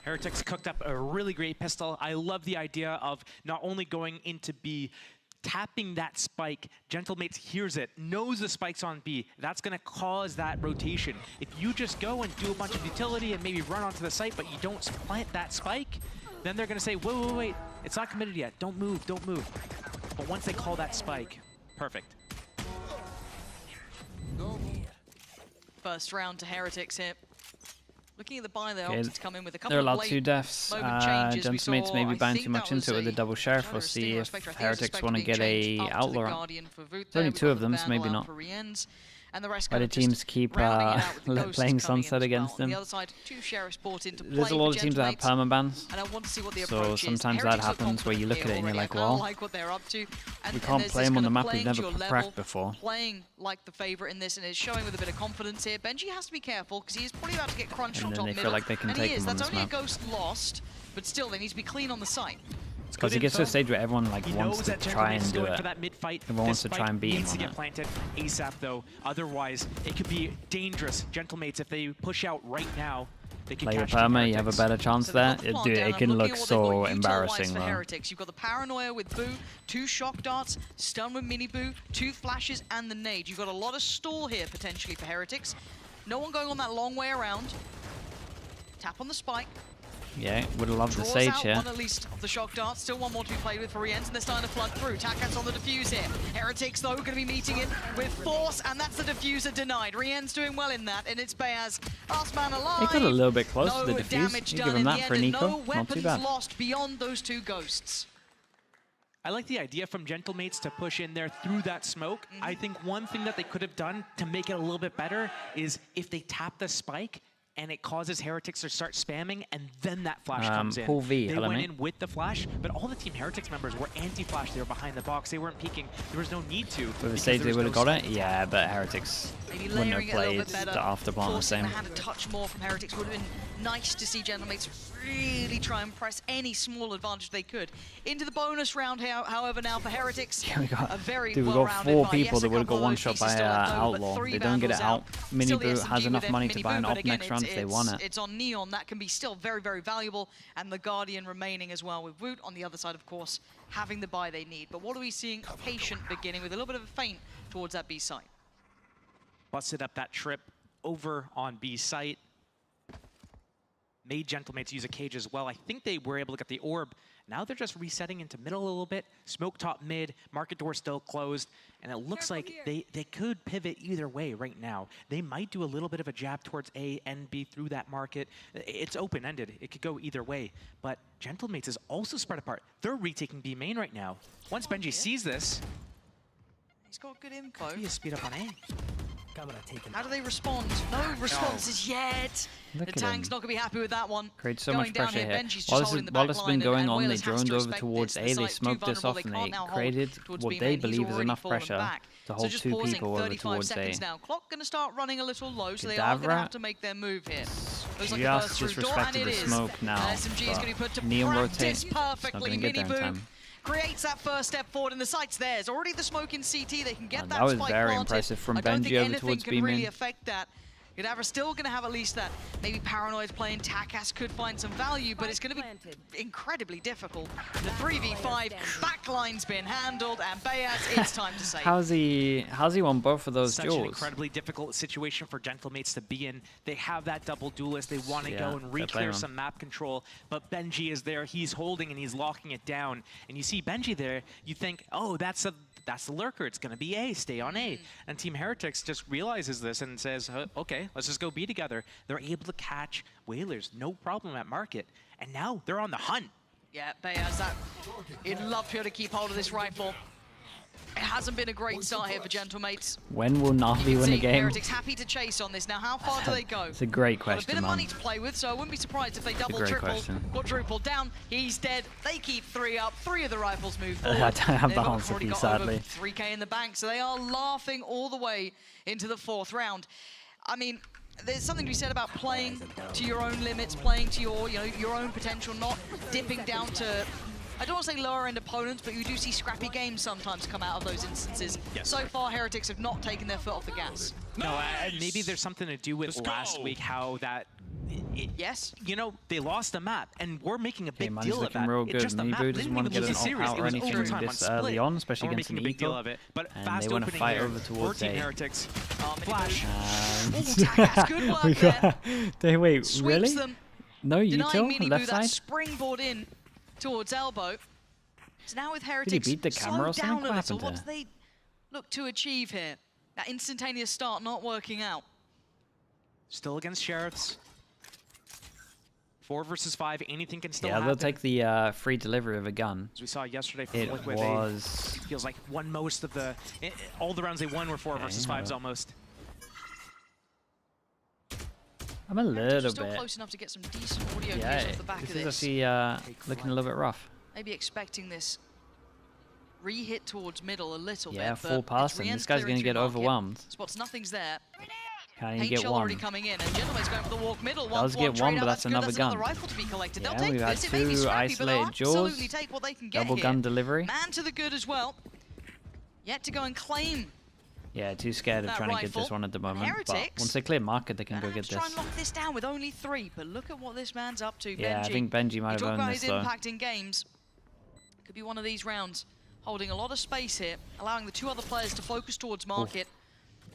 Heretics cooked up a really great pistol. I love the idea of not only going into B, tapping that spike. Gentlemates hears it, knows the spike's on B. That's going to cause that rotation. If you just go and do a bunch of utility and maybe run onto the site, but you don't plant that spike, then they're going to say, wait, it's not committed yet. Don't move. But once they call that spike, perfect. First round to Heretics here. Looking at the buy, they opted to come in with a couple They're of allowed late 2 deaths. moment changes. We Gentlemates saw, maybe I buying think too much that was into it with the double sheriff. trying We'll to see stinger if respect. I think it was Heretics respect want to being get a changed up to the outlaw. Guardian for Vut There's there. only We've 2 got of the them, so Vandal maybe out not. for Rien's, and the rest Why kind do of just teams keep rounding it out with the Ghosts playing coming in Sunset as against well. On them? the other side, 2 sheriffs brought into play There's a lot for of teams that have Gentlemates, permabans. and I want to see what the So approach is. sometimes that Heretics look happens where you look at it and you're already. like, I kinda well, like what they're up to. And we can't there's play this them on kind the of map we've playing never to your cracked level, before. playing like the favorite in this, and it's showing with a bit of confidence here. Benji has to be careful because he's probably about to get crunched And on then top they middle. feel like they can and take he is. him on That's this only map. a ghost lost, but still they need to be clean on the site. Because it gets to a stage where everyone like He wants knows to that try Gentlemates and is do going it. for that mid-fight. Everyone wants to This try and fight beat him needs to on get it. planted ASAP though. Otherwise, it could be dangerous. Gentlemates, if they push out right now, they can Play your catch the perma, you have a Heretics. better chance there. Dude, it can look so Utilize embarrassing for though. Heretics. You've got the Paranoia with Boo, 2 shock darts, stun with Mini Boo, 2 flashes, and the nade. You've got a lot of stall here potentially for Heretics. No one going on that long way around. Tap on the spike. Yeah, would have loved the Draws Sage out here. one at least of the shock darts. Still one more to be played with for Rien's, and they're starting to flood through. Takat's on the defuse here. Heretics, though, going to be meeting it with force, and that's the diffuser denied. Rien's doing well in that, and it's Beaz. Last man alive. He got a little bit close no to the defuse. damage You done give him in that the for end, and Nico. no Not weapons too bad. lost beyond those 2 ghosts. I like the idea from Gentlemates to push in there through that smoke. I think one thing that they could have done to make it a little bit better is if they tap the spike and it causes Heretics to start spamming, and then that flash comes in. Pool V, they hello, went mate. in with the flash, but all the Team Heretics members were anti-flash. They were behind the box. They weren't peeking. There was no need to. With the because Sage, there they was would have no got it. spike. Yeah, but Heretics Maybe wouldn't have layering it a little played bit better. the afterplant the Forcing same. the hand a touch more from Heretics would have been nice to see Gentlemates really try and press any small advantage they could. Into the bonus round, however, now for Heretics. Yeah, we got, a very dude, we got well-rounded 4 buy. people Yes, that a would have got couple of those one-shot pieces by still left over, but Outlaw. 3 They don't get it Vandals out. Mini Still the Boo SMG has enough with money to Mini buy an Boo, op but again, next round if they want it. It's on Neon. That can be still very, very valuable. And the Guardian remaining as well with Woot on the other side, of course, having the buy they need. But what are we seeing? Patient beginning with a little bit of a feint towards that B site. Busted up that trip over on B site. Made Gentlemates use a cage as well. I think they were able to get the orb. Now they're just resetting into middle a little bit. Smoke top mid, market door still closed. And it looks like they could pivot either way right now. They might do a little bit of a jab towards A and B through that market. It's open-ended. It could go either way. But Gentlemates is also spread apart. They're retaking B main right now. Once Benji sees this, he's got good info. he is speed up on A. How do they respond? No responses yet. Look The at tank's him. not going to be happy with that one. Creates so Going much down pressure here. Benji's just holding the While back this has been line, going and on, they Whalers has droned to over respect towards this. A, The they site's too smoked this vulnerable, off, and they they can't now hold created towards what B they main. He's believe is already enough fallen pressure back. to So hold just 2 pausing people over 35 towards A. seconds now. Clock going to start running a little low, so they are going to Kadabra have to make their move here. Looks like a Just burst through door, and disrespected it the is. smoke now. SMG is going to be put to Neon practice rotate. It's not perfectly. going to get there in Mini time. creates that first step forward, and the site's theirs. Already the smoke in CT, they can get that was spike very planted. impressive from I don't think Benji over anything towards can B really main. affect that. Kadabra still going to have at least that. Maybe Paranoid's playing, Takas could find some value, but it's going to be incredibly difficult. The 3v5, backline's been handled, and Bayaz, it's time to save. How's he won both of those Such an duels? incredibly difficult situation for Gentlemates to be in. They have that double duelist. They want to Yeah, go and fair play, re-clear man. some map control, but Benji is there. He's holding and he's locking it down. And you see Benji there, you think, oh, that's the lurker. It's going to be A. Stay on A. And Team Heretics just realizes this and says, okay, let's just go B together. They're able to catch Whalers, no problem at market. And now they're on the hunt. Yeah, Bayaz, that. He'd love to be able to keep hold of this rifle. It hasn't been a great start here for Gentlemates. When will Navi win a See, game? Heretics happy to chase on this. Now, how far do they go? It's a great Got a bit question, of man. money to play with, so I wouldn't be surprised if they double, great triple, question. quadruple down. He's dead. They keep 3 up. 3 of the rifles move forward. I don't have the They've answer for already you, got sadly. over 3K in the bank, so they are laughing all the way into the 4th round. I mean, there's something to be said about playing to your own limits, playing to your, your own potential, not dipping down to, I don't want to say lower end opponents, but you do see scrappy games sometimes come out of those instances. Yes. So far, Heretics have not taken their foot off the gas. No, maybe there's something to do with last week, how that... yes. They lost the map, and we're making a big Man's deal of looking that. real It's good. just a map. Nebu They doesn't didn't want to even get an lose the series. ult-out It or was anything overtime this on early split. on, especially And we're against making an a big deal Eagle. of it. But And fast they want to opening fight here over for towards Team A. Heretics. Flash. Flash. Good work there. Wait, Sweeps really? them. No, Denying util? Mini Left Boo that side? springboard in towards elbow. So now with Did he Heretics, beat the camera or slow something? down a What little. happened What do they look to achieve here? That instantaneous start not working out. Still against Sheriffs. 4 versus 5, anything can still Yeah, happen. they'll take the free delivery of a gun. As we saw yesterday from It Liquid, was... they feels like won most of the... all the rounds they won were 4 versus 5s almost. I'm a little Still bit... close enough to get some decent audio Yeah, cues off the back this of is this. actually looking a little bit rough. Maybe expecting this re-hit towards middle a little Yeah, bit. full but pass, it's and this guy's re-entering going to get through market. overwhelmed. Spots nothing's there. Can he Paint get shell one? already coming in, and Gentleman's going for the walk middle. Does get trade one, out, but that's good. another That's gun. another rifle to be collected. Yeah, They'll take we've had this. It may be two scrappy, but they'll isolated jaws. absolutely take what they can get Double here. gun delivery. Man to the good as well. Yet to go and claim. Yeah, too scared of That trying to get this rifle. one at the moment. But Heretics. once they clear market, they can go Let's get try this. and lock this down with only 3. But look at what this man's up to, Yeah, Benji. I think Benji might have Talk owned about this, his though. impact in games. Could be one of these rounds. Holding a lot of space here, allowing the 2 other players to focus towards market.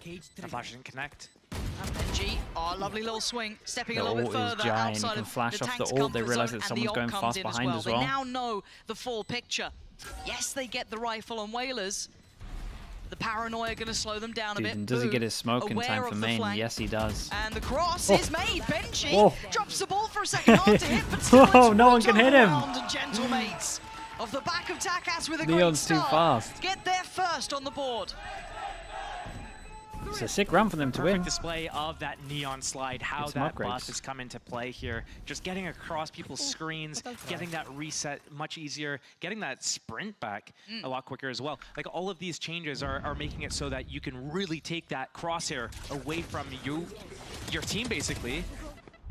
The flash didn't connect. And Benji, lovely little swing, stepping The a little bit ult is further giant. outside You can of flash the off the tank's ult. They comfort realize zone, that and the someone's ult going comes fast in behind as well. They now know the full picture. Yes, they get the rifle on Whalers. The paranoia going to slow them down a Dude, bit. and does he Boo, get his smoke in aware time for of the main? flank. Yes, he does. And the cross Oh. is made. Benji Oh. drops the ball for a second, hard to hit, but still Oh, it's no one right can on hit the him. round, and Gentlemates off the back of Takas with a Neon's great too start. fast. Get there first on the board. It's a sick run for them to Perfect win. display of that neon slide, how Get some that upgrades. buff has come into play here. Just getting across people's screens, getting that reset much easier, getting that sprint back a lot quicker as well. Like all of these changes are making it so that you can really take that crosshair away from your team basically.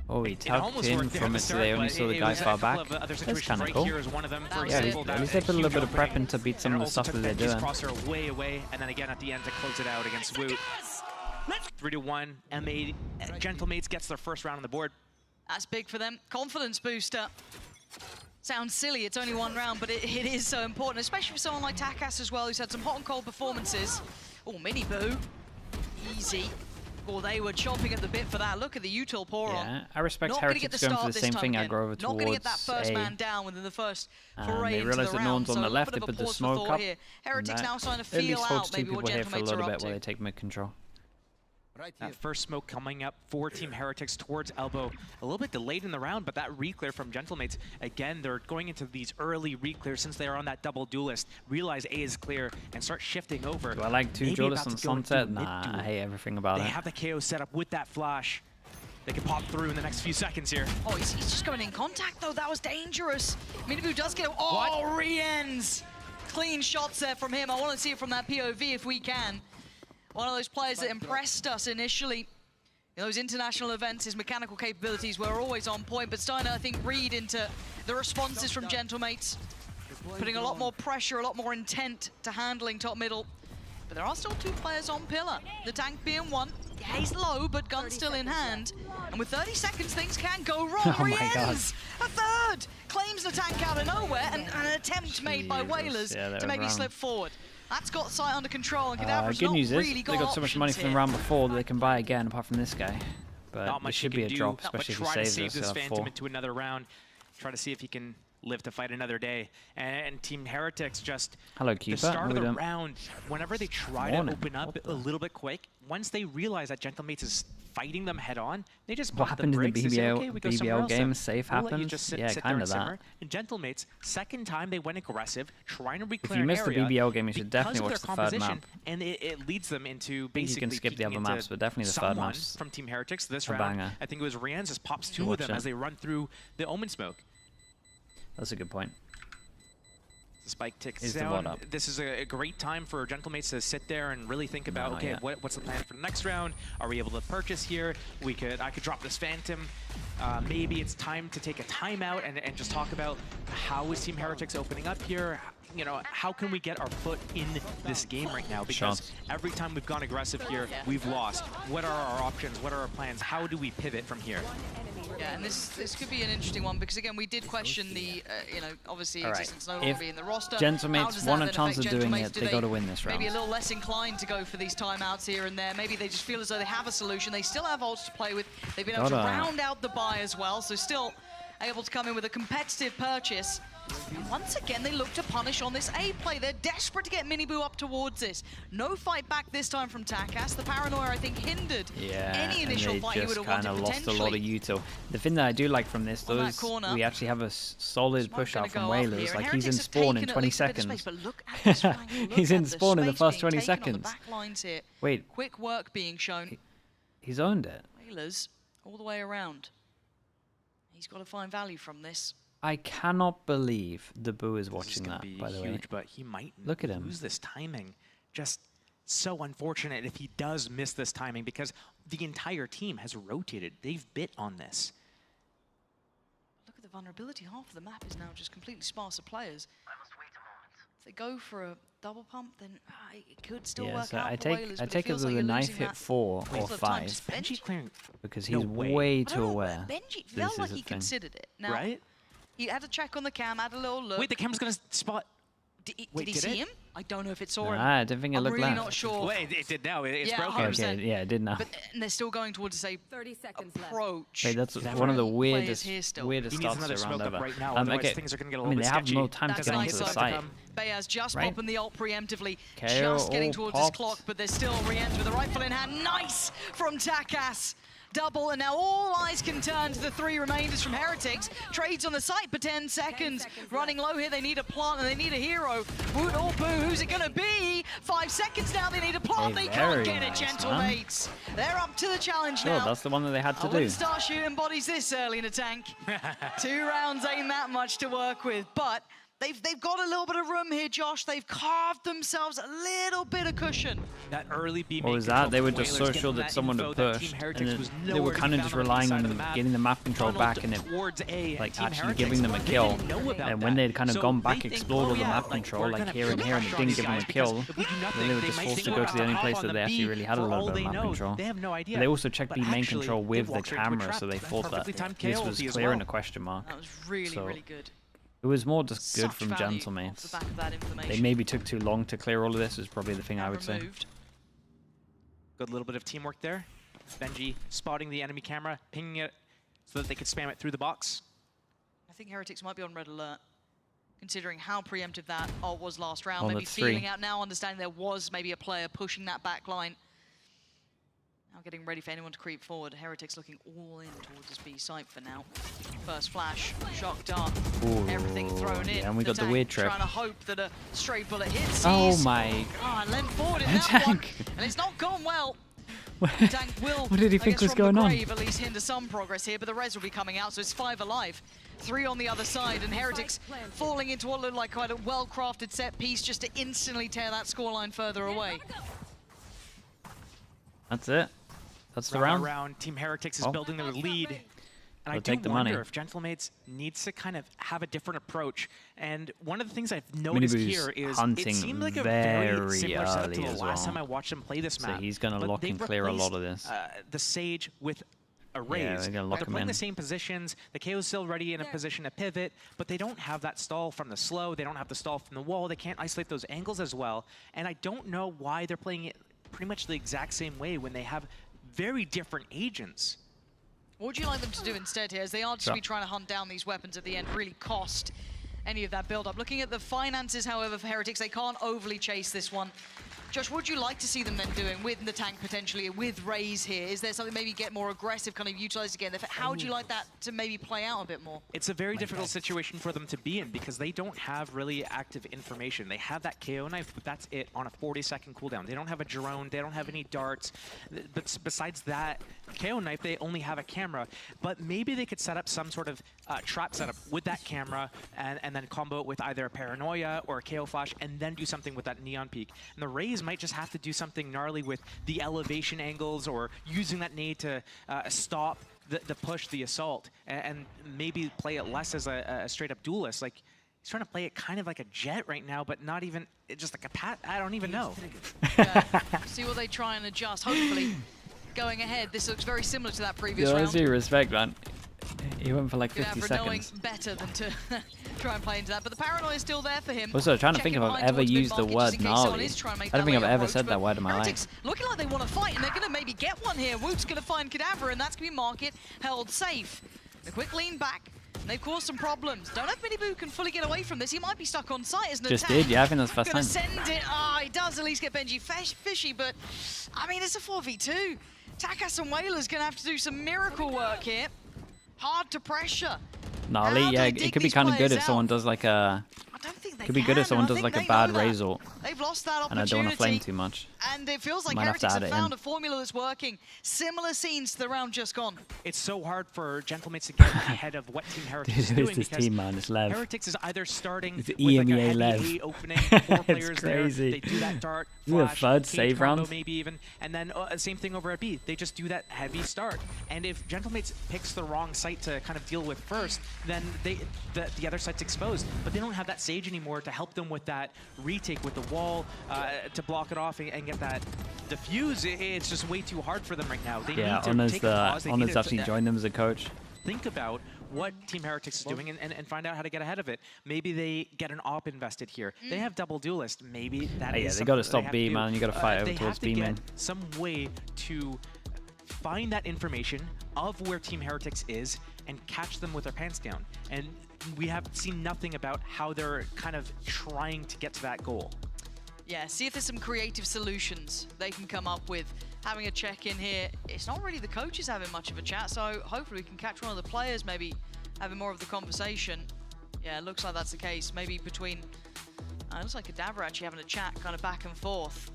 Oh, he It tucked almost in worked there from at it, the so they start, only but saw the it guy was a far couple back. of other That's situations kind of right cool. here is one of them, for Yeah, example. at least they put a little bit of huge prep in to beat some of and the also stuff took that they're Benji's doing. crosshair way away, and then again at the end to close it out against Woot. 3-1, M8, Gentlemates gets their first round on the board. That's big for them. Confidence booster. Sounds silly, it's only 1 round, but it is so important, especially for someone like Takas as well, who's had some hot and cold performances. Oh, Mini Boo. Easy. Or they were chomping at the bit for that. Look at the util pour on. Yeah, I respect Not gonna get Heretics the going for start the this same time thing. again. I go over Not towards going to get that first A. man down within the first And foray they into realize the that no round. one's on the So left. a They bit of a put the pause for smoke thought up. here. and Heretics that now starting to at least feel holds out 2 maybe what people here for a Gentlemates little are bit up while to. they take mid control. That first smoke coming up for Team Heretics towards elbow. A little bit delayed in the round, but that reclear from Gentlemates, again, they're going into these early reclears since they are on that double duelist. Realize A is clear and start shifting over. Do I like two duelists on Sunset? Nah, I hate everything about it. They have the KO set up with that flash. They can pop through in the next few seconds here. Oh, he's just going in contact, though. That was dangerous. Minibu does get... Oh, re-ends! Clean shots there from him. I want to see it from that POV if we can. One of those players that impressed us initially. In those international events, his mechanical capabilities were always on point, but starting to, I think, read into the responses from Gentlemates. Putting a lot more pressure, a lot more intent to handling top middle. But there are still two players on pillar. The tank being one. Yeah, he's low, but gun still in hand. And with 30 seconds, things can go wrong. Oh my God. A third! Claims the tank out of nowhere, and an attempt made by Whalers to maybe slip forward. That's got sight under control, and Cadaver's good not news really is they got so much money from the round before that they can buy again, apart from this guy. But Not it much should he be a can drop, do, especially if but he try to saves save us. this So Phantom 4. into another round. Try to see if he can live to fight another day. And Team Heretics just... Hello, the Keeper. start of the round, whenever they try to Morning. open up a little bit quick, once they realize that Gentlemates is fighting them head on, they just What pump happened in the brakes. They say, okay, we go somewhere BBL else, game? then. Safe We'll let you happened? just sit Yeah, there kind and of simmer. that. And Gentlemates, second time they went aggressive, trying to If reclear you an missed the area BBL game, you should because definitely of watch their the third composition, map. and it leads them into think you can basically skip the other peeking maps, into but definitely the third someone maps. from Team Heretics this A round. banger. I think it was Rianz just pops Should two of watch them it. as they run through the Omen smoke. That's a good point. The spike ticks Is the down. what up? This is a great time for Gentlemates to sit there and really think about, Not okay, yet. what's the plan for the next round? Are we able to purchase here? I could drop this Phantom. Maybe it's time to take a timeout and just talk about how is Team Heretics opening up here? You know, how can we get our foot in this game right now? Because every time we've gone aggressive here, we've lost. What are our options? What are our plans? How do we pivot from here? Yeah, and this could be an interesting one because again we did question the obviously All right. existence no longer be in the roster. Gentlemates How does want that a then chance of affect doing Gentlemates? it, Do they got to win this round. Maybe a little less inclined to go for these timeouts here and there. Maybe they just feel as though they have a solution. They still have ults to play with. They've been able to round out the buy as well, so still able to come in with a competitive purchase. And once again, they look to punish on this A play. They're desperate to get Minibu up towards this. No fight back this time from Takas. The paranoia, I think, hindered any initial fight he would have wanted lost potentially. a lot of util. The thing that I do like from this, On though, that is corner. we actually have a solid push out from go up here, Whalers. and Like, he's in Heretics have spawn in taken at 20 least a bit of seconds. space, but look at this triangle, look He's at in the spawn in the space first being 20 taken on the seconds. back lines here. Wait. Quick work being shown. He's owned it. Whalers all the way around. He's got to find value from this. I cannot believe the Boo is watching gonna that, be by the way. huge, but he might Look at him. lose this timing. Just so unfortunate if he does miss this timing because the entire team has rotated. They've bit on this. Look at the vulnerability. Half of the map is now just completely sparse of players. If they go for a double pump, then it could still Yeah, work so out I for take Whalers, I but take it feels that like the you're knife losing hit that 4 or whistle of time. 5 Does Benji, because No he's way. way I too don't know, aware. Benji this felt like is a he thing. considered it. Now, Right? he had a check on the cam, had a little look. Wait, the camera's gonna spot. Did Wait, he did see it? him? I don't know if it saw him. Nah, I don't think it I'm looked really left. not sure. Wait, it did now. It's Yeah, broken. 100%. Okay, yeah, it did now. But and they're still going towards, say, 30 seconds approach. Wait, that's That one of the right. weirdest, here still. weirdest He needs starts another to round smoke up over. right now, otherwise okay. things are gonna get a I little mean, bit they have sketchy. no time to That's get nice onto the of site. Bayaz just Right? popping the ult preemptively, KO just getting all towards popped. his clock, but there's still re-ends with a rifle in hand. Nice from Takas. Double, and now all eyes can turn to the 3 remainders from Heretics. Trades on the site for 10 seconds. Running low here, they need a plant and they need a hero. Woot or boo, who's it gonna be? 5 seconds now, they need a plant, Hey, they can't very get nice, it, man. Gentlemates. They're up to the challenge Sure, now. that's the one that they had I to do. wouldn't start shooting bodies this early in a tank. 2 rounds ain't that much to work with, but they've got a little bit of room here, Josh. They've carved themselves a little bit of cushion. That early B What was that? They were just so sure that someone would push, and then they were kind of just relying on getting the map control back and it, like actually giving them a kill. And when they'd kind of gone back, explored all the map control, like here and here, and it didn't give them a kill, then they were just forced to go to the only place that they actually really had a little bit of map control. They have no idea. They also checked But B main actually, control they with the walked straight into a camera, trap. so they thought that Perfectly timed this KO was as clear well. and a question mark. That was really, So- really good. It was more just good Such from value Gentlemates. off the back of that information. They maybe took too long to clear all of this, is probably the thing I Now would say. removed. Good little bit of teamwork there. Benji spotting the enemy camera, pinging it so that they could spam it through the box. I think Heretics might be on red alert, considering how preemptive that ult was last round. On Maybe the 3. feeling out now, understanding there was maybe a player pushing that back line. Now getting ready for anyone to creep forward. Heretics looking all in towards this B site for now. First flash, shock dart, everything thrown in. Yeah, and we got the weird trip. Trying to hope that a stray bullet hits. Oh my. Ah, and lent forward in that one. And it's not gone well. Tank will, What did he think was going on? At least hinder some progress here, but the res will be coming out, so it's 5 alive. 3 on the other side, and Heretics falling into what looked like quite a well-crafted set piece just to instantly tear that scoreline further away. That's it. That's the round. Team Heretics is building their lead. And I do take the wonder money. if Gentle M8s needs to kind of have a different approach. And one of the things I've noticed here is it seemed like a very similar setup to the last time I watched him play this map. So he's going to lock and clear a lot of this. The Sage with a raise. Yeah, they're they're playing the same positions. The KO's still ready in a position to pivot, but they don't have that stall from the slow. They don't have the stall from the wall. They can't isolate those angles as well. And I don't know why they're playing it pretty much the exact same way when they have very different agents. What would you like them to do instead here, as they are just be trying to hunt down these weapons at the end, really cost any of that build-up. Looking at the finances, however, for Heretics, they can't overly chase this one. Josh, what would you like to see them then doing with the tank potentially, with rezy here? Is there something maybe get more aggressive, kind of utilized again? How would you like that to maybe play out a bit more? It's a very difficult situation for them to be in because they don't have really active information. They have that KO knife, but that's it on a 40-second cooldown. They don't have a drone, they don't have any darts. But besides that KO knife, they only have a camera. But maybe they could set up some sort of trap setup with that camera and then combo it with either a paranoia or a KO flash and then do something with that neon peak. And the rezy might just have to do something gnarly with the elevation angles or using that nade to stop the push, the assault, and maybe play it less as a straight-up duelist. Like, he's trying to play it kind of like a jet right now, but not even just like a pat. I don't even know. See what they try and adjust, hopefully. Going ahead, this looks very similar to that previous round. Honestly, respect, man. He went for like 50 seconds. Knowing better than to try and play into that, but the paranoia is still there for him. Also, trying to think if I've ever used the word gnarly. I don't think I've ever said that word in my life. Looking like they want to fight, and they're going to maybe get one here. Woot's going to find Cadaver, and that's going to be Market held safe. A quick lean back. They've caused some problems. Don't know if Miniboo can fully get away from this. He might be stuck on site as an Just attack. did, yeah, I think that's the first time. Send it. He does at least get Benji fishy, but I mean, it's a 4v2. Takas and Whaler's going to have to do some miracle work here. Hard to pressure. Gnarly, yeah, it could be kind of good if someone does like a... Could be good if someone does like a bad raise ult. They've lost that opportunity. And I don't want to flame too much. And it feels like Heretics have found a formula that's working. Similar scenes to the round just gone. It's so hard for Gentle M8s to get ahead of what Team Heretics is doing. This team, man, it's Lev. Heretics is either starting it's with EMEA like a Lev. opening, 4 players it's crazy. there. They do that dart, This is a flash, third cage save combo round. maybe even, and then same thing over at B. They just do that heavy start. And if Gentle M8s picks the wrong site to kind of deal with first, then the other site's exposed. But they don't have that Sage anymore to help them with that retake with the wall to block it off and get that diffuse. It's just way too hard for them right now. They need to take a pause. Honor's actually joined them as a coach. Think about what Team Heretics is doing and find out how to get ahead of it. Maybe they get an op invested here. They have double duelist. Maybe that is they got to stop have B, to man. You got to fight over they towards have to B, get man. some way to find that information of where Team Heretics is and catch them with their pants down. And we have seen nothing about how they're kind of trying to get to that goal. Yeah, see if there's some creative solutions they can come up with. Having a check-in here, it's not really the coaches having much of a chat, so hopefully we can catch one of the players maybe having more of the conversation. Yeah, it looks like that's the case. Maybe between, it looks like Cadaver actually having a chat kind of back and forth.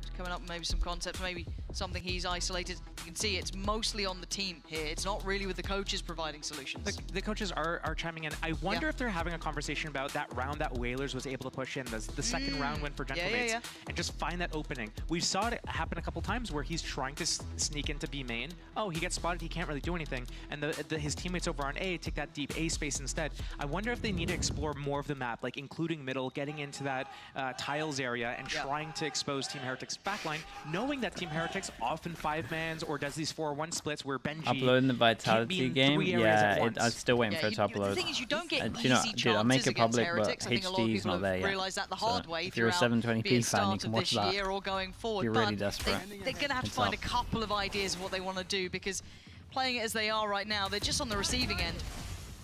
Just coming up with maybe some concepts, maybe something he's isolated. You can see it's mostly on the team here. It's not really with the coaches providing solutions. The coaches are chiming in. I wonder if they're having a conversation about that round that Whalers was able to push in, the second round win for Gentle M8s, and just find that opening. We saw it happen a couple times where he's trying to sneak into B main. Oh, he gets spotted, he can't really do anything. And his teammates over on A take that deep A space instead. I wonder if they need to explore more of the map, like including middle, getting into that tiles area and trying to expose Team Heretics' backline, knowing that Team Heretics often 5-mans or does these 4-1 splits where Benji uploading the Vitality game, yeah, I'm still waiting for it to upload. The thing is, you don't get you know, dude, I'll make it public, but HD's not there yet. Realized that the hard way if you're a 720p fan, you can watch that. Or going forward, you're really desperate. They're going to have to find a couple of ideas of what they want to do, because playing it as they are right now, they're just on the receiving end.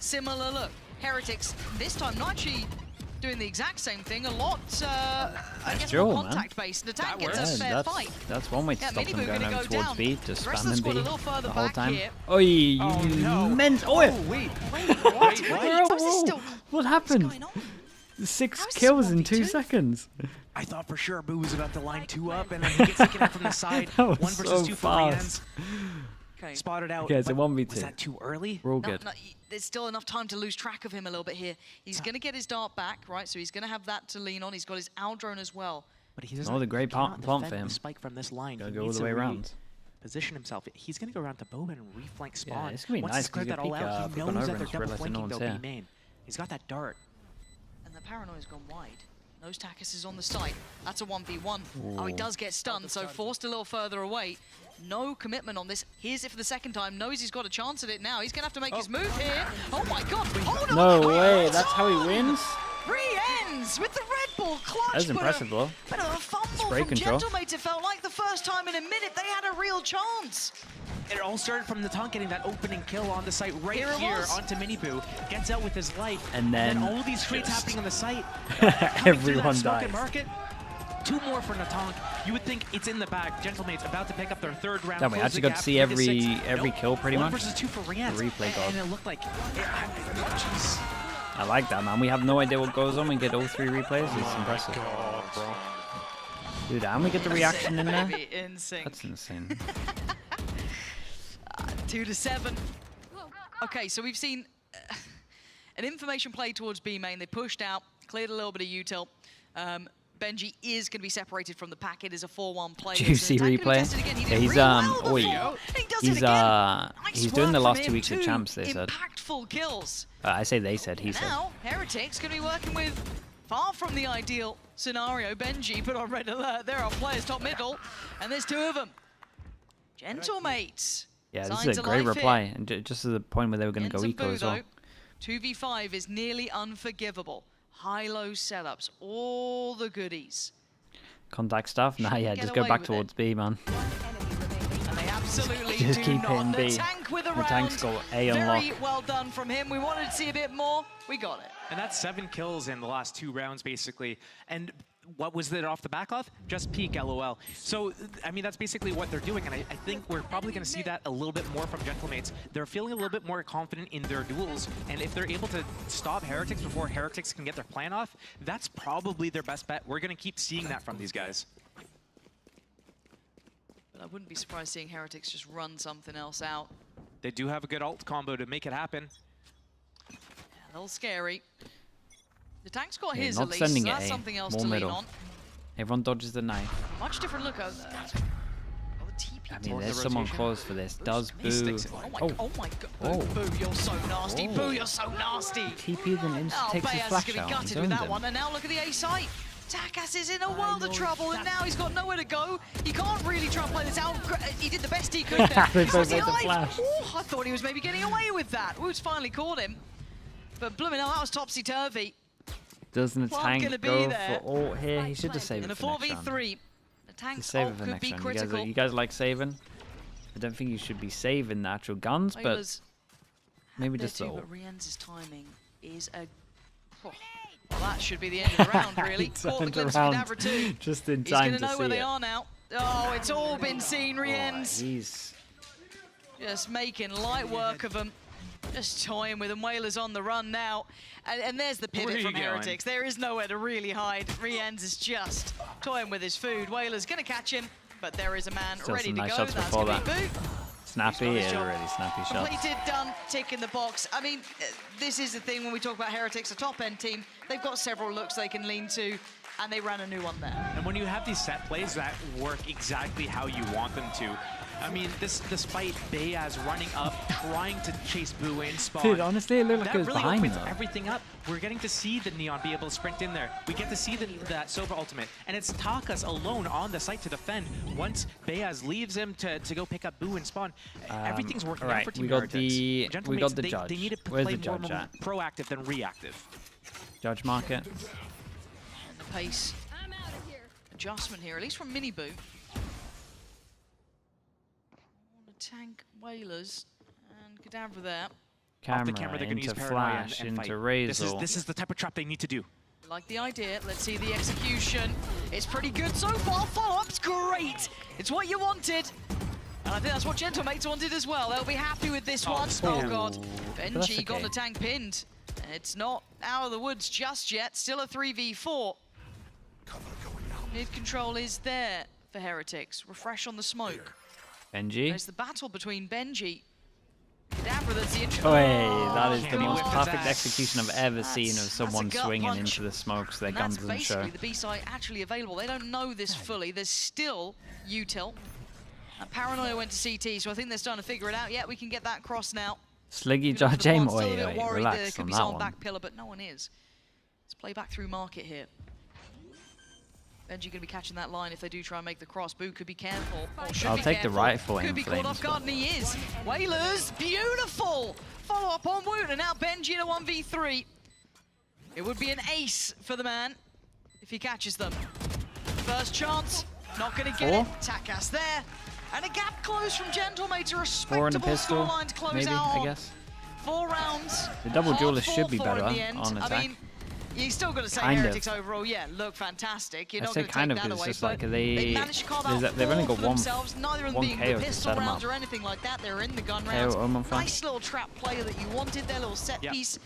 Similar look. Heretics, this time not actually doing the exact same thing. A lot, I guess, Joel, more contact-based. The tank gets a fair fight. That's one way to stop them going over towards B, just The rest of the spamming squad B a little further the whole back time. here. Oh, you meant. Oh, wait. What happened? 6 kills in 2 seconds. I thought for sure Boo was about to line 2 up, and then he gets taken out from the side. That was 1 versus so 2 for fast. Rianz. Spotted out. Okay, it's a but 1v2. Was that too early? We're all good. No, there's still enough time to lose track of him a little bit here. He's going to get his dart back, right? So he's going to have that to lean on. He's got his owl drone as well. But he doesn't. Oh, the great plant for him. Spike from this line. Gotta He go all needs the way to around. Position himself. He's going to go around to Boba and reflank spawn. Yeah, it's gonna be Once nice he's cleared because that you all peek out, he looking knows over that and they're just double realizing no flanking. one's They'll here. be main. He's got that dart. And the paranoia's gone wide. Nose Takis is on the side. That's a 1v1. Oh, he does get stunned, so forced a little further away. No commitment on this. Here's it for the second time. Knows he's got a chance at it now. He's going to have to make his move here. Oh my god. Hold on. No way. That's how he wins? Re-ends with the Red Bull clutch. That's impressive, though. Bit of a fumble Spray from control. Gentlemates. It felt like the first time in a minute they had a real chance. It all started from the Taunt getting that opening kill on the site right here onto Miniboo. Gets out with his life. And then all these trades happening on the site. everyone dies. Market. 2 more for Natank. You would think it's in the bag. Gentlemates about to pick up their 3rd round. Damn, we actually got to see every kill pretty 1 much. versus 2 for Rianz. The replay god. And it looked like... Jeez. I like that, man. We have no idea what goes on. We get all 3 replays. It's impressive. God, bro. Dude, and we get the reaction in there. In sync. That's insane. 2 to 7. Okay, so we've seen an information play towards B main. They pushed out, cleared a little bit of util. Benji is going to be separated from the pack. It is a 4-1 play. Juicy replay. Yeah, he's doing the last 2 weeks of champs. They said. Impactful kills. I say they said. He said. Now Heretics going to be working with far from the ideal scenario. Benji put on red alert. There are players top middle, and there's 2 of them. Gentlemates. Yeah, this is a great reply, and just to the point where they were going to go eco as well. 2v5 is nearly unforgivable. High-low setups, all the goodies. Contact stuff? Nah, yeah, just go back towards B, man. And they absolutely just do keep not. hitting B. The tank with a the round. tank's got A unlocked. Very well done from him. We wanted to see a bit more. We got it. And that's 7 kills in the last 2 rounds, basically. And what was it off the back of? Just peak, LOL. So, I mean, that's basically what they're doing, and I think we're probably going to see that a little bit more from Gentlemates. They're feeling a little bit more confident in their duels, and if they're able to stop Heretics before Heretics can get their plan off, that's probably their best bet. We're going to keep seeing that from these guys. But I wouldn't be surprised seeing Heretics just run something else out. They do have a good ult combo to make it happen. Yeah, a little scary. The tank's got Yeah, his not at least, sending so it that's A. something else More to middle. lean on. Everyone dodges the knife. Much different look at I mean, there's someone close for this. Does Boo? Oh my god. Boo, you're so nasty. Boo, you're so nasty. TP then takes his Bayaz is flash going to out. be He's gutted with owned that him. one. And now look at the A site. Takas is in a world of trouble, and now he's got nowhere to go. He can't really try and play this out. He did the best he could there. They He's both alive. made the flash. Ooh, I thought he was maybe getting away with that. Woods finally caught him. But blooming hell, that was topsy-turvy. Doesn't the Plum tank gonna be go there. for ult here? He should have saved In it a for next round. 4v3, the tank's Just save it ult for could next be round. critical. You guys like saving? I don't think you should be saving the actual guns, but maybe just the ult. But Rienz's timing is a... Oh, well, that should be the end of the round, really. Caught the Turned glimpse of around Cadabra too. just in He's time going to to know where see they it. are now. Oh, it's all been seen, Rienz. He's just making light work of them. Just toying with them. Whalers on the run now. And there's the Where are pivot you from going? Heretics. There is nowhere to really hide. Rienz is just toying with his food. Whaler's going to catch him, but there is a man Still ready some to nice go. shots That's before going to that. be Boo. Snappy, He's got his yeah, job really snappy shots. Completed, done, tick in the box. I mean, this is the thing when we talk about Heretics, a top-end team. They've got several looks they can lean to, and they ran a new one there. And when you have these set plays that work exactly how you want them to, I mean, despite Bayaz running up, trying to chase Boo in spawn. Dude, honestly, it looked like that it was really behind opens though. everything up. We're getting to see the Neon be able to sprint in there. We get to see that Sova ultimate. And it's Takas alone on the site to defend. Once Bayaz leaves him to go pick up Boo and spawn, everything's working out for Team Heretics. we got the they, judge. They need to Where's play the more judge at? proactive than reactive. Judge market. And the pace adjustment here, at least from Miniboo. Tank Whalers and Cadabra there. Camera, Off the camera, they're going to into use Paranoia flash, and into fight. Razor. This is the type of trap they need to do. like the idea. Let's see the execution. It's pretty good so far. Follow-up's great. It's what you wanted. And I think that's what Gentle M8s wanted as well. They'll be happy with this one. Oh god. Benji got the tank pinned. It's not out of the woods just yet. Still a 3v4. Mid control is there for Heretics. Refresh on the smoke. Benji. There's the battle between Benji. Kadabra, that's the intro. Oh, hey, that is the most perfect execution I've ever seen of someone swinging punch. into the smoke so their And guns that's doesn't show. basically the B-side actually available. They don't know this fully. There's still util. Paranoia went to CT, so I think they're starting to figure it out. Yeah, we can get that cross now. Sliggy Judge aim. Wait, relax there could on be that someone one. back pillar, but no one is. Let's play back through market here. Benji gonna be catching that line if they do try and make the cross. Boo could be careful. I'll take the rifle in Could be caught off guard, and he is. Whalers, beautiful! Follow up on Woot, and now Benji in a 1v3. It would be an ace for the man if he catches them. First chance, not gonna get it. Takas there. And a gap close from Gentle M8s, a respectable scoreline to close maybe, out. I guess. 4 rounds. The double Hard duelist should be 4-4 better in the end. on attack. I mean, you still got to say Kind of. Heretics overall, yeah, look fantastic. You're I not say going to kind take of that because away. it's just But like they managed to carve out they've only 4 got for themselves, neither of them being KO the to pistol set 'em rounds up. or anything like that. They're in the gun KO rounds. Omen flash. Nice little trap play that you wanted there, little set piece.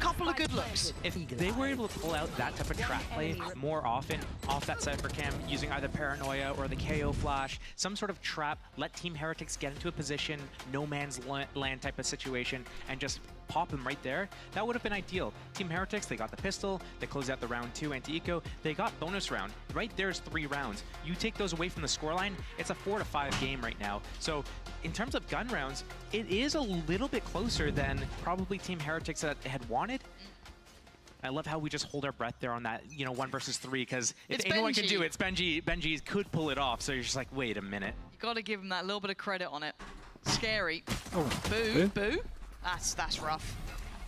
Couple of good looks. If they were able to pull out that type of trap play more often off that Cypher cam using either Paranoia or the KO flash, some sort of trap, let Team Heretics get into a position, no man's land type of situation, and just pop them right there, that would have been ideal. Team Heretics, they got the pistol, they closed out the round 2 anti-eco, they got bonus round. Right there's 3 rounds. You take those away from the scoreline, it's a 4-5 game right now. So in terms of gun rounds, it is a little bit closer than probably Team Heretics had wanted. I love how we just hold our breath there on that, 1 versus 3, because if anyone can do it, it's Benji. Benji could pull it off, so you're just like, wait a minute. You got to give him that little bit of credit on it. Scary. Oh, Boo. That's rough.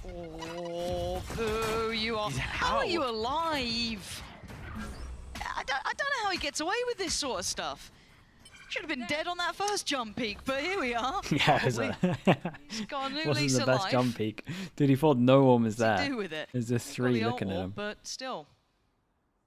Oh, Boo, you are. How are you alive? I don't know how he gets away with this sort of stuff. Should have been dead on that first jump peak, but here we are. Yeah, He's got a new wasn't lease the of best life. jump peak. Dude, he thought no one was there. What's he do with it? There's just He's got 3 the looking at ult, him. but still.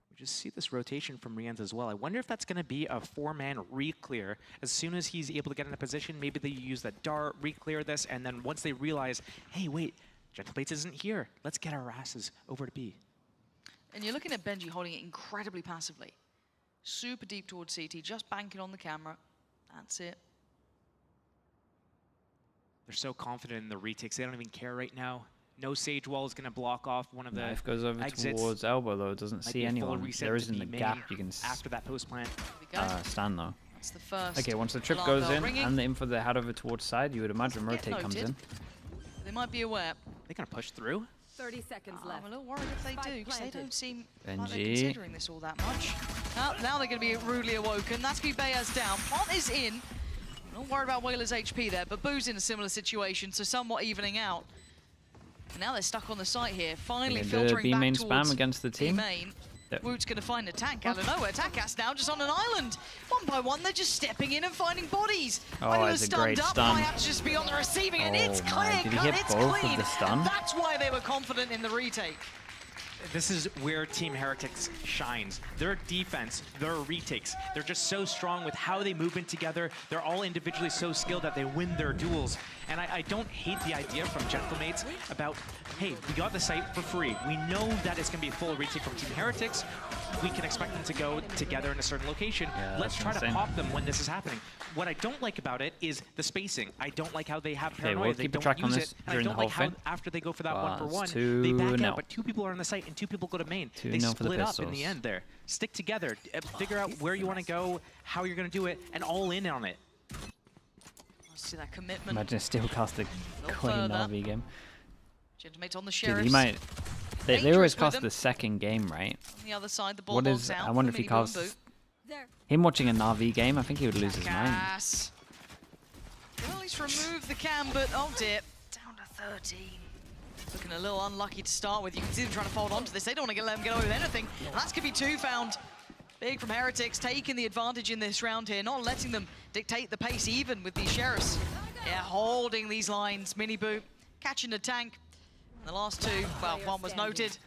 We just see this rotation from Rienz as well. I wonder if that's going to be a 4-man re-clear. As soon as he's able to get in a position, maybe they use that dart, re-clear this, and then once they realize, hey, wait, Gentle M8s isn't here. Let's get our asses over to B. And you're looking at Benji holding it incredibly passively. Super deep towards CT, just banking on the camera. That's it. They're so confident in the retakes. They don't even care right now. No Sage Wall is going to block off one of the Knife goes over exits. towards elbow though. Doesn't Might see be a full anyone. reset There to isn't B a main gap you can after that post plant. stand though. That's the first. Okay, once the trip alarm goes bell in ringing. and the info they had over towards side, you would imagine rotate comes in. They might be aware. They're going to push through. 30 seconds left. I'm a little worried if they do, because they don't seem like they're Benji. considering this all that much. Now they're going to be rudely awoken. That's going to be Bayaz down. Pont is in. Not worried about Whaler's HP there, but Boo's in a similar situation, so somewhat evening out. And now they're stuck on the site here, finally filtering B back main towards spam against the team. B-main. Yep. Woot's going to find a tank out of nowhere. Takas now just on an island. 1 by 1, they're just stepping in and finding bodies. Oh, Whaler's it's a great stunned up. stun. Might have to just be on the receiving end. It's Oh, clear man. Did he cut, hit it's both of clean. the stun? That's why they were confident in the retake. This is where Team Heretics shines. Their defense, their retakes, they're just so strong with how they move in together. They're all individually so skilled that they win their duels. And I don't hate the idea from Gentle M8s about, hey, we got the site for free. We know that it's going to be a full retake from Team Heretics. We can expect them to go together in a certain location. Yeah, Let's that's try insane. to pop them when this is happening. What I don't like about it is the spacing. I don't like how they have Okay, paranoia. we'll They keep a don't track on use this it. And I during the don't whole like how thing. after they go for that Well, 1-for-1, it's they back 2-0. out, but 2 people are on the site and 2 people go to main. They 2-0 for the split up in the pistols. end there. Stick together, figure out where you want to go, how you're going to do it, and all in on it. See that commitment. Imagine a Steelcaster No clean further. RV game. Gentle M8s on the Dude, Sheriffs. he might. They Dangerous always with cast them. the second game, right? On the other side, the ball What logs is? out I wonder for if he Mini Boo and casts Boo. him watching an RV game. I think he would lose his mind. Gas. Well, he's removed the cam, but oh dear. Down to 13. Looking a little unlucky to start with. You can see them trying to fold onto this. They don't want to let them get away with anything. And that's going to be 2 found. Big from Heretics, taking the advantage in this round here, not letting them dictate the pace even with these Sheriffs. Yeah, holding these lines. Mini Boo catching the tank. And the last 2, well, 1 was noted.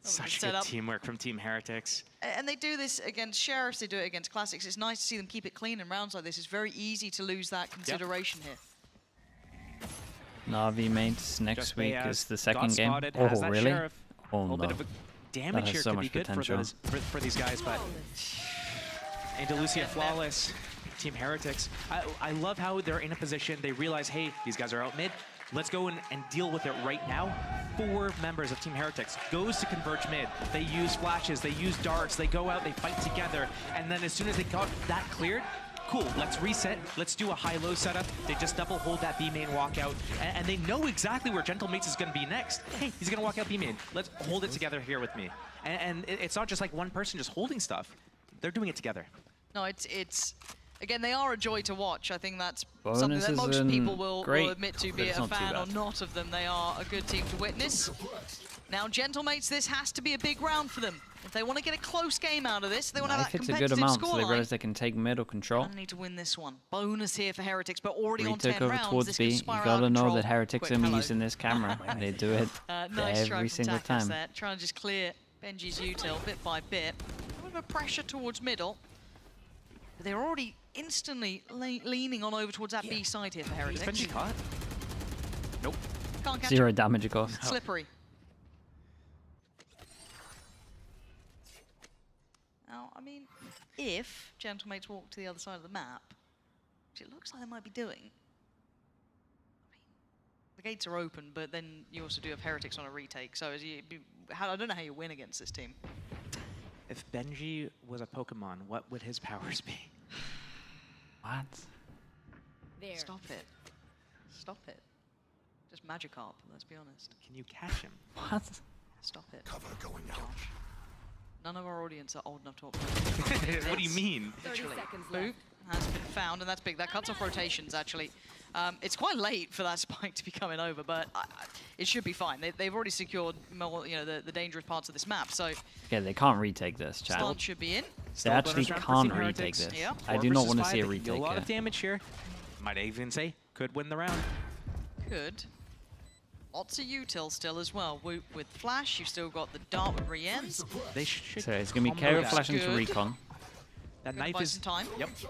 Such set good up. teamwork from Team Heretics. And they do this against Sheriffs, they do it against Classics. It's nice to see them keep it clean in rounds like this. It's very easy to lose that consideration here. Na'Vi mates next week is the second game. Spotted, Oh, has that really? Sheriff. Oh, A little no. bit of a damage here so could be much good potential. for these guys, but Andalusia flawless. Team Heretics. I love how they're in a position, they realize, hey, these guys are out mid. Let's go and deal with it right now. 4 members of Team Heretics goes to converge mid. They use flashes, they use darts, they go out, they fight together, and then as soon as they got that cleared, cool, let's reset, let's do a high-low setup. They just double hold that B main walkout, and they know exactly where Gentle M8s is gonna be next. Hey, he's gonna walk out B main. Let's hold it together here with me. And it's not just like one person just holding stuff. They're doing it together. No, it's again, they are a joy to watch. I think that's Bonus something that most people will great, admit to, but be it it's a not too fan or bad. not of them. They are a good team to witness. Now, Gentle M8s, this has to be a big round for them. If they want to get a close game out of this, they want to have If that it's a competitive good amount, so they scoreline. realize they can take middle control. They need to win this one. Bonus here for Heretics, but already on 10 Retook over rounds, towards this B. could You spiral out gotta of know control. that Heretics Quick are hello. using this camera. They do it Nice try every from single Takas time. there, trying to just clear Benji's util bit by bit. A bit of a pressure towards middle. But they're already instantly leaning on over towards that B side here for Heretics. Benji caught? Nope. Can't catch 0 him. damage, of course. Slippery. Now, I mean, if Gentle M8s walk to the other side of the map, which it looks like they might be doing, I mean, the gates are open, but then you also do have Heretics on a retake, so I don't know how you win against this team. If Benji was a Pokemon, what would his powers be? What? There. Stop it. Stop it. Just Magikarp, let's be honest. Can you catch him? What? Stop it. Cover going out. None of our audience are old enough to watch. What do you mean? 30 seconds Boop left. has been found, and that's big. That cuts off rotations, actually. It's quite late for that spike to be coming over, but it should be fine. They've already secured more, the dangerous parts of this map, so Okay, they can't retake this, chat. Slant should be in. They actually can't retake this. Yep. I do not want to see a They can deal retake a lot of here. damage here. Might even say, could win the round. Could. Lots of util still as well. With Flash, you've still got the dart with Rien's. They should. So it's going to be combo KO that. Flash into Good. Recon. That Gonna knife buy is. some time. Yep. A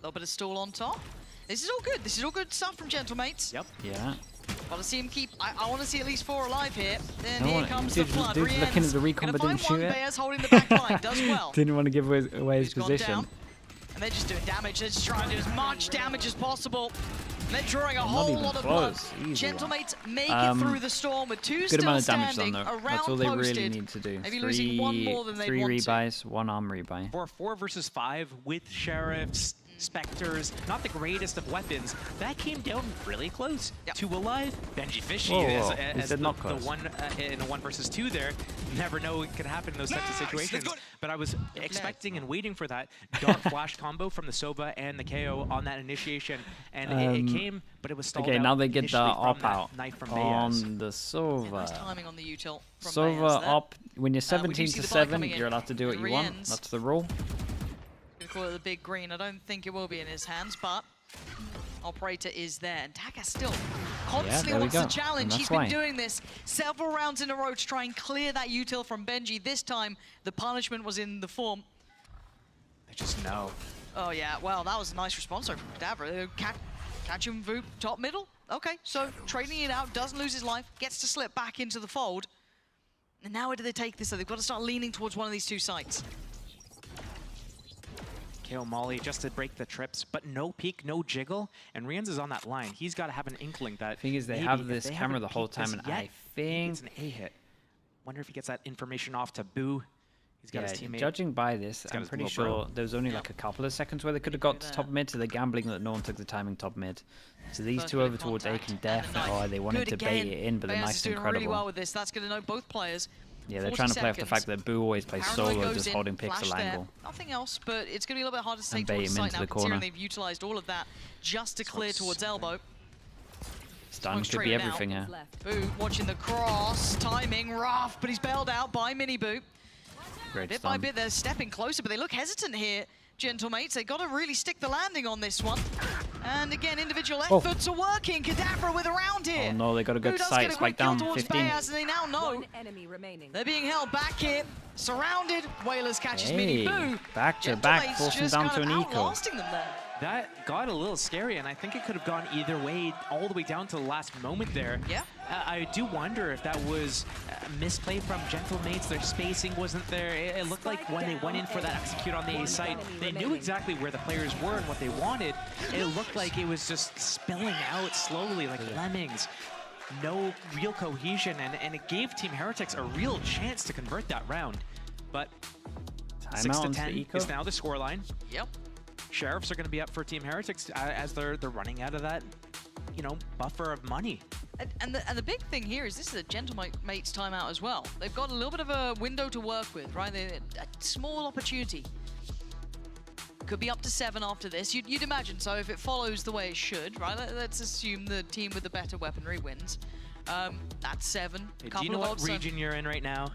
little bit of stall on top. This is all good. This is all good stuff from Gentle M8s. Yep. Yeah. Want to see him keep. I want to see at least 4 alive here. Then No here one- comes dude, the flood. dude's looking at the recon Gonna but didn't find one. shoot it. Bears holding the back line. Does well. Didn't want to give away his He's gone position. down. And they're just doing damage. They're just trying to do as much damage as possible. They're drawing a Not whole even lot of close. blood. Easy Gentle one. M8s make it through the storm with 2 Good still amount of damage done standing. though. Around That's all they posted. really need to do. Maybe losing one more than they three want to. rebuys, 1 arm rebuy. For 4 versus 5 with Sheriffs, Spectres, not the greatest of weapons, that came down really close. 2 alive, Benji Fishy Whoa, as, whoa. He as said the, not the close. one in a 1 versus 2 there. Never know what could happen in those types of situations. But I was expecting and waiting for that dark flash combo from the Sova and the KO on that initiation, and it came, but it was stalled Okay, out now they get the initially from op that out knife from Bayaz. on the Sova. Nice timing on the util from Sova Bayaz there. op. When you're We do 17 see to the buy 7, coming in. you're allowed to do what you want. Rien's That's the rule. Gonna call it the big green. I don't think it will be in his hands, but Operator is there. And Takas still constantly there we wants the go. challenge. And He's that's been why. doing this several rounds in a row to try and clear that util from Benji. This time, the punishment was in the form. They just know. Oh yeah, well, that was a nice response from Kadavra. Catch him, Voop, top middle. Okay, so trading it out, doesn't lose his life, gets to slip back into the fold. And now where do they take this? So they've got to start leaning towards one of these 2 sites. KO Molly just to break the trips, but no peek, no jiggle, and Rien's is on that line. He's got to have an inkling that. Thing is, they maybe have if this they camera haven't the whole peeked this time, and yet, I think it's an A hit. Wonder if he gets that information off to Boo. He's got his teammate. Judging by this, got I'm his pretty little bro. sure there was only like a couple of seconds where they could have got to top mid, so they're gambling that no one took the timing top mid. So these First 2 bit over of towards A contact can and a definitely, knife. oh, they wanted Good to bait again. it in, but they're Bayaz nice is and doing really well incredible. with this. That's going to know both players. Yeah, they're 40 trying to play off the seconds. fact that Boo always plays Paranoid solo, goes just in, holding flash pixel there. angle. Nothing else, but it's going to be a little bit harder to And take bait towards him the site into now, the considering corner. they've utilized all of that just to clear towards elbow. Stun Smoke's could be traded out. everything here. Boo watching the cross, timing rough, but he's bailed out by Mini Boo. Great Bit by stun. bit, they're stepping closer, but they look hesitant here. Gentlemates. They got to really stick the landing on this one. And again, individual efforts are working. Kadabra with a round here. Oh no, they got to go to site. Spike down, 15. Bayaz, and they now know they're being held back here. Surrounded. Whalers catches Mini Boo. Back to back, forcing down to an eco. Outlasting them there. That got a little scary, and I think it could have gone either way, all the way down to the last moment there. Yeah. I do wonder if that was a misplay from Gentlemates. Their spacing wasn't there. It looked like when they went in for that execute on the A site, they knew exactly where the players were and what they wanted. It looked like it was just spilling out slowly like lemmings. No real cohesion, and it gave Team Heretics a real chance to convert that round. But 6-10 is now the scoreline. Yep. Sheriffs are going to be up for Team Heretics as they're running out of that, you know, buffer of money. And the big thing here is this is a Gentlemates timeout as well. They've got a little bit of a window to work with, right? A small opportunity. Could be up to 7 after this. You'd imagine so if it follows the way it should, right? Let's assume the team with the better weaponry wins. That's 7. Hey, do you know what region you're in right now?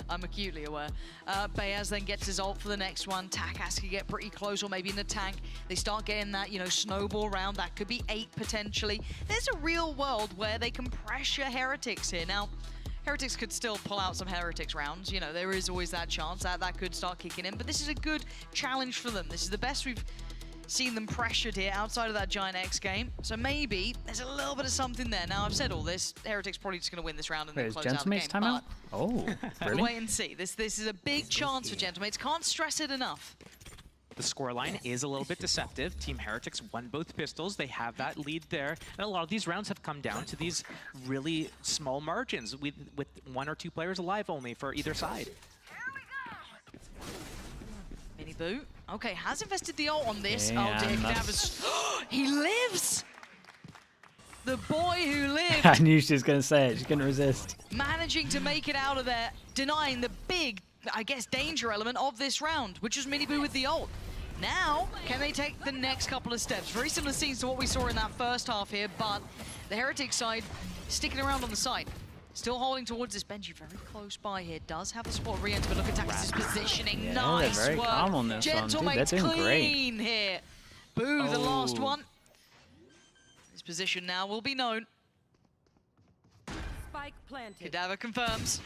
I'm acutely aware. Bayaz then gets his ult for the next one. Tak has to get pretty close, or maybe in the tank. They start getting that, you know, snowball round. That could be 8 potentially. There's a real world where they can pressure Heretics here. Now, Heretics could still pull out some Heretics rounds. You know, there is always that chance that could start kicking in. But this is a good challenge for them. This is the best we've seen them pressured here outside of that Giant X game. So maybe there's a little bit of something there. Now, I've said all this. Heretics probably just going to win this round and then close out the game. Timeout? Oh, really? Wait and see. This is a big chance for Gentlemates. Can't stress it enough. The scoreline is a little bit deceptive. Team Heretics won both pistols. They have that lead there. And a lot of these rounds have come down to these really small margins with 1 or 2 players alive only for either side. Mini Boo. Okay, has invested the ult on this. Yeah, oh dear, Kadaver's... He lives! The boy who lived. I knew she was going to say it. She couldn't resist. Managing to make it out of there, denying the big, I guess, danger element of this round, which was Mini Boo with the ult. Now, can they take the next couple of steps? Very similar scenes to what we saw in that first half here, but the Heretics side sticking around on the side. Still holding towards this. Benji very close by here. Does have the spot re-enter, but look at Tax's positioning. Yeah, nice they're very work. calm on this one. Dude, they're doing clean great. Here. Boo, the last one. His position now will be known. Spike planted. Kadaver confirms.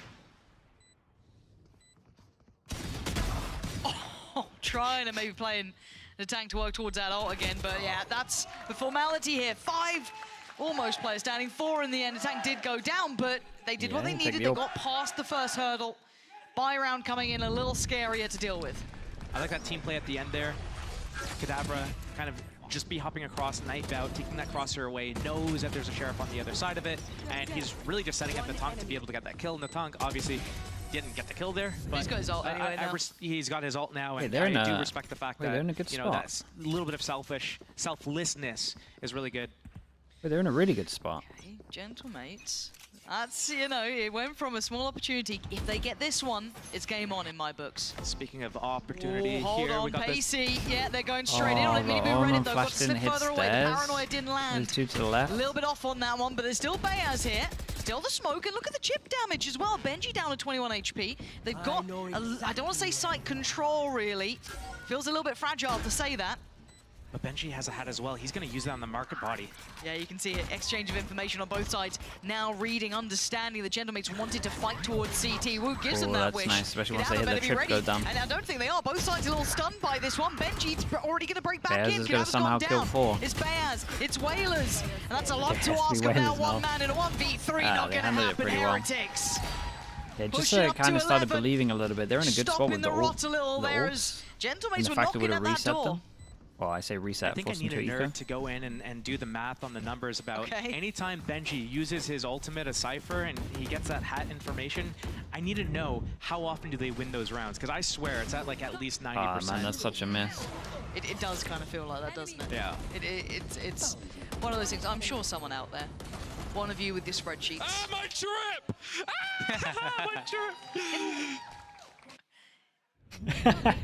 Oh, trying to maybe playing the tank to work towards that ult again, but yeah, that's the formality here. 5 almost players standing, 4 in the end. The tank did go down, but they did what they needed. They got past the first hurdle. Buy round coming in a little scarier to deal with. I like that team play at the end there. Kadabra kind of just be hopping across, knife out, taking that crosshair away, knows that there's a sheriff on the other side of it, and he's really just setting up the tank to be able to get that kill in the tank. Obviously, didn't get the kill there, but he's got his ult anyway now. He's got his ult now, and I do respect the fact that, they're in a good you know, spot. that little bit of selflessness is really good. But they're in a really good spot. Okay, Gentlemates. That's, you know, it went from a small opportunity. If they get this one, it's game on in my books. Speaking of opportunity, hold here on, we got Pacey. Yeah, they're going straight in on it. Mini Boo read it though, got to slip further away. The paranoia didn't land. There's 2 to the left. A little bit off on that one, but there's still Bayaz here. Still the smoke, and look at the chip damage as well. Benji down to 21 HP. They've got, I don't want to say site control really. Feels a little bit fragile to say that. But Benji has a hat as well. He's going to use that on the market body. Yeah, you can see it. Exchange of information on both sides. Now reading, understanding the Gentlemates wanted to fight towards CT. Wu gives them that wish. That's nice, especially once they hear the trip go down. And I don't think they are. Both sides are a little stunned by this one. Benji's already going to break back in. Is going to somehow kill 4. It's Bayaz, it's Whalers. And that's a lot to ask of now. One man in a 1v3. Not going to happen, Heretics. Yeah, just kind of started believing a little bit. They're in a good spot with the rot a little there as Gentlemates were knocking at that door. Well, I say reset. I think I need a nerd to go in and do the math on the numbers about anytime Benji uses his ultimate, a Cypher, and he gets that hat information, I need to know how often do they win those rounds, because I swear it's at like at least 90%. Oh man, that's such a miss. It does kind of feel like that, doesn't it? Yeah. It's one of those things. I'm sure someone out there, one of you with your spreadsheets. Ah, my trip! Ah, my trip!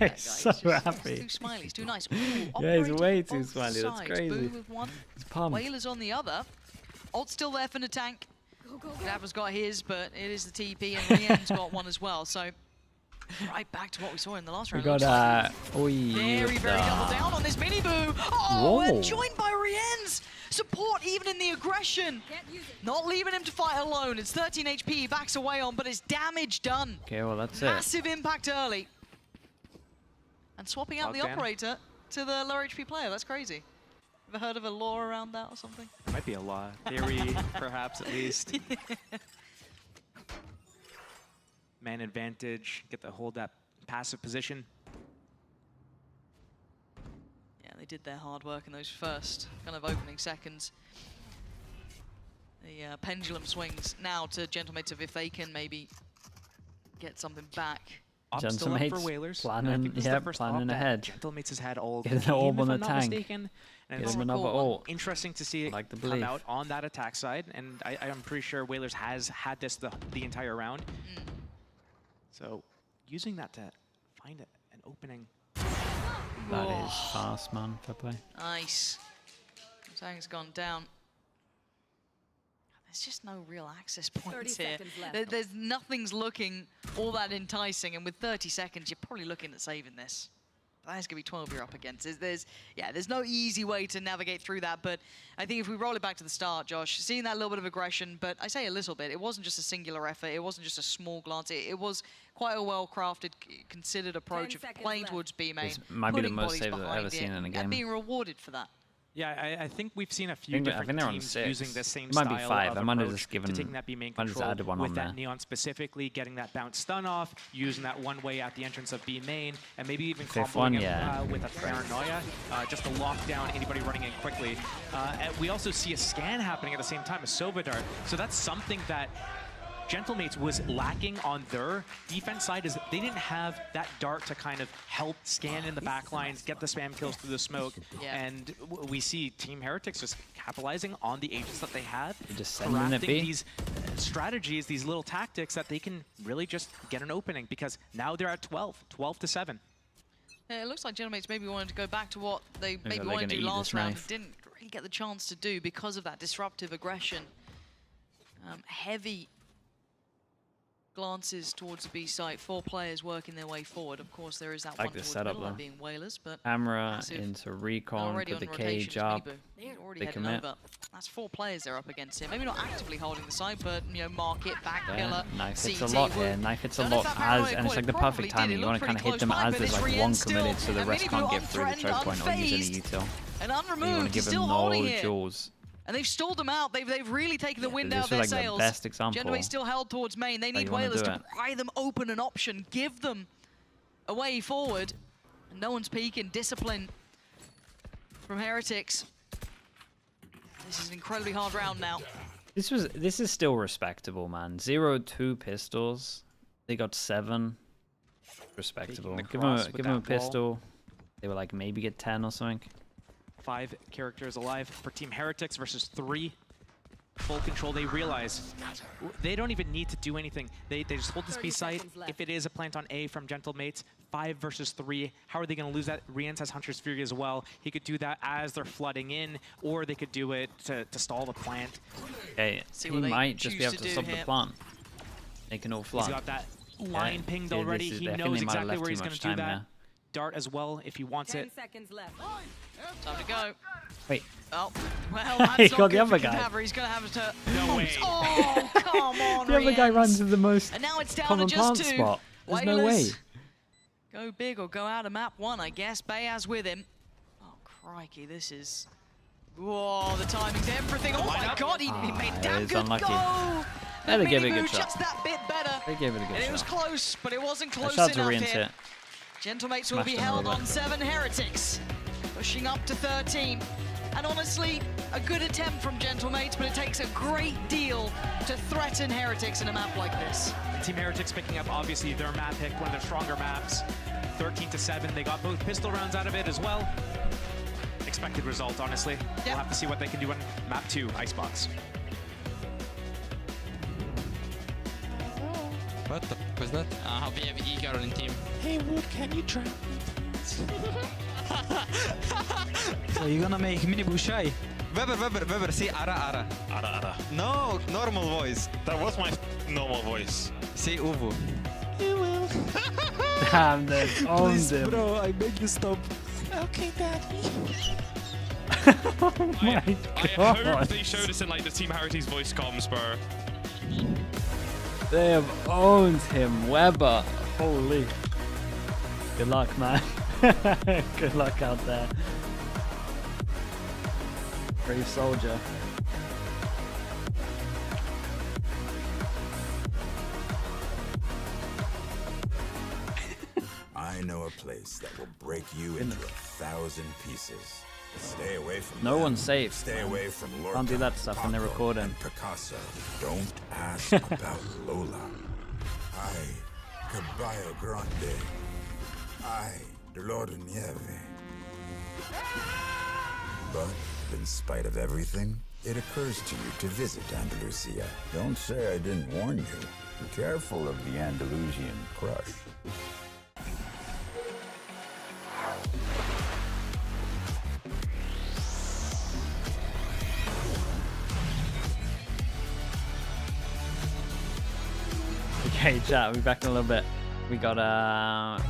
He's so happy. He's too smiley, he's too nice. Yeah, he's way too smiley, that's crazy. Boo with one, he's pumped. Whalers on the other. Ult's still there for the tank. Kadaver's got his, but it is the TP, and Rian's got one as well, so Right back to what we saw in the last We round. got very double down on this mini boo. Oh, and joined by Rien's support even in the aggression. Not leaving him to fight alone. It's 13 HP he backs away on, but it's damage done. Okay, well that's Massive impact early. And swapping out the operator to the lower HP player. That's crazy. Ever heard of a law around that or something? Might be a law. Theory, perhaps, at least. Man advantage, get to hold that passive position. Yeah, they did their hard work in those first kind of opening seconds. The pendulum swings now to Gentlemates if they can maybe get something back. Gentlemates for Whalers. planning, planning ahead. Gentlemates has had all Get an orb on the if I'm not tank. mistaken. And Get it's him another ult. interesting to see it Like the come belief. out on that attack side, and I'm pretty sure Whalers has had this the entire round. So using that to find an opening. That is fast, man. Fair play. Nice. Tang's gone down. There's just no real access points here. There's nothing's looking all that enticing, and with 30 seconds, you're probably looking at saving this. That's gonna be 12 you're up against. There's no easy way to navigate through that, but I think if we roll it back to the start, Josh, seeing that little bit of aggression, but I say a little bit, it wasn't just a singular effort, it wasn't just a small glance, it was quite a well-crafted, considered approach of playing towards B main, This might be the putting most bodies saves I've behind ever it, seen in a and game. being rewarded for that. Yeah, I think we've seen a few I different think they're on teams 6. using the same It might style be 5. of I might have approach just given, to taking that B main might have just control added one with on that there. Neon specifically, getting that bounce stun off, using that one way at the entrance of B main, and maybe even Fifth comboing one, it yeah. with a paranoia, just to lock down anybody running in quickly. And we also see a scan happening at the same time, a Sova dart. So that's something that Gentlemates was lacking on their defense side, is they didn't have that dart to kind of help scan in the back lines, get the spam kills through the smoke. And we see Team Heretics just capitalizing on the agents that they have, Just sending it crafting B. these strategies, these little tactics that they can really just get an opening, because now they're at 12 to 7. Yeah, it looks like Gentlemates maybe wanted to go back to what they Looks maybe like wanted to they're do gonna eat last this round, knife. but didn't really get the chance to do because of that disruptive aggression. Heavy glances towards the B site, 4 players working their way forward. Of course, there is that Like one this towards setup, middle, that though. being Whalers, but Camera massive. into recon, Already put the on cage rotation, up. They're already They heading commit. over. That's 4 players they're up against here. Maybe not actively holding the site, but market, back killer, Knife hits CT a lot will- here. Knife hits a Don't know lot if that paranoia as, and it's call, like it the probably perfect did. timing. It You want looked to kind of pretty hit them close by, as but there's this like Rien one still, committed, so the and rest Mini Blue can't get through the unthreatened, choke point or use any unfazed, util. and You want unremoved, to give still them holding no here. jewels. And they've stalled them out. They've really taken the wind This out is of their like the sails. best example. Gentlemates still held towards main. They How need you wanna Whalers do to it. pry them open an option, give them a way forward. And no one's peeking. Discipline from Heretics. This is an incredibly hard round now. This is still respectable, man. 0-2 pistols. They got 7. Respectable. the Give cross them with a that wall. pistol. They were like maybe get 10 or something. 5 characters alive for Team Heretics versus 3. Full control. They realize they don't even need to do anything. They just hold this B site. If it is a plant on A from Gentlemates, 5 versus 3. How are they going to lose that? Rienz has Hunter's Fury as well. He could do that as they're flooding in, or they could do it to stall the plant. Okay, he might just be able to stop the plant. They can all fly. He's got that line pinged See, already. this is- He I think knows they might have exactly left where too he's going much to do time that. there. Dart as well if he wants 10 it. seconds left. Time to go. Wait. Oh, well, He that's got not the good other for guy. Cadaver. He's going to have to... No way. Oh, come on, The other guy Rienz. runs to the most And now it's down common to just plant 2. spot. There's no way. Whalers go big or go out of map 1, I guess. Bayaz with him. Oh, crikey, this is... Whoa, the timing's everything. Oh my god, he made damn it's good unlucky. go. Yeah, The they gave it a mini good boo shot. just that bit better. They gave it a good And it was shot. close, but it wasn't close Shout out to enough Rienz here. here. Gentlemates will Smashed be them held over. on 7 Heretics, pushing up to 13. And honestly, a good attempt from Gentlemates, but it takes a great deal to threaten Heretics in a map like this. Team Heretics picking up, obviously, their map pick, one of their stronger maps. 13 to 7. They got both pistol rounds out of it as well. Expected result, honestly. We'll have to see what they can do on map 2, Icebox. What the f was that? We have Igor on the team. Hey Wood, can you trap me, please? So you're gonna make mini boo shy? Weber, see Ara. Ara. No, normal voice. That was my normal voice. See Uvu. You will. Damn, they owned Please, him. bro, I beg you stop. Okay, daddy. Oh my I hope they showed us in like the Team Heretics voice comms, bro. They have owned him, Weber. Holy. Good luck, man. Good luck out there. Brave soldier. I know a place that will break you into 1,000 pieces. Stay away from No them. one's safe. Stay man. away from Lorca, Can't do that stuff when they're Paco, recording. and Picasso. Don't ask about Lola. I, Caballo Grande. I, Dolor de Nieve. But in spite of everything, it occurs to you to visit Andalusia. Don't say I didn't warn you. Be careful of the Andalusian crush. Okay, chat, we'll be back in a little bit. We got,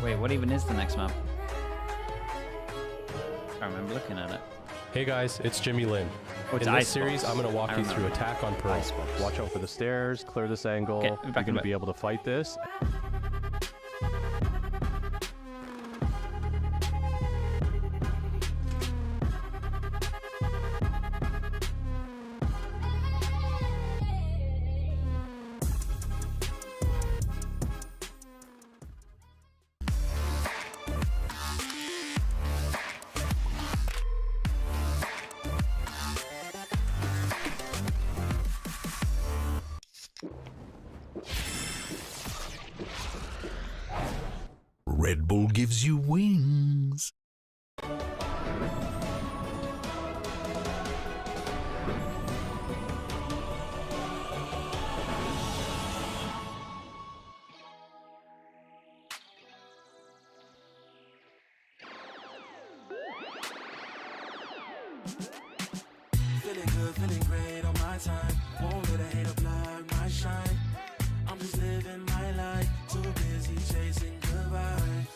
wait, what even is the next map? I remember looking at it. Hey guys, it's Jimmy Lin. Oh, it's In this Icebox. series, I'm going to walk I you through remember. attack on Pearl. Icebox. Watch out for the stairs, clear this angle. Okay, You're back in going a to be bit. able to fight this. Red Bull gives you wings. Feeling good, feeling great on my time. Won't let a hater block my shine. I'm just living my life. Too busy chasing good vibes.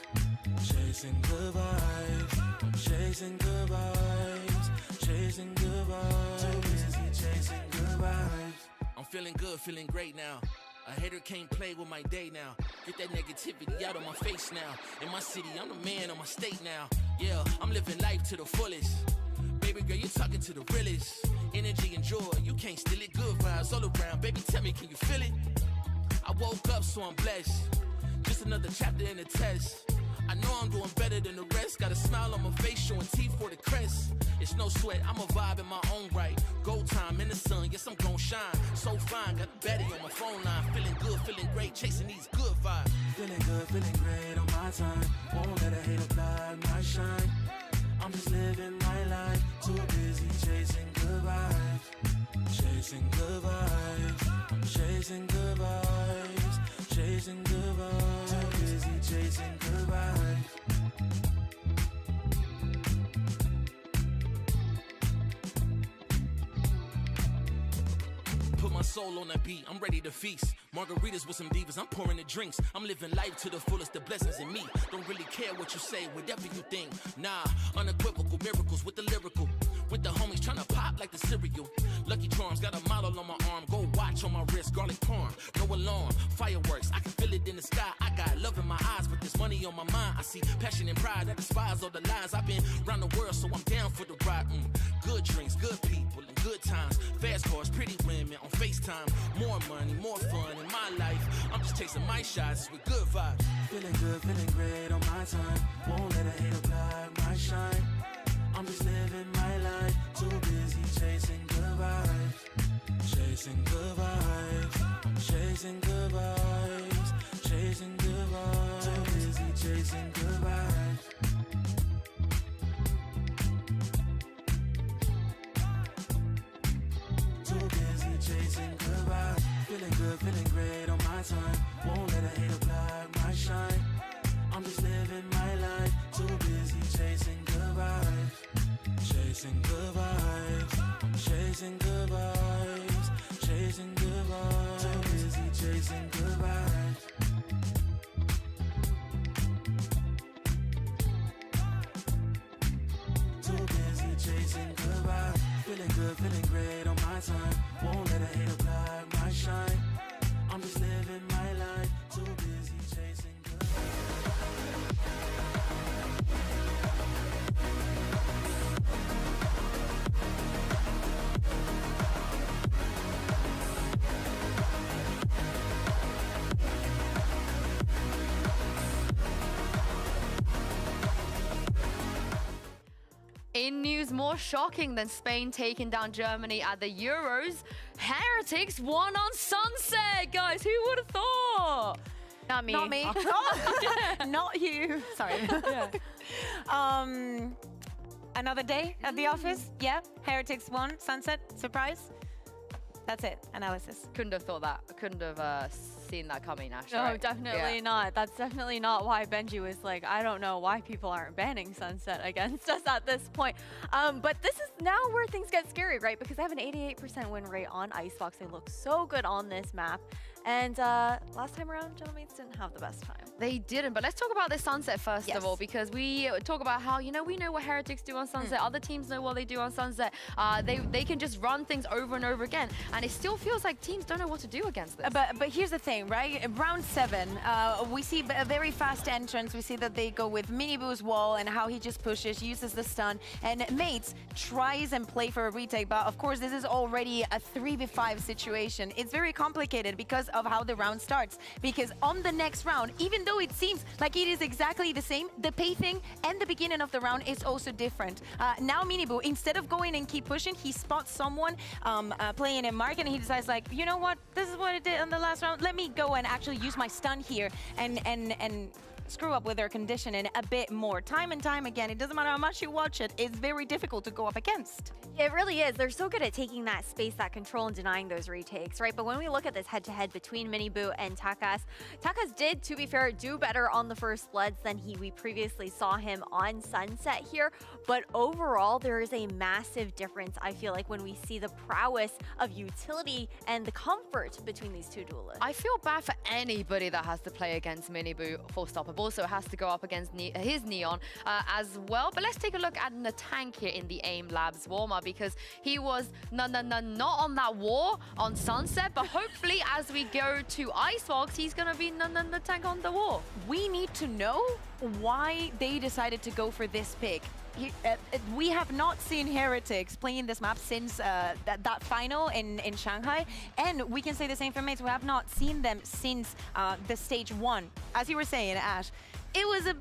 Chasing good vibes. Chasing good vibes. Chasing good vibes. Too busy chasing good vibes. I'm feeling good, feeling great now. A hater can't play with my day now. Get that negativity out of my face now. In my city, I'm the man of my state now. Yeah, I'm living life to the fullest. Baby girl, you're talking to the realest. Energy and joy, you can't steal it. Good vibes all around. Baby, tell me, can you feel it? I woke up, so I'm blessed. Just another chapter in the test. I know I'm doing better than the rest. Got a smile on my face, showing teeth for the crest. It's no sweat, I'm a vibe in my own right. Go time in the sun, yes, I'm gon' shine. So fine, got a baddie on my phone line. Feeling good, feeling great, chasing these good vibes. Feeling good, feeling great on my time. Won't let a hater block my shine. I'm just living my life. Too busy chasing good vibes. Chasing good vibes. Chasing good vibes. Chasing good vibes. Too busy chasing good vibes. Put my soul on that beat, I'm ready to feast. Margaritas with some divas, I'm pouring the drinks. I'm living life to the fullest, the blessings in me. Don't really care what you say, whatever you think. Nah, unequivocal miracles with the lyrical. With the homies tryna pop like the cereal. Lucky Charms got a model on my arm. Go watch on my wrist, garlic parm. No alarm, fireworks, I can feel it in the sky. I got love in my eyes, but there's money on my mind. I see passion and pride, I despise all the lies. I've been around the world, so I'm down for the ride. Good drinks, good people, and good times. Fast cars, pretty women on FaceTime. More money, more fun in my life. I'm just chasing my shots with good vibes. Feeling good, feeling great on my time. Won't let a hater block my shine. I'm just living my life. Too busy chasing good vibes. Chasing good vibes. Chasing good vibes. Chasing good vibes. Too busy chasing good vibes. Too busy chasing good vibes. Feeling good, feeling great on my time. Won't let a hater block my shine. I'm just living my life. Too busy chasing good vibes. Chasing good vibes. Chasing good vibes. Chasing good vibes. Too busy chasing good vibes. chasing goodbye. Feeling good, feeling great on my time. Won't let a hater block my shine. I'm just living my life, too busy chasing In news more shocking than Spain taking down Germany at the Euros, Heretics won on Sunset, guys. Who would have thought? Not me. Not me. Not you. Sorry. Another day at the office. Yeah. Heretics won. Sunset. Surprise. That's it. Analysis. Couldn't have thought that. Couldn't have seen that coming, Ash. No, right? definitely not. That's definitely not why Benji was like, I don't know why people aren't banning Sunset against us at this point. But this is now where things get scary, right? Because they have an 88% win rate on Icebox. They look so good on this map. And last time around, Gentlemates didn't have the best time. They didn't, but let's talk about this Sunset first Yes. of all, because we talk about how, you know, we know what Heretics do on Sunset. Other teams know what they do on Sunset. They can just run things over and over again. And it still feels like teams don't know what to do against this. But here's the thing, right? Round 7, we see a very fast entrance. We see that they go with Miniboo's wall and how he just pushes, uses the stun. And Mates tries and play for a retake, but of course this is already a 3v5 situation. It's very complicated because of how the round starts. Because on the next round, even though it seems like it is exactly the same, the pacing and the beginning of the round is also different. Now Miniboo, instead of going and keep pushing, he spots someone playing in Mark and he decides like, you know what, this is what it did on the last round. Let me go and actually use my stun here and screw up with their conditioning a bit more. Time and time again, it doesn't matter how much you watch it, it's very difficult to go up against. It really is. They're so good at taking that space, that control, and denying those retakes, right? But when we look at this head-to-head between Miniboo and Takas, Takas did, to be fair, do better on the first Bloods than we previously saw him on Sunset here. But overall, there is a massive difference, I feel like, when we see the prowess of utility and the comfort between these two duelists. I feel bad for anybody that has to play against Miniboo, full stop. It also has to go up against his Neon as well. But let's take a look at the tank here in the AIM Labs warm-up, because he was not on that war on Sunset, but hopefully as we go to Icebox, he's going to be the tank on the war. We need to know why they decided to go for this pick. We have not seen Heretics playing this map since that final in Shanghai, and we can say the same for Mates. We have not seen them since the stage 1. As you were saying, Ash, it was a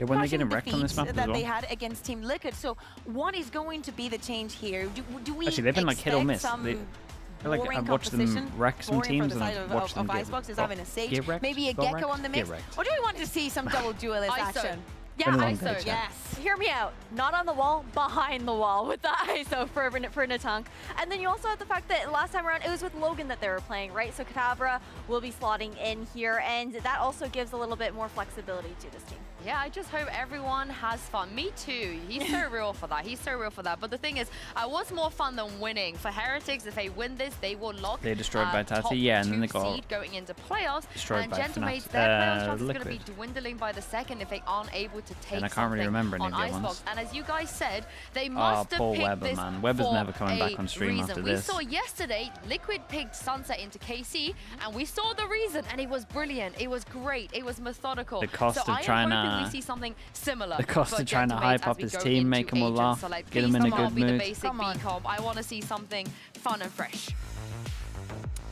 when they getting wrecked on this map that they had against Team Liquid. So what is going to be the change here? Do we actually, they've been like hit or miss. Like I've watched them wreck some teams and I've watched them Icebox is having a Sage, maybe a Gecko on the mix, or do we want to see some double duelist action? Yeah, ISO, yes. Hear me out. Not on the wall, behind the wall with the ISO for Natank. And then you also have the fact that last time around, it was with Logan that they were playing, right? So Kadabra will be slotting in here, and that also gives a little bit more flexibility to this team. Yeah, I just hope everyone has fun. Me too. He's so real for that. He's so real for that. But the thing is, what's more fun than winning? For Heretics, if they win this, they will lock they destroyed Vitality, yeah, and then they got seed going into playoffs. Destroyed and by Gentlemates, their playoff chances are going to be dwindling by the second if they aren't able to take and I can't really remember any on of the Icebox. ones. And as you guys said, they must have picked Weber, this man. Weber's for never coming back on stream reason. after We this. saw yesterday, Liquid picked Sunset into KC, and we saw the reason, and it was brilliant. It was great. It was methodical. The cost so of trying I am hoping to we see something similar. The cost of trying to hype up his team, make them all laugh, So like, get them in a good mood. The basic B comp. I want to see something fun and fresh.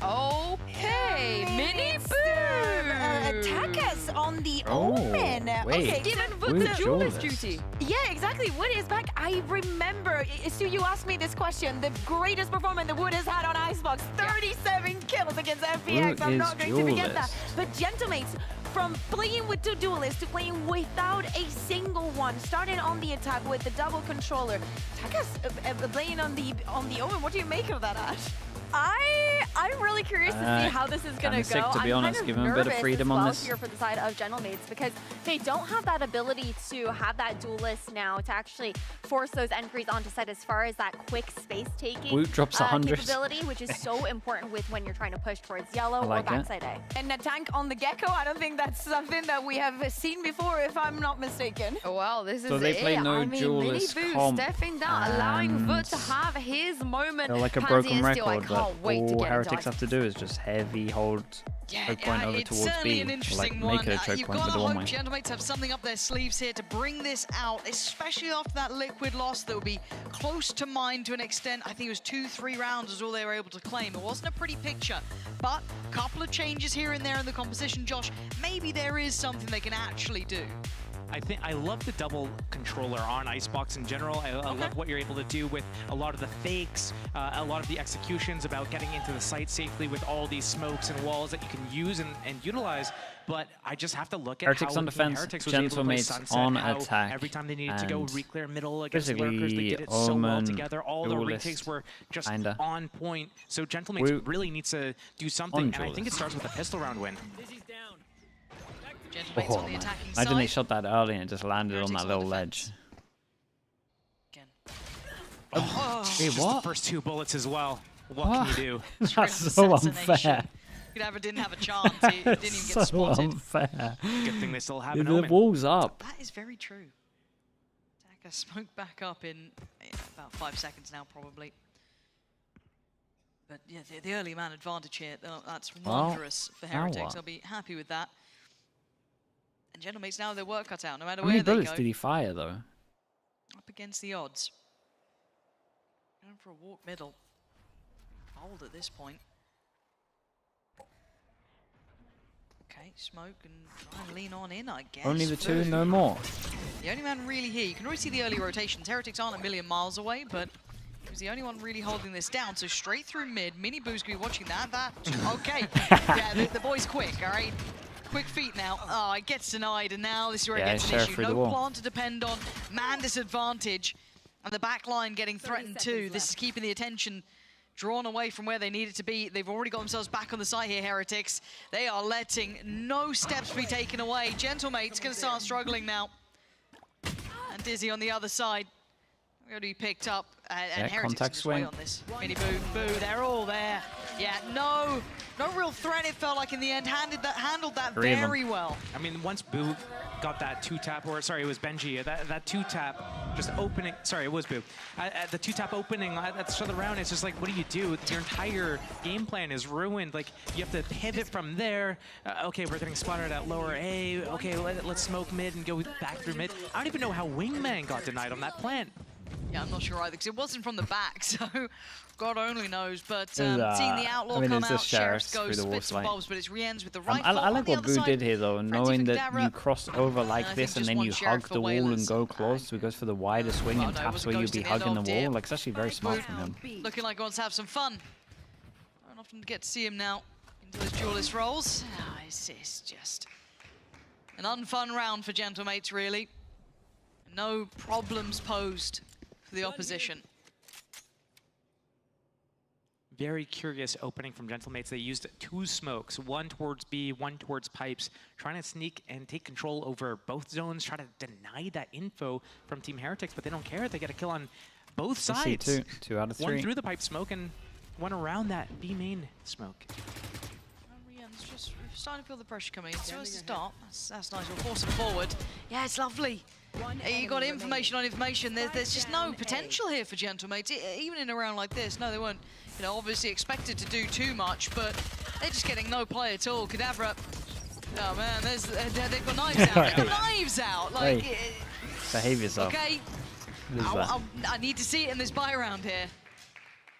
Okay, Miniboo! Takas on the Omen. Wait. Okay, given the duelist duty. Yeah, exactly. Wood is back. I remember, Stu, you asked me this question. The greatest performance that Wood has had on Icebox, 37 kills against FPX. I'm not going to forget that. But Gentlemates, from playing with 2 duelists to playing without a single one, starting on the attack with the double controller. Takas playing on the Omen. What do you make of that, Ash? I'm really curious to see how this is going to go. Sick, to be honest. I'm Give kind him of a bit of freedom on this. here for the side of Gentle M8s because they don't have that ability to have that duelist now to actually force those entries onto site as far as that quick space taking Woot drops 100 capability, which is so important with when you're trying to push towards yellow like or backside A. And a tank on the Gecko, I don't think that's something that we have seen before, if I'm not mistaken. Well, this is So they play no I mean, duelist Mini Boo comp, stepping down, allowing VIT and to have his moment. they're like a Pansy broken is still, record, but all Heretics have to do is just heavy hold choke point over it's towards certainly B. an Or interesting like make one. it a choke You've point got with to the one hope way. Gentle M8s have something up their sleeves here to bring this out, especially after that liquid loss that would be close to mine to an extent. I think it was 2-3 rounds is all they were able to claim. It wasn't a pretty picture, but a couple of changes here and there in the composition, Josh. Maybe there is something they can actually do. I love the double controller on Icebox in general. I love what you're able to do with a lot of the fakes, a lot of the executions about getting into the site safely with all these smokes and walls that you can use and utilize. But I just have to look at Heretics how on defense, Heretics was able to play Gentle M8s Sunset, on how attack, every time they needed to go re-clear middle against basically lurkers, they did it so well Omen, together. All the duelist, retakes were just kinda. on point. So Gentle M8s really needs to do something, and I think it starts with a pistol round win. Gentle M8s on the attacking side. Imagine they shot that early and it just landed on that little ledge. Hey, what? The first 2 bullets as well. What can you do? That's so unfair. Cadabra didn't have a chance. He didn't even get So spotted. unfair. Good thing they still have an The Omen. wall's up. That is very true. Taka smoke back up in about 5 seconds now, probably. But yeah, the early man advantage here, that's wondrous for Heretics. They'll be happy with that. And Gentle M8s now their work cut out, no matter How many where they bullets go. did he fire though? Up against the odds. Going for a walk middle. Hold at this point. Okay, smoke and try and lean on in, I guess. Only the 2, no more. The only man really here. You can already see the early rotations. Heretics aren't a million miles away, but he was the only one really holding this down. So straight through mid. Mini Boo's going to be watching that. Okay. Yeah, the boy's quick, all right? Quick feet now. Oh, it gets denied, and now this is where it gets an issue. No plant to depend on. Man disadvantage. And the back line getting threatened too. This is keeping the attention drawn away from where they need it to be. They've already got themselves back on the site here, Heretics. They are letting no steps be taken away. Gentle M8s going to start struggling now. And Dizzy on the other side. Going to be picked up. And Heretics contact swing on this. Mini Boo, they're all there. Yeah, no real threat it felt like in the end. Handled that very well. I mean, once Boo got that 2-tap, or sorry, it was Benji, that 2-tap just opening, sorry, it was Boo. The 2-tap opening at the start of the round, it's just like, what do you do? Your entire game plan is ruined. Like, you have to pivot from there. Okay, we're getting spotted at lower A. Okay, let's smoke mid and go back through mid. I don't even know how Wingman got denied on that plant. Yeah, I'm not sure either, because it wasn't from the back, so God only knows. But seeing the Outlaw come out, Sheriff goes bits and bobs, but it's re-ends with the right I like what Boo did here, though, knowing that you cross over like I this think and then just you one Sheriff hug for the wall and Whalers. go close, so he goes for the wider swing and no, it taps was a where you'd ghost be in the end hugging the of wall. Deer. Like, it's actually very smart from him. Looking like he wants to have some fun. Don't often get to see him now into those duelist roles. It's just an unfun round for Gentle M8s, really. No problems posed for the opposition. Very curious opening from Gentle M8s. They used 2 smokes, one towards B, one towards pipes, trying to sneak and take control over both zones, try to deny that info from Team Heretics, but they don't care. They get a kill on both sides. See, 2 out of 3. One through the pipe smoke and one around that B main smoke. It's just starting to feel the pressure coming in. So as to start, that's nice. We'll force it forward. Yeah, it's lovely. You got information on information. There's just no potential here for Gentle M8s. Even in a round like this, no, they weren't, obviously expected to do too much, but they're just getting no play at all. Cadabra, oh man, they've got knives out. They've got knives out. Like, hey, behave yourself. Okay, I need to see it in this buy round here.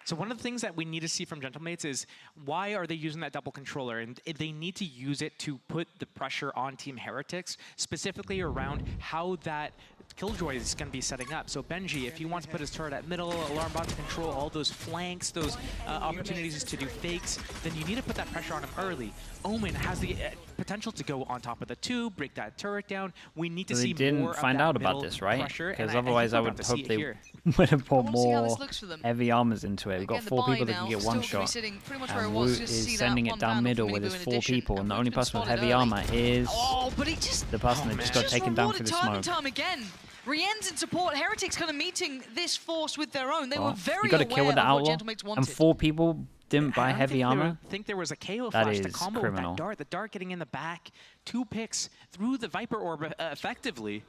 So one of the things that we need to see from Gentle M8s is why are they using that double controller? And they need to use it to put the pressure on Team Heretics, specifically around how that Killjoy is going to be setting up. So Benji, if he wants to put his turret at middle, alarm bot to control all those flanks, those opportunities to do fakes, then you need to put that pressure on him early. Omen has the potential to go on top of the 2, break that turret down. We need to So see they didn't more find of that out about middle this, right? pressure, and Because I otherwise think I we're would about to see hope it they here. would have put I wanna see how more this looks for them. heavy armors into it. We've got Again, the 4 people buy that can now get still one gonna be shot. sitting pretty much where it And was, Woot just to see is that sending one it down vandal middle from where Mini there's Boo in 4 addition. people, and the And only Woot's person with been heavy spotted armor is Oh, but he just the person that just got just taken down through rewarded the time and smoke. time again. Rien's in support. Heretics kind of meeting this force with their own. They were Well, very you got a aware kill with the of what outlaw, Gentle M8s wanted. and 4 people didn't buy heavy armor. I think there was a KO That flash to is combo criminal. with that dart. The dart getting in the back. 2 picks through the Viper Orb effectively.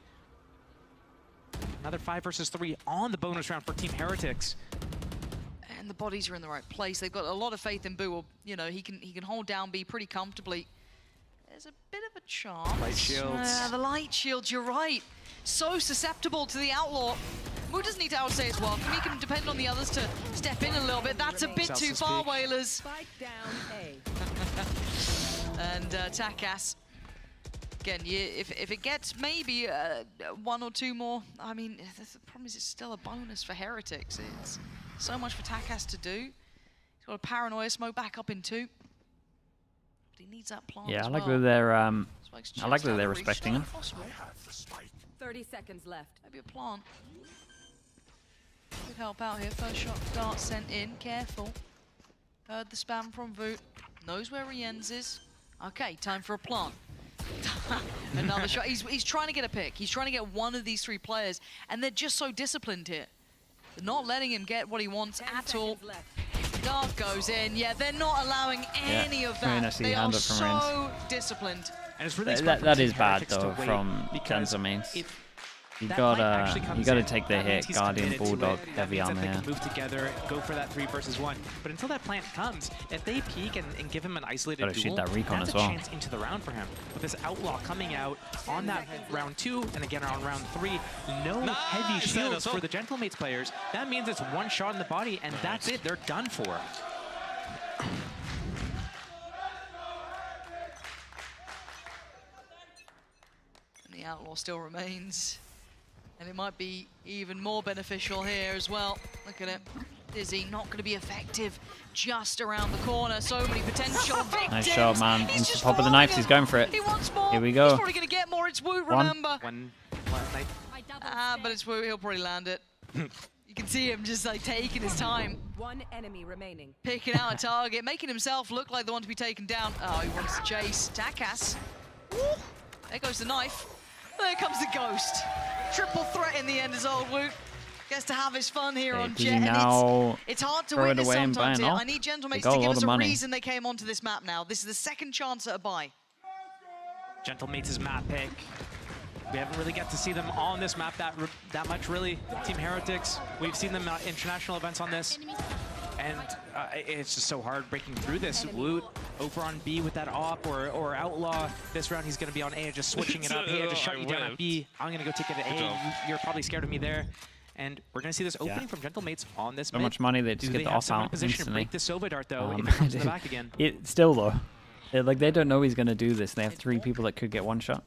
Another 5 versus 3 on the bonus round for Team Heretics. And the bodies are in the right place. They've got a lot of faith in Boo. You know, he can hold down B pretty comfortably. There's a bit of a chance. Light shields. The light shields, you're right. So susceptible to the outlaw. Moo doesn't need to outstay his welcome. He can depend on the others to step in a little bit. That's a bit too far, Whalers. And Takas. Again, if it gets maybe 1 or 2 more, I mean, the problem is it's still a bonus for Heretics. It's so much for Takas to do. He's got a paranoia smoke back up in 2. But he needs that plant. Yeah, as I like well. that they're I Spike's like just that out they're of reach. respecting him. Not possible. 30 seconds left. Maybe a plant. Could help out here. First shot, dart sent in. Careful. Heard the spam from Voot. Knows where Rienz is. Okay, time for a plant. Another shot. He's trying to get a pick. He's trying to get one of these 3 players, and they're just so disciplined here. They're not letting him get what he wants at all. Dart goes in. Yeah, they're not allowing any of very that. nice They are hand up from so disciplined. And it's really That is bad though from Gentle M8s. You gotta take the hit, Guardian, Bulldog, heavy armor. They can move together, go for that 3 versus 1. But until that plant comes, if they peek and give him an isolated Gotta duel, shoot that recon that's as well. a chance into the round for him. With this outlaw coming out on that round 2 and again on round 3, no heavy shields for the Gentle M8s players. That means it's 1 shot in the body and that's it. They're done for. And the outlaw still remains. And it might be even more beneficial here as well. Look at it. Dizzy not going to be effective just around the corner. So many potential victims. Nice shot, man. He's Into just top of the knives. He's going for it. He wants more. Here we He's go. probably going to get more. It's Woot, One. remember. One But it's Woot. He'll probably land it. You can see him just like taking his time. 1 enemy remaining. Picking out a target, making himself look like the one to be taken down. Oh, he wants to chase. Takas. Ooh. There goes the knife. There comes the ghost. Triple threat in the end as old Woot gets to have his fun here on Jet. And it's hard to throw it win this away and buy sometimes an here. off? I need Gentle They M8s got to a give lot us of a money. reason they came onto this map now. This is the second chance at a buy. Gentle M8s' map pick. We haven't really got to see them on this map that much, really. Team Heretics, we've seen them at international events on this. And it's just so hard breaking through this. Woot over on B with that op or outlaw. This round he's going to be on A, just switching it up. Hey, I just shut you down at B. I'm going to go take it at A. You're probably scared of me there. And we're going to see this opening from Gentle M8s on this So mid. much money they just Do get they the have off someone in out position to instantly. break the Sova Dart, though, if it comes to the back again? Still though, like they don't know he's gonna do this. They have 3 people that could get 1 shot.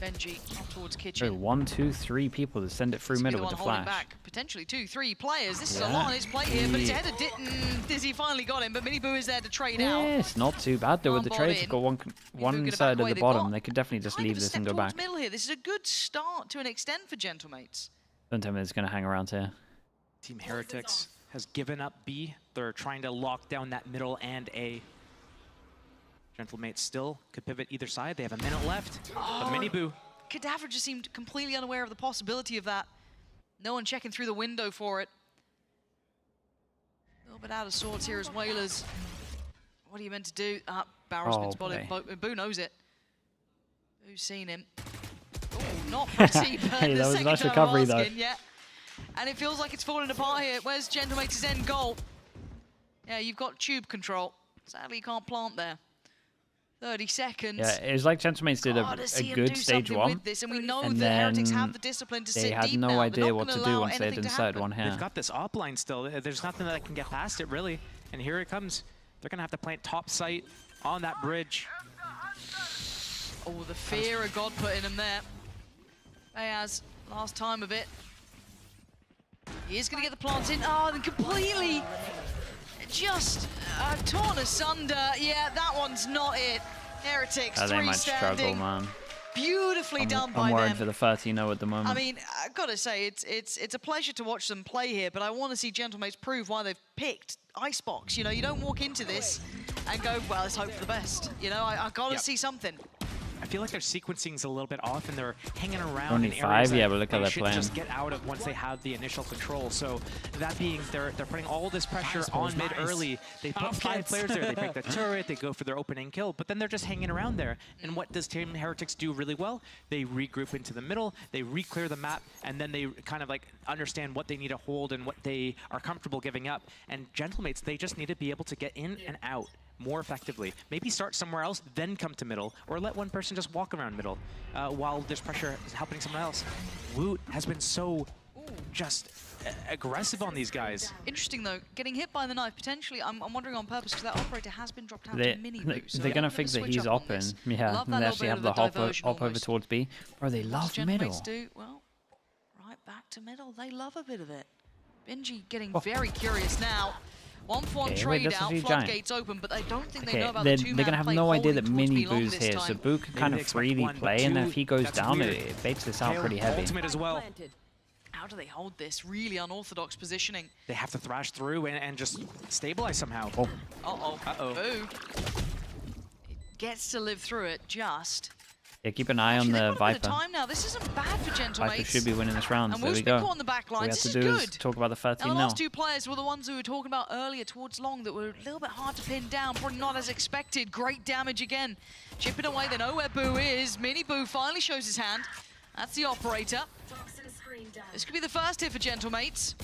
Benji up towards kitchen. So 1, 2, 3 people to send it through To be middle the with one the holding flash. back. Potentially 2, 3 players. This is a Yeah. lot on his plate here, but his header didn't. Dizzy finally got him, but Mini Boo is there to trade out. It's not too bad though with the One trades. ball They've got one gonna back side of away. the They've bottom. got They could definitely just kind leave of a this step and go towards back. middle here. This is a good start to an extent for Gentle M8s. Don't tell me it's gonna hang around here. Team Heretics has given up B. They're trying to lock down that middle and A. Gentle M8s still could pivot either side. They have a minute left. But Mini Boo. Cadaver just seemed completely unaware of the possibility of that. No one checking through the window for it. A little bit out of sorts here as Whalers. What are you meant to do? Barrow's been spotted. Boo knows it. Boo's seen him. Oh, not pretty, but Hey, that was a nice recovery though. Yeah. And it feels like it's falling apart here. Where's Gentle M8s' end goal? Yeah, you've got tube control. Sadly, you can't plant there. 30 seconds. Yeah, it was like Gentle M8s did a good stage 1. With this, and we know and that Heretics then have the discipline to they sit had deep no now. idea what to do once they had anything to inside happen. one here. They've got this op line still. There's nothing that can get past it, really. And here it comes. They're going to have to plant top sight on that bridge. Oh, the fear of God put in him there. Ayaz, last time of it. He is going to get the plants in. Oh, and completely just torn asunder. Yeah, that one's not it. Heretics, They might struggle, standing. man. Beautifully done by I'm them. worried for the 13-0 at the moment. I mean, I've got to say, it's a pleasure to watch them play here, but I want to see Gentle M8s prove why they've picked Icebox. You know, you don't walk into this and go, well, let's hope for the best. You know, I've got to see something. I feel like their sequencing's a little bit off, and they're hanging around Only in areas 5, that yeah, but look how they they're should playing. just get out of once they have the initial control. So that being, they're putting all this pressure on mid early. They put 5 players there. They break the turret. They go for their opening kill, but then they're just hanging around there. And what does Team Heretics do really well? They regroup into the middle. They re-clear the map, and then they kind of like understand what they need to hold and what they are comfortable giving up. And Gentle M8s, they just need to be able to get in and out more effectively. Maybe start somewhere else, then come to middle, or let one person just walk around middle while there's pressure helping someone else. Woot has been so just aggressive on these guys. Interesting though, getting hit by the knife potentially. I'm wondering on purpose because that operator has been dropped out They, to mini boost. So they're gonna think that he's open, yeah, and they actually have the hop over towards B. Bro, they love middle. Do? Well, right back to middle. They love a bit of it. Benji getting very curious now. 1-for-1 trade out, floodgates open, but I don't think they know about the two-man they're gonna have play no idea holding that towards mini B long boo's this here, time. so Boo can kind of freely play, and then if he goes down, it baits this out pretty heavy. Ultimate as well. How do they hold this? Really unorthodox positioning. They have to thrash through and just stabilize somehow. Uh-oh. Boo. It gets to live through it, just. Yeah, keep an eye on the Viper. Time now. This isn't bad for Gentle Viper M8s. should be winning this round, And so there we Wolf's been go. caught on the back All we line. have to This do is is good. talk about the 13 Now, the now. last two players were the ones we were talking about earlier towards long that were a little bit hard to pin down, probably not as expected. Great damage again. Chipping away, they know where Boo is. Mini Boo finally shows his hand. That's the operator. This could be the first hit for Gentle M8s.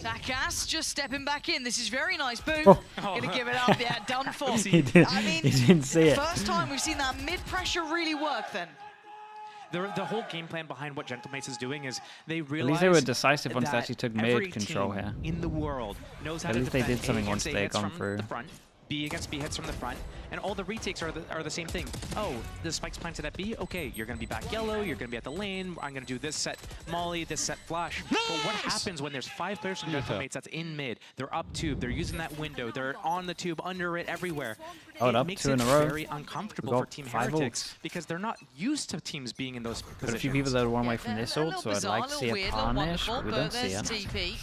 Takas just stepping back in. This is very nice. Boo. Gonna give it up. Yeah, done for. He didn't see it. First time we've seen that mid-pressure really work then. The whole game plan behind what Gentle M8s is doing is they realize At least they were decisive once they that actually took every mid control team here. in the world knows how At to least they defend did something A once against A they hits gone from through. the front, B against B hits from the front, and all the retakes are the same thing. Oh, the spike's planted at B? Okay, you're going to be back yellow, you're going to be at the lane, I'm going to do this set Molly, this set flash. But what happens when there's 5 players from Gentle M8s that's in mid, they're up tube, they're using that window, they're on the tube, under it, everywhere. It makes 2 it in a row. very uncomfortable for Team 5 Heretics because they're not used to teams being in those positions. Got a few people that are one way from this ult, so I'd like to see a punish, but we don't see it.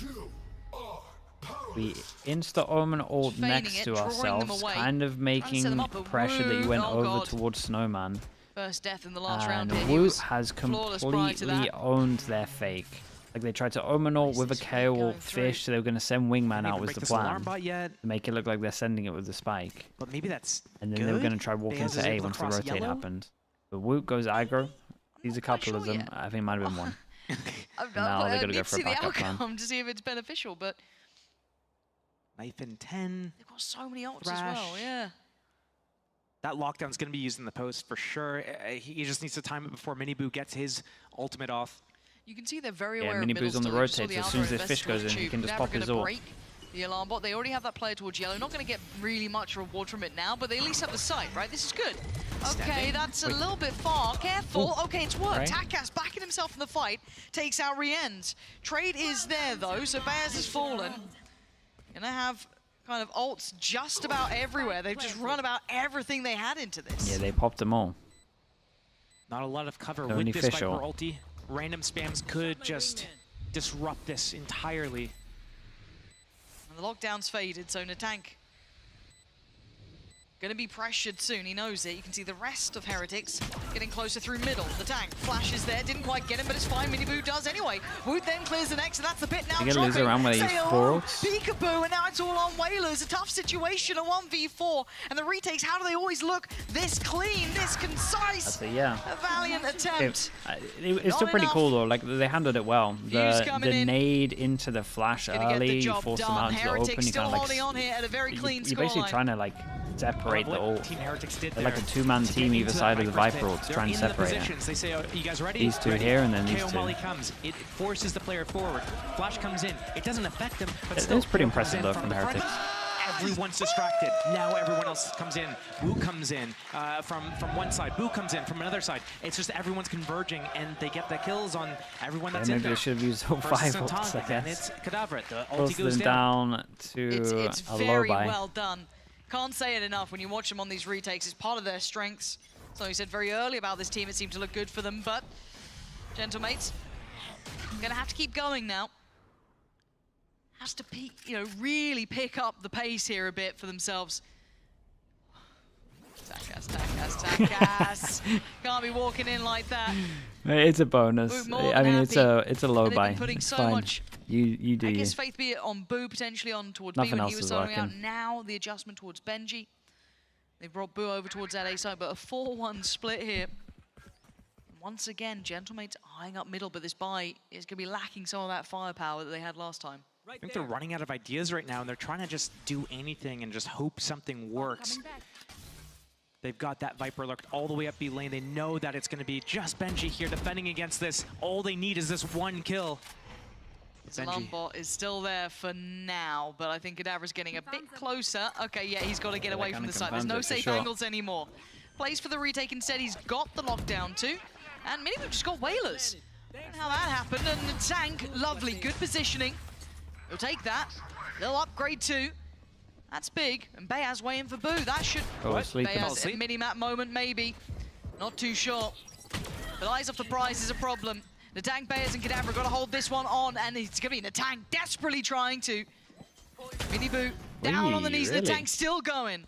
We insta-omen ult next to ourselves, kind of making pressure that you went over towards Snowman. First death in the last round And here. Woot has completely owned their fake. Like they tried to omen ult with a KO fish, so they were going to send Wingman out was the plan. To make it look like they're sending it with the spike. But maybe that's And then they were going to try walk into A once the rotate happened. But Woot goes aggro. Sees a couple of them. I think it might have been one. Now they're going to go for a backup plan. To see if it's beneficial, but Knife in 10. They've got so many ults as well, yeah. That lockdown's going to be used in the post for sure. He just needs to time it before Miniboo gets his ultimate off. You can see they're very aware of Miniboo's on the rotate, so as soon as this fish goes in, he can just pop his ult. The alarm bot, they already have that player towards yellow. Not going to get really much reward from it now, but they at least have the sight, right? This is good. Okay, that's a little bit far. Careful. Okay, it's worked. Takas backing himself in the fight, takes out Rienz. Trade is there, though, so Bears has fallen. Gonna have kind of ults just about everywhere. They've just run about everything they had into this. Yeah, they popped them all. Not a lot of cover with this Viper ulti. Random spams could just disrupt this entirely. And the lockdown's faded, so Natank gonna be pressured soon, he knows it. You can see the rest of Heretics getting closer through middle. The tank flashes there, didn't quite get him, but it's fine. Miniboo does anyway. Woot then clears the next, and that's the pit now. You're gonna lose around where they use 4 ults. Peekaboo, and now it's all on Whalers. A tough situation, a 1v4. And the retakes, how do they always look this clean, this concise? Yeah. A valiant attempt. It's still pretty cool though, like they handled it well. The nade into the flash early, you forced them out into the open, you kind of like, you're basically trying to like separate the ult. They're like a 2-man team either side of the Viper ult to try and separate it. They say, you guys ready? These two here and then these two. Molly comes. It forces the player forward. Flash comes in. It doesn't affect them, but It's pretty impressive though from Heretics. Everyone's distracted. Now everyone else comes in. Woo comes in from one side. Boo comes in from another side. It's just everyone's converging, and they get the kills on everyone that's in there. Maybe they should have used all 5 ults, I guess. It's Cadaver. The ulti Force goes them down to it's a low very buy. well done. Can't say it enough when you watch them on these retakes. It's part of their strengths. So he said very early about this team, it seemed to look good for them, but Gentle M8s gonna have to keep going now. Has to, really pick up the pace here a bit for themselves. Takas. Can't be walking in like that. It's a bonus. I mean, it's a low buy. Putting It's so fine. much, You do I you. guess, faith be it on Boo, potentially on towards Nothing B when else he was is soloing out. working. Now the adjustment towards Benji. They've brought Boo over towards that A side, but a 4-1 split here. Once again, Gentle M8s eyeing up middle, but this buy is going to be lacking some of that firepower that they had last time. I think they're running out of ideas right now, and they're trying to just do anything and just hope something works. They've got that Viper lurked all the way up B lane. They know that it's going to be just Benji here defending against this. All they need is this one kill. Zalombot is still there for now, but I think Kadavra's getting a bit closer. Okay, yeah, he's got to get away from the side. There's no safe angles anymore. Plays for the retake instead. He's got the lockdown too. And Miniboot just got Whalers. How that happened, and the tank, lovely, good positioning. He'll take that. They'll upgrade too. That's big, and Bayaz waiting for Boo. That should... Bayaz, a mini-map moment, maybe. Not too sure. But eyes off the prize is a problem. The tank, Bayaz and Kadavra got to hold this one on, and it's going to be the tank desperately trying to. Miniboot down on the knees, the tank's still going.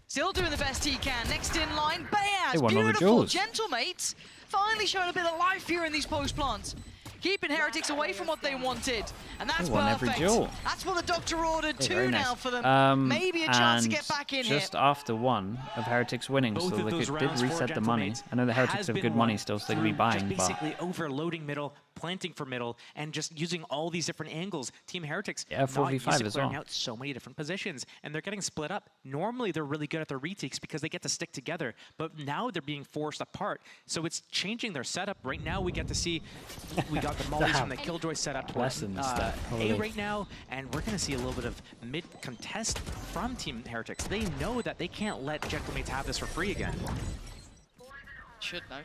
Still doing the best he can. Next in line, Bayaz, beautiful. Gentle M8s finally showing a bit of life here in these post plants. Keeping Heretics away from what they wanted. And that's perfect. That's what the doctor ordered too now for them. Maybe a chance to get back in here. Just after one of Heretics winning, so they did reset the money. I know the Heretics have good money still, so they could be buying, just basically overloading middle, planting for middle, and just using all these different angles. Team Heretics not used to clearing out so many different positions, and they're getting split up. Normally, they're really good at their retakes because they get to stick together, but now they're being forced apart. So it's changing their setup. Right now, we get to see, we got the mollies from the Killjoy setup towards A right now, and we're going to see a little bit of mid-contest from Team Heretics. They know that they can't let Gentle M8s have this for free again. Should know.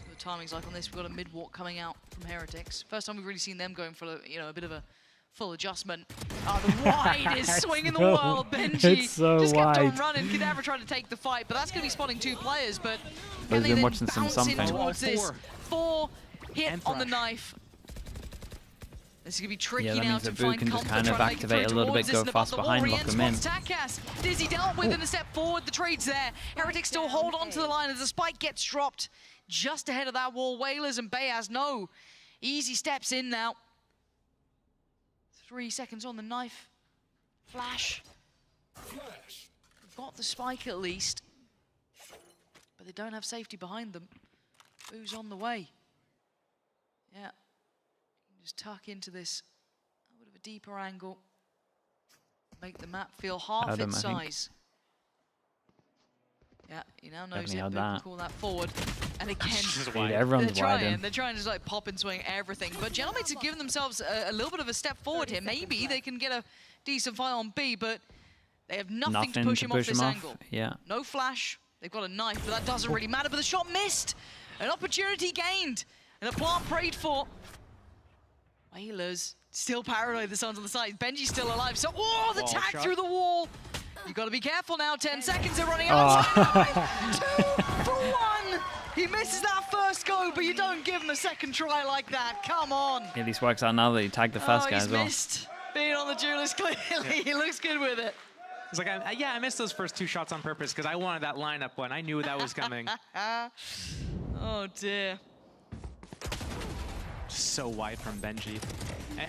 The timing's like on this, we've got a mid-walk coming out from Heretics. First time we've really seen them going for a bit of a full adjustment. Oh, the widest swing in the world. Benji just kept on running. Kadavra tried to take the fight, but that's going to be spotting two players, but can they then bounce in towards this? Four hit on the knife. This is going to be tricky now to find can just kind of activate a little bit, go fast behind, lock them in. Takas. Dizzy dealt with in a step forward. The trade's there. Heretics still hold on to the line as the spike gets dropped just ahead of that wall. Whalers and Bayaz, no. Easy steps in now. 3 seconds on the knife. Flash. Got the spike at least. But they don't have safety behind them. Who's on the way? Yeah. Just tuck into this a bit of a deeper angle. Make the map feel half its size. Yeah, he now knows it, but can call that forward. And again, they're trying to just like pop and swing everything. But Gentle M8s have given themselves a little bit of a step forward here. Maybe they can get a decent fight on B, but they have nothing to push him off this angle. Yeah. No flash. They've got a knife, but that doesn't really matter. But the shot missed. An opportunity gained. And a plant prayed for. Whalers still paranoid. The sun's on the side. Benji's still alive. So, the tag through the wall. You got to be careful now. 10 seconds. They're running out. 2 for 1. He misses that first go, but you don't give him a second try like that. Come on. At least works out now that he tagged the first guy as well. He's missed being on the duelist clearly. He looks good with it. He's like, yeah, I missed those first 2 shots on purpose because I wanted that lineup one. I knew that was coming. Oh dear. So wide from Benji.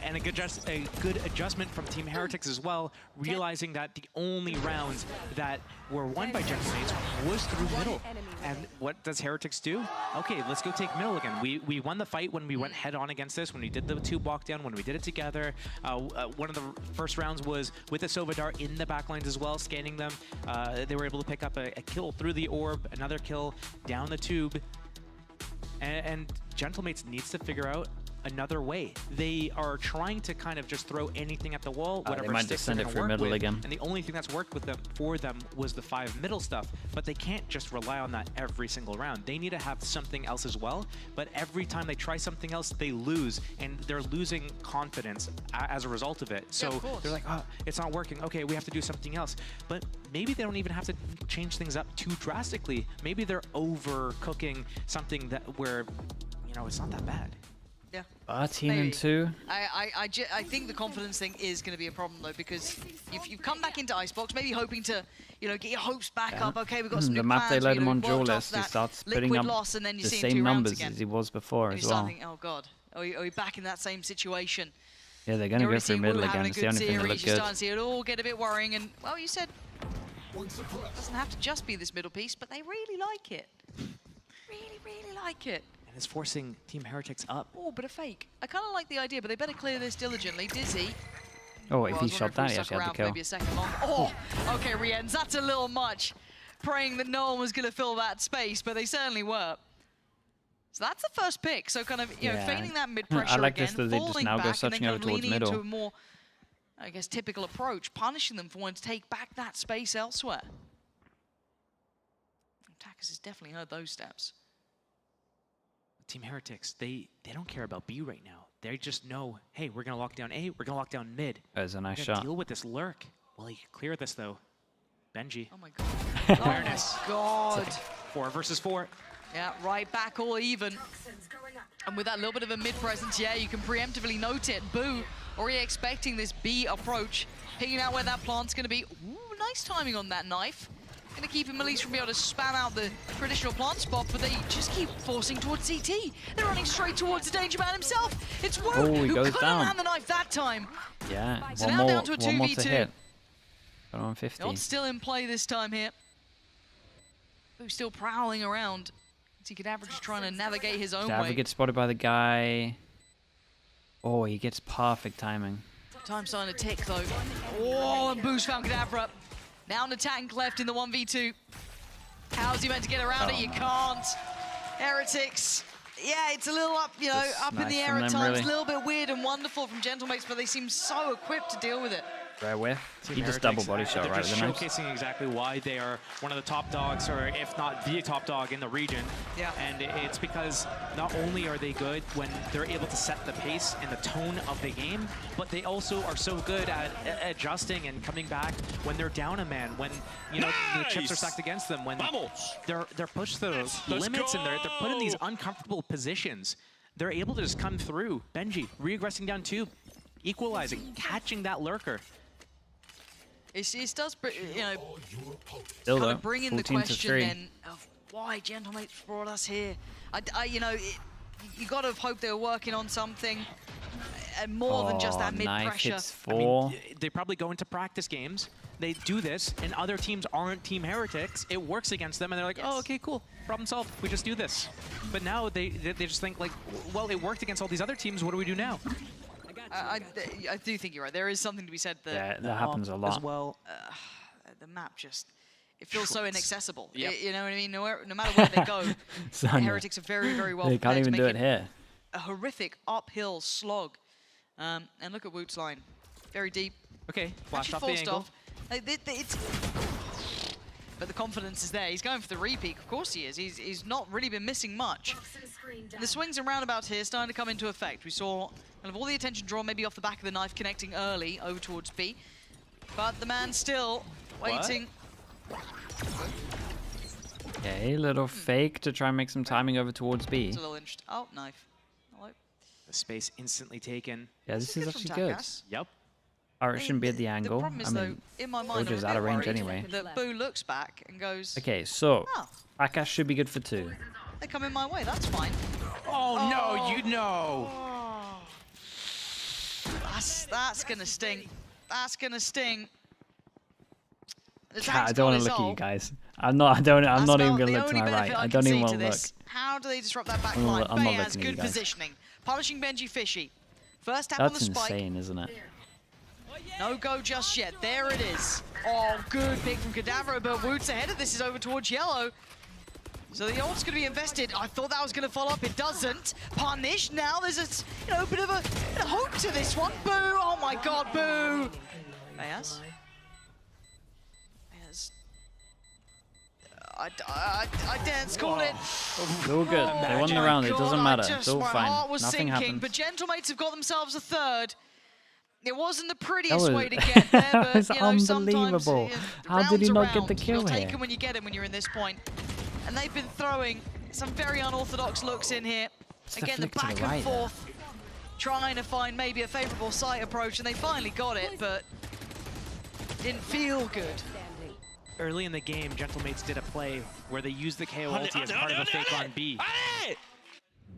And a good adjustment from Team Heretics as well, realizing that the only rounds that were won by Gentle M8s was through middle. And what does Heretics do? Okay, let's go take middle again. We won the fight when we went head-on against this, when we did the 2 walk down, when we did it together. One of the first rounds was with the Sovadar in the backlines as well, scanning them. They were able to pick up a kill through the orb, another kill down the tube. And Gentle M8s needs to figure out another way. They are trying to kind of just throw anything at the wall, whatever they might sticks just send they're it gonna through work middle with, again. and the only thing that's worked with them for them was the 5 middle stuff, but they can't just rely on that every single round. They need to have something else as well, but every time they try something else, they lose, and they're losing confidence as a result of it. So they're like, oh, it's not working. Okay, we have to do something else. But maybe they don't even have to change things up too drastically. Maybe they're overcooking something that where, you know, it's not that bad. Yeah. Team in 2. I think the confidence thing is going to be a problem though, because you've come back into Icebox, maybe hoping to, you know, get your hopes back up. Okay, we've got some new The map plans, they let him you know, on we've duel worked off list, he that starts liquid putting up loss, and then you the see him same 2 rounds numbers again. as he was before And as you start well. thinking, oh god, are we back in that same situation? Yeah, they're going to go through middle again. It's the only thing that looks You're good. starting to see it all get a bit worrying, and well, you said it doesn't have to just be this middle piece, but they really like it. Really like it. And it's forcing Team Heretics up. Oh, but a fake. I kind of like the idea, but they better clear this diligently. Dizzy. Oh, if he shot that, he actually had the kill. Maybe a second long. Oh, okay, Riens, that's a little much. Praying that no one was going to fill that space, but they certainly were. So that's the first pick. So kind of, you know, feigning that mid-pressure I like again, this that they just falling now go back, and searching then over kind of towards leaning into middle. a more, I guess, typical approach, punishing them for wanting to take back that space elsewhere. Attackers has definitely heard those steps. Team Heretics, they don't care about B right now. They just know, hey, we're going to lock down A, we're going to lock down mid. That was a nice We're gonna shot. deal with this lurk. Will he clear this, though? Benji. Oh, my God. Awareness. Oh, my God. 4 versus 4. Yeah, right back all even. And with that little bit of a mid-presence, yeah, you can preemptively note it. Boo, already expecting this B approach. Picking out where that plant's going to be. Ooh, nice timing on that knife. Going to keep him at least from being able to spam out the traditional plant spot, but they just keep forcing towards CT. They're running straight towards the Danger Man himself. It's Woot Oh, he who goes couldn't down. land the knife that time. Yeah, So one now more, down to a one more 2v2. to hit. Got on 50. Not still in play this time here. Who's still prowling around. He could average trying to navigate his own Davra way. gets spotted by the guy. Oh, he gets perfect timing. Time starting to tick though. Oh, and Boo's found Kadavra. Now an tank left in the 1v2. How's he meant to get around it? You can't. Heretics. Yeah, it's a little up, you know, Just up in nice the air from at them, times. really. A little bit weird and wonderful from Gentle M8s, but they seem so equipped to deal with it. Rare whiff. Team He just Heretics, double body shot they're right just with the knife. showcasing exactly why they are one of the top dogs, or if not the top dog in the region. Yeah. And it's because not only are they good when they're able to set the pace and the tone of the game, but they also are so good at adjusting and coming back when they're down a man, when you know the chips are stacked against them, when they're pushed to those limits and they're put in these uncomfortable positions. They're able to just come through. Benji regressing down 2, equalizing, catching that lurker. It does, you know, Still kind though, of bring in the 14 to question 3. then of why Gentle M8s brought us here. You know, you got to hope they were working on something and more than just that knife mid-pressure. hits 4. I mean, they probably go into practice games. They do this, and other teams aren't Team Heretics. It works against them, and they're like, oh, okay, cool, problem solved. We just do this. But now they just think like, well, it worked against all these other teams. What do we do now? I do think you're right. There is something to be said that, Yeah, that happens a lot. As well. The map just, it feels so inaccessible. Yep. You know what I mean? No matter where they go, the Heretics are very, very well They prepared can't to even make do it here. a horrific uphill slog. And look at Woot's line. Very deep. Okay, flashed Actually off the forced angle. off. But the confidence is there. He's going for the repeat. Of course he is. He's not really been missing much. The swings and roundabouts here starting to come into effect. We saw kind of all the attention drawn maybe off the back of the knife connecting early over towards B. But the man still waiting. Okay, little fake to try and make some timing over towards B. It's a little interesting. Oh, knife. Hello. The space instantly taken. Yeah, this is good from actually good. Takas. Yep. Or it shouldn't be at the angle. The problem is, I though, mean, in my mind, I'm Soldier's a out bit of range worried anyway. that Boo looks back and goes, Okay, so oh, Akash should be good for 2. they come in my way, that's fine. Oh, no, you know. That's gonna sting. That's gonna sting. The Chat, tank's I don't got want his to look at you ult. guys. I'm not even That's gonna about look the to only my benefit right. I can don't see even to want to look. this. How do they disrupt that back I'm line? not Faye looking has at you good guys. positioning. Punishing Benji Fishy. First tap on That's the spike. insane, isn't it? No go just yet. There it is. Oh, good pick from Kadavra, but Woot's ahead of this is over towards yellow. So the ult's going to be invested. I thought that was going to follow up. It doesn't. Punish. Now there's a bit of a hope to this one. Boo! Oh my God! Boo! Mayas. I dance call it. It's all good. They won the round. It doesn't matter. It's all fine. My heart was Nothing sinking, happened. but Gentle M8s have got themselves a third. It wasn't the prettiest way to get there, but it's you know, unbelievable. How did he not get the kill You'll here? take them when you get them when you're in this point. And they've been throwing some very unorthodox looks in here. Again, the back and forth, trying to find maybe a favorable site approach, and they finally got it, but didn't feel good. Early in the game, Gentle M8s did a play where they used the KO ulti as part of a fake on B.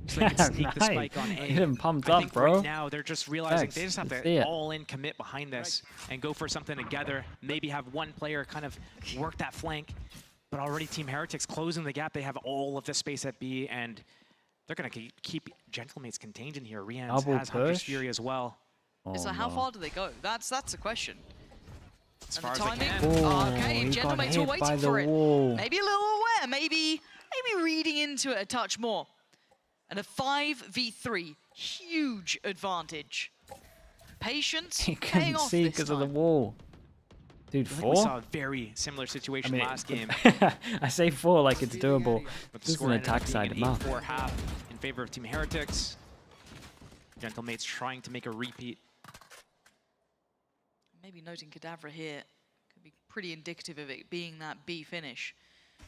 So they could sneak the spike on A. Getting pumped I up, think bro. Right now, they're just realizing they just have to all-in commit behind this and go for something together. Maybe have one player kind of work that flank. But already Team Heretics closing the gap. They have all of the space at B, and they're going to keep Gentle M8s contained in here. Rians has Hunter's Fury as well. So how far do they go? That's the question. As far as timing? they can. Okay, Gentle M8s were waiting for it. Maybe a little aware, maybe reading into it a touch more. And a 5v3, huge advantage. Patience, He paying couldn't off see this because time. of the wall. Dude, I think 4? we saw a very similar situation last game. I say 4 like it's doable. But the This is score an ended up attack being side an map. 8-4 half in favor of Team Heretics. Gentle M8s trying to make a repeat. Maybe noting Kadavra here could be pretty indicative of it being that B finish.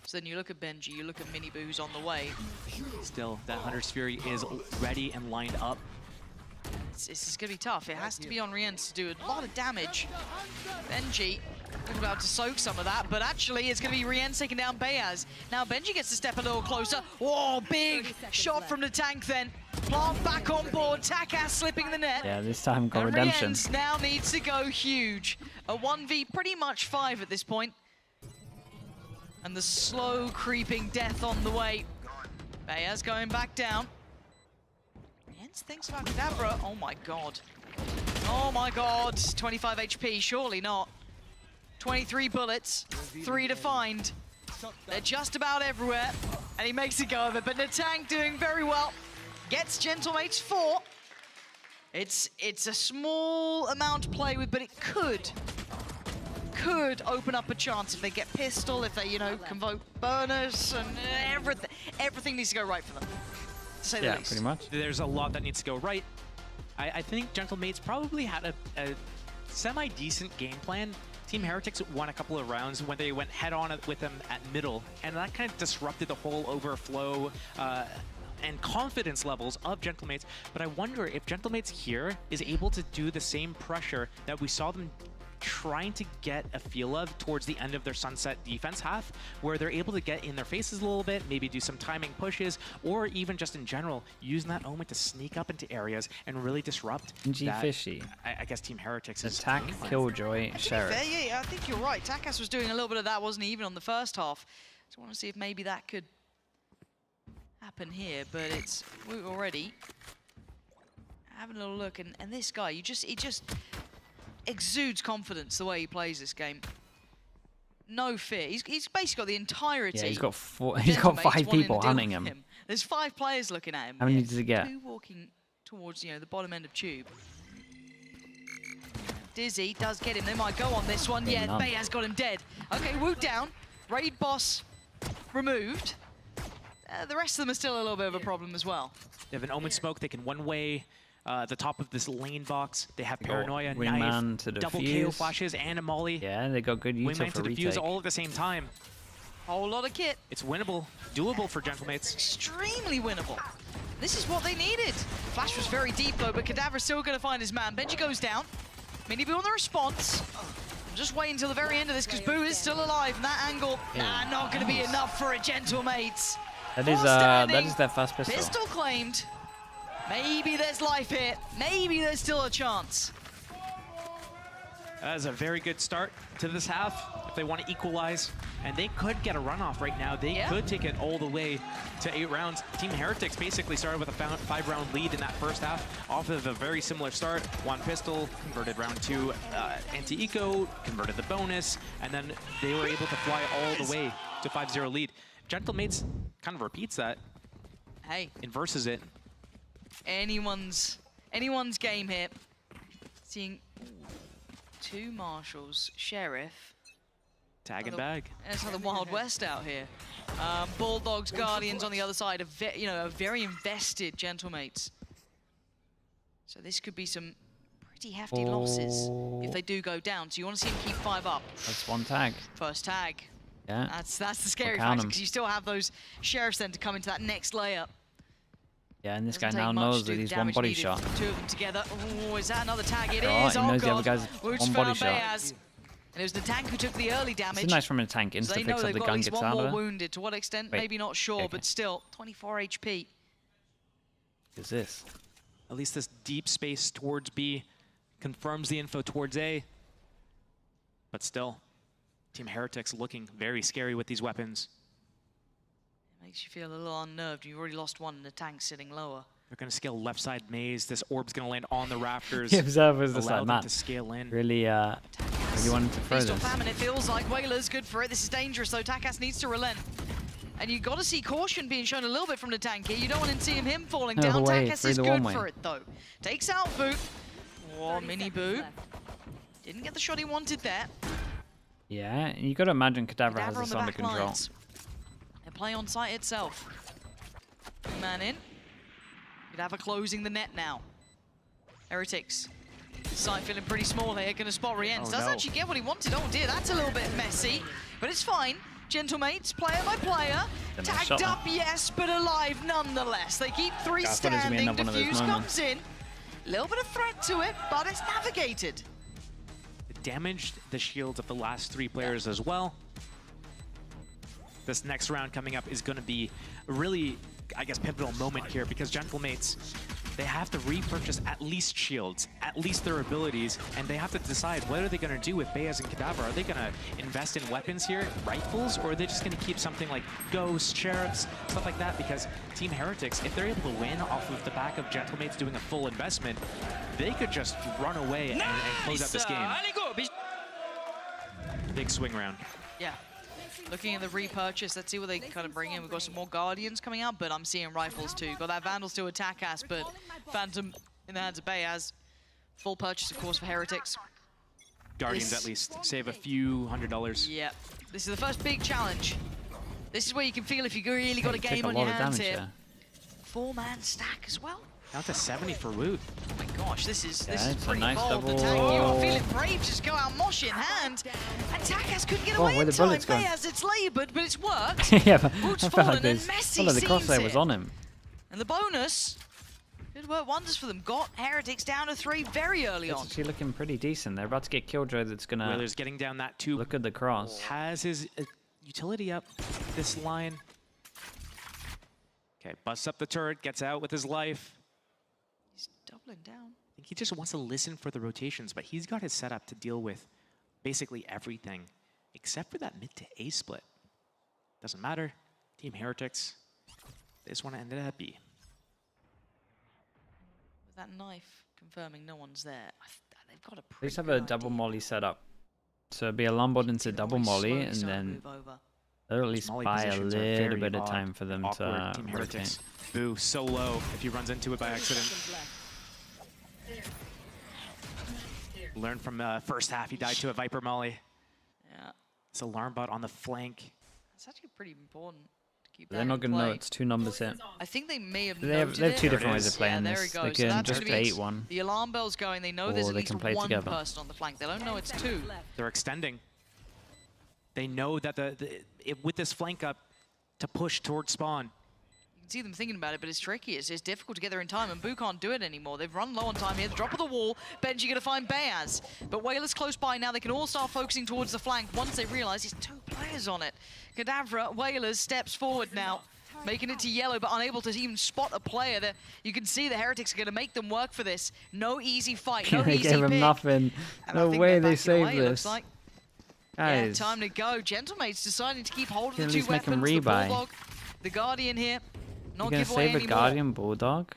So then you look at Benji, you look at Miniboo who's on the way. Still, that Hunter's Fury is ready and lined up. This is going to be tough. It has to be on Riens to do a lot of damage. Benji about to soak some of that, but actually it's going to be Riens taking down Bayaz. Now Benji gets to step a little closer. Whoa, big shot from the tank then. Plant back on board, Takas slipping the net. Yeah, this time got And redemption. Riens now needs to go huge. A 1v pretty much 5 at this point. And the slow creeping death on the way. Bayaz going back down. Riens thinks about Kadabra. Oh my god. Oh my god. 25 HP, surely not. 23 bullets, 3 to find. They're just about everywhere. And he makes a go of it, but Natang doing very well. Gets Gentle M8s 4. It's a small amount to play with, but it could open up a chance if they get pistol, if they, you know, convoke burners, and everything needs to go right for them, to say the least. Pretty much. There's a lot that needs to go right. I think Gentle M8s probably had a semi-decent game plan. Team Heretics won a couple of rounds when they went head-on with them at middle, and that kind of disrupted the whole overflow and confidence levels of Gentle M8s. But I wonder if Gentle M8s here is able to do the same pressure that we saw them trying to get a feel of towards the end of their Sunset defense half, where they're able to get in their faces a little bit, maybe do some timing pushes, or even just in general, using that moment to sneak up into areas and really disrupt that, Fishy. I guess Team Heretics is Attack, Killjoy, Sheriff. Yeah, I think you're right. Takas was doing a little bit of that, wasn't he, even on the first half. So I want to see if maybe that could happen here, but we're already having a little look, and this guy, he just exudes confidence the way he plays this game. No fear. He's basically got the entirety. Yeah, he's got 5 people hunting him. There's 5 players looking at him. How many does he get? 2 walking towards, you know, the bottom end of Tube. Dizzy does get him. They might go on this one. Yeah, Bayaz got him dead. Okay, Woot down. Raid boss removed. The rest of them are still a little bit of a problem as well. They have an Omen Smoke. They can one-way the top of this lane box. They have Paranoia, Wingman Knife, to double defuse. KO flashes, and a Molly. Yeah, they got good util Wingman for to defuse retake. all at the same time. Whole lot of kit. It's winnable, doable for Gentle M8s. Extremely winnable. This is what they needed. Flash was very deep though, but Kadavra's still going to find his man. Benji goes down. Miniboo on the response. Just wait until the very end of this because Boo is still alive. And that angle, not going to be enough for a Gentle M8s. That is their first pistol. Pistol claimed. Maybe there's life here. Maybe there's still a chance. That is a very good start to this half if they want to equalize. And they could get a runoff right now. They could take it all the way to 8 rounds. Team Heretics basically started with a 5-round lead in that first half off of a very similar start. One pistol, converted round 2 anti-eco, converted the bonus, and then they were able to fly all the way to 5-0 lead. Gentlemates kind of repeats that. Hey. Inverses it. Anyone's game here. Seeing two marshals, sheriff. Tag and bag. It's like the Wild West out here. Bulldogs, Guardians on the other side, a very invested Gentlemates. So this could be some pretty hefty losses if they do go down. So you want to see him keep 5 up. That's one tag. First tag. Yeah. That's the scary factor, because you still have those sheriffs then to come into that next layer. Yeah, and this guy Doesn't now take much knows to do that the he's one damage body needed. shot. Two of them together. Oh, is that another tag? It Oh, is. he Oh, knows the other God. guy's Woods one body found shot. Bayaz. And it was the tank who took the early damage. It's nice from a tank. So Insta they know picks up they've the got gun, at least gets one out more of it. wounded. To what extent? Wait. Maybe not sure, Okay. but still, 24 HP. What is this? At least this deep space towards B confirms the info towards A. But still, Team Heretics looking very scary with these weapons. Makes you feel a little unnerved. You've already lost one and the tank's sitting lower. They're going to scale left side maze. This orb's going to land on the rafters. The observer's just allow like, them man, to scale in. really wanted to throw Feast or this. famine, it feels like. Whalers good for it. This is dangerous, though. Takas needs to relent. And you got to see caution being shown a little bit from the tank here. You don't want to see him falling No down. way, Takas through is the good one-way. for it, though. Takes out Boot. Oh, mini Boot. Didn't get the shot he wanted there. Yeah, and you got to imagine Kadavra has Kadavra on this the under back control. lines. And play on site itself. Man in. Kadavra closing the net now. Heretics. Site feeling pretty small here. Going to spot Rienz. Does actually get what he wanted. Oh dear, that's a little bit messy. But it's fine. Gentlemates, player by player. Tagged up, yes, but alive nonetheless. They keep 3 standing. Diffuse comes in. A little bit of threat to it, but it's navigated. It damaged the shields of the last 3 players as well. This next round coming up is going to be a really, I guess, pivotal moment here, because Gentlemates, they have to repurchase at least shields, at least their abilities, and they have to decide what are they going to do with Bayaz and Kadavra. Are they going to invest in weapons here, rifles, or are they just going to keep something like Ghosts, Sheriffs, stuff like that? Because Team Heretics, if they're able to win off of the back of Gentlemates doing a full investment, they could just run away and close out this game. Big swing round. Yeah. Looking at the repurchase, let's see what they kind of bring in. We've got some more Guardians coming out, but I'm seeing rifles too. Got that Vandal still attack us, but Phantom in the hands of Bayaz. Full purchase, of course, for Heretics. Guardians at least save a few $100. Yeah. This is the first big challenge. This is where you can feel if you really got a game on your hands here. 4-man stack as well. Down to 70 for Woot. Oh my gosh, this is it's pretty a nice bold. double. The tank, you are feeling brave, just go out mosh in hand. And Takas couldn't get away where in the time. bullets gone? Bayaz, it's laboured, but it's worked. Yeah, but Woot's I felt like fallen and this. Messi Well, the sees crosshair was it. on him. And the bonus could work wonders for them. Got Heretics down to 3 very early It's on. actually looking pretty decent. They're about to get Killjoy. That's gonna. Wheeler's getting down that tube. Look at the cross. Has his utility up this line. Okay, busts up the turret, gets out with his life. He's doubling down. I think he just wants to listen for the rotations, but he's got his setup to deal with basically everything, except for that mid to A split. Doesn't matter. Team Heretics, they just want to end it at B. With that knife confirming no one's there, they've got a They pretty just have good a double idea. molly set up. So it'd be alarm bot into double molly, slowly and start to then move over. they'll at least Molly buy a positions are little very bit of odd, time for them awkward. to Team rotate. Heretics. Boo, so low if he runs into it by accident. Learned from first half, he died to a Viper Molly. Yeah. It's alarm bot on the flank. It's actually pretty important to keep They're that not in going to know play. it's 2 numbers here. I think they may have They have noted it. two different ways of playing there this. we go. They So can that just means bait one. The alarm bell's going. They know Or there's at they least can play one together. person on the flank. They don't know it's 2. They're extending. They know that with this flank up to push towards spawn. You can see them thinking about it, but it's tricky. It's difficult to get there in time, and Boo can't do it anymore. They've run low on time here. The drop of the wall. Benji going to find Bayaz. But Whalers close by now. They can all start focusing towards the flank once they realize there's 2 players on it. Kadavra, Whalers steps forward now, making it to yellow, but unable to even spot a player. There, you can see the Heretics are going to make them work for this. No easy fight, no They easy gave him pick. nothing. And I No think way they're they backing saved away, it looks this. like. Guys, Yeah, time to go. Gentlemates deciding to keep hold of Can the at 2 least make 'em weapons. The rebuy. Bulldog, the Guardian here. you're Not going give to away save a any Guardian Bulldog?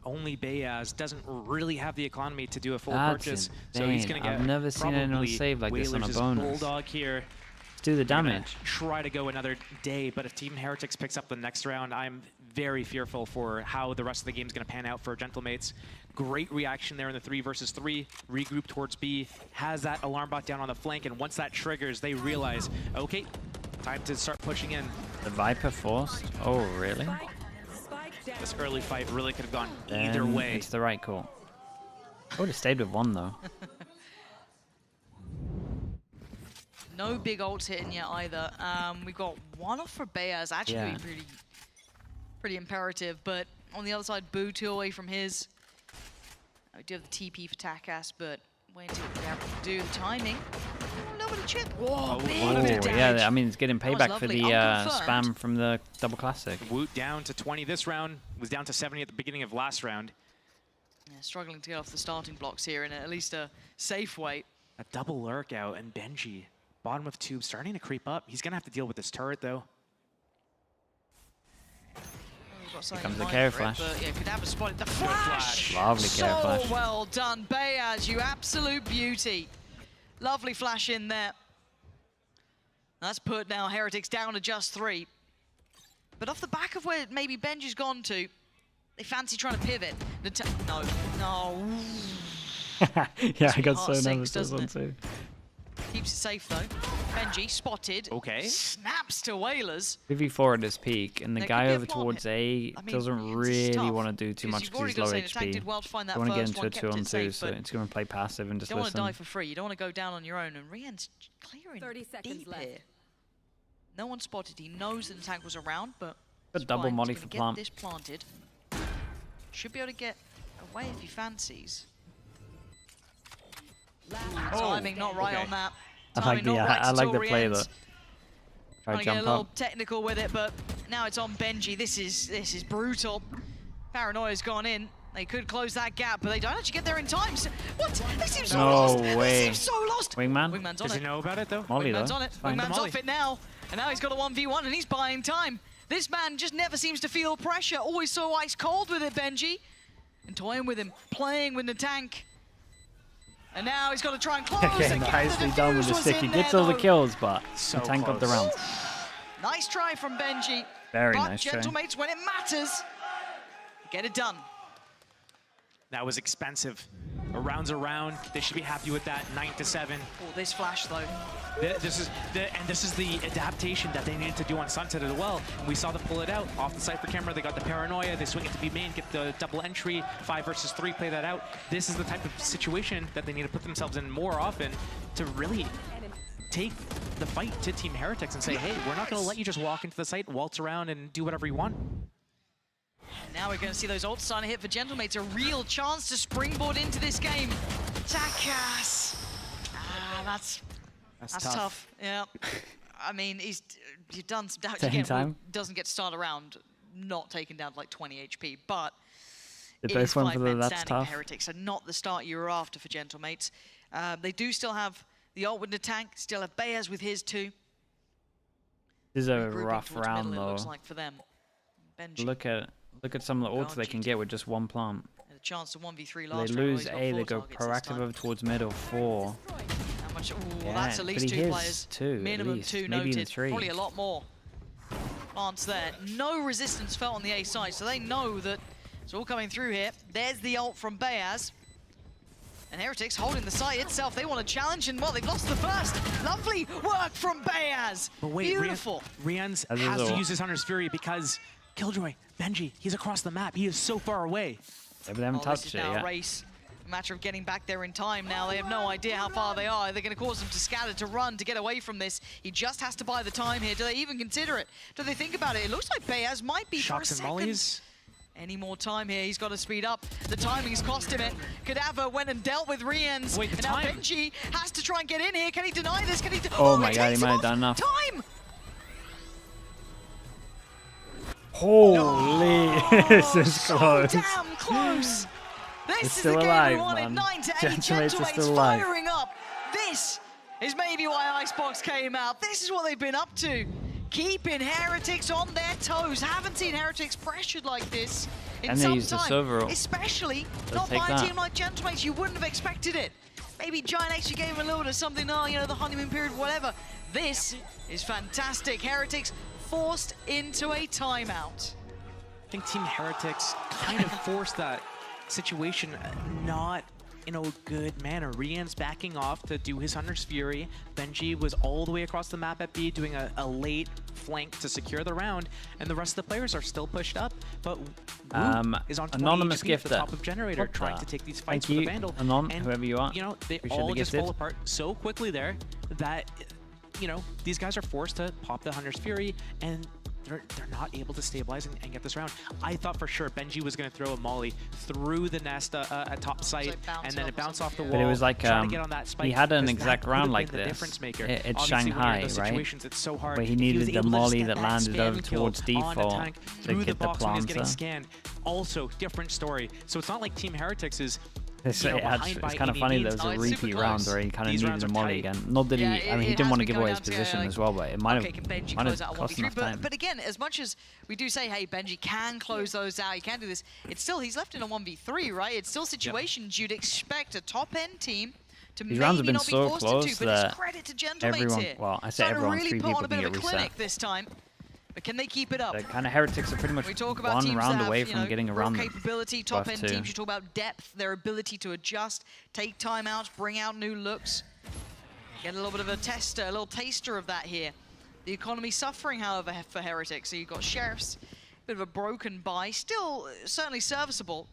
Only Bayaz doesn't really have the economy to do a full That's purchase. So he's going to get I've never seen anyone probably save like this on a Whalers' bonus. Bulldog here. Do the damage. Try to go another day, but if Team Heretics picks up the next round, I'm very fearful for how the rest of the game is going to pan out for Gentlemates. Great reaction there in the 3 versus 3. Regroup towards B, has that alarm bot down on the flank, and once that triggers, they realize, okay, time to start pushing in. The Viper forced? Oh, really? This early fight really could have gone either way. It's the right call. I would have stayed with 1 though. No big ults hitting yet either. We've got 1 off for Bears, actually pretty imperative, but on the other side, Boo 2 away from his. We do have the TP for Takas, but waiting to be able to do the timing. A little bit of chip. Whoa, big damage. Yeah, I mean, it's getting payback for the spam from the double classic. Woot down to 20 this round, was down to 70 at the beginning of last round. Yeah, struggling to get off the starting blocks here in at least a safe way. A double lurk out, and Benji, bottom of tube, starting to creep up. He's going to have to deal with this turret, though. Here comes the carry flash. Yeah, could have a spot. The flash! Lovely carry flash. So well done, Bayaz, you absolute beauty. Lovely flash in there. That's put now Heretics down to just 3. But off the back of where maybe Benji's gone to, they fancy trying to pivot. No. Yeah, I got so nervous this one too. Keeps it safe though. Benji spotted. Okay. Snaps to Whalers. 2v4 at his peak, and the guy over towards A doesn't really want to do too much because he's low HP. They want to get into a 2-on-2, so it's going to play passive and just listen. You don't want listen. to die for free. You don't want to go down on your own. And Rian's clearing 30 seconds deep left. here. No one spotted. He knows that the tank was around, but A double molly for get plant. this planted. Should be able to get away if he fancies. Timing not right on that. I like the play though. Trying to get a little technical with it, but now it's on Benji. This is brutal. Paranoia's gone in. They could close that gap, but they don't actually get there in time. So, what? They seem so lost. They seem so lost. Wingman? Wingman's on Does he know about it though? Molly Wingman's though. on it. Wingman's off it now. And now he's got a 1v1 and he's buying time. This man just never seems to feel pressure. Always so ice cold with it, Benji. And toying with him, playing with the tank. And now he's got to try and close Okay, nicely done with the stick. He gets all the kills, but the tank got the round. Nice try from Benji. Very but nice try. Gentlemates, when it matters, get it done. That was expensive. A round's a round. They should be happy with that. 9-7. Oh, this flash though. This is the adaptation that they needed to do on Sunset as well. And we saw them pull it out off the Cypher camera. They got the paranoia. They swing it to B main, get the double entry, 5 versus 3, play that out. This is the type of situation that they need to put themselves in more often to really take the fight to Team Heretics and say, hey, we're not going to let you just walk into the site, waltz around, and do whatever you want. Now we're going to see those ults starting to hit for Gentlemates. A real chance to springboard into this game. Takas. That's tough. Yeah. I mean, he's done some damage. Again, doesn't get started around, not taken down to like 20 HP, but They it both is went 5 for the men that's standing tough. Heretics, so not the start you were after for Gentlemates. They do still have the ult with the tank, still have Bayaz with his too. This is a Regrouping rough towards round middle, it though. looks like for them. Benji. Look at some of the ults they can get with just 1 plant. A chance to 1v3 They last round. lose A, they go proactive over towards middle 4. How much? Ooh, Yeah, that's at but least he 2 hears players. 2 at Minimum least, 2 maybe even noted. 3. Probably a lot more. Plants there. No resistance felt on the A side, so they know that it's all coming through here. There's the ult from Bayaz. And Heretics holding the site itself. They want to challenge, and well, they've lost the first. Lovely work from Bayaz. But wait, beautiful. Rian's has to use his Hunter's Fury because Killjoy, Benji, he's across the map. He is so far away. Yeah, but they haven't touched this is it now yet. a race. A matter of getting back there in time now. They have no idea how far they are. They're going to cause them to scatter, to run, to get away from this. He just has to buy the time here. Do they even consider it? Do they think about it? It looks like Bayaz might be Shocks for a and second. mollies. Any more time here, he's got to speed up. The timing's cost him it. Cadaver went and dealt with Rian's. Wait, the and now time. Benji has to try and get in here. Can he deny this? Can he? Oh my it god, he takes might him have done off. enough. Time! Holy, this is close. Damn close! This It's is still the game alive, we wanted. man. 9-8. Gentlemates are Gentlemates still alive. firing up. This is maybe why Icebox came out. This is what they've been up to. Keeping Heretics on their toes. Haven't seen Heretics pressured like this in And they some used the time. silver ult. Especially Let's not take by a that. team like Gentlemates. You wouldn't have expected it. maybe Giant extra gave him a little bit of something, oh, you know, the honeymoon period, whatever. This is fantastic. Heretics forced into a timeout. I think Team Heretics kind of forced that situation not in a good manner. Rian's backing off to do his Hunter's Fury. Benji was all the way across the map at B doing a late flank to secure the round, and the rest of the players are still pushed up, but Wu is on 20 anonymous HP at the gifter. top of Generator trying to take these fights Thank with you, the Vandal. Anon, and, whoever you are. You know, they Appreciate all the just gifted. fall apart so quickly there that, you know, these guys are forced to pop the Hunter's Fury, and they're not able to stabilize and get this round. I thought for sure Benji was going to throw a molly through the nest at top site, and then it bounced off the wall. But it was like trying to get on that spike, he had an 'cause exact that round would've like been the this. difference maker. It's Obviously, when you're in Shanghai, those right? situations, it's so hard. Where he If was needed the able to molly just that get landed spam over kill towards on default a tank to through the get the box when he was getting planter. scanned. Also, different story. So it's not like Team Heretics is It's behind by kind of any funny. means. There was a No, it's super repeat close. round where he kind of These needed rounds a are molly tight. again. Not that Yeah, he, I mean, he it didn't has want to been give going away his down to, position like, as well, but it might okay, can Benji have close out cost 1v3? enough time. But again, as much as we do say, hey, Benji can close those out, he can do this, it's still, he's left in a 1v3, right? It's still situations you'd expect a top-end team to These rounds have maybe been not be so forced close into, but that it's credit to Gentle Mates everyone, here. well, I say Starting to everyone, really 3 put people on a can bit get of a clinic reset. this time. But can they keep it up? The kind of Heretics are pretty much We talk about one teams round that have, away you from know, getting real around capability, top-end teams. You talk about depth, their ability to adjust, take timeouts, bring out new looks. Get a little bit of a tester, a little taster of that here. The economy suffering, however, for Heretics. So you've got Sheriffs, bit of a broken buy, still certainly serviceable.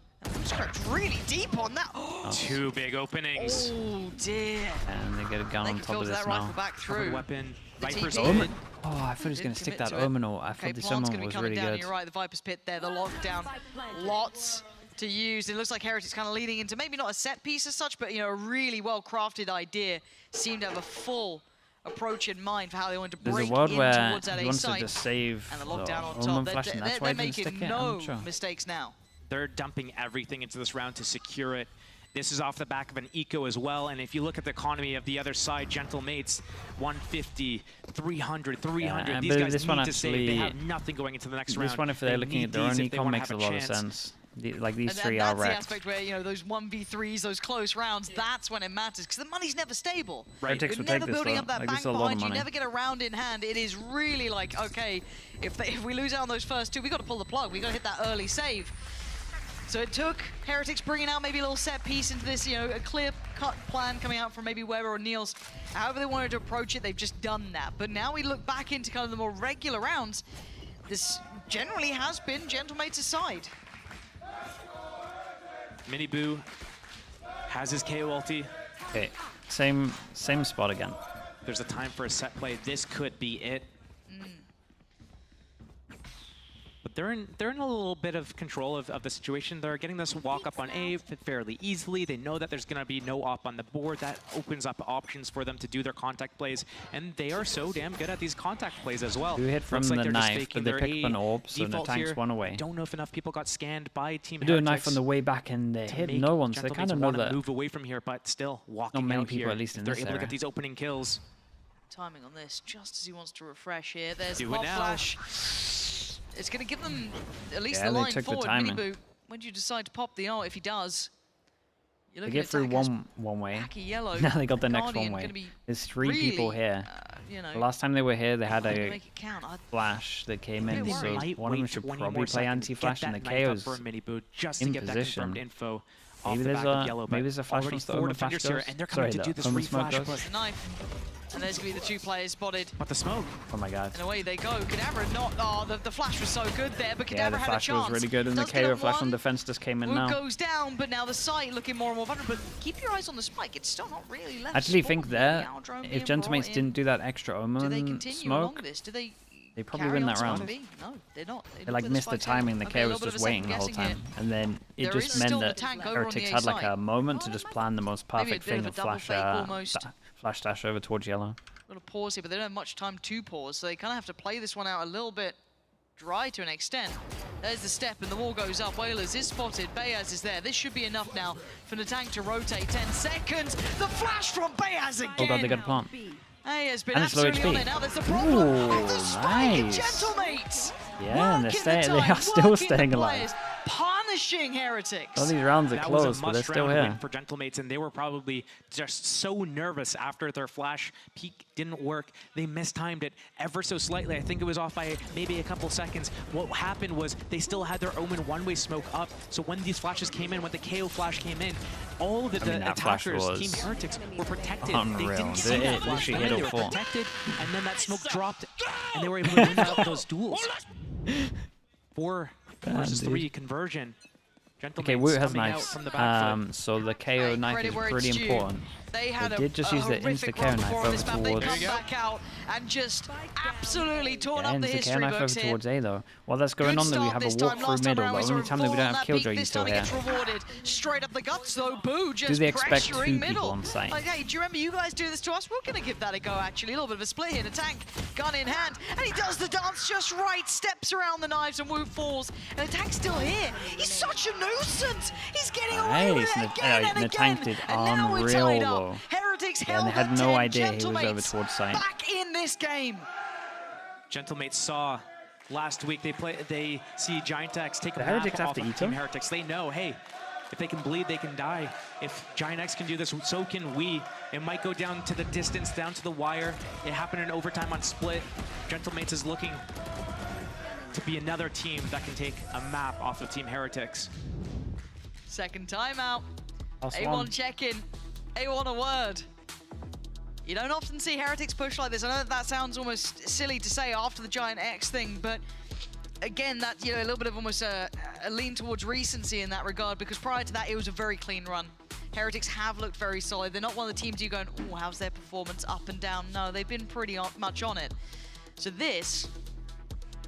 Scrapped really deep on that. Oh. 2 big openings. Oh dear. And they get a gun on top of this that now. rifle back through. Weapon. The Viper's TP. Omen. Oh, I thought he was going to stick commit that to it. Omen. I Okay, thought this Plant's Omen gonna be was coming really down. good. You're right, the Viper's pit there, the lockdown. Lots to use. It looks like Heretics kind of leading into maybe not a set piece as such, but you know, a really well-crafted idea. Seemed to have a full approach in mind for how they wanted to There's break a world in where towards that he A wants site. to just save And the the lockdown on Omen top. flash, and that's why They're he didn't making stick it. no I'm sure. mistakes now. They're dumping everything into this round to secure it. This is off the back of an eco as well, and if you look at the economy of the other side, Gentle Mates, 150, 300, 300. Yeah, These but guys this need one to save. They actually- have nothing going into the next round. This one, if they're They looking need at their own these if they econ, wanna makes have a lot of chance. sense. Like these And three that's are the wrecked. aspect where, you know, those 1v3s, those close rounds, that's when it matters, because the money's never stable. Heretics You're will take never this, building though. up that Like, bank this is a lot of behind you, money. never get a round in hand. It is really like, okay, if we lose out on those first 2, we got to pull the plug. We got to hit that early save. So it took Heretics bringing out maybe a little set piece into this, you know, a clear-cut plan coming out from maybe Weber or Niels. However they wanted to approach it, they've just done that. But now we look back into kind of the more regular rounds. This generally has been Gentle Mates' side. Mini Boo has his KO ulti. Okay, same spot again. There's a time for a set play. This could be it. But they're in a little bit of control of the situation. They're getting this walk up on A fairly easily. They know that there's going to be no op on the board. That opens up options for them to do their contact plays. And they are so damn good at these contact plays as well. Who hit from Looks like the they're just knife, faking but they their picked up an A orb, so the default tank's here. one away. Don't know if enough people got scanned by Team They do a Heretics knife on the way back, and they to hit make no one, so they Gentle kind Mates of know wanna that. move away from here, but still walking many out people, here. at least in They're this able to area. get these opening kills. Timing on this, just as he wants to refresh here. There's Do the it pop now. flash. It's going to give them at least Yeah, the they line took the forward. timing. Mini Boot, when do you decide to pop the ult? If he does, you're They looking get at through attackers one way. back a yellow. Now they got the next Guardian one way. gonna be There's 3 really, people here. you know, The last time they were here, they had hard to a make it count. flash that came in, They so might one of them wait should 20 probably more play seconds, anti-flash, get and the that knife up KO's for a Mini Boot just to in get that position. confirmed info off Maybe the there's back of a yellow, maybe but there's a flash already once the 4 Omen flash defenders here, goes. and they're coming Sorry, to do the this Omen free smoke flash goes. push. The knife. And there's going to be the 2 players spotted. But the smoke. Oh my god. And away they go. Kadabra not... Oh, the flash was so good there, but Kadabra Yeah, the had a flash chance. was really good, and the Does get KO a flash on one. defense just came in Wu now. goes down, but now the site looking more and more vulnerable. But keep your eyes on the spike. It's still not really left. I actually spawn. think there, Aldrome being if Gentle Mates brought in. didn't do that extra Do they Omen continue along smoke, this? Do they probably carry win on that spot round. B? No, they're not. They like missed the timing, the KO was just waiting the whole time. And then it There just is meant still the that tank over on Heretics the had like A a moment to just plan the most Maybe a perfect bit thing of a and double flash fake almost. flash dash over towards yellow. Got to pause here, but they don't have much time to pause, so they kind of have to play this one out a little bit dry to an extent. There's the step, and the wall goes up. Whalers is spotted. Bayaz is there. This should be enough now for the tank to rotate. 10 seconds. The flash from Bayaz again. Oh god, they got a plant. Hey, has been And it's low absolutely on HP. it. Now there's the problem. Ooh, It's a spike in nice. Gentle Mates. Yeah, and Working they the are time, still working staying the alive. players, punishing Heretics. All these rounds are That close, was a but they're still must-round here. win for Gentlemates, and they were probably just so nervous after their flash peek didn't work. They mistimed it ever so slightly. I think it was off by maybe a couple seconds. What happened was they still had their Omen one-way smoke up, so when these flashes came in, when the KO flash came in, all of the attackers, Team Heretics, were protected. Unreal. They didn't see that flash come in, they were protected, and then that smoke dropped, and they were able to win out those duels. 4 versus 3 conversion. Okay, Woot has knives, so the KO knife is pretty important. They did just use the insta-KO knife over towards... Come back out and just absolutely torn up the insta-KO history knife over books here. towards A though. While that's going on, though, we have a walk through middle. The only time that we don't have Killjoy still here. Straight up the guts though, Boo just Do they expect pressuring 2 middle. people on site? Like, hey, do you remember you guys do this to us? We're going to give that a go, actually. A little bit of a split here. The tank, gun in hand, and he does the dance just right. Steps around the knives and Woot falls. And the tank's still here. He's such a nuisance. He's getting away with it again and the again. tank did And now we're unreal tied though. up. Heretics Yeah, held and they had at no 10. idea he was over Gentlemates towards site. back in this game. Gentlemates saw last week they see Giant X take a The map Heretics off have to of eat Team him? Heretics. They know, hey, if they can bleed, they can die. If Giant X can do this, so can we. It might go down to the distance, down to the wire. It happened in overtime on split. Gentlemates is looking to be another team that can take a map off of Team Heretics. Second timeout. Last A1 one. check-in. A1 a word. You don't often see Heretics push like this. I know that sounds almost silly to say after the Giant X thing, but again, that's, you know, a little bit of almost a lean towards recency in that regard, because prior to that, it was a very clean run. Heretics have looked very solid. They're not one of the teams you going, oh, how's their performance up and down? No, they've been pretty much on it. So this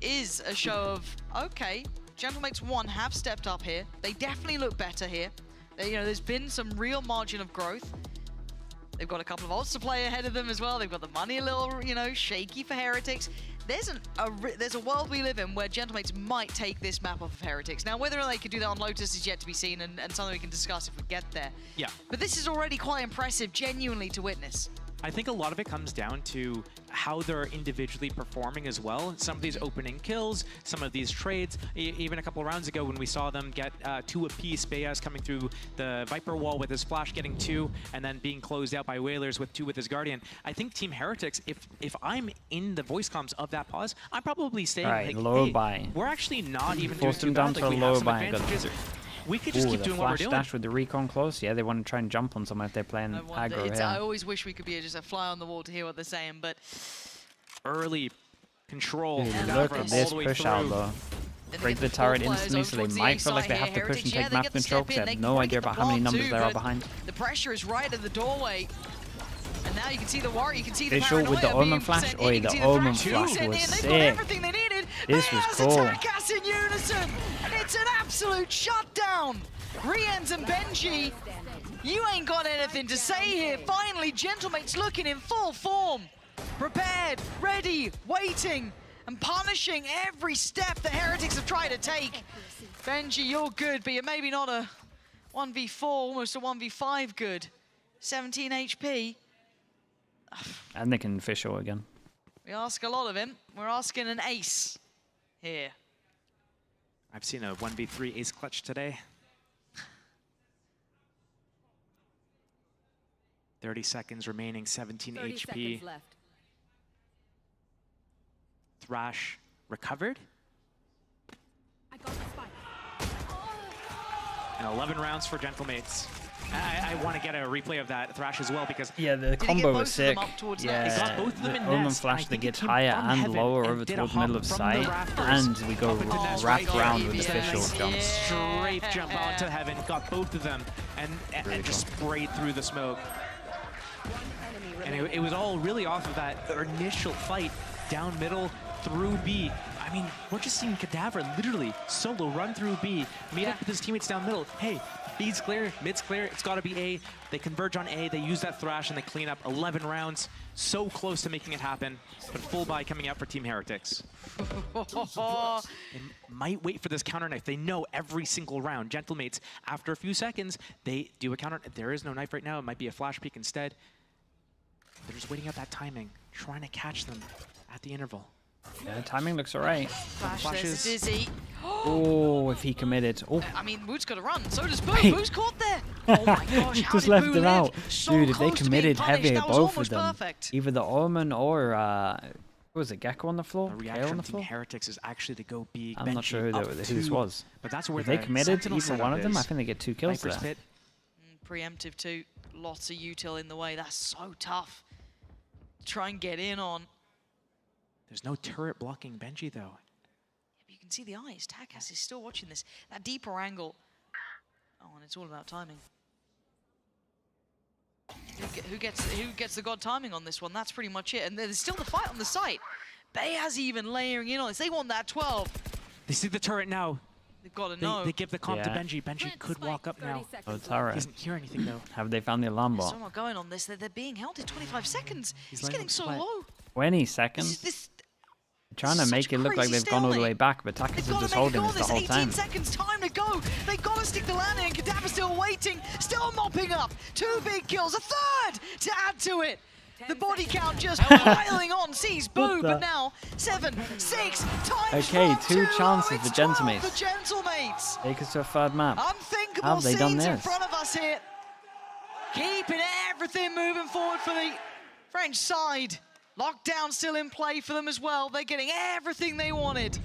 is a show of, okay, Gentlemates 1 have stepped up here. They definitely look better here. They, you know, there's been some real margin of growth. They've got a couple of odds to play ahead of them as well. They've got the money a little, you know, shaky for Heretics. There's a world we live in where Gentlemates might take this map off of Heretics. Now, whether they could do that on Lotus is yet to be seen, and something we can discuss if we get there. Yeah. But this is already quite impressive, genuinely, to witness. I think a lot of it comes down to how they're individually performing as well. Some of these opening kills, some of these trades, even a couple rounds ago when we saw them get 2 apiece, Bayaz coming through the Viper wall with his flash getting 2, and then being closed out by Whalers with 2 with his Guardian. I think Team Heretics, if I'm in the voice comms of that pause, I'm probably saying, Right, like, low hey, buy. we're actually not even Forced doing him too down bad. to Like, a we have low some buy. advantages. We could just keep doing what we're doing. Dash with the recon close. Yeah, they want to try and jump on someone if they're playing aggro here. I always wish we could be just a fly on the wall to hear what they're saying, but early control. Dude, look at this push out though. Break the turret instantly, so they might feel like they have to push and take map control because they have no idea about how many numbers there are behind. The pressure is right at the doorway. And now you can see the war, you can see the Visual with the Omen flash. Oi, the Omen flash was sick. This was cool. Attack in unison. It's an absolute shutdown. Rians and Benji, you ain't got anything to say here. Finally, Gentlemates looking in full form. Prepared, ready, waiting, and punishing every step the Heretics have tried to take. Benji, you're good, but you're maybe not a 1v4, almost a 1v5 good. 17 HP. And they can official again. We ask a lot of him. We're asking an ace here. I've seen a 1v3 ace clutch today. 30 seconds remaining, 17 30 HP. seconds left. Thrash recovered. I got the spike. And 11 rounds for Gentlemates. I want to get a replay of that Thrash as well because yeah, the combo was sick. Yeah, he got both of them the in Omen nest, flash that gets higher and lower over towards middle of site, and we go wrap round with the official jump. Straight jump onto heaven, got both of them, and just sprayed through the smoke. And it was all really off of that initial fight down middle through B. I mean, we're just seeing Cadaver literally solo run through B, meet up with his teammates down middle. Hey, B's clear, mid's clear, it's gotta be A. They converge on A, they use that Thrash and they clean up 11 rounds. So close to making it happen, but full buy coming out for Team Heretics. They might wait for this counter knife. They know every single round. Gentlemates, after a few seconds, they do a counter. There is no knife right now, it might be a flash peek instead. They're just waiting out that timing, trying to catch them at the interval. Yeah, timing looks alright. Flash, there's Dizzy. Oh, if he committed. Oh. I mean, Wood's got to run. So does Boo. Wait. Boo's caught there. Oh my gosh, how Just did left Boo it live? out. So Dude, if they close to being committed punished, heavy, that was both of almost them. perfect. Either the Omen or, what was it, Gecko on the floor? The Kale reaction on the from floor? Team Heretics is actually to go big. I'm not sure who this was. But that's where if they the committed Sentinel either one setup of them, I is. think they get 2 kills Viper's there. Pit. Preemptive too. Lots of util in the way. That's so tough. Try and get in on. There's no turret blocking Benji though. Yeah, but you can see the eyes. Takas is still watching this. That deeper angle. Oh, and it's all about timing. Who gets the god timing on this one? That's pretty much it. And there's still the fight on the site. Bayaz even layering in on this. They want that 12. They see the turret now. They've got to know. They give the comp to Benji. Benji could walk up now. Oh, turret. He doesn't hear anything though. Have they found the alarm There's bot? so much going on this. They're being held at 25 seconds. He's laying getting on so split. low. 20 seconds? Trying to make it look like they've gone all the way back, but Takas is just holding this the whole 18 time. seconds, time to go. They got to stick the landing. Kadaver's still waiting, still mopping up. 2 big kills, a third to add to it. The body count just piling on. Sees Boo, but now 7, 6 times. Okay, 2 chances it's for Gentlemates. The Gentlemates. Take us to a 3rd map. Unthinkable How have they done scenes in this? front of us here. Keeping everything moving forward for the French side. Lockdown still in play for them as well. They're getting everything they wanted.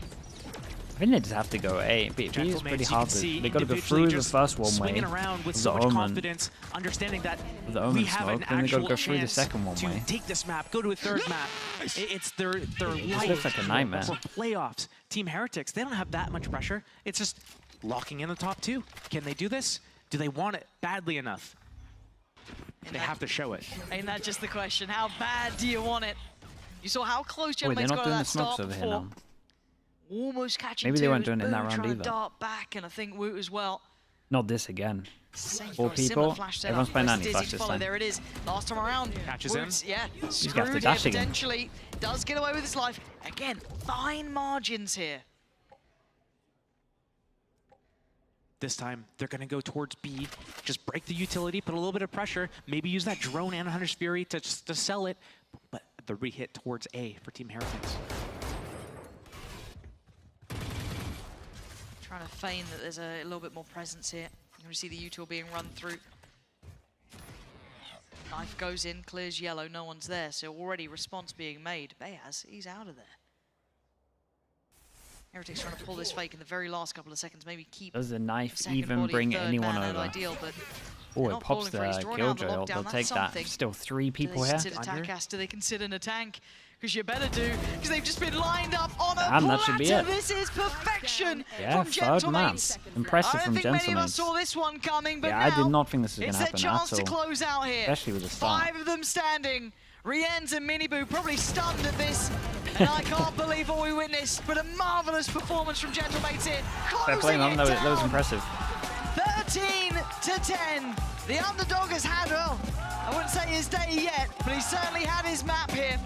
I think they just have to go A. B is pretty hard. They got to go through the first one way. Swinging around with the so much Omen. confidence, understanding that With the we Omen have smoke, an then they got to actual go through the chance second one to way. take this map, go to a 3rd map. It's their life. looks like a nightmare. For playoffs, Team Heretics, they don't have that much pressure. It's just locking in the top 2. Can they do this? Do they want it badly enough? They have to show it. Ain't that just the question? How bad do you want it? You saw how close Wait, they're Gentlemates not got to doing the that smokes start over here before. now. Almost catching Maybe they two weren't as doing it in that Boo round trying to either. dart back, and I think Woot as well. Not this again. Same 4 for a similar people. flash setup. Everyone's playing Where's 90 Dizzy flash to this follow? time. There it is. Last time around. Catches Woot's, him. Yeah, got to screwed here dash again. potentially. Does get away with his life. Again, fine margins here. This time, they're going to go towards B, just break the utility, put a little bit of pressure, maybe use that drone and Hunter's Fury to sell it, but the re-hit towards A for Team Heretics. Trying to feign that there's a little bit more presence here. You're going to see the util being run through. Knife goes in, clears yellow, no one's there, so already response being made. Bayaz, he's out of there. Heretics trying to pull this fake in the very last couple of seconds, maybe keep. Does the knife second even body, bring third anyone man out over? ideal, but Oh, they're it not pops falling for it. He's the drawing out the killjoy. lockdown, They'll that's take that. something. Still 3 people Do here. they consider Takas? Do they consider a tank? Because you better do, because they've just been lined up on a Damn, that should be platter. it. This is perfection Yeah, from 3rd map. Gentlemates. Impressive I from don't think many of us Gentlemates. saw this one coming, but Yeah, now I did not think this was going it's to their happen chance at to all. close out here. Especially with the start. 5 of them standing. Rienz and Miniboo probably stunned at this. And I can't believe what we witnessed, but a marvelous performance from Gentlemates here. Fair play, man. That was impressive. 13 to 10. The underdog has had, well, I wouldn't say his day yet, but he certainly had his map here.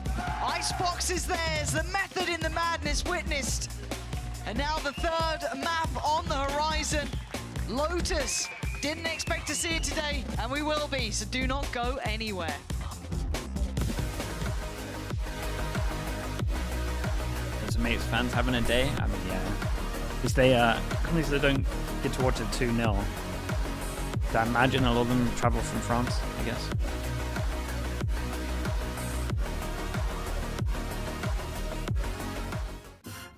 Icebox is theirs, the method in the madness witnessed. And now the 3rd map on the horizon. Lotus, didn't expect to see it today, and we will be, so do not go anywhere. Mates fans having a day. I mean, yeah. At least they don't get to watch it 2-0. So I imagine a lot of them travel from France, I guess.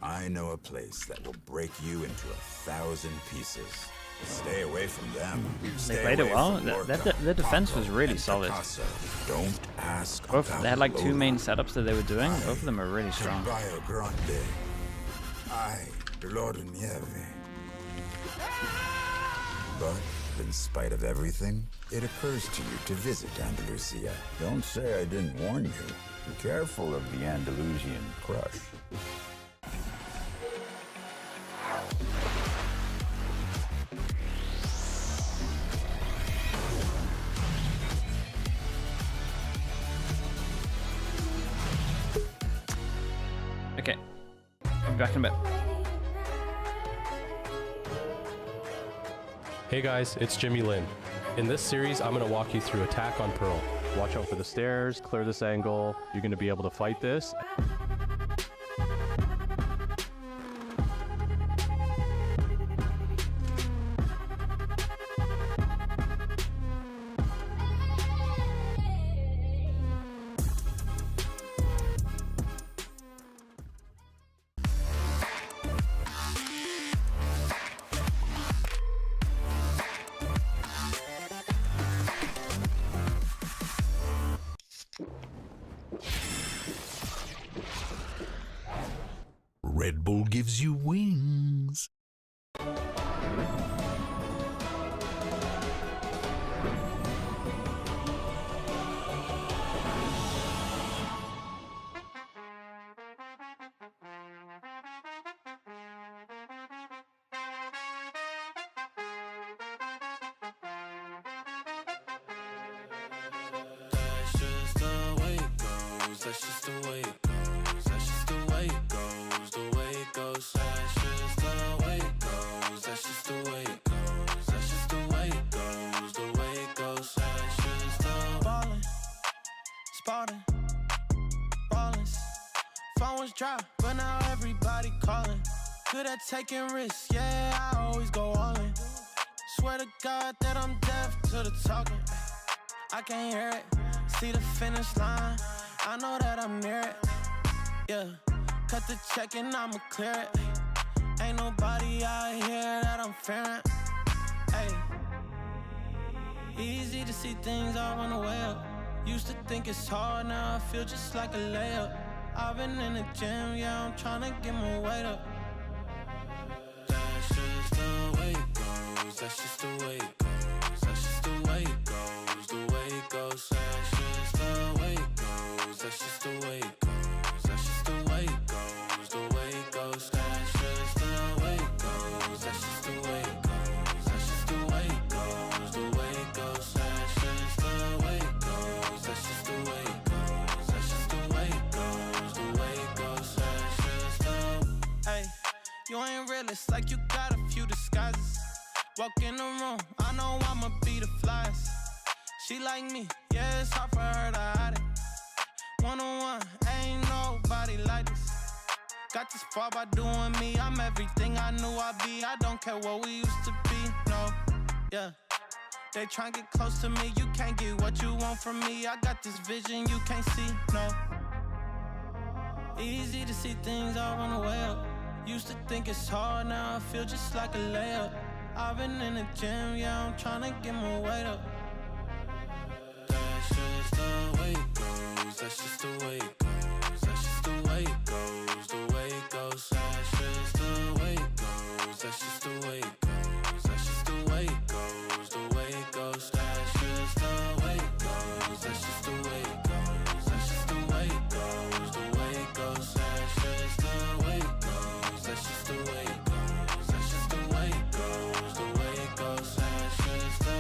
I know a place that will break you into 1,000 pieces. Stay away from them. They played it well. Their defense was really solid. Don't ask. They had like 2 main setups that they were doing. Both of them are really strong. But in spite of everything, it occurs to you to visit Andalusia. Don't say I didn't warn you. Be careful of the Andalusian crush. Okay. I'll be back in a bit. Hey guys, it's Jimmy Lin. In this series, I'm going to walk you through Attack on Pearl. Watch out for the stairs, clear this angle. You're going to be able to fight this. Red Bull gives you wings. That's just the way it goes. That's just the way it goes. The way it goes. That's just the way it goes. That's just the way it goes. That's just the way it goes. The way it goes. That's just the ballin', spotting, ballin'. Phone was dry, but now everybody calling. Good at taking risks, yeah, I always go all in. Swear to God that I'm deaf to the talking. I can't hear it. See the finish line. I know that I'm near it, yeah. Cut the check and I'ma clear it. Ain't nobody out here that I'm fearing, ayy. Easy to see things all on the way up. Used to think it's hard, now I feel just like a layup. I've been in the gym, yeah, I'm tryna get my weight up. That's just the way it goes, that's just the way it goes. That's just the way it goes, the way it goes. That's just the way it goes. That's just the way it goes. That's just the way it goes. The way it goes. That's just the way it goes. That's just the way it goes. That's just the way it goes. The way it goes. That's just the way it goes. That's just the way it goes. That's just the way it goes. The way it goes. That's just the. Hey, you ain't realist like you got a few disguises. Walk in the room, I know I'ma be the flyest. She like me, yeah, it's hard for her to hide it. One-on-one, ain't nobody like this. Got this far by doing me, I'm everything I knew I'd be. I don't care what we used to be, no, yeah. They try and get close to me, you can't get what you want from me. I got this vision you can't see, no. Easy to see things all on the way up. Used to think it's hard, now I feel just like a layup. I've been in the gym, yeah, I'm tryna get my weight up. That's just the way it goes. That's just the way it goes. That's just the way it goes. The way it goes. That's just the way it goes. That's just the way it goes. That's just the way it goes. The way it goes. That's just the way it goes. That's just the way it goes. That's just the way it goes. The way it goes. That's just the way it goes. That's just the way it goes. That's just the way it goes. The way it goes. That's just the.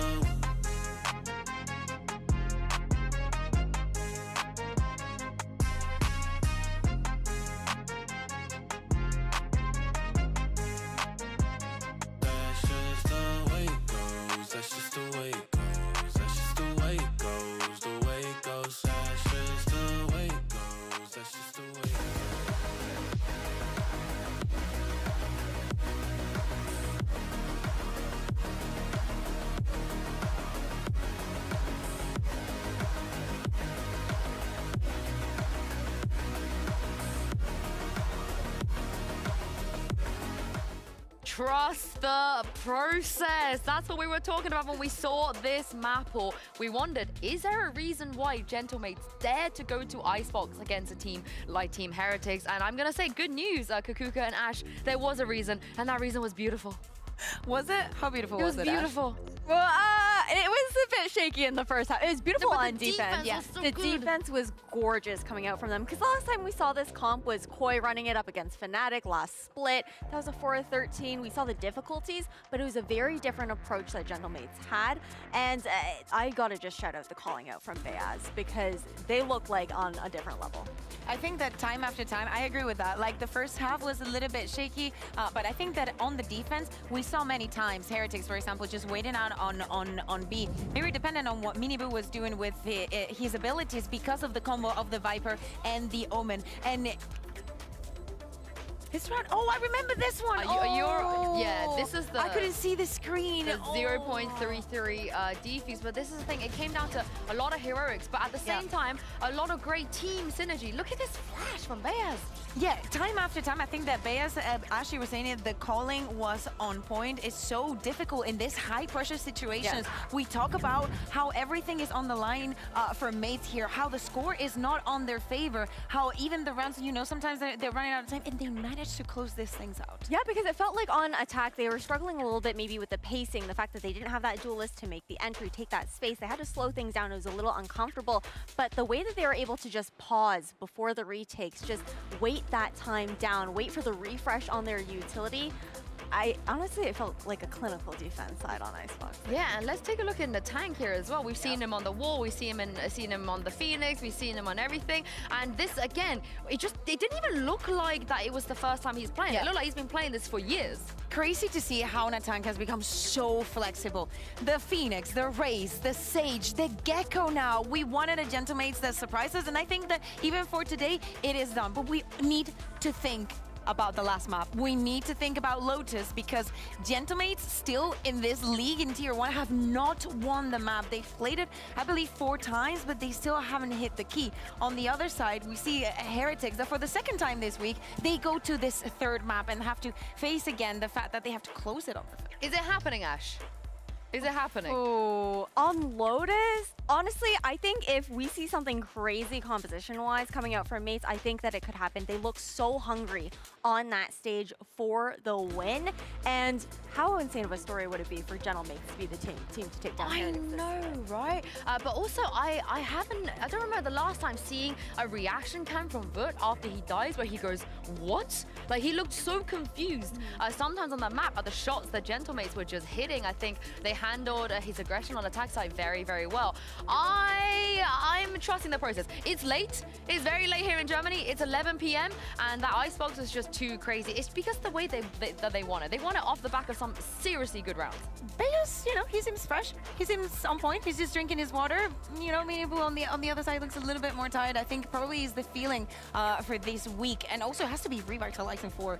That's just the way it goes. That's just the way it goes. The way it goes. That's just the way it goes. That's just the way it goes. Trust the process. That's what we were talking about when we saw this map, or we wondered, is there a reason why Gentle M8s dared to go to Icebox against a team like Team Heretics? And I'm going to say good news, Kakuka and Ash, there was a reason, and that reason was beautiful. Was it? How beautiful was it? It was beautiful. Well, it was a bit shaky in the first half. It was beautiful on defense. Yeah, so the defense was gorgeous coming out from them. Because last time we saw this comp was Koi running it up against Fnatic last split. That was a 4-13. We saw the difficulties, but it was a very different approach that Gentle M8s had. And I gotta just shout out the calling out from Bayaz, because they look like on a different level. I think that time after time, I agree with that. Like the first half was a little bit shaky, but I think that on the defense, we saw many times Heretics, for example, just waiting out on B. Very dependent on what Minibu was doing with his abilities because of the combo of the Viper and the Omen. And this round, oh, I remember this one. Yeah, This is the... I couldn't see the screen. The 0.33 defuse, but this is the thing. It came down to a lot of heroics, but at the same time, a lot of great team synergy. Look at this flash from Beaz. Yeah, time after time, I think that Beaz, Ashley was saying it, the calling was on point. It's so difficult in this high-pressure situations. We talk about how everything is on the line for mates here, how the score is not on their favor, how even the rounds, you know, sometimes they're running out of time, and they managed to close these things out. Yeah, because it felt like on attack, they were struggling a little bit maybe with the pacing, the fact that they didn't have that duelist to make the entry, take that space. They had to slow things down. It was a little uncomfortable, but the way that they were able to just pause before the retakes, just wait that time down, wait for the refresh on their utility. Honestly, it felt like a clinical defense side on Icebox. Yeah, and let's take a look in the tank here as well. We've seen him on the wall, we've seen him on the Phoenix, we've seen him on everything. And this again, it didn't even look like that it was the first time he's playing. It looked like he's been playing this for years. Crazy to see how Natank has become so flexible. The Phoenix, the Raze, the Sage, the Gecko now. We wanted a Gentlemates that surprised us, and I think that even for today, it is done. But we need to think about the last map. We need to think about Lotus because Gentlemates still in this league in Tier 1 have not won the map. They've played it, I believe, 4 times, but they still haven't hit the key. On the other side, we see Heretics that for the second time this week, they go to this 3rd map and have to face again the fact that they have to close it on the 3rd. Is it happening, Ash? Is it happening? Oh, on Lotus, honestly, I think if we see something crazy composition-wise coming out from mates, I think that it could happen. They look so hungry on that stage for the win. And how insane of a story would it be for Gentle Mates to be the team to take down Heretics? I know, right? But also, I don't remember the last time seeing a reaction cam from VIT after he dies where he goes, what? Like, he looked so confused. Sometimes on the map, at the shots that Gentlemates were just hitting, I think they handled his aggression on the attack side very, very well. I'm trusting the process. It's late. It's very late here in Germany. It's 11 p.m. and that Icebox is just too crazy. It's because the way that they won it. They won it off the back of some seriously good rounds. Beaz, you know, he seems fresh. He seems on point. He's just drinking his water. You know, Meaningful on the other side looks a little bit more tired. I think probably is the feeling for this week, and also has to be revitalizing for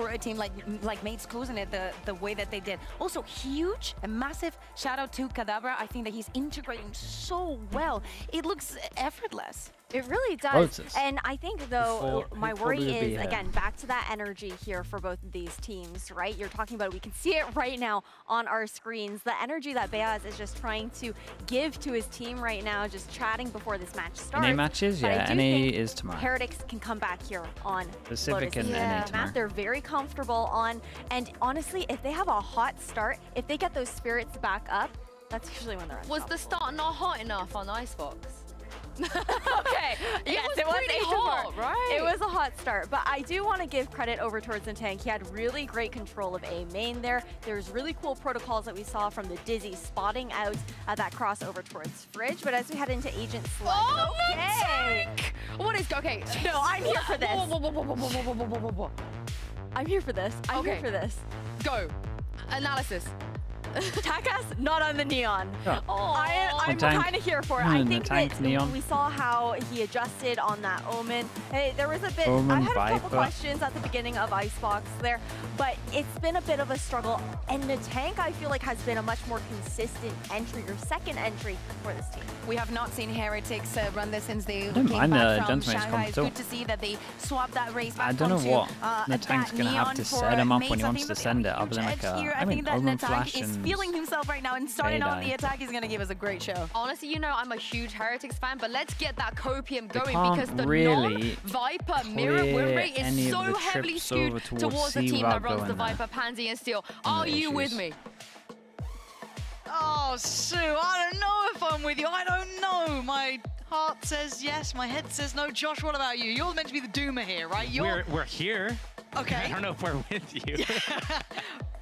a team like Mates closing it the way that they did. Also, huge and massive shout out to Kadabra. I think that he's integrating so well. It looks effortless. It really does. Lotus. And I think, though, my worry is, again, back to that energy here for both of these teams, right? You're talking about it. We can see it right now on our screens. The energy that Beaz is just trying to give to his team right now, just chatting before this match starts. NA matches? But Yeah, NA is tomorrow. Heretics can come back here on Pacific Lotus. and NA tomorrow. They're very comfortable on. And honestly, if they have a hot start, if they get those spirits back up, that's usually when they're Was the start not hot enough on Icebox? Okay, yes, it was pretty hot, right? It was a hot start, but I do want to give credit over towards the tank. He had really great control of A main there. There's really cool protocols that we saw from the Dizzy spotting out that crossover towards Fridge, but as we head into Agent Slug, the tank! What is, okay. No, I'm here for this. Whoa. I'm here for this. I'm here for this. Go. Analysis. Takas, not on the Neon. Yeah. I'm kind of here for it. I think that Neon. we saw how he adjusted on that Omen. Hey, there was a bit, Omen, I had a couple Viper. questions at the beginning of Icebox there, but it's been a bit of a struggle. And the tank, I feel like, has been a much more consistent entry, or second entry for this team. We have not seen Heretics run this since they don't came mind back the from Gentlemates Shanghai. It's comp good to see that they swapped that race back I don't know onto, what that Natank's going to have Neon to for set him up when Mates. he I wants think to that send it, other than huge like edge here. I think that Omen Natank Flash is and feeling himself right now and starting on Fade the Eye. attack. He's going to give us a great show. Honestly, you know, I'm a huge Heretics fan, but let's get that copium They going can't because the really non-Viper mirror win clear rate any is of so the heavily trips skewed over towards towards the C team that without runs the going there. Viper, Pansy, and Steel. Are you with me? Oh, Sue, I don't know if I'm with you. I don't know. My heart says yes, my head says no. Josh, what about you? You're meant to be the doomer here, right? We're here. Okay. I don't know if we're with you.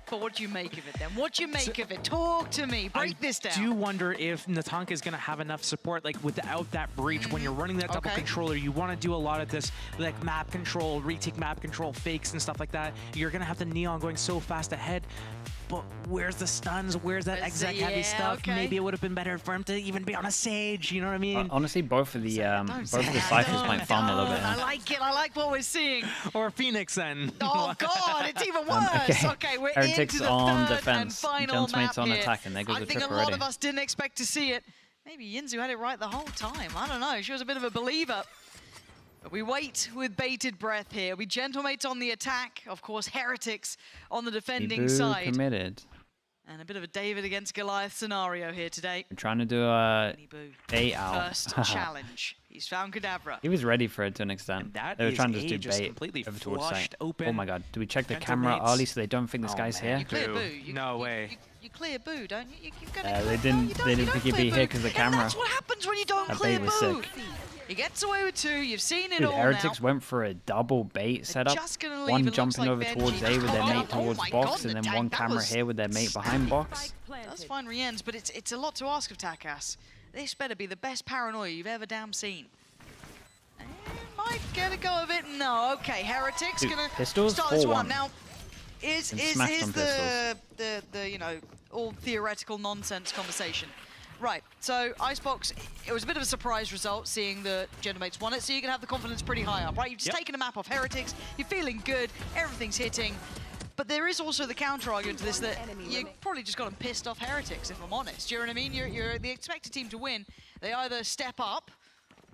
But what do you make of it then? What do you make of it? Talk to me. Break this down. I do wonder if Natank is going to have enough support, like without that breach. When you're running that double controller, you want to do a lot of this, like map control, retake map control, fakes and stuff like that. You're going to have the Neon going so fast ahead. but where's the stuns? Where's that exec heavy stuff? Okay. Maybe it would have been better for him to even be on a stage. You know what I mean? Honestly, both of the ciphers might farm a little bit. I like it. I like what we're seeing. Or Phoenix then. Oh God, it's even worse. Okay, we're Heretics into the on third defense, and final Gentlemates on map here. attack, and there goes I the think trip a lot already. of us didn't expect to see it. Maybe Yinzu had it right the whole time. I don't know. She was a bit of a believer. But we wait with bated breath here. We Gentlemates on the attack. Of course, Heretics on the defending side. Committed. And a bit of a David against Goliath scenario here today. We're trying to do a bait out. First challenge. He's found Kadabra. He was ready for it to an extent. They were trying to just do bait over towards site. Open. Oh my god, do we check the camera early so they don't think this guy's here? You clear Boo. No way. You clear Boo, don't you? They didn't think he'd be here because the camera. And that's what happens when you don't That clear bait was Boo. sick. He gets away with 2. You've seen it Dude, all Heretics now. went for a double bait setup. just gonna leave. One It jumping looks like over towards Benji. A with their mate Oh towards my box, God, and the then one tank, that camera was here with their mate behind box. That's fine Rienz, but it's a lot to ask of Takas. This better be the best paranoia you've ever damn seen. Might get a go of it. No, okay. Heretics Dude, gonna Pistols start this one 4-1. up. Now, is smashed on the you know, all theoretical nonsense conversation. Right, so Icebox, it was a bit of a surprise result seeing the Gentlemates won it, so you can have the confidence pretty high up, right? You've just taken a map off Heretics, you're feeling good, everything's hitting. But there is also the counter-argument to this that you probably just got them pissed off Heretics, if I'm honest. Do you know what I mean? You're the expected team to win. They either step up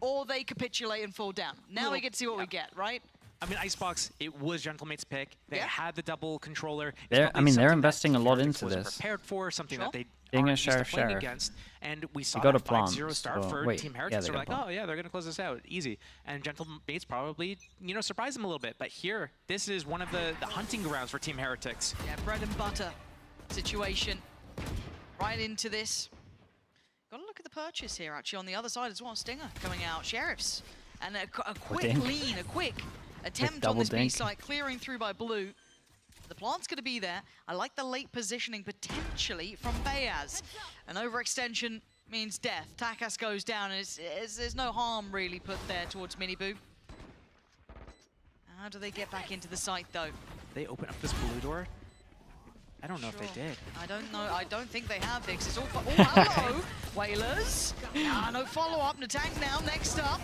or they capitulate and fall down. Now we get to see what we get, right? I mean, Icebox, it was Gentlemate's pick. They had the double controller. They're investing a lot into this. Prepared for something that they Being a aren't used to playing sheriff. against, and we saw got that a plant, 5-0 start so- for wait, Team yeah, Heretics. they They're got like, a oh yeah, they're gonna close this out easy, and Gentlemates probably, you know, surprise them a little bit. But here, this is one of the hunting grounds for Team Heretics. Yeah, bread and butter situation. Right into this. Got to look at the purchase here, actually, on the other side as well. Stinger coming out. Sheriffs. And a quick dink. lean, a quick attempt on double this B dink. site, clearing through by Blue. The plant's going to be there. I like the late positioning, potentially, from Bayaz. An overextension means death. Takas goes down, and there's no harm, really, put there towards Miniboo. How do they get back into the site, though? They open up this blue door. I don't know if they did. I don't know. I don't think they have, Vix. It's all. Oh, hello, Whalers. No follow-up. Natank now. Next up.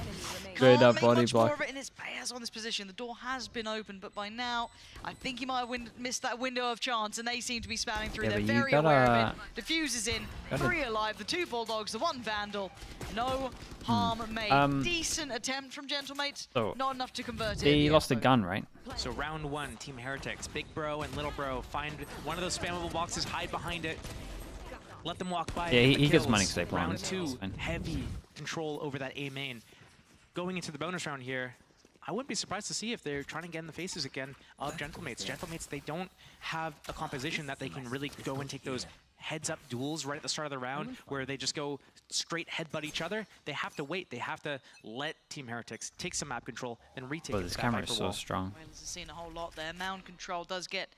Good Can't make body much more block. of it, and it's Bayaz on this position. The door has been opened, but by now, I think he might have missed that window of chance, and they seem to be spanning through. Yeah, They're but you very aware of gotta- it. Diffuses in. gotta- 3 alive. The 2 Bulldogs. The 1 Vandal. No harm made. Decent attempt from Gentlemates. So, Not enough to convert it. They lost a gun, right? So round 1, Team Heretics, Big Bro and Little Bro find one of those spammable boxes, hide behind it, let them walk by. Yeah, and he get the gets kills. money 'cause they plan Round it, so 2, it's fine. heavy control over that A main. Going into the bonus round here, I wouldn't be surprised to see if they're trying to get in the faces again of Gentlemates. Gentlemates, they don't have a composition that they can really go and take those heads-up duels right at the start of the round where they just go straight headbutt each other. They have to wait. They have to let Team Heretics take some map control and retake Oh, it this to that camera is Viper so wall. strong. Whalers has seen a whole lot there. Mound control does get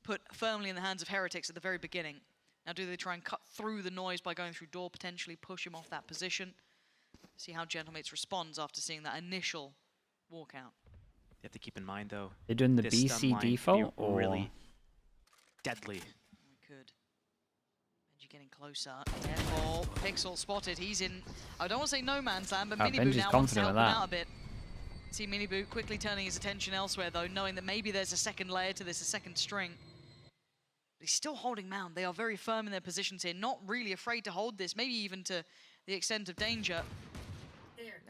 put firmly in the hands of Heretics at the very beginning. Now, do they try and cut through the noise by going through door, potentially push him off that position? See how Gentlemates responds after seeing that initial walkout. You have to keep in mind, though, They're doing the this BC stun line could be default, or really deadly. We could. Benji getting closer. Careful. Pixel spotted. He's in, I don't want to say no man's land, but Miniboo Benji's now wants to confident help with him that. out a bit. See Miniboo quickly turning his attention elsewhere, though, knowing that maybe there's a second layer to this, a second string. He's still holding Mound. They are very firm in their positions here, not really afraid to hold this, maybe even to the extent of danger.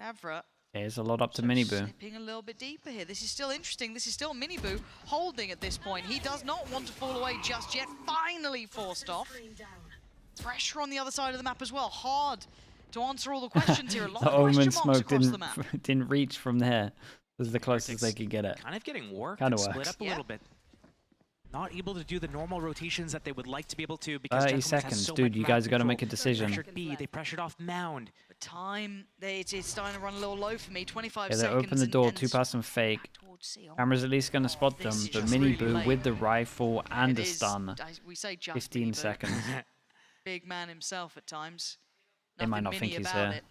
Avra There's a lot up to Miniboo. slipping a little bit deeper here. This is still interesting. This is still Miniboo holding at this point. He does not want to fall away just yet. Finally forced off. Pressure on the other side of the map as well. Hard to answer all the questions here. A lot The of question Omen marks smoke across the map. didn't reach from there. This is the closest they could get it. Kind of getting worked Kinda and split works. up a little bit. Not able to do the normal rotations that they would like to be able to because 30 Gentleman's has seconds, so dude. much You map guys got to control. make a decision. Pressured B, they pressured off Mound. But time, it's starting to run a little low for me. 25 Yeah, they seconds. open the door, and 2-person fake. towards C. Oh, Camera's at least going to spot them, this is but just really Miniboo late. with the rifle and it the is- stun. we say just 15 Miniboo. seconds. Big man himself at times. They might Nothing not think mini he's about here. it.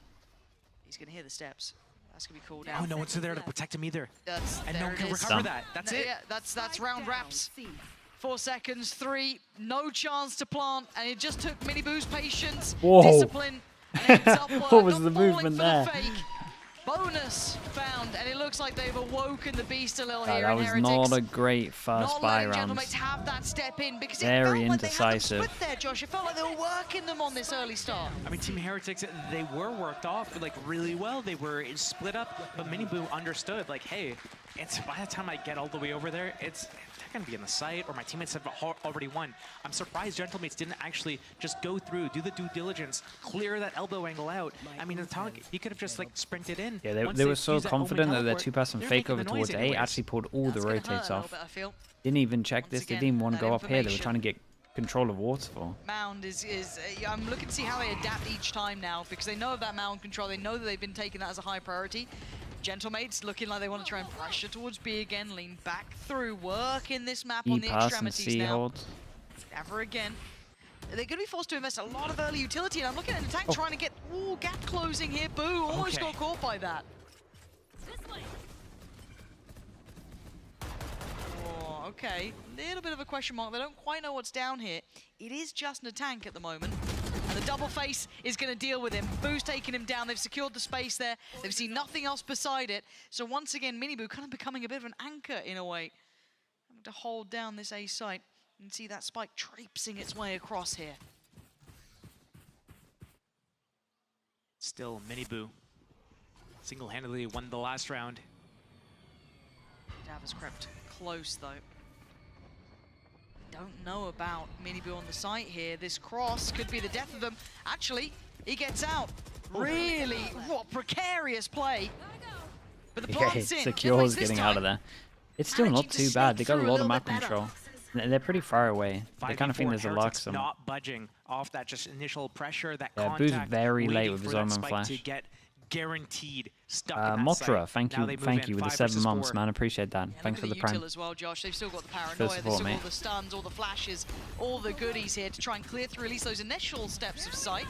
He's going to hear the steps. That's going to be called Oh, out. no one's there to protect him either. That's, And there no one it can is. recover that. That's No, it. Yeah, that's round wraps 4 seconds, 3, no chance to plant, and it just took Miniboo's patience, Whoa. discipline, and heads up work, What was not the falling movement for there? the fake. Bonus found, and it looks like they've awoken the beast a little here That in was Heretics. not a great first buy round. Gentlemen have that step in because Very it felt like indecisive. they had them split there, Josh. It felt like they were working them on this early start. I mean, Team Heretics, they were worked off like really well. They were split up, but Miniboo understood like, hey, it's by the time I get all the way over there, they're gonna be in the site, or my teammates have already won. I'm surprised Gentlemates didn't actually just go through, do the due diligence, clear that elbow angle out. I mean, he could have just like sprinted in. Yeah, they were so confident that their two-person fake over towards A actually pulled all the rotates off. Didn't even check this. They didn't even want to go up here. They were trying to get control of Waterfall. Mound is I'm looking to see how they adapt each time now, because they know of that mound control. They know that they've been taking that as a high priority. Gentlemates looking like they want to try and pressure towards B again, lean back through, work in this map on the extremities now. holds. Ever again. They're going to be forced to invest a lot of early utility, and I'm looking at the tank trying to get gap closing here. Boo almost got caught by that. Oh, okay. Little bit of a question mark. They don't quite know what's down here. It is just a tank at the moment. And the double face is going to deal with him. Boo's taking him down. They've secured the space there. They've seen nothing else beside it. So once again, Miniboo kind of becoming a bit of an anchor in a way. Having to hold down this A site. You can see that spike traipsing its way across here. Still, Miniboo single-handedly won the last round. Dav has crept close though. Don't know about Miniboo on the site here. This cross could be the death of them. Actually, he gets out. Really, what precarious play. But the plant's in. Secures getting out of there. It's still not too bad. They got a lot of map control. They're pretty far away. They kind of think there's a lock somewhere. Not budging off that just initial pressure, that Boo's contact. very late with his Omen Flash. To get guaranteed stuck in that Motra, site. thank you with the 7 months, man. Appreciate that. Thanks for the prime. As well, Josh. They've still got the paranoia, they've still got all the stuns, all the flashes, all the goodies here to try and clear through at least those initial steps of sight.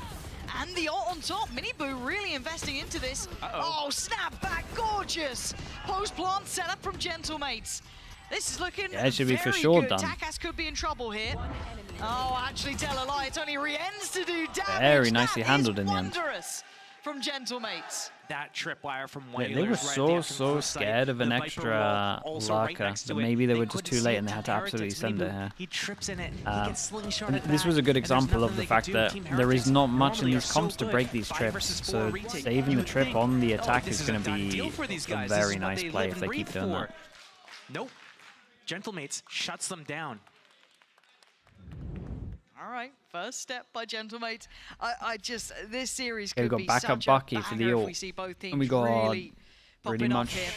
And the ult on top, Miniboo really investing into this. Oh, snap back, gorgeous! Post plant set up from Gentlemates. This is looking it should be for very sure good. done. Takas could be in trouble here. Oh, actually tell a lie, it's only Rien's to do damage. Very nicely handled in the end. Wondrous from Gentlemates. That tripwire from They were so scared of an extra lurker that maybe they were just too late and they had to absolutely send it here. He trips in it. He gets slingshotted This was a good example of the fact that there is not much in these comps to good. break these trips, so saving the trip on the attack is going to be a very nice play if they keep doing that. Nope. Gentlemates shuts them down. All right, first step by Gentlemates. This series Okay, could we be got such Bucky a for the banger if ult. we see both teams And we got really pretty popping much off here.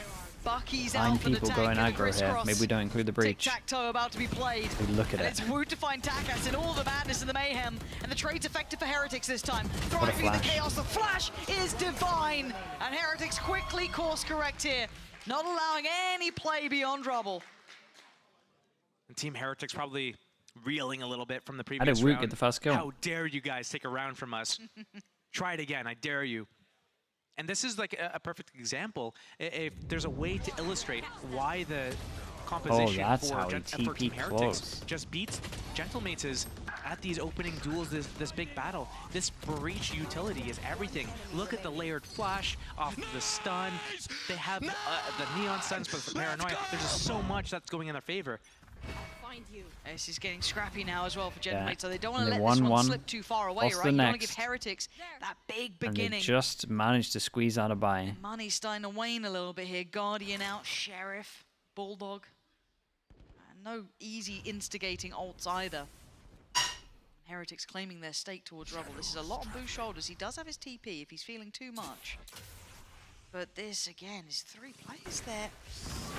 Bucky's 9 out for the people tank, going and the aggro here. crisscross. Maybe we don't include the breach. Tic-tac-toe about to be played. Look at and it. It's Wood to find Takas in all the madness and the mayhem. And the trade's effective for Heretics this time. What a Thriving in the flash. chaos. The flash is divine. And Heretics quickly course correct here. Not allowing any play beyond rubble. And Team Heretics probably reeling a little bit from the How previous did Woot round. get the first kill? How dare you guys take a round from us? Try it again, I dare you. And this is like a perfect example. If there's a way to illustrate why the composition that's for, how he for Team TP Heretics close. just beats Gentlemates is at these opening duels, this big battle. This breach utility is everything. Look at the layered flash off of the stun. They have the neon stuns for the paranoia. There's just so much that's going in their favor. This is getting scrappy now as well for Gentlemates, so they don't want And to they let this one 1-1. slip too far away, What's right? the You don't want to next? give Heretics that big And beginning. they just managed to squeeze out a buy. Money's starting to wane a little bit here. Guardian out, Sheriff, Bulldog. And no easy instigating ults either. Heretics claiming their stake towards rubble. This is a lot on Boo's shoulders. He does have his TP if he's feeling too much. But this, again, is 3 players there.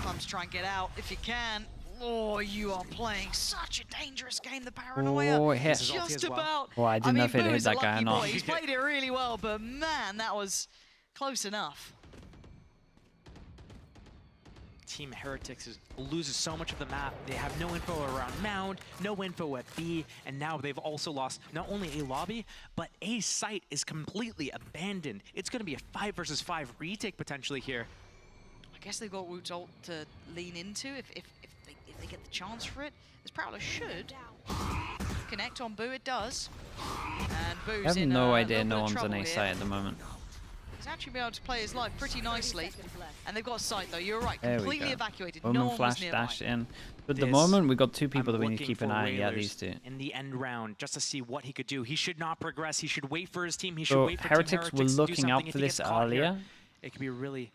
Time to try and get out if you can. Oh, you are playing such a dangerous game. The paranoia Oh, it hit. just about. Oh, I didn't know if it hit Boo's a that guy or lucky not. boy. He's played it really well, but man, that was close enough. Team Heretics loses so much of the map. They have no info around Mound, no info at B, and now they've also lost not only a lobby, but a site is completely abandoned. It's going to be a 5 versus 5 retake potentially here. I guess they've got Woot's ult to lean into if they they get the chance for it? This Prowler should connect on Boo, it does. And Boo's I have in no a idea little no bit of one's on trouble A here. site at the moment. He's actually been able to play his life pretty nicely. And they've got a site though, you're right, There completely we go. evacuated. Woman No one was flash nearby. dash in. But at the This, moment, we've got two people that we need to looking keep an for eye on. Yeah, Railers these two. in the end round, just to see what he could do. He should not progress. He should wait for his team. He should So wait for Heretics Team were Heretics to do looking out something. for If he this gets caught here, earlier. it could be really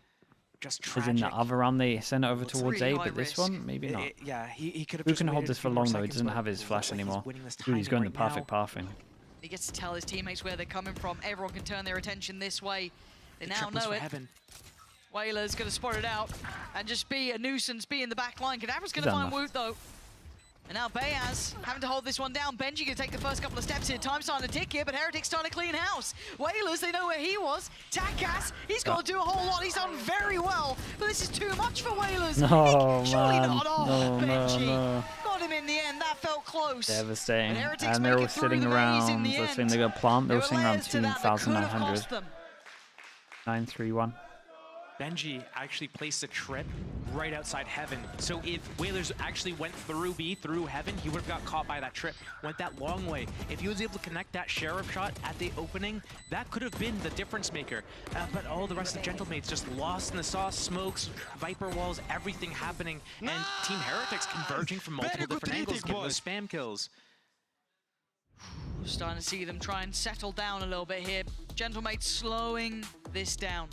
just Because tragic. in the other round, they sent it over Looks towards really A, high but this risk. one, maybe not. Yeah, he could have Who just can hold waited this a for few more long, though? He seconds, doesn't but have his it flash looks like he's anymore. winning this Dude, he's going timing the right perfect now. pathing. He gets to tell his teammates where they're coming from. Everyone can turn their attention this way. They The now triples know for it. Heaven. Whaler's going to spot it out and just be a nuisance, be in the back line. Cadaver's going to He's find enough. Woot, though. And now Bayaz having to hold this one down. Benji going to take the first couple of steps here. Time starting to tick here, but Heretics starting to clean house. Whalers, they know where he was. Takas, he's got to do a whole lot. He's done very well, but this is too much for Whalers. No, Surely man. not. Oh, No, Benji. no. Got him in the end. That felt close. Devastating. But Heretics And they're make all it through sitting the maze in around. the Let's end. see, they got plant. They There were were sitting around layers to that that could have 2,900. cost them. 9-3-1. Benji actually placed a trip right outside Heaven. So if Whalers actually went through B, through Heaven, he would have got caught by that trip. Went that long way. If he was able to connect that Sheriff shot at the opening, that could have been the difference maker. But all the rest of Gentlemates just lost in the sauce, smokes, Viper walls, everything happening. And Team Heretics converging from multiple different angles, getting those spam kills. We're starting to see them try and settle down a little bit here. Gentlemates slowing this down.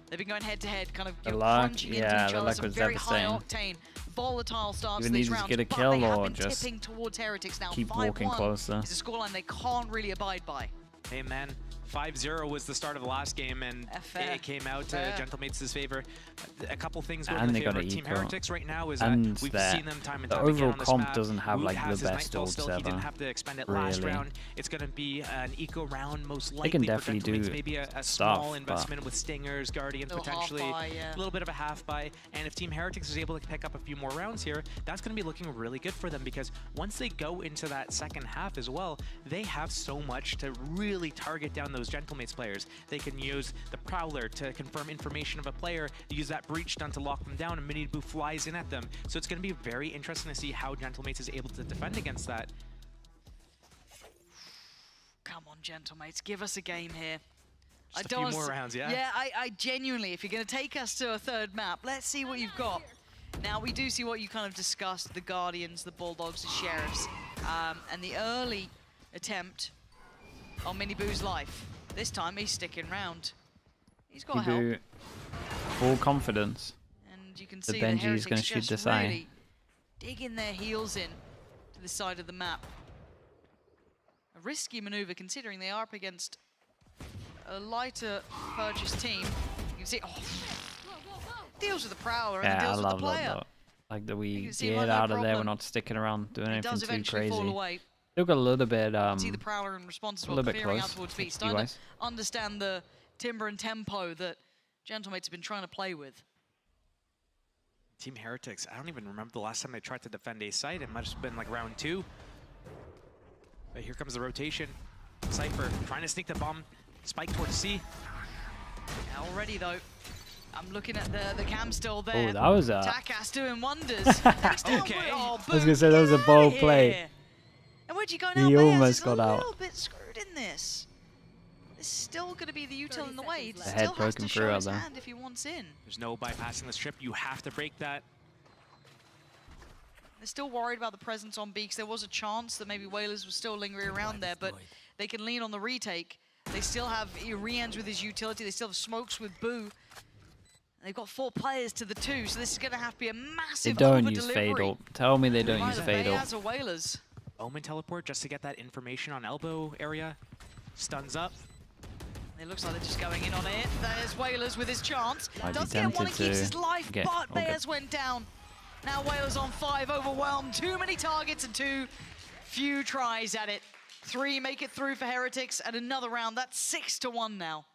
They've been going head-to-head, kind of The you know, luck, crunching into yeah, each the other. luck Some was very high devastating. octane, volatile starts Even to these needed to rounds, get a but kill they have or been just tipping towards Heretics now. keep 5-1 walking closer. is a scoreline they can't really abide by. Hey man, 5-0 was the start of the last game, and it came out to Gentlemates' favor. A couple things going And in they the got favor an of Team eco. Heretics right now is And that we've that seen them time and the time again overall on this comp map. doesn't have Woot like has the his best Nightfall ults still. He ever. didn't have to expend it last Really. round. It's going to be an eco round most likely They can for definitely Gentlemates. do Maybe a stuff, small but- investment with Stingers, Guardians Little potentially. half buy, yeah. A little bit of a half buy. And if Team Heretics is able to pick up a few more rounds here, that's going to be looking really good for them, because once they go into that second half as well, they have so much to really target down those Gentlemates players. They can use the Prowler to confirm information of a player, use that breach stun to lock them down, and Mini Boo flies in at them. So it's going to be very interesting to see how Gentlemates is able to defend against that. Come on, Gentlemates, give us a game here. Just a few more rounds, yeah? Yeah, I genuinely, if you're going to take us to a third map, let's see what you've got. Now, we do see what you kind of discussed, the Guardians, the Bulldogs, the Sheriffs, and the early attempt on Mini Boo's life. This time, he's sticking round. He's got help. Boo, full confidence. And you can that see that Benji is going Heretics to shoot just this really eye. digging their heels in to the side of the map. A risky maneuver considering they are up against a lighter purchase team. You can see, deals with the Prowler and then Yeah, I deals with the love player. that. Like that we can see get like no out of there. We're problem. not sticking around doing It anything does too eventually fall crazy. away. Still got a little bit See the Prowler in response as a well, little bit clearing out close, towards B. Starting to XP-wise. understand the timber and tempo that Gentlemates have been trying to play with. Team Heretics, I don't even remember the last time they tried to defend a site. It must have been like round 2. But here comes the rotation. Cypher trying to sneak the bomb. Spike towards C. Already though, I'm looking at the cam still there. Oh, that was a- Takas doing wonders. Takes down Okay. Woot. Oh, I was Boo, gonna say that was a get bold outta play. here. And where'd you go now? He Bayaz almost is got a out. little bit screwed in this. This is still going to be the util in the way. He The still head has broken to through show out his there. hand if he wants in. There's no bypassing this trip. You have to break that. They're still worried about the presence on B because there was a chance that maybe Whalers was still lingering around there, but they can lean on the retake. They still have Rians with his utility. They still have smokes with Boo. They've got 4 players to the 2, so this is going to have to be a They massive don't use Fade over-delivery. Ult. Tell me they don't use Either Fade Ult. Bayaz or Whalers. Omen teleport just to get that information on elbow area. Stuns up. It looks like they're just going in on it. There's Whalers with his chance. Might be Does get one tempted and keeps to his life, get- but okay. Bayaz went down. Now Whalers on 5, overwhelmed. Too many targets and too few tries at it. 3 make it through for Heretics, and another round. That's 6-1 now.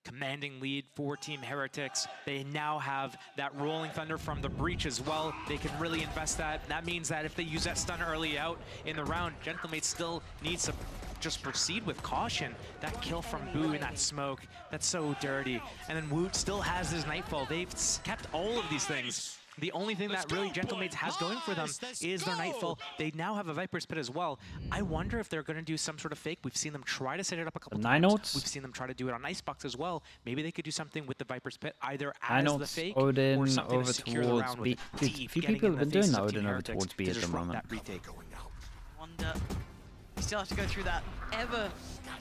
Commanding lead for Team Heretics. They now have that Rolling Thunder from the breach as well. They can really invest that. That means that if they use that stun early out in the round, Gentlemates still needs to just proceed with caution. That kill from Boo in that smoke, that's so dirty. And then Woot still has his Nightfall. They've kept all of these things. The only thing that really Gentle M8s has going for them is their Nightfall. They now have a Viper's Pit as well. I wonder if they're going to do some sort of fake. We've seen them try to set it up a couple times. We've seen them try to do it on Icebox as well. Maybe they could do something with the Viper's Pit, either as the fake Odin or something over to secure the towards round B. with Dude, deep, few getting people in have the been faces doing of Odin Team over Heretics towards B to at the disrupt moment. that retake. Wonder. You still have to go through that ever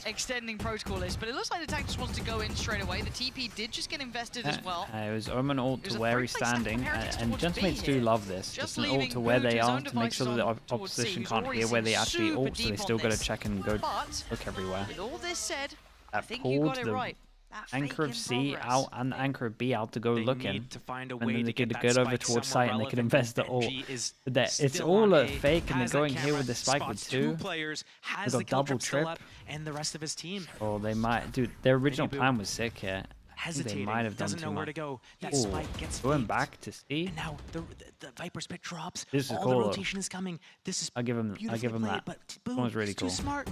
extending protocol list, but it looks like the tank just wants to go in straight away. The TP did just get invested as well. It was Omen ult to where he's standing, and Gentle M8s do love this. Just an ult to leaving where Boo to they his are own to make sure that the devices on towards C, opposition who's can't already hear where sitting they actually super ult, so they deep on still got to this. check and go But look everywhere. with all this said, I That think you pulled got it the right. That anchor of fake in C progress. out and the anchor of B out to go look in, to find a and way then to they could get get that over spike towards somewhere site and they could relevant. invest the ult. Benji is It's still all on a A, fake, and they're has that going here camera, with the spike with spots two. players, They has got the kill double trip still trip. up, and the rest of his team. Or they might, dude. Their original Boo plan was sick here. They hesitating, might have done doesn't too know where much. to go. That Ooh, spike gets going faked. back to C. And now the Viper's Pit drops. This is All cool, the though. rotation is coming. This is I'll give him beautifully that. played, but Boo That was really is cool. too smart.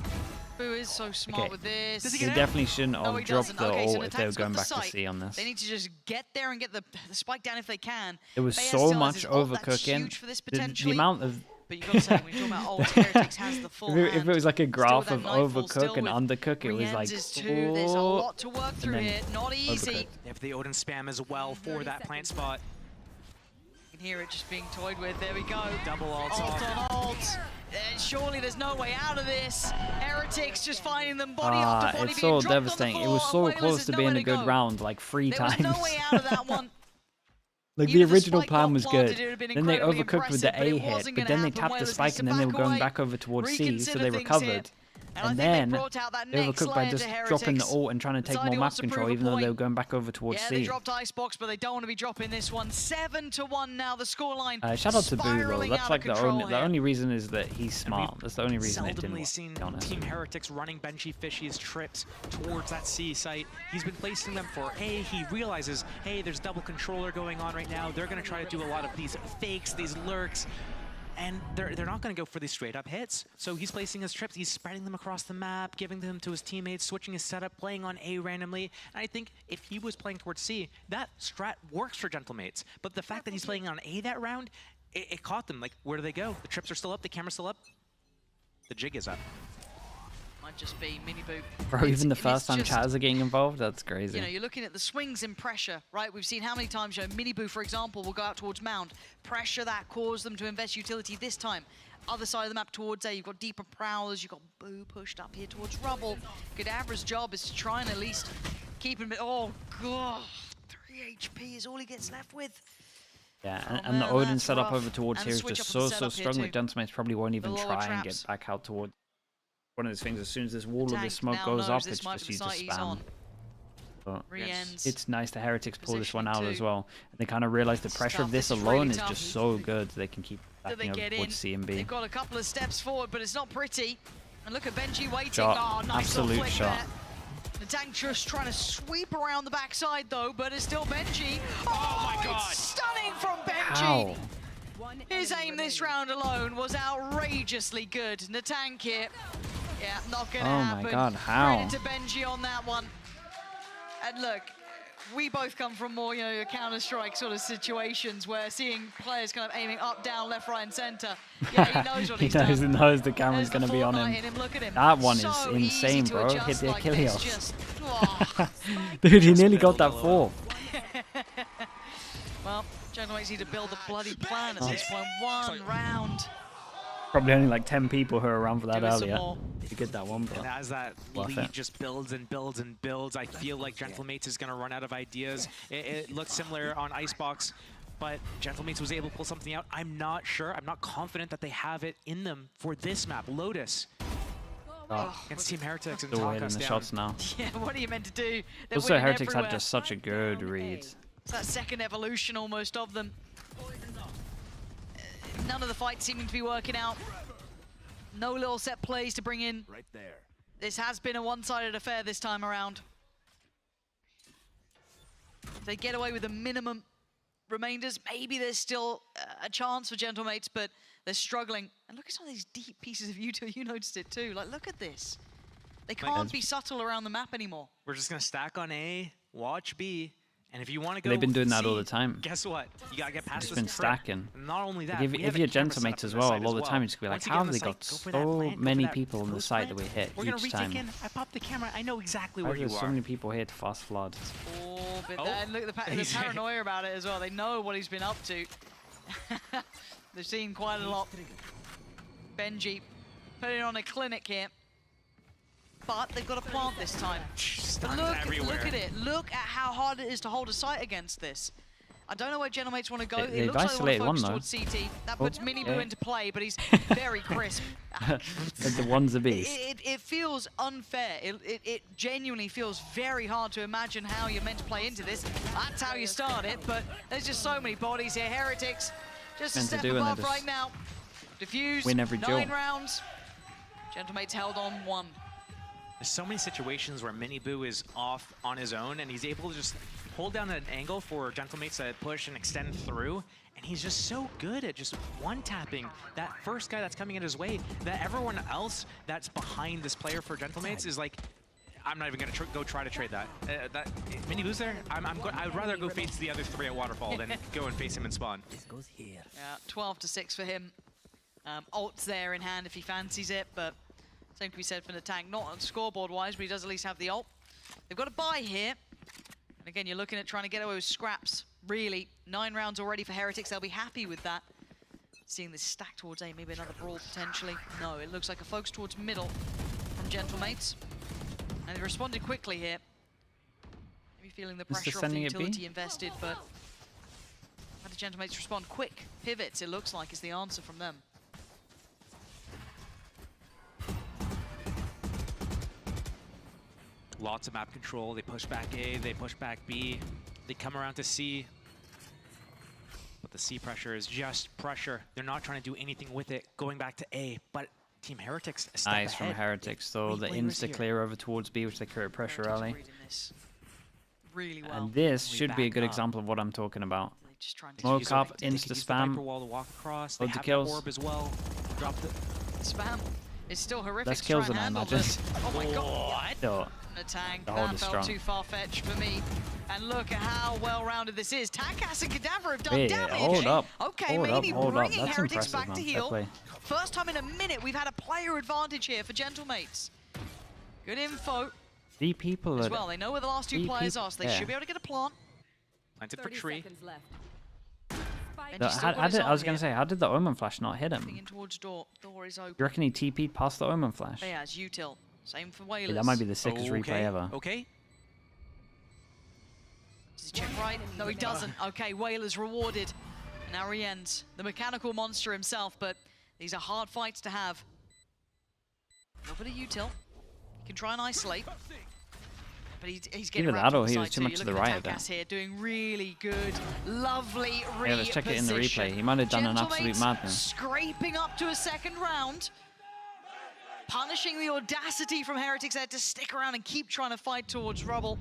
Boo is so smart Okay. with this. Does he They get out? definitely shouldn't No, have he dropped doesn't. the Okay, so ult if they were Natan's got going the back to site. C on this. They need to just get there and get the spike down if they can. It was Bayer so still has much his ult, that's overcooking. huge for this The potentially. amount of But you've got to say, when you're talking about ult, Heretics has the full if it was like a graph Still of with that Nightfall, still overcook and with undercook, it was like Rienz is two. There's a lot to work and through then here. Not easy. overcooked. If the Odin spam as well for that plant spot. You can hear it just being toyed with. There we go. Double ults Ult off. on ult. Surely there's no way out of this. Heretics just finding them body after body It's being so dropped on the devastating. It floor, was and so Whalers close has to nowhere being a good go. round, like 3 There times. was no way out of that one. Like Even the if the original spike plan got was planted, good. it would have been Then they incredibly overcooked with the impressive, but A it hit, wasn't but gonna then they happen. tapped the Whalers spike needs to and then they were back going away, back over towards C, so reconsider they things recovered. here. And I And think they then brought out that they next overcooked by layer just to dropping the Heretics. ult and trying to take Deciding more wants map to prove control, a even though they point. were going back over towards Yeah, C. they dropped Icebox, but they don't want to be dropping this one. 7-1 now, the scoreline. Shout out to Boo though. spiraling That's out like of control the only reason is that he's smart. That's the only reason they didn't Seldomly work, seen to be honest. Team Heretics running Benji Fishy's trips towards that C site. He's been placing them for A. He realizes, hey, there's double controller going on right now. They're going to try to do a lot of these fakes, these lurks. And they're not going to go for these straight-up hits. So he's placing his trips. He's spreading them across the map, giving them to his teammates, switching his setup, playing on A randomly. And I think if he was playing towards C, that strat works for Gentle M8s. But the fact that he's playing on A that round, it caught them. Like, where do they go? The trips are still up. The camera's still up. The jig is up. Might just be mini boot. Bro, even the first time chatters are getting involved, that's crazy. You know, you're looking at the swings in pressure, right? We've seen how many times, you know, Miniboo, for example, will go out towards Mound. Pressure that caused them to invest utility this time. Other side of the map towards A, you've got deeper prowlers, you've got Boo pushed up here towards Rubble. Godabra's job is to try and at least keep him. Oh, God. 3 HP is all he gets left with. Yeah, and the Odin setup rough. over towards And here is switch just up on so the setup here strong too. that Gentle M8s probably won't even The lower try and traps. get back out towards. One of those things, as soon as this wall of Tank this smoke now goes knows up, this it's might just be used the to site he's spam. on. But Rienz it's nice the Heretics pull this one out positioning as too. well. And they kind of realize the pressure of this This is alone really is tough. just so good. They can keep Do they backing over get in? towards C and B. They've got a couple of steps forward, but it's not pretty. And look at Benji waiting. Shot. Oh, nice little Absolute flick shot. there. The tank just trying to sweep around the backside though, but it's still Benji. Oh my God! It's stunning from Benji. How? His aim this round alone was outrageously good. The tank here, yeah, not gonna Oh happen. my God, how? Credit to Benji on that one. And look, we both come from more, you know, your Counter-Strike sort of situations where seeing players kind of aiming up, down, left, right, and center. Yeah, he knows what He he's done. knows the camera's There's going to be on Fortnite him. in him. Look at him. That one So is easy insane, to bro. adjust Hit the like this, Achilles. just, oh. Dude, he nearly got that 4. Well, Gentle M8s need to build a bloody plan at this point. One round. Probably only like 10 people who were around for that Give us some earlier. more. You get that one, bro. And as that Worth lead it. just builds and builds and builds, I feel like Gentle M8s is going to run out of ideas. It looked similar on Icebox, but Gentle M8s was able to pull something out. I'm not sure. I'm not confident that they have it in them for this map. Lotus. Against Team Heretics and Still hitting Talk us the down. shots now. Yeah, what are you meant to do? They're Also, winning Heretics had everywhere. just such a good read. It's that second evolution almost of them. None of the fights seeming to be working out. No little set plays to bring in. Right there. This has been a one-sided affair this time around. If they get away with the minimum remainders, maybe there's still a chance for Gentle M8s, but they're struggling. And look at some of these deep pieces of util. You noticed it too. Like, look at this. They can't be subtle around the map anymore. We're just going to stack on A, watch B, And if you want to go, They've been doing that all the time. Guess what? You gotta get past Just this been stacking. Not only that, Like if you're Gentle Mates as well, a lot of the time you just be like, how have they got so many people on the site that we hit each time? I popped the camera. I know exactly Why where you are there are. so many people here to fast flood? Oh, but then look at the paranoia about it as well. They know what he's been up to. They've seen quite a lot. Benji putting on a clinic here. But they've got a plant this time. Look at it. Look at how hard it is to hold a site against this. I don't know where Gentle Mates want to go. It looks like they want to focus towards CT. That puts Miniboo into play, but he's very crisp. The one's a beast. It feels unfair. It genuinely feels very hard to imagine how you're meant to play into this. That's how you start it, but there's just so many bodies here. Heretics just a step above right now. Diffused, win every 9 rounds. Gentle Mates held on 1. There's so many situations where Miniboo is off on his own, and he's able to just hold down an angle for Gentle Mates to push and extend through, and he's just so good at just one-tapping that first guy that's coming in his way, that everyone else that's behind this player for Gentle Mates is like, I'm not even going to go try to trade that. Miniboo's there? I'd rather go face the other 3 at Waterfall than go and face him in spawn. This goes here. Yeah, 12-6 for him. Ult's there in hand if he fancies it, but same can be said for the tank. Not on scoreboard-wise, but he does at least have the ult. They've got a buy here. And again, you're looking at trying to get away with scraps. Really, 9 rounds already for Heretics. They'll be happy with that. Seeing this stack towards A, maybe another brawl potentially. No, it looks like a focus towards middle from Gentle Mates. And they responded quickly here. Maybe feeling the pressure of the utility invested, but how did Gentle Mates respond? Quick pivots, it looks like, is the answer from them. Lots of map control. They push back A, they push back B. They come around to C. But the C pressure is just pressure. They're not trying to do anything with it. Going back to A, but Team Heretics a step Nice ahead. from Heretics, though. The insta-clear over towards B, which they create pressure early. Really well. And this should be a good example of what I'm talking about. Smoke up, insta-spam, loads of kills. Orb as well. Drop the spam. It's still horrific. Less kills than I imagined. Oh my god. Still, The tank, the hold that is felt strong. too far-fetched for me. And look at how well-rounded this is. Takas and Cadaver have done damage. Hold up. Okay, hold maybe up. bringing That's Heretics impressive, back man. to Fair heal. play. First time in a minute we've had a player advantage here for Gentle Mates. Good info. The people as well. They know where the last 2 players are, so they should be able to get a plant. Planted for tree. I was going to say, how did the Omen Flash not hit him? In towards door. Door is open. You reckon he TP'd past the Omen Flash? Yeah, as util. Same for Yeah, Whalers. that might be the sickest replay ever. Okay. Does he check right? No, he doesn't. Okay, Whalers rewarded. Now he ends. The mechanical monster himself, but these are hard fights to have. A little bit of util. He can try and isolate. But he's getting Either wrapped that or on the he was side too too. much You're to the looking at right of Takas that. here, doing really good, lovely reposition. Yeah, let's check it in the replay. He might have done an absolute Mates madness. Scraping up to a 2nd round. Punishing the audacity from Heretics there to stick around and keep trying to fight towards rubble.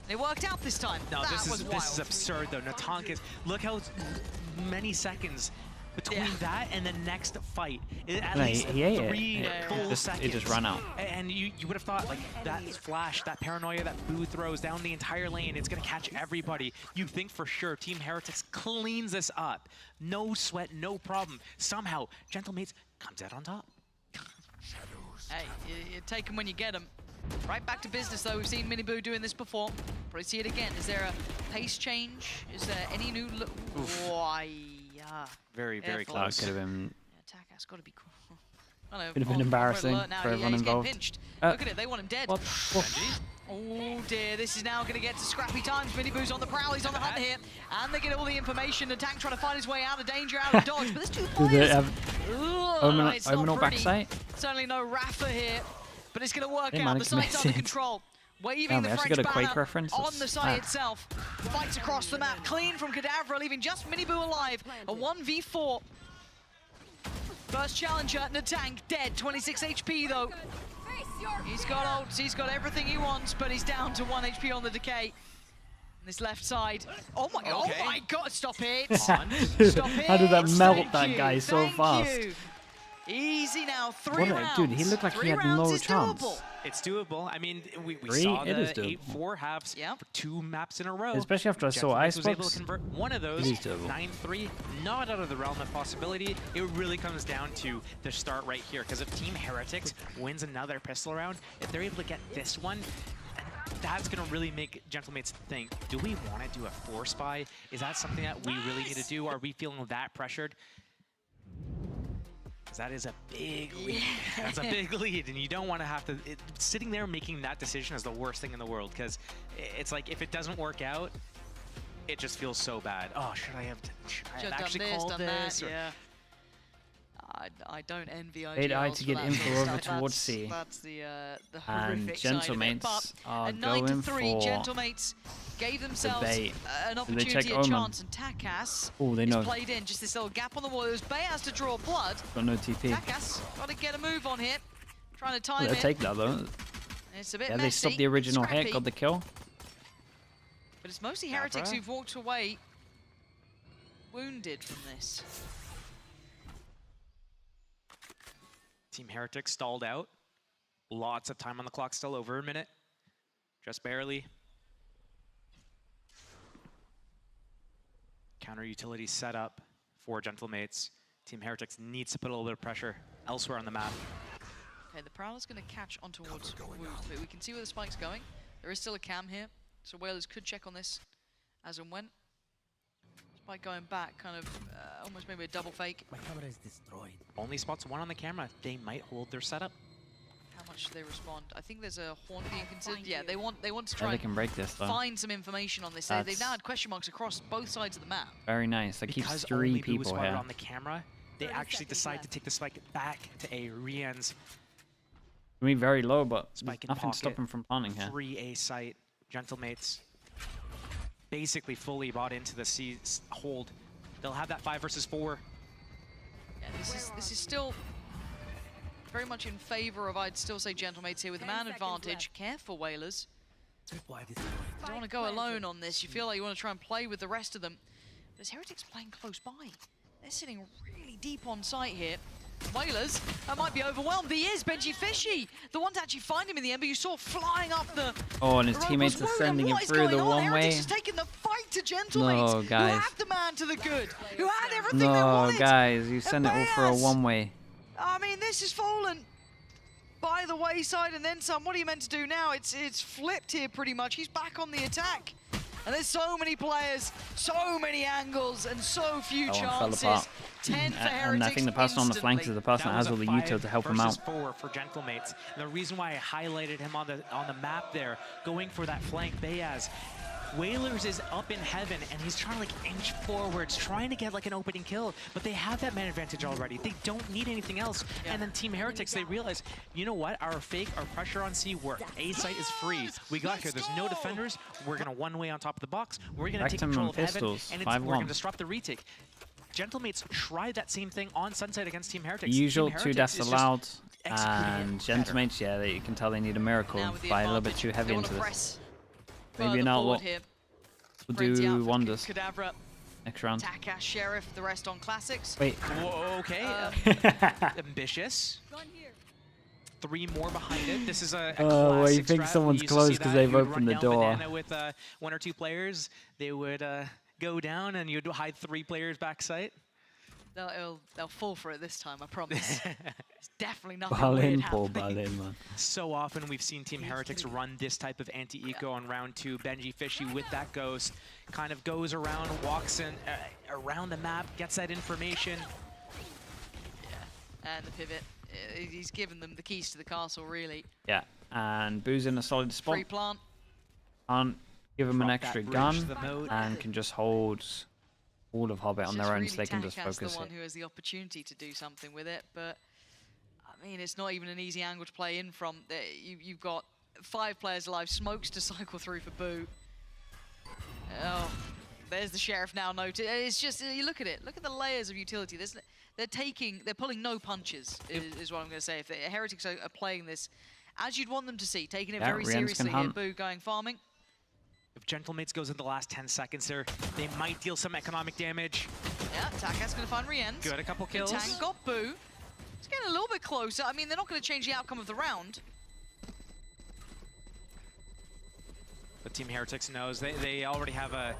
And it worked out this time. No, that this was is absurd though. Natank look how many seconds between that and the next fight. At least he ate 3 it. full seconds. It just ran out. And you would have thought like that flash, that paranoia that Boo throws down the entire lane, it's gonna catch everybody. You think for sure Team Heretics cleans this up. No sweat, no problem. Somehow, Gentle Mates comes out on top. Hey, you take them when you get them. Right back to business though. We've seen Miniboo doing this before. Probably see it again. Is there a pace change? Is there any new look? Very, very close. That could have been. Yeah, Takas got to be cool. I know. Could have been embarrassing for everyone he's involved. Getting pinched. Look at it. They want him dead. What? Oh dear, this is now going to get to scrappy times. Miniboo's on the prowl, he's on the hunt here. And they get all the information. The tank trying to find his way out of danger, out of dodge. But there's 2 players. Do they have It's not Omen pretty. backside? Certainly no Rafa here. But it's going to work Hey, out. Man, The site's it's under missing. control. Waving Damn, the we actually French got a Quake banner reference? on That's the site itself. Fights across the map. Clean from Cadaver, leaving just Miniboo alive. A 1v4. First challenger, Natank dead. 26 HP though. He's got ults, he's got everything he wants, but he's down to 1 HP on the decay. This left side. Oh my god, stop it! Stop it! How did that melt Thank that you, guy so thank fast? you. Easy now, 3 rounds. Dude, he looked like he had no chance. Doable. It's doable. I mean, we Three? saw It is the doable. 8-4 halves for 2 maps in a row. Especially after I saw Gentleman's was able Icebox. to convert one of those. 9-3, not out of the realm of possibility. It really comes down to the start right here, because if Team Heretics wins another pistol round, if they're able to get this one, that's going to really make Gentlemates think, do we want to do a force buy? Is that something that we really need to do? Are we feeling that pressured? That is a big lead. That's a big lead, and you don't want to have to... sitting there making that decision is the worst thing in the world, because it's like, if it doesn't work out, it just feels so bad. Oh, should I have actually called this? That, yeah. I don't envy IGLs. 8i to get info over towards C. That's the And horrific side of it. Gentlemates are a going 9-3, for Gentlemates gave themselves bait. an Did they check opportunity, a Omen? chance, and Takas Oh, they is know. played in. Just this little gap on the wall. It was Bayaz to draw blood. Got no TP. Takas got to get a move on here. Trying to time They'll it. take that though. It's a bit Yeah, messy. they stopped the original scrappy, hit, got the kill. But it's mostly Heretics who've walked away wounded from this. Team Heretics stalled out. Lots of time on the clock, still over a minute. Just barely. Counter utility set up for Gentlemates. Team Heretics needs to put a little bit of pressure elsewhere on the map. Okay, the Prowler's going to catch on towards Wood, but we can see where the spike's going. There is still a cam here, so Whalers could check on this as and when. Spike going back, kind of almost maybe a double fake. My camera is destroyed. Only spots one on the camera. They might hold their setup. How much do they respond? I think there's a horn being considered. Yeah, they want to try they can break this though. find some information on this. They've now had question marks across both sides of the map. Very nice. That keeps Because 3 only people Boo was here. on the camera, they actually decide to take the spike back to A. Rian's I mean, very low, but spike in nothing pocket. stopping him from planting here. Free A site. Gentlemates basically fully bought into the C hold. They'll have that 5 versus 4. Yeah, this is still very much in favor of, I'd still say, Gentlemates here with the man advantage. Careful, Whalers. You don't want to go alone on this. You feel like you want to try and play with the rest of them. But as Heretics playing close by, they're sitting really deep on site here. Whalers might be overwhelmed. He is Benji Fishy, the one to actually find him in the end, but you saw flying up the... Oh, and his teammates are sending him through the one way. Heretics is taking the fight to Gentlemates, No, guys. who had the man to the good, who had everything they No, wanted. guys, you send it all for a Bayaz. one-way. I mean, this has fallen by the wayside and then some. What are you meant to do now? It's flipped here pretty much. He's back on the attack. And there's so many players, so many angles, and so few That one chances. fell apart. 10 for And Heretics I think the person on the flank is instantly. the person that has all the util to help him out. 5 versus 4 for Gentlemates. And the reason why I highlighted him on the map there, going for that flank, Bayaz. Whalers is up in heaven, and he's trying to like inch forwards, trying to get like an opening kill, but they have that man advantage already. They don't need anything else. And then Team Heretics, they realize, you know what? Our pressure on C worked. A site is free. We got here. There's no defenders. We're gonna one-way on top of the box. We're gonna take control of heaven, and we're gonna disrupt the retake. Gentlemates tried that same thing on Sunset against Team Heretics. Usual Team 2 Heretics deaths is allowed, just executing and it better. Gentlemates, yeah, you can tell they need a miracle. Buy a little bit too heavy into this. Maybe an outlaw will do wonders. Cadabra, Next round. Takas, Sheriff, the rest on classics. Wait. Whoa, okay. Ambitious. 3 more behind it. This is a well, you classic think strat. someone's We used to close see because that. they've You would opened run the down door. banana with 1 or 2 players. They would go down, and you'd hide 3 players backside. They'll fall for it this time, I promise. It's definitely nothing Ball weird in, Paul, happening. ball in, man. So often we've seen Team Heretics run this type of anti-eco on round 2. Benji Fishy with that ghost kind of goes around, walks in around the map, gets that information. Yeah, and the pivot. He's given them the keys to the castle, really. Yeah, and Boo's in a solid spot. Free plant. Can't give him an Drop that extra bridge gun, to the moat. and can just hold all of Hobbit on their own, so they can just focus the one it. who has the opportunity to do something with it, but I mean, it's not even an easy angle to play in from. You've got 5 players alive, smokes to cycle through for Boo. Oh, there's the Sheriff now noted. It's just, you look at it, look at the layers of utility. They're pulling no punches, is what I'm going to say. If the Heretics are playing this as you'd want them to see, taking it very seriously here, Boo going farming. If Gentlemates goes in the last 10 seconds there, they might deal some economic damage. Yeah, Takas going to find Rienz. Good, a couple kills. Tank got Boo. It's getting a little bit closer. I mean, they're not going to change the outcome of the round. But Team Heretics knows they already have a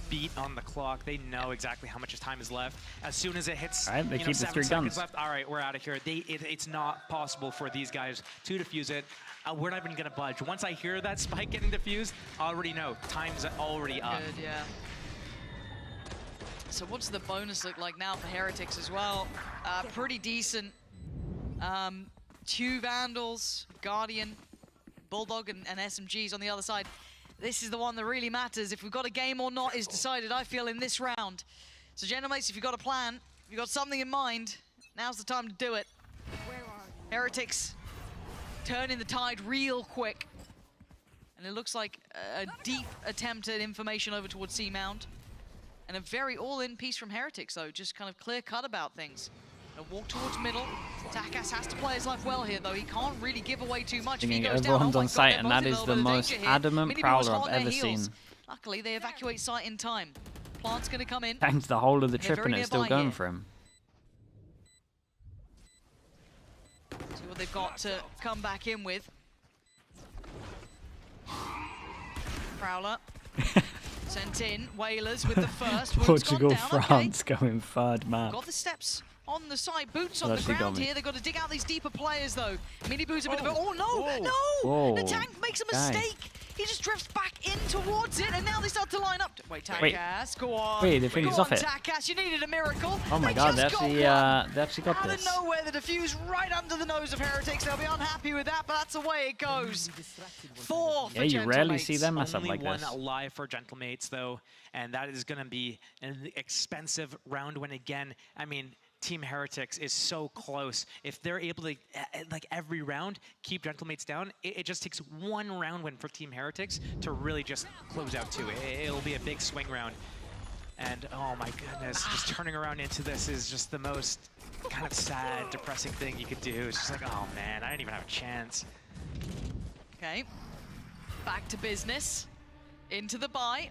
beat on the clock. They know exactly how much time is left. As soon as it hits, all right, they keep the 3 guns left. All right, we're out of here. It's not possible for these guys to defuse it. We're not even gonna budge. Once I hear that spike getting defused, I already know time's already up. Good, yeah. So what's the bonus look like now for Heretics as well? Pretty decent. 2 Vandals, Guardian, Bulldog, and SMGs on the other side. This is the one that really matters. If we've got a game or not is decided, I feel, in this round. So, gentlemen, if you've got a plan, if you've got something in mind, now's the time to do it. Heretics turning the tide real quick. And it looks like a deep attempt at information over towards C-Mount. And a very all-in piece from Heretics, though, just kind of clear-cut about things. A walk towards middle. Takas has to play his life well here, though. He can't really give away too much. Everyone's on site, and that is the most adamant Prowler I've ever seen. Luckily, they evacuate site in time. Plant's going to come in. Thanks the whole of the trip, and it's still going for him. See what they've got to come back in with. Prowler. Sent in. Whalers with the first. Portugal, France going third man. Got the steps on the side, boots on the ground here. They've got to dig out these deeper players, though. Mini Boo's a bit of a... Oh, no! No! Whoa. The tank makes a mistake. He just drifts back in towards it, and now they start to line up. Wait, Takas, go on. Wait, they finished off it. Takas, you needed a miracle. Oh my god, they actually got this. Out of nowhere, the defuse right under the nose of Heretics. They'll be unhappy with that, but that's the way it goes. 4 for you rarely see them mess up Only like this. one alive for Gentle M8s, though, and that is going to be an expensive round win again. I mean, Team Heretics is so close. If they're able to, like every round, keep Gentle M8s down, it just takes 1 round win for Team Heretics to really just close out 2. It'll be a big swing round. And oh my goodness, just turning around into this is just the most kind of sad, depressing thing you could do. It's just like, oh man, I didn't even have a chance. Okay, back to business. Into the buy.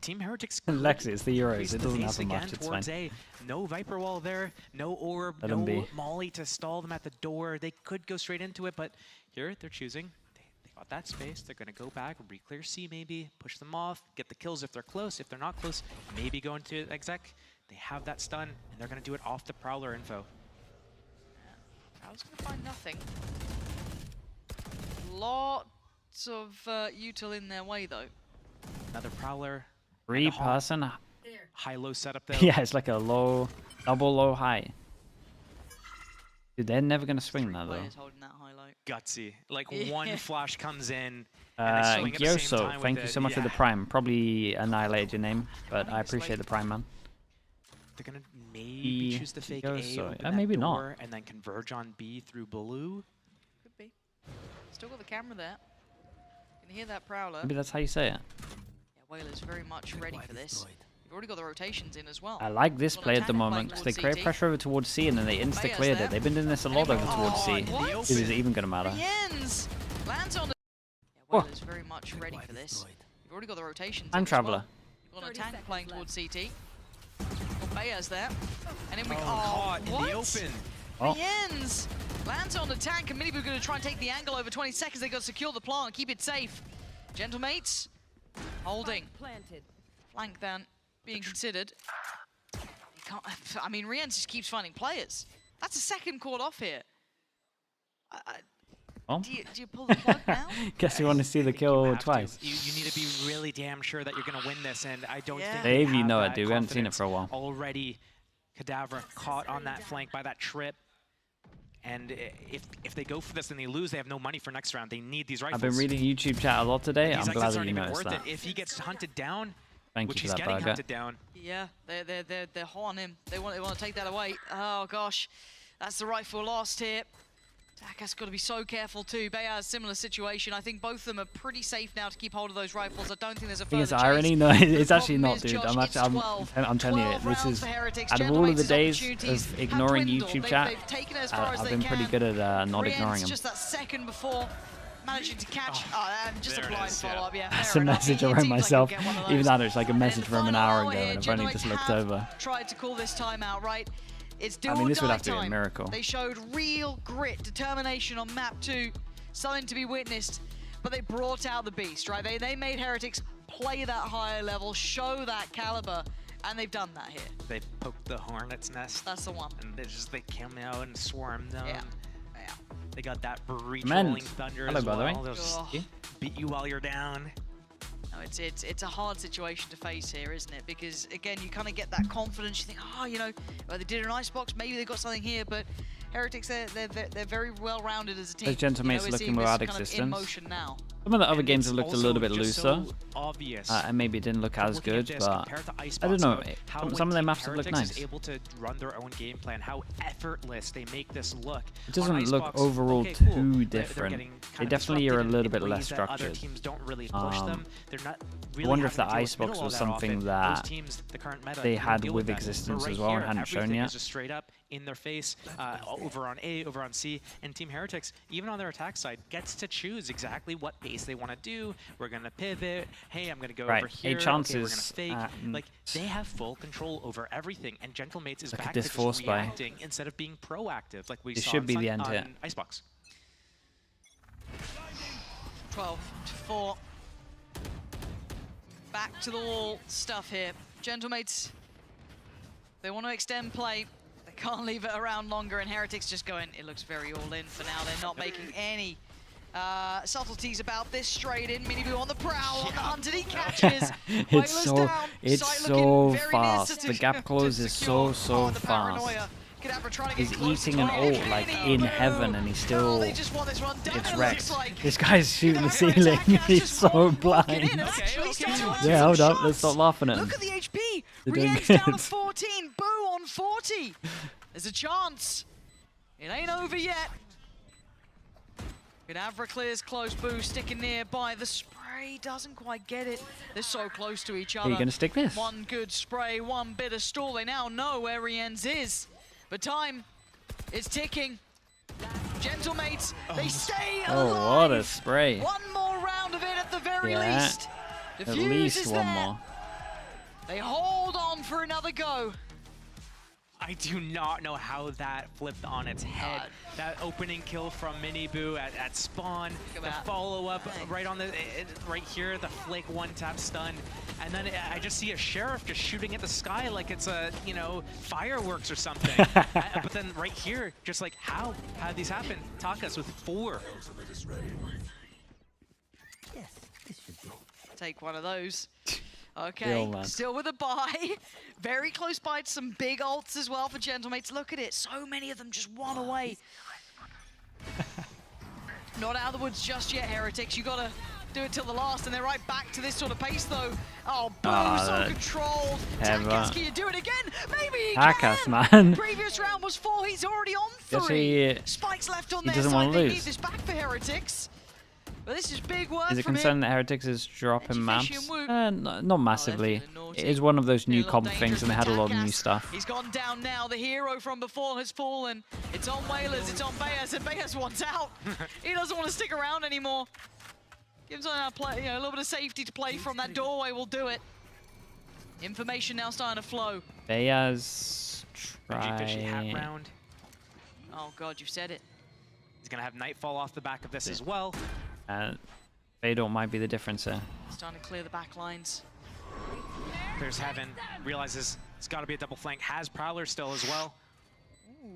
Team Heretics. Lexi, it's the Euros. It doesn't happen much. It's fine. A. No Viper Wall there. No Orb. Let no Molly to stall them at the door. They could go straight into it, but here they're choosing. They got that space. They're going to go back, re-clear C maybe, push them off, get the kills if they're close. If they're not close, maybe go into exec. They have that stun, and they're going to do it off the Prowler info. Prowler's going to find nothing. Lots of util in their way, though. Another Prowler. 3-person. High-low setup there. Yeah, it's like a low, double low high. Dude, they're never gonna swing that though. Gutsy. Like one flash comes in. And Gyoso, thank you so much for the prime. Probably annihilated your name, but I appreciate the prime, man. They're gonna maybe choose the fake A, open maybe that not. door, and then converge on B through blue. Could be. Still got the camera there. You can hear that Prowler. Maybe that's how you say it. Whaler's very much ready for this. You've already got the rotations in as well. I like this play at the moment because they create pressure over towards C and then they insta-cleared it. They've been doing this a lot over towards C. Is it even going to matter? Lands on the... Whaler's very much ready for this. You've already got the rotations I'm in Traveler. as well. You've got a tank playing towards CT. Got Bayers there. And then we... caught in the open. Yens lands on the tank and Minibu going to try and take the angle over 20 seconds. They got to secure the plant and keep it safe. Gentle M8s holding. Flank then being considered. You can't, I mean, Rienz just keeps finding players. That's a second caught off here. Do you pull the plug now? Guess you want to see the kill twice. You need to be really damn sure that you're going to win this, and I don't think Dave, you know it, dude. We haven't seen it for a while. Already, Cadaver caught on that flank by that trip. And if they go for this and they lose, they have no money for next round. They need these rifles. I've been reading YouTube chat a lot today. I'm glad that you noticed that. If he gets hunted down, Thank which you for he's that, getting hunted down. Yeah, they're hot on him. They want to take that away. Oh gosh, that's the rifle lost here. Takas got to be so careful too. Bayaz, similar situation. I think both of them are pretty safe now to keep hold of those rifles. I don't think there's a further It's irony. No, it's actually not, dude. I'm telling you, this is out of all of the days of ignoring YouTube chat, I've been pretty good at not ignoring them. Just that second before managing to catch. And just a blind follow-up. Yeah, that's a message I wrote myself. Even that, it's like a message from an hour ago, and I've only just looked over. Tried to call this timeout, right? It's do I mean, or this would die have to be a time. miracle. They showed real grit, determination on map 2, something to be witnessed, but they brought out the beast, right? They made Heretics play that higher level, show that caliber, and they've done that here. They poked the hornet's nest. That's the one. And they came out and swarmed them. Yeah. They got that breach Man. rolling thunder Hello, as by the well. way. They'll just beat you while you're down. No, it's a hard situation to face here, isn't it? Because again, you kind of get that confidence. You think, oh, you know, well, they did an icebox, maybe they got something here. But Heretics, they're very well rounded as a team. Those Gentle M8s we're looking seeing without this kind of existence. in motion now. Some of the other games have looked a little bit just looser, so obvious and maybe it didn't look as looking at good, this but compared to I Icebox don't know. mode, how Some of their when maps Team have looked Heretics is nice. able to run their own game plan, how effortless they make this look. It doesn't On look Icebox, overall okay, cool. too They're different. getting They kind of definitely are a disrupted little in bit ways less that other structured. teams don't really push them. They're not really I wonder if the having to deal with Icebox middle was all something often. that Those teams, the current meta, they don't had deal with that. existence But as right well and here, hadn't shown everything yet. is just straight up in their face, over on A, over on C, and Team Heretics, even on their attack side, gets to choose exactly what base they want to do. We're going to pivot. Hey, I'm going to go over here. Okay, we're going to fake. Like, they have full control over everything, and Gentle M8s is Look at back this to just force buy. reacting instead of being proactive, like we This saw should be on the end here. Icebox. 12-4. Back to the wall stuff here. Gentle M8s, they want to extend play. They can't leave it around longer, and Heretics just going, it looks very all in for now. They're not making any subtleties about this. Straight in, Miniboo on the prowl, on the hunt, and he catches. It's Whalers down. it's Sight so looking very near fast. to- The gap close is so the fast. paranoia. Kadabra trying to get He's close to eating an 20. ult like Mini in Boo. heaven, and he still They just want this one down, gets it wrecked. looks like. This guy's shooting the ceiling. He's so blind. Yeah, hold up. Let's stop laughing at him. Look at the HP. They're doing Rien's down to good. 14. Boo on 40. There's a chance. It ain't over yet. Kadabra clears close. Boo sticking nearby. The spray doesn't quite get it. They're so close to each other. Are you gonna stick this? One good spray, one bit of stall. They now know where Rien's is. But time is ticking. Gentle M8s, they stay alive. Oh, what a spray. One more round of it at the very Yeah, least. at Diffuse least is one there. more. They hold on for another go. I do not know how that flipped on its head. That opening kill from Miniboo at spawn, the follow-up right on the right here, the flick one-tap stun, and then I just see a sheriff just shooting at the sky like it's a, you know, fireworks or something. But then right here, just like how did these happen? Takas with 4. Take one of those. Still, Okay, man. still with a buy. Very close by to some big ults as well for Gentle M8s. Look at it, so many of them just one away. Not out of the woods just yet, Heretics. You gotta do it till the last, and they're right back to this sort of pace though. Oh, Boo, so controlled. Takas, can you do it again? Maybe he Takas, can. man. Previous round was 4, he's already on 3. Guess he- Spikes left on he their doesn't side, wanna they lose. need this back for Heretics. But this is big work Is it from concerned him. that Heretics is dropping maps? Woot. Not massively. It is one of those new comp things, and they had a lot of new stuff. He's gone down now. The hero from before has fallen. It's on Whalers, it's on Bayas, and Bayas wants out. He doesn't want to stick around anymore. Gives him a little bit of safety to play from. That doorway will do it. Information now starting to flow. Bayas Fishy hat try. round. Oh god, you've said it. He's gonna have Nightfall off the back of this as well. Fador might be the difference here. Starting to clear the back lines. Clears Heaven, realizes it's got to be a double flank. Has Prowler still as well. Ooh,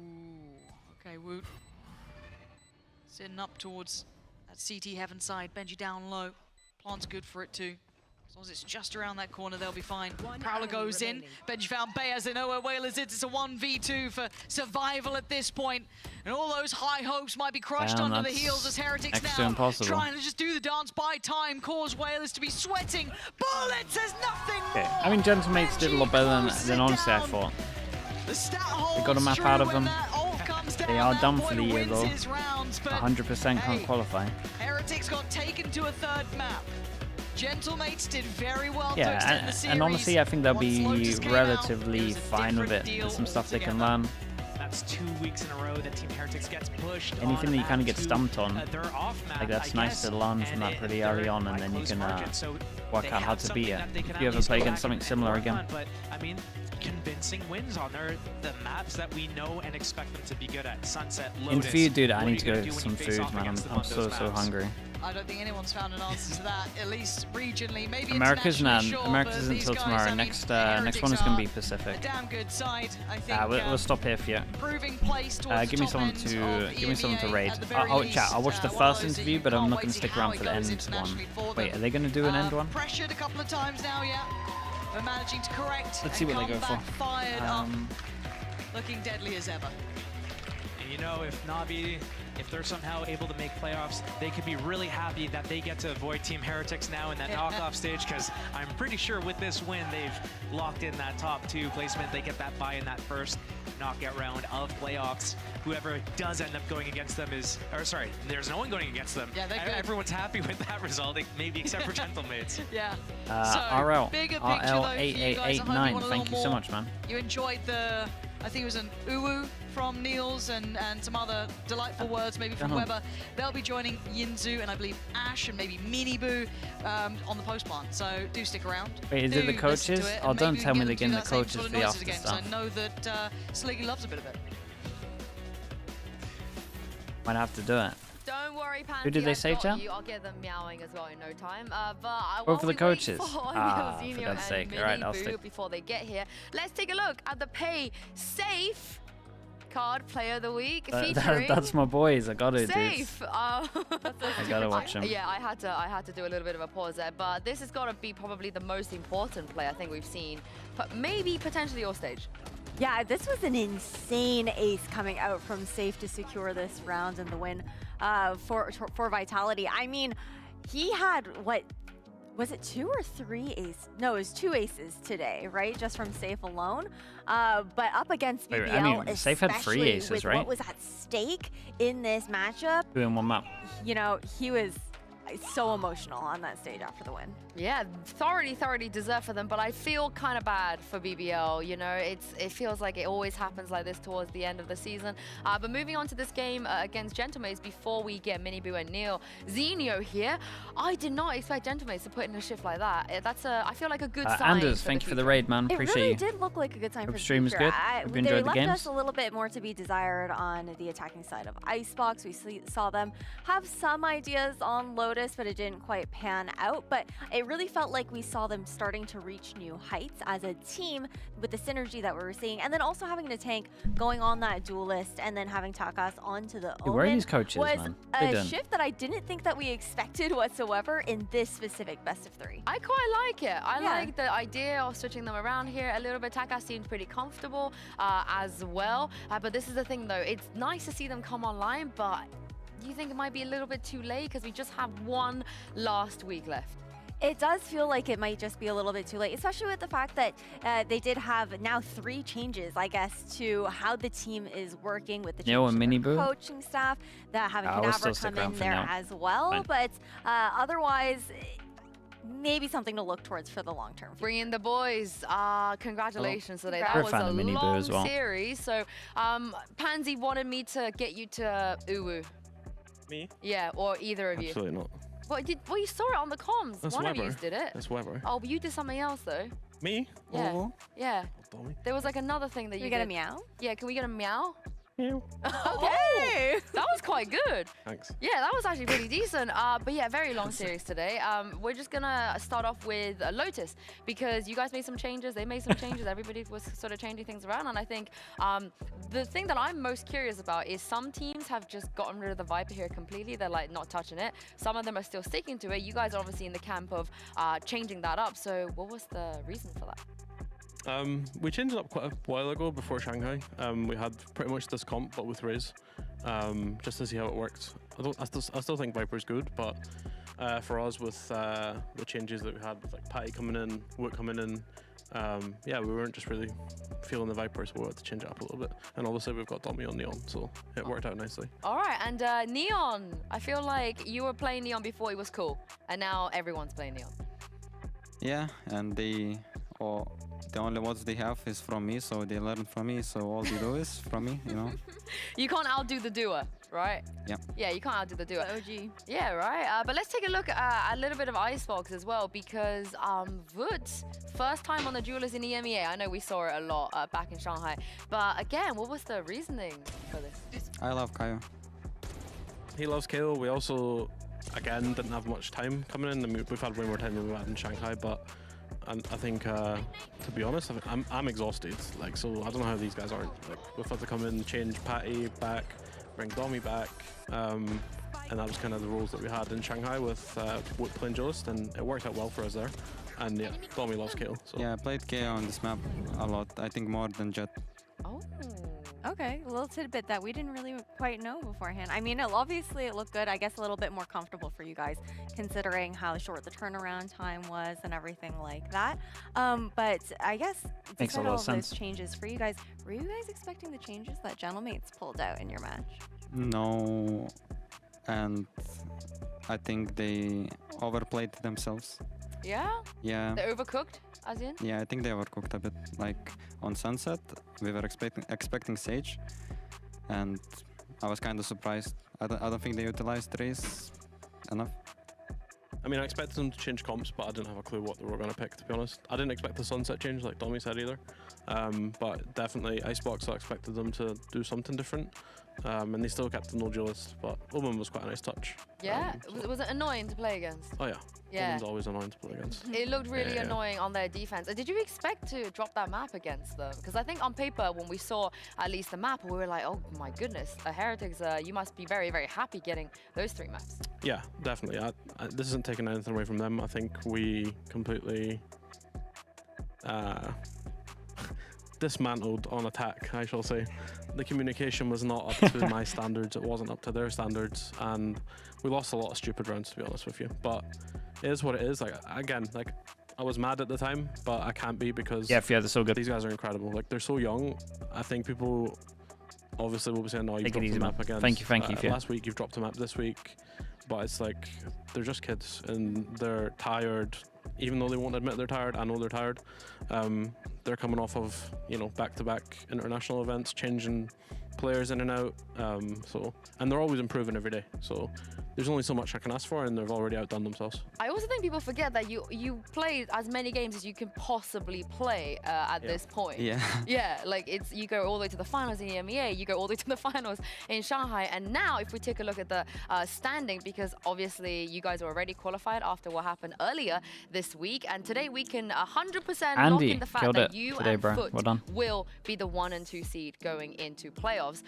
okay, Woot. Sitting up towards that CT Heaven side. Benji down low. Plant's good for it too. As long as it's just around that corner, they'll be fine. Prowler goes in. Benji found Bayas. They know where Whalers is. It's a 1v2 for survival at this point. And all those high hopes might be crushed Damn, under the that's heels as Heretics next to now impossible. trying to just do the dance, buy time, cause Whalers to be sweating. Bullets, there's nothing more. I mean, Gentle M8s did a lot better than honestly I thought. The stat They got a map out of them. They are done for the year though. His rounds, but 100% can't hey, qualify. Heretics got taken to a third map. Gentle M8s did very well to Yeah, extend the series. and honestly, I think they'll Once be Lotus came out, relatively it was a fine with it. different There's deal some stuff they can altogether. learn. That's 2 weeks in a row that Team Heretics gets pushed. Anything that you kind of get stumped on, they're off map, like that's I nice guess, to learn from and that pretty early on, and then you can work they out how have to something beat it. that they can If you at ever least play go against back something and similar work again. on, but I mean, convincing wins on the maps that we know and expect them to be good at. Sunset, Lotus. In food, dude, I What need to are you go gonna get do some when you face food, off man. against them I'm on those so maps? hungry. I don't think anyone's found an answer to that, at least regionally. Maybe America's internationally, not. sure, America's but isn't these until guys, tomorrow. I mean, Next Heretics one is gonna be are Pacific. a damn good side, I think. We'll stop here for you. Proving place towards Give me the top someone end to of give me someone to EMEA raid. at the very Chat. I'll watch the least. first One of those interview, that but you I'm can't not wait gonna to stick see around how for it the goes end one. internationally for Wait, them. are they gonna do an end one? Pressured a couple of times now, yeah. They're managing to correct Let's see and what they come go back for. fired up, looking deadly as ever. And you know, if Navi, if they're somehow able to make playoffs, they could be really happy that they get to avoid Team Heretics now in that knockoff stage, because I'm pretty sure with this win, they've locked in that top 2 placement. They get that bye in that first knockout round of playoffs. Whoever does end up going against them is, or sorry, there's no one going against them. Yeah, they're good. Everyone's happy with that result, maybe except for Gentle M8s. Yeah. RL, bigger picture though for you guys. I hope you want a little thank you so more. much, man. You enjoyed the, I think it was an uwu from Niels and some other delightful words maybe from Weber. They'll be joining Yinzu and I believe Ash and maybe Miniboo on the post plant. So do stick around. Wait, is do it the listen to coaches? it, Oh, and don't maybe tell me get they're them getting to do the that same coaches sort of for the noises after again, 'cause stuff. I know that Sliggy loves a bit of it. Might have to do it. Don't worry, Pansy. Who did they I've say, got chat? you. I'll get them meowing as well in no time. But Oh, for the coaches. For For Zinio God's and sake. All right, I'll Miniboo stick. before they get here, let's take a look at the pay safe card player of the week featuring That's my boys. I gotta, dude. Safe. I gotta watch them. Yeah, I had to do a little bit of a pause there, but this has got to be probably the most important play I think we've seen, but maybe potentially your stage. Yeah, this was an insane ace coming out from Safe to secure this round and the win for Vitality. I mean, he had, what, was it 2 or 3 aces? No, it was 2 aces today, right? Just from Safe alone. But up against BBL, I mean, Safe had 3 aces, with right? what was at stake in this matchup, 2 in 1 map. you know, he was so emotional on that stage after the win. Yeah, thoroughly deserved for them, but I feel kind of bad for BBL. You know, it feels like it always happens like this towards the end of the season. But moving on to this game against Gentle M8s, before we get Miniboo and Neil, Zinio here. I did not expect Gentle M8s to put in a shift like that. That's I feel like a good sign. Anders, thank you for the raid, man. Appreciate you. you. It really did look like a good sign for the stream is future. good. Hope you They enjoyed the left games. us a little bit more to be desired on the attacking side of Icebox. We saw them have some ideas on Lotus, but it didn't quite pan out. But it really felt like we saw them starting to reach new heights as a team with the synergy that we were seeing, and then also having a tank going on that duelist and then having Takas onto the Hey, where are Omen these coaches, was man? a shift that I didn't think that we expected whatsoever in this specific best of 3. I quite like it. I like the idea of switching them around here a little bit. Takas seemed pretty comfortable as well. But this is the thing, though. It's nice to see them come online, but do you think it might be a little bit too late because we just have one last week left? It does feel like it might just be a little bit too late, especially with the fact that they did have now 3 changes, I guess, to how the team is working with the Neo and Miniboo? coaching staff, that having I'll still Cadaver stick come around in for there Neo. as well. Fine. But otherwise, maybe something to look towards for the long term. Bring in the boys. Congratulations today. Congrats. That We're was a fan a of Miniboo long as well. series. So Pansy wanted me to get you to Uwu. Me? Yeah, or either of you. Absolutely not. Well, you saw it on the comms. That's One Weber. of you did it. That's Weber. Oh, but you did something else though. Me? Yeah. Oh. Yeah. Dummy. There was like another thing that Can you we get a did. meow? Yeah, can we get a meow? Meow. Okay. That was quite good. Thanks. Yeah, that was actually pretty decent. But yeah, very long series today. We're just gonna start off with Lotus because you guys made some changes. They made some changes. Everybody was sort of changing things around, and I think the thing that I'm most curious about is some teams have just gotten rid of the Viper here completely. They're like not touching it. Some of them are still sticking to it. You guys are obviously in the camp of changing that up. So what was the reason for that? We changed it up quite a while ago before Shanghai. We had pretty much this comp, but with Riz, just to see how it worked. I still think Viper's good, but for us with the changes that we had with like Patty coming in, Wook coming in, yeah, we weren't just really feeling the Viper, so we had to change it up a little bit. And obviously we've got Dommy on Neon, so it worked out nicely. All right, and Neon, I feel like you were playing Neon before it was cool, and now everyone's playing Neon. Yeah, and the only words they have is from me, so they learn from me, so all they do is from me, you know. You can't outdo the doer, right? Yeah. Yeah, you can't outdo the duo. OG. Yeah, right. But let's take a look at a little bit of Icebox as well, because VIT, first time on the Duelist in EMEA. I know we saw it a lot back in Shanghai. But again, what was the reasoning for this? I love Kaio. He loves KO. We also, again, didn't have much time coming in. I mean, we've had way more time than we had in Shanghai, but I think, to be honest, I'm exhausted. Like, so I don't know how these guys aren't. Like, we've had to come in, change Patty back, bring Domi back, and that was kind of the roles that we had in Shanghai with playing Duelist, and it worked out well for us there. And yeah, Domi loves KO. So. Yeah, I played KO on this map a lot. I think more than Jet. Oh. Okay, a little tidbit that we didn't really quite know beforehand. I mean, obviously it looked good. I guess a little bit more comfortable for you guys, considering how short the turnaround time was and everything like that. But I guess makes a despite lot all of of sense. those changes for you guys, were you guys expecting the changes that Gentle M8s pulled out in your match? No, and I think they overplayed themselves. Yeah? Yeah. They overcooked, as in? Yeah, I think they overcooked a bit. Like on Sunset, we were expecting Sage, and I was kind of surprised. I don't think they utilized Raze enough. I mean, I expected them to change comps, but I didn't have a clue what they were going to pick, to be honest. I didn't expect the Sunset change, like Domi said, either. But definitely, Icebox, I expected them to do something different. And they still kept the no Duelist, but Omen was quite a nice touch. Yeah? Was it annoying to play against? Oh yeah. Yeah. Omen's always annoying to play against. It looked really Yeah. annoying on their defense. Did you expect to drop that map against them? Because I think on paper, when we saw at least the map, we were like, oh my goodness, Heretics, you must be very, very happy getting those 3 maps. Yeah, definitely. This isn't taking anything away from them. I think we completely dismantled on attack, I shall say. The communication was not up to my standards. It wasn't up to their standards, and we lost a lot of stupid rounds, to be honest with you. But it is what it is. Like, again, like, I was mad at the time, but I can't be, because yeah, they're so good. These guys are incredible. Like, they're so young. I think people obviously will be saying, "No, you've dropped the map again." Thank you, Fia. Last week you've dropped a map. This week, but it's like they're just kids and they're tired. Even though they won't admit they're tired, I know they're tired. They're coming off of, you know, back-to-back international events, changing players in and out. And they're always improving every day. So there's only so much I can ask for, and they've already outdone themselves. I also think people forget that you played as many games as you can possibly play at this point. Yeah. Yeah, like you go all the way to the finals in EMEA, you go all the way to the finals in Shanghai, and now if we take a look at the standing, because obviously you guys are already qualified after what happened earlier this week, and today we can 100% lock in the fact that you and FUT will be the 1 and 2 seed going into playoffs,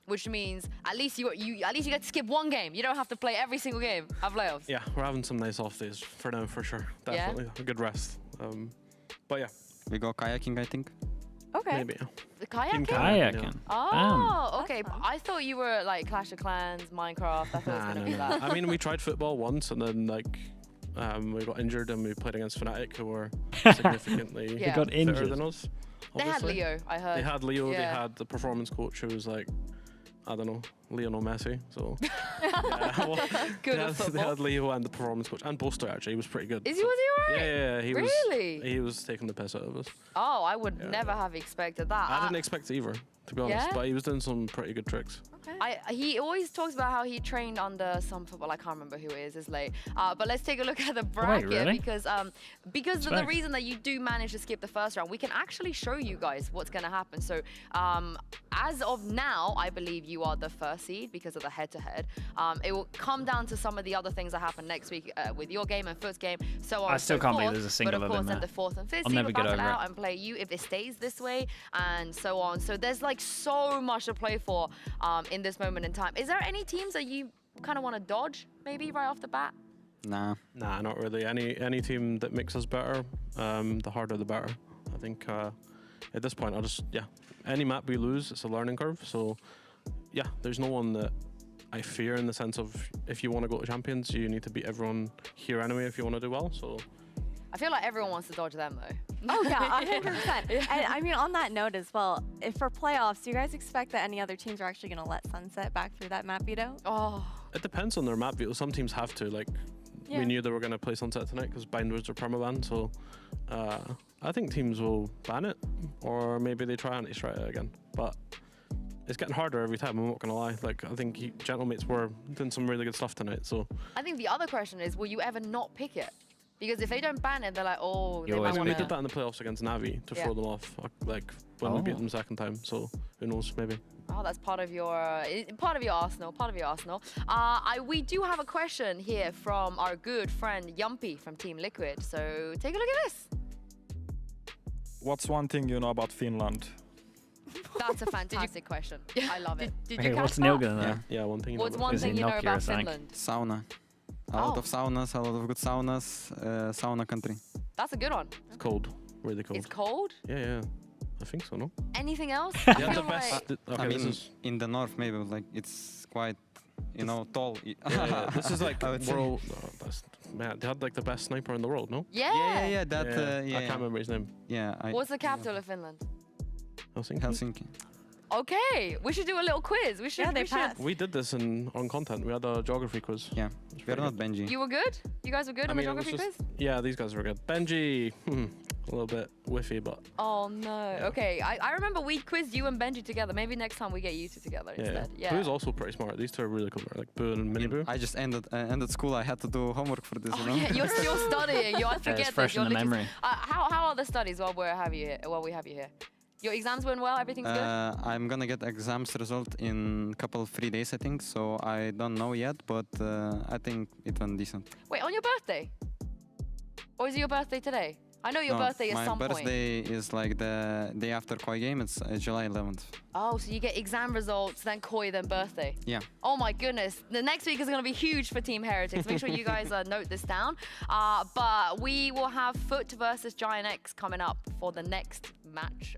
which means at least you get to skip 1 game. You don't have to play every single game of playoffs. Yeah, we're having some nice off days for now, for sure. Definitely a good rest. But yeah, we go kayaking, I think. Okay. Maybe. The kayaking? Kayaking. Oh, okay. I thought you were like Clash of Clans, Minecraft. I thought it was going to be that. I mean, we tried football once, and then like we got injured, and we played against Fnatic, who were significantly fitter than us. They had Leo, I heard. They had Leo. They had the performance coach, who was like, I don't know, Lionel Messi. So good at they had Leo and the performance coach, and Boaster, actually. He was pretty good. Was he alright? Yeah, he was. Really? He was taking the piss out of us. Oh, I would never have expected that. I didn't expect it either, to be honest, but he was doing some pretty good tricks. He always talks about how he trained under some football. I can't remember who it is. It's late. But let's take a look at the bracket, because of the reason that you do manage to skip the first round, we can actually show you guys what's going to happen. So as of now, I believe you are the first seed because of the head-to-head. It will come down to some of the other things that happen next week with your game and FUT's game, so on. I still can't believe there's a single But of course, then there. the 4th and 5th I'll seed never will get battle over out it. and play you if it stays this way, and so on. So there's like so much to play for in this moment in time. Is there any teams that you kind of want to dodge, maybe right off the bat? Nah, not really. Any team that makes us better, the harder the better. I think at this point, any map we lose, it's a learning curve. So yeah, there's no one that I fear in the sense of, if you want to go to Champions, you need to beat everyone here anyway if you want to do well. So I feel like everyone wants to dodge them though. Oh yeah, 100%. And I mean, on that note as well, if for playoffs, do you guys expect that any other teams are actually going to let Sunset back through that map veto? Oh. it depends on their map veto. Some teams have to. Like, we knew they were going to play Sunset tonight because Bindwoods are permaban. So I think teams will ban it, or maybe they try anti-strike it again. But it's getting harder every time. I'm not gonna lie. Like I think Gentle M8s were doing some really good stuff tonight. So I think the other question is, will you ever not pick it? Because if they don't ban it, they're like, oh, they I might mean, want we did that in the playoffs against Navi to throw them off, like when we beat them the second time. So who knows, maybe. Oh, that's part of your arsenal. Part of your arsenal. We do have a question here from our good friend Yumpy from Team Liquid. So take a look at this. What's one thing you know about Finland? That's a fantastic question. I love it. Did you catch what's that? Neil gonna know? Yeah, one thing. What's one thing you know about Finland? Sauna. A lot of saunas, a lot of good saunas, sauna country. That's a good one. It's cold, really cold. It's cold? Yeah. I think so, no? Anything else? Yeah, the best. I mean, in the north maybe, like it's quite, you know, tall. Yeah, this is like world. Man, they had like the best sniper in the world, no? Yeah. That. I can't remember his name. Yeah. What's the capital of Finland? Helsinki. Okay, we should do a little quiz. We should. We did this on content. We had a geography quiz. Yeah, we're not Benji. You were good? You guys were good on the geography quiz? Yeah, these guys were good. Benji, a little bit whiffy, but. Oh no. Okay, I remember we quizzed you and Benji together. Maybe next time we get you two together instead. Yeah. Boo's also pretty smart. These two are really cool. Like Boo and Mini Boo. I just ended school. I had to do homework for this. Oh, you know? yeah, you're still studying. I forget it's fresh this. in the memory. How are the studies while we have you here? Your exams went well? Everything's good? I'm gonna get exams result in couple 3 days, I think. So I don't know yet, but I think it went decent. Wait, on your birthday? Or is it your birthday today? I know your birthday is some point. My birthday is like the day after Koi game. It's July 11th. Oh, so you get exam results, then Koi, then birthday. Yeah. Oh my goodness. The next week is going to be huge for Team Heretics. Make sure you guys note this down. But we will have Foot versus Giant X coming up for the next match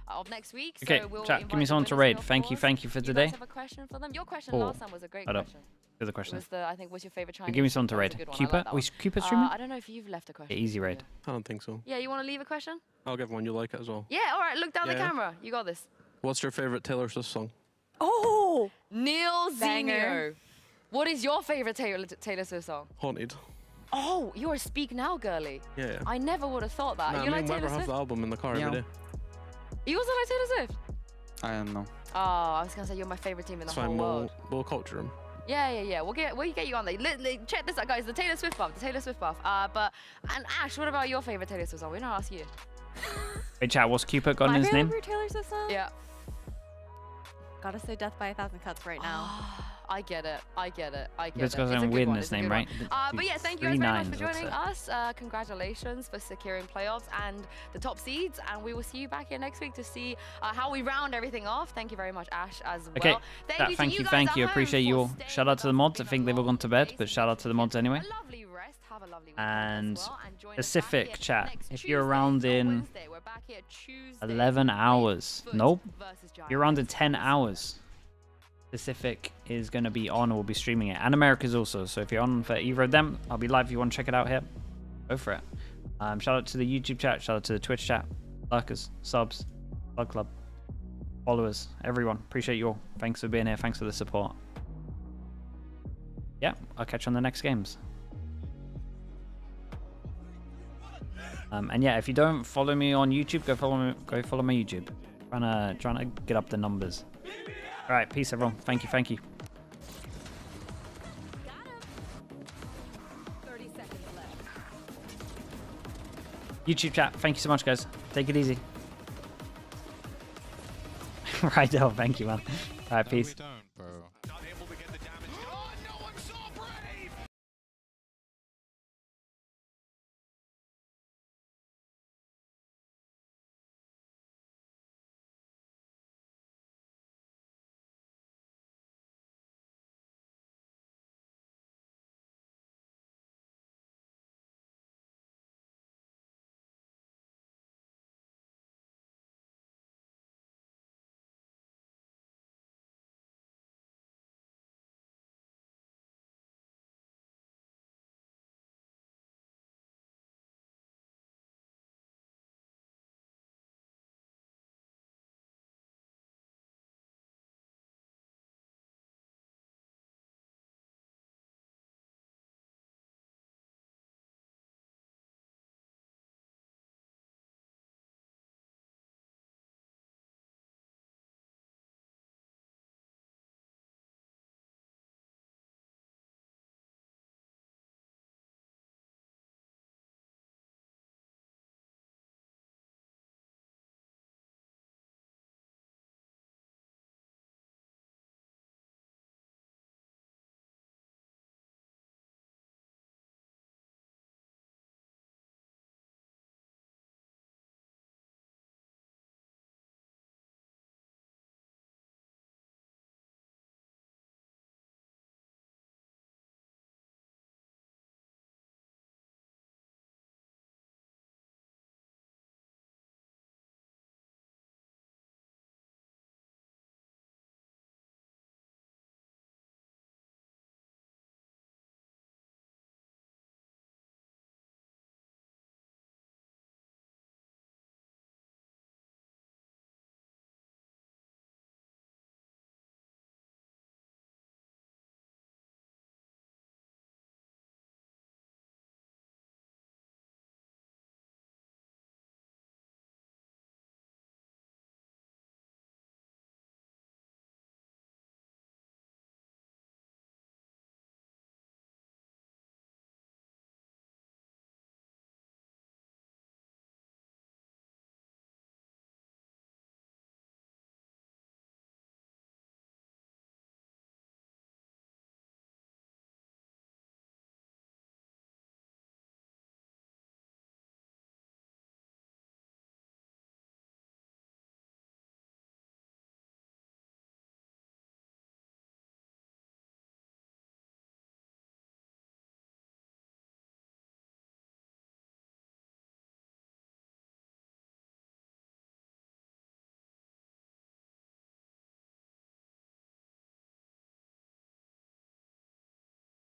of next week. Okay, so we'll chat, give me someone to raid. Thank you for today. You guys have a question for them? Your question last time was a great question. Here's a question. I think, what's your favorite Chinese? Give me someone to raid. Cooper? Are we Cooper streaming? I don't know if you've left a question. Yeah, easy raid. I don't think so. Yeah, you want to leave a question? I'll give one. You like it as well. Yeah, all right. Look down the camera. You got this. What's your favorite Taylor Swift song? Oh! Neil Zinho. What is your favorite Taylor Swift song? Haunted. Oh, you're a Speak Now girly. Yeah. I never would have thought that. Nah, you me like and Taylor Weber Swift? have the album in the car every day. You also like Taylor Swift? I don't know. Oh, I was going to say you're my favorite team in the whole world. We'll culture him. Yeah. We'll get you on there. Check this out, guys. The Taylor Swift buff. And Ash, what about your favorite Taylor Swift song? We're not asking you. Hey, chat, what's Cupid got in his name? My favorite Taylor Swift song? Yeah. Gotta say Death by a Thousand Cuts right now. I get it. It's got something weird in his name, right? But yeah, thank you guys very much for joining us. Congratulations for securing playoffs and the top seeds. And we will see you back here next week to see how we round everything off. Thank you very much, Ash, as well. Okay, thank you. Appreciate you all. Shout out to the mods. I think they've all gone to bed, but shout out to the mods anyway. And Pacific chat, if you're around in 11 hours, nope, you're around in 10 hours. Pacific is going to be on, or will be streaming it, and America's also. So if you're on for either of them, I'll be live if you want to check it out here. Go for it. Shout out to the YouTube chat, shout out to the Twitch chat, lurkers, subs, Bug Club, followers, everyone. Appreciate you all. Thanks for being here. Thanks for the support. Yeah, I'll catch you on the next games. And yeah, if you don't follow me on YouTube, go follow my YouTube. Trying to get up the numbers. All right, peace everyone. Thank you. 30 seconds left. YouTube chat, thank you so much, guys. Take it easy. Right, thank you, man. All right, peace.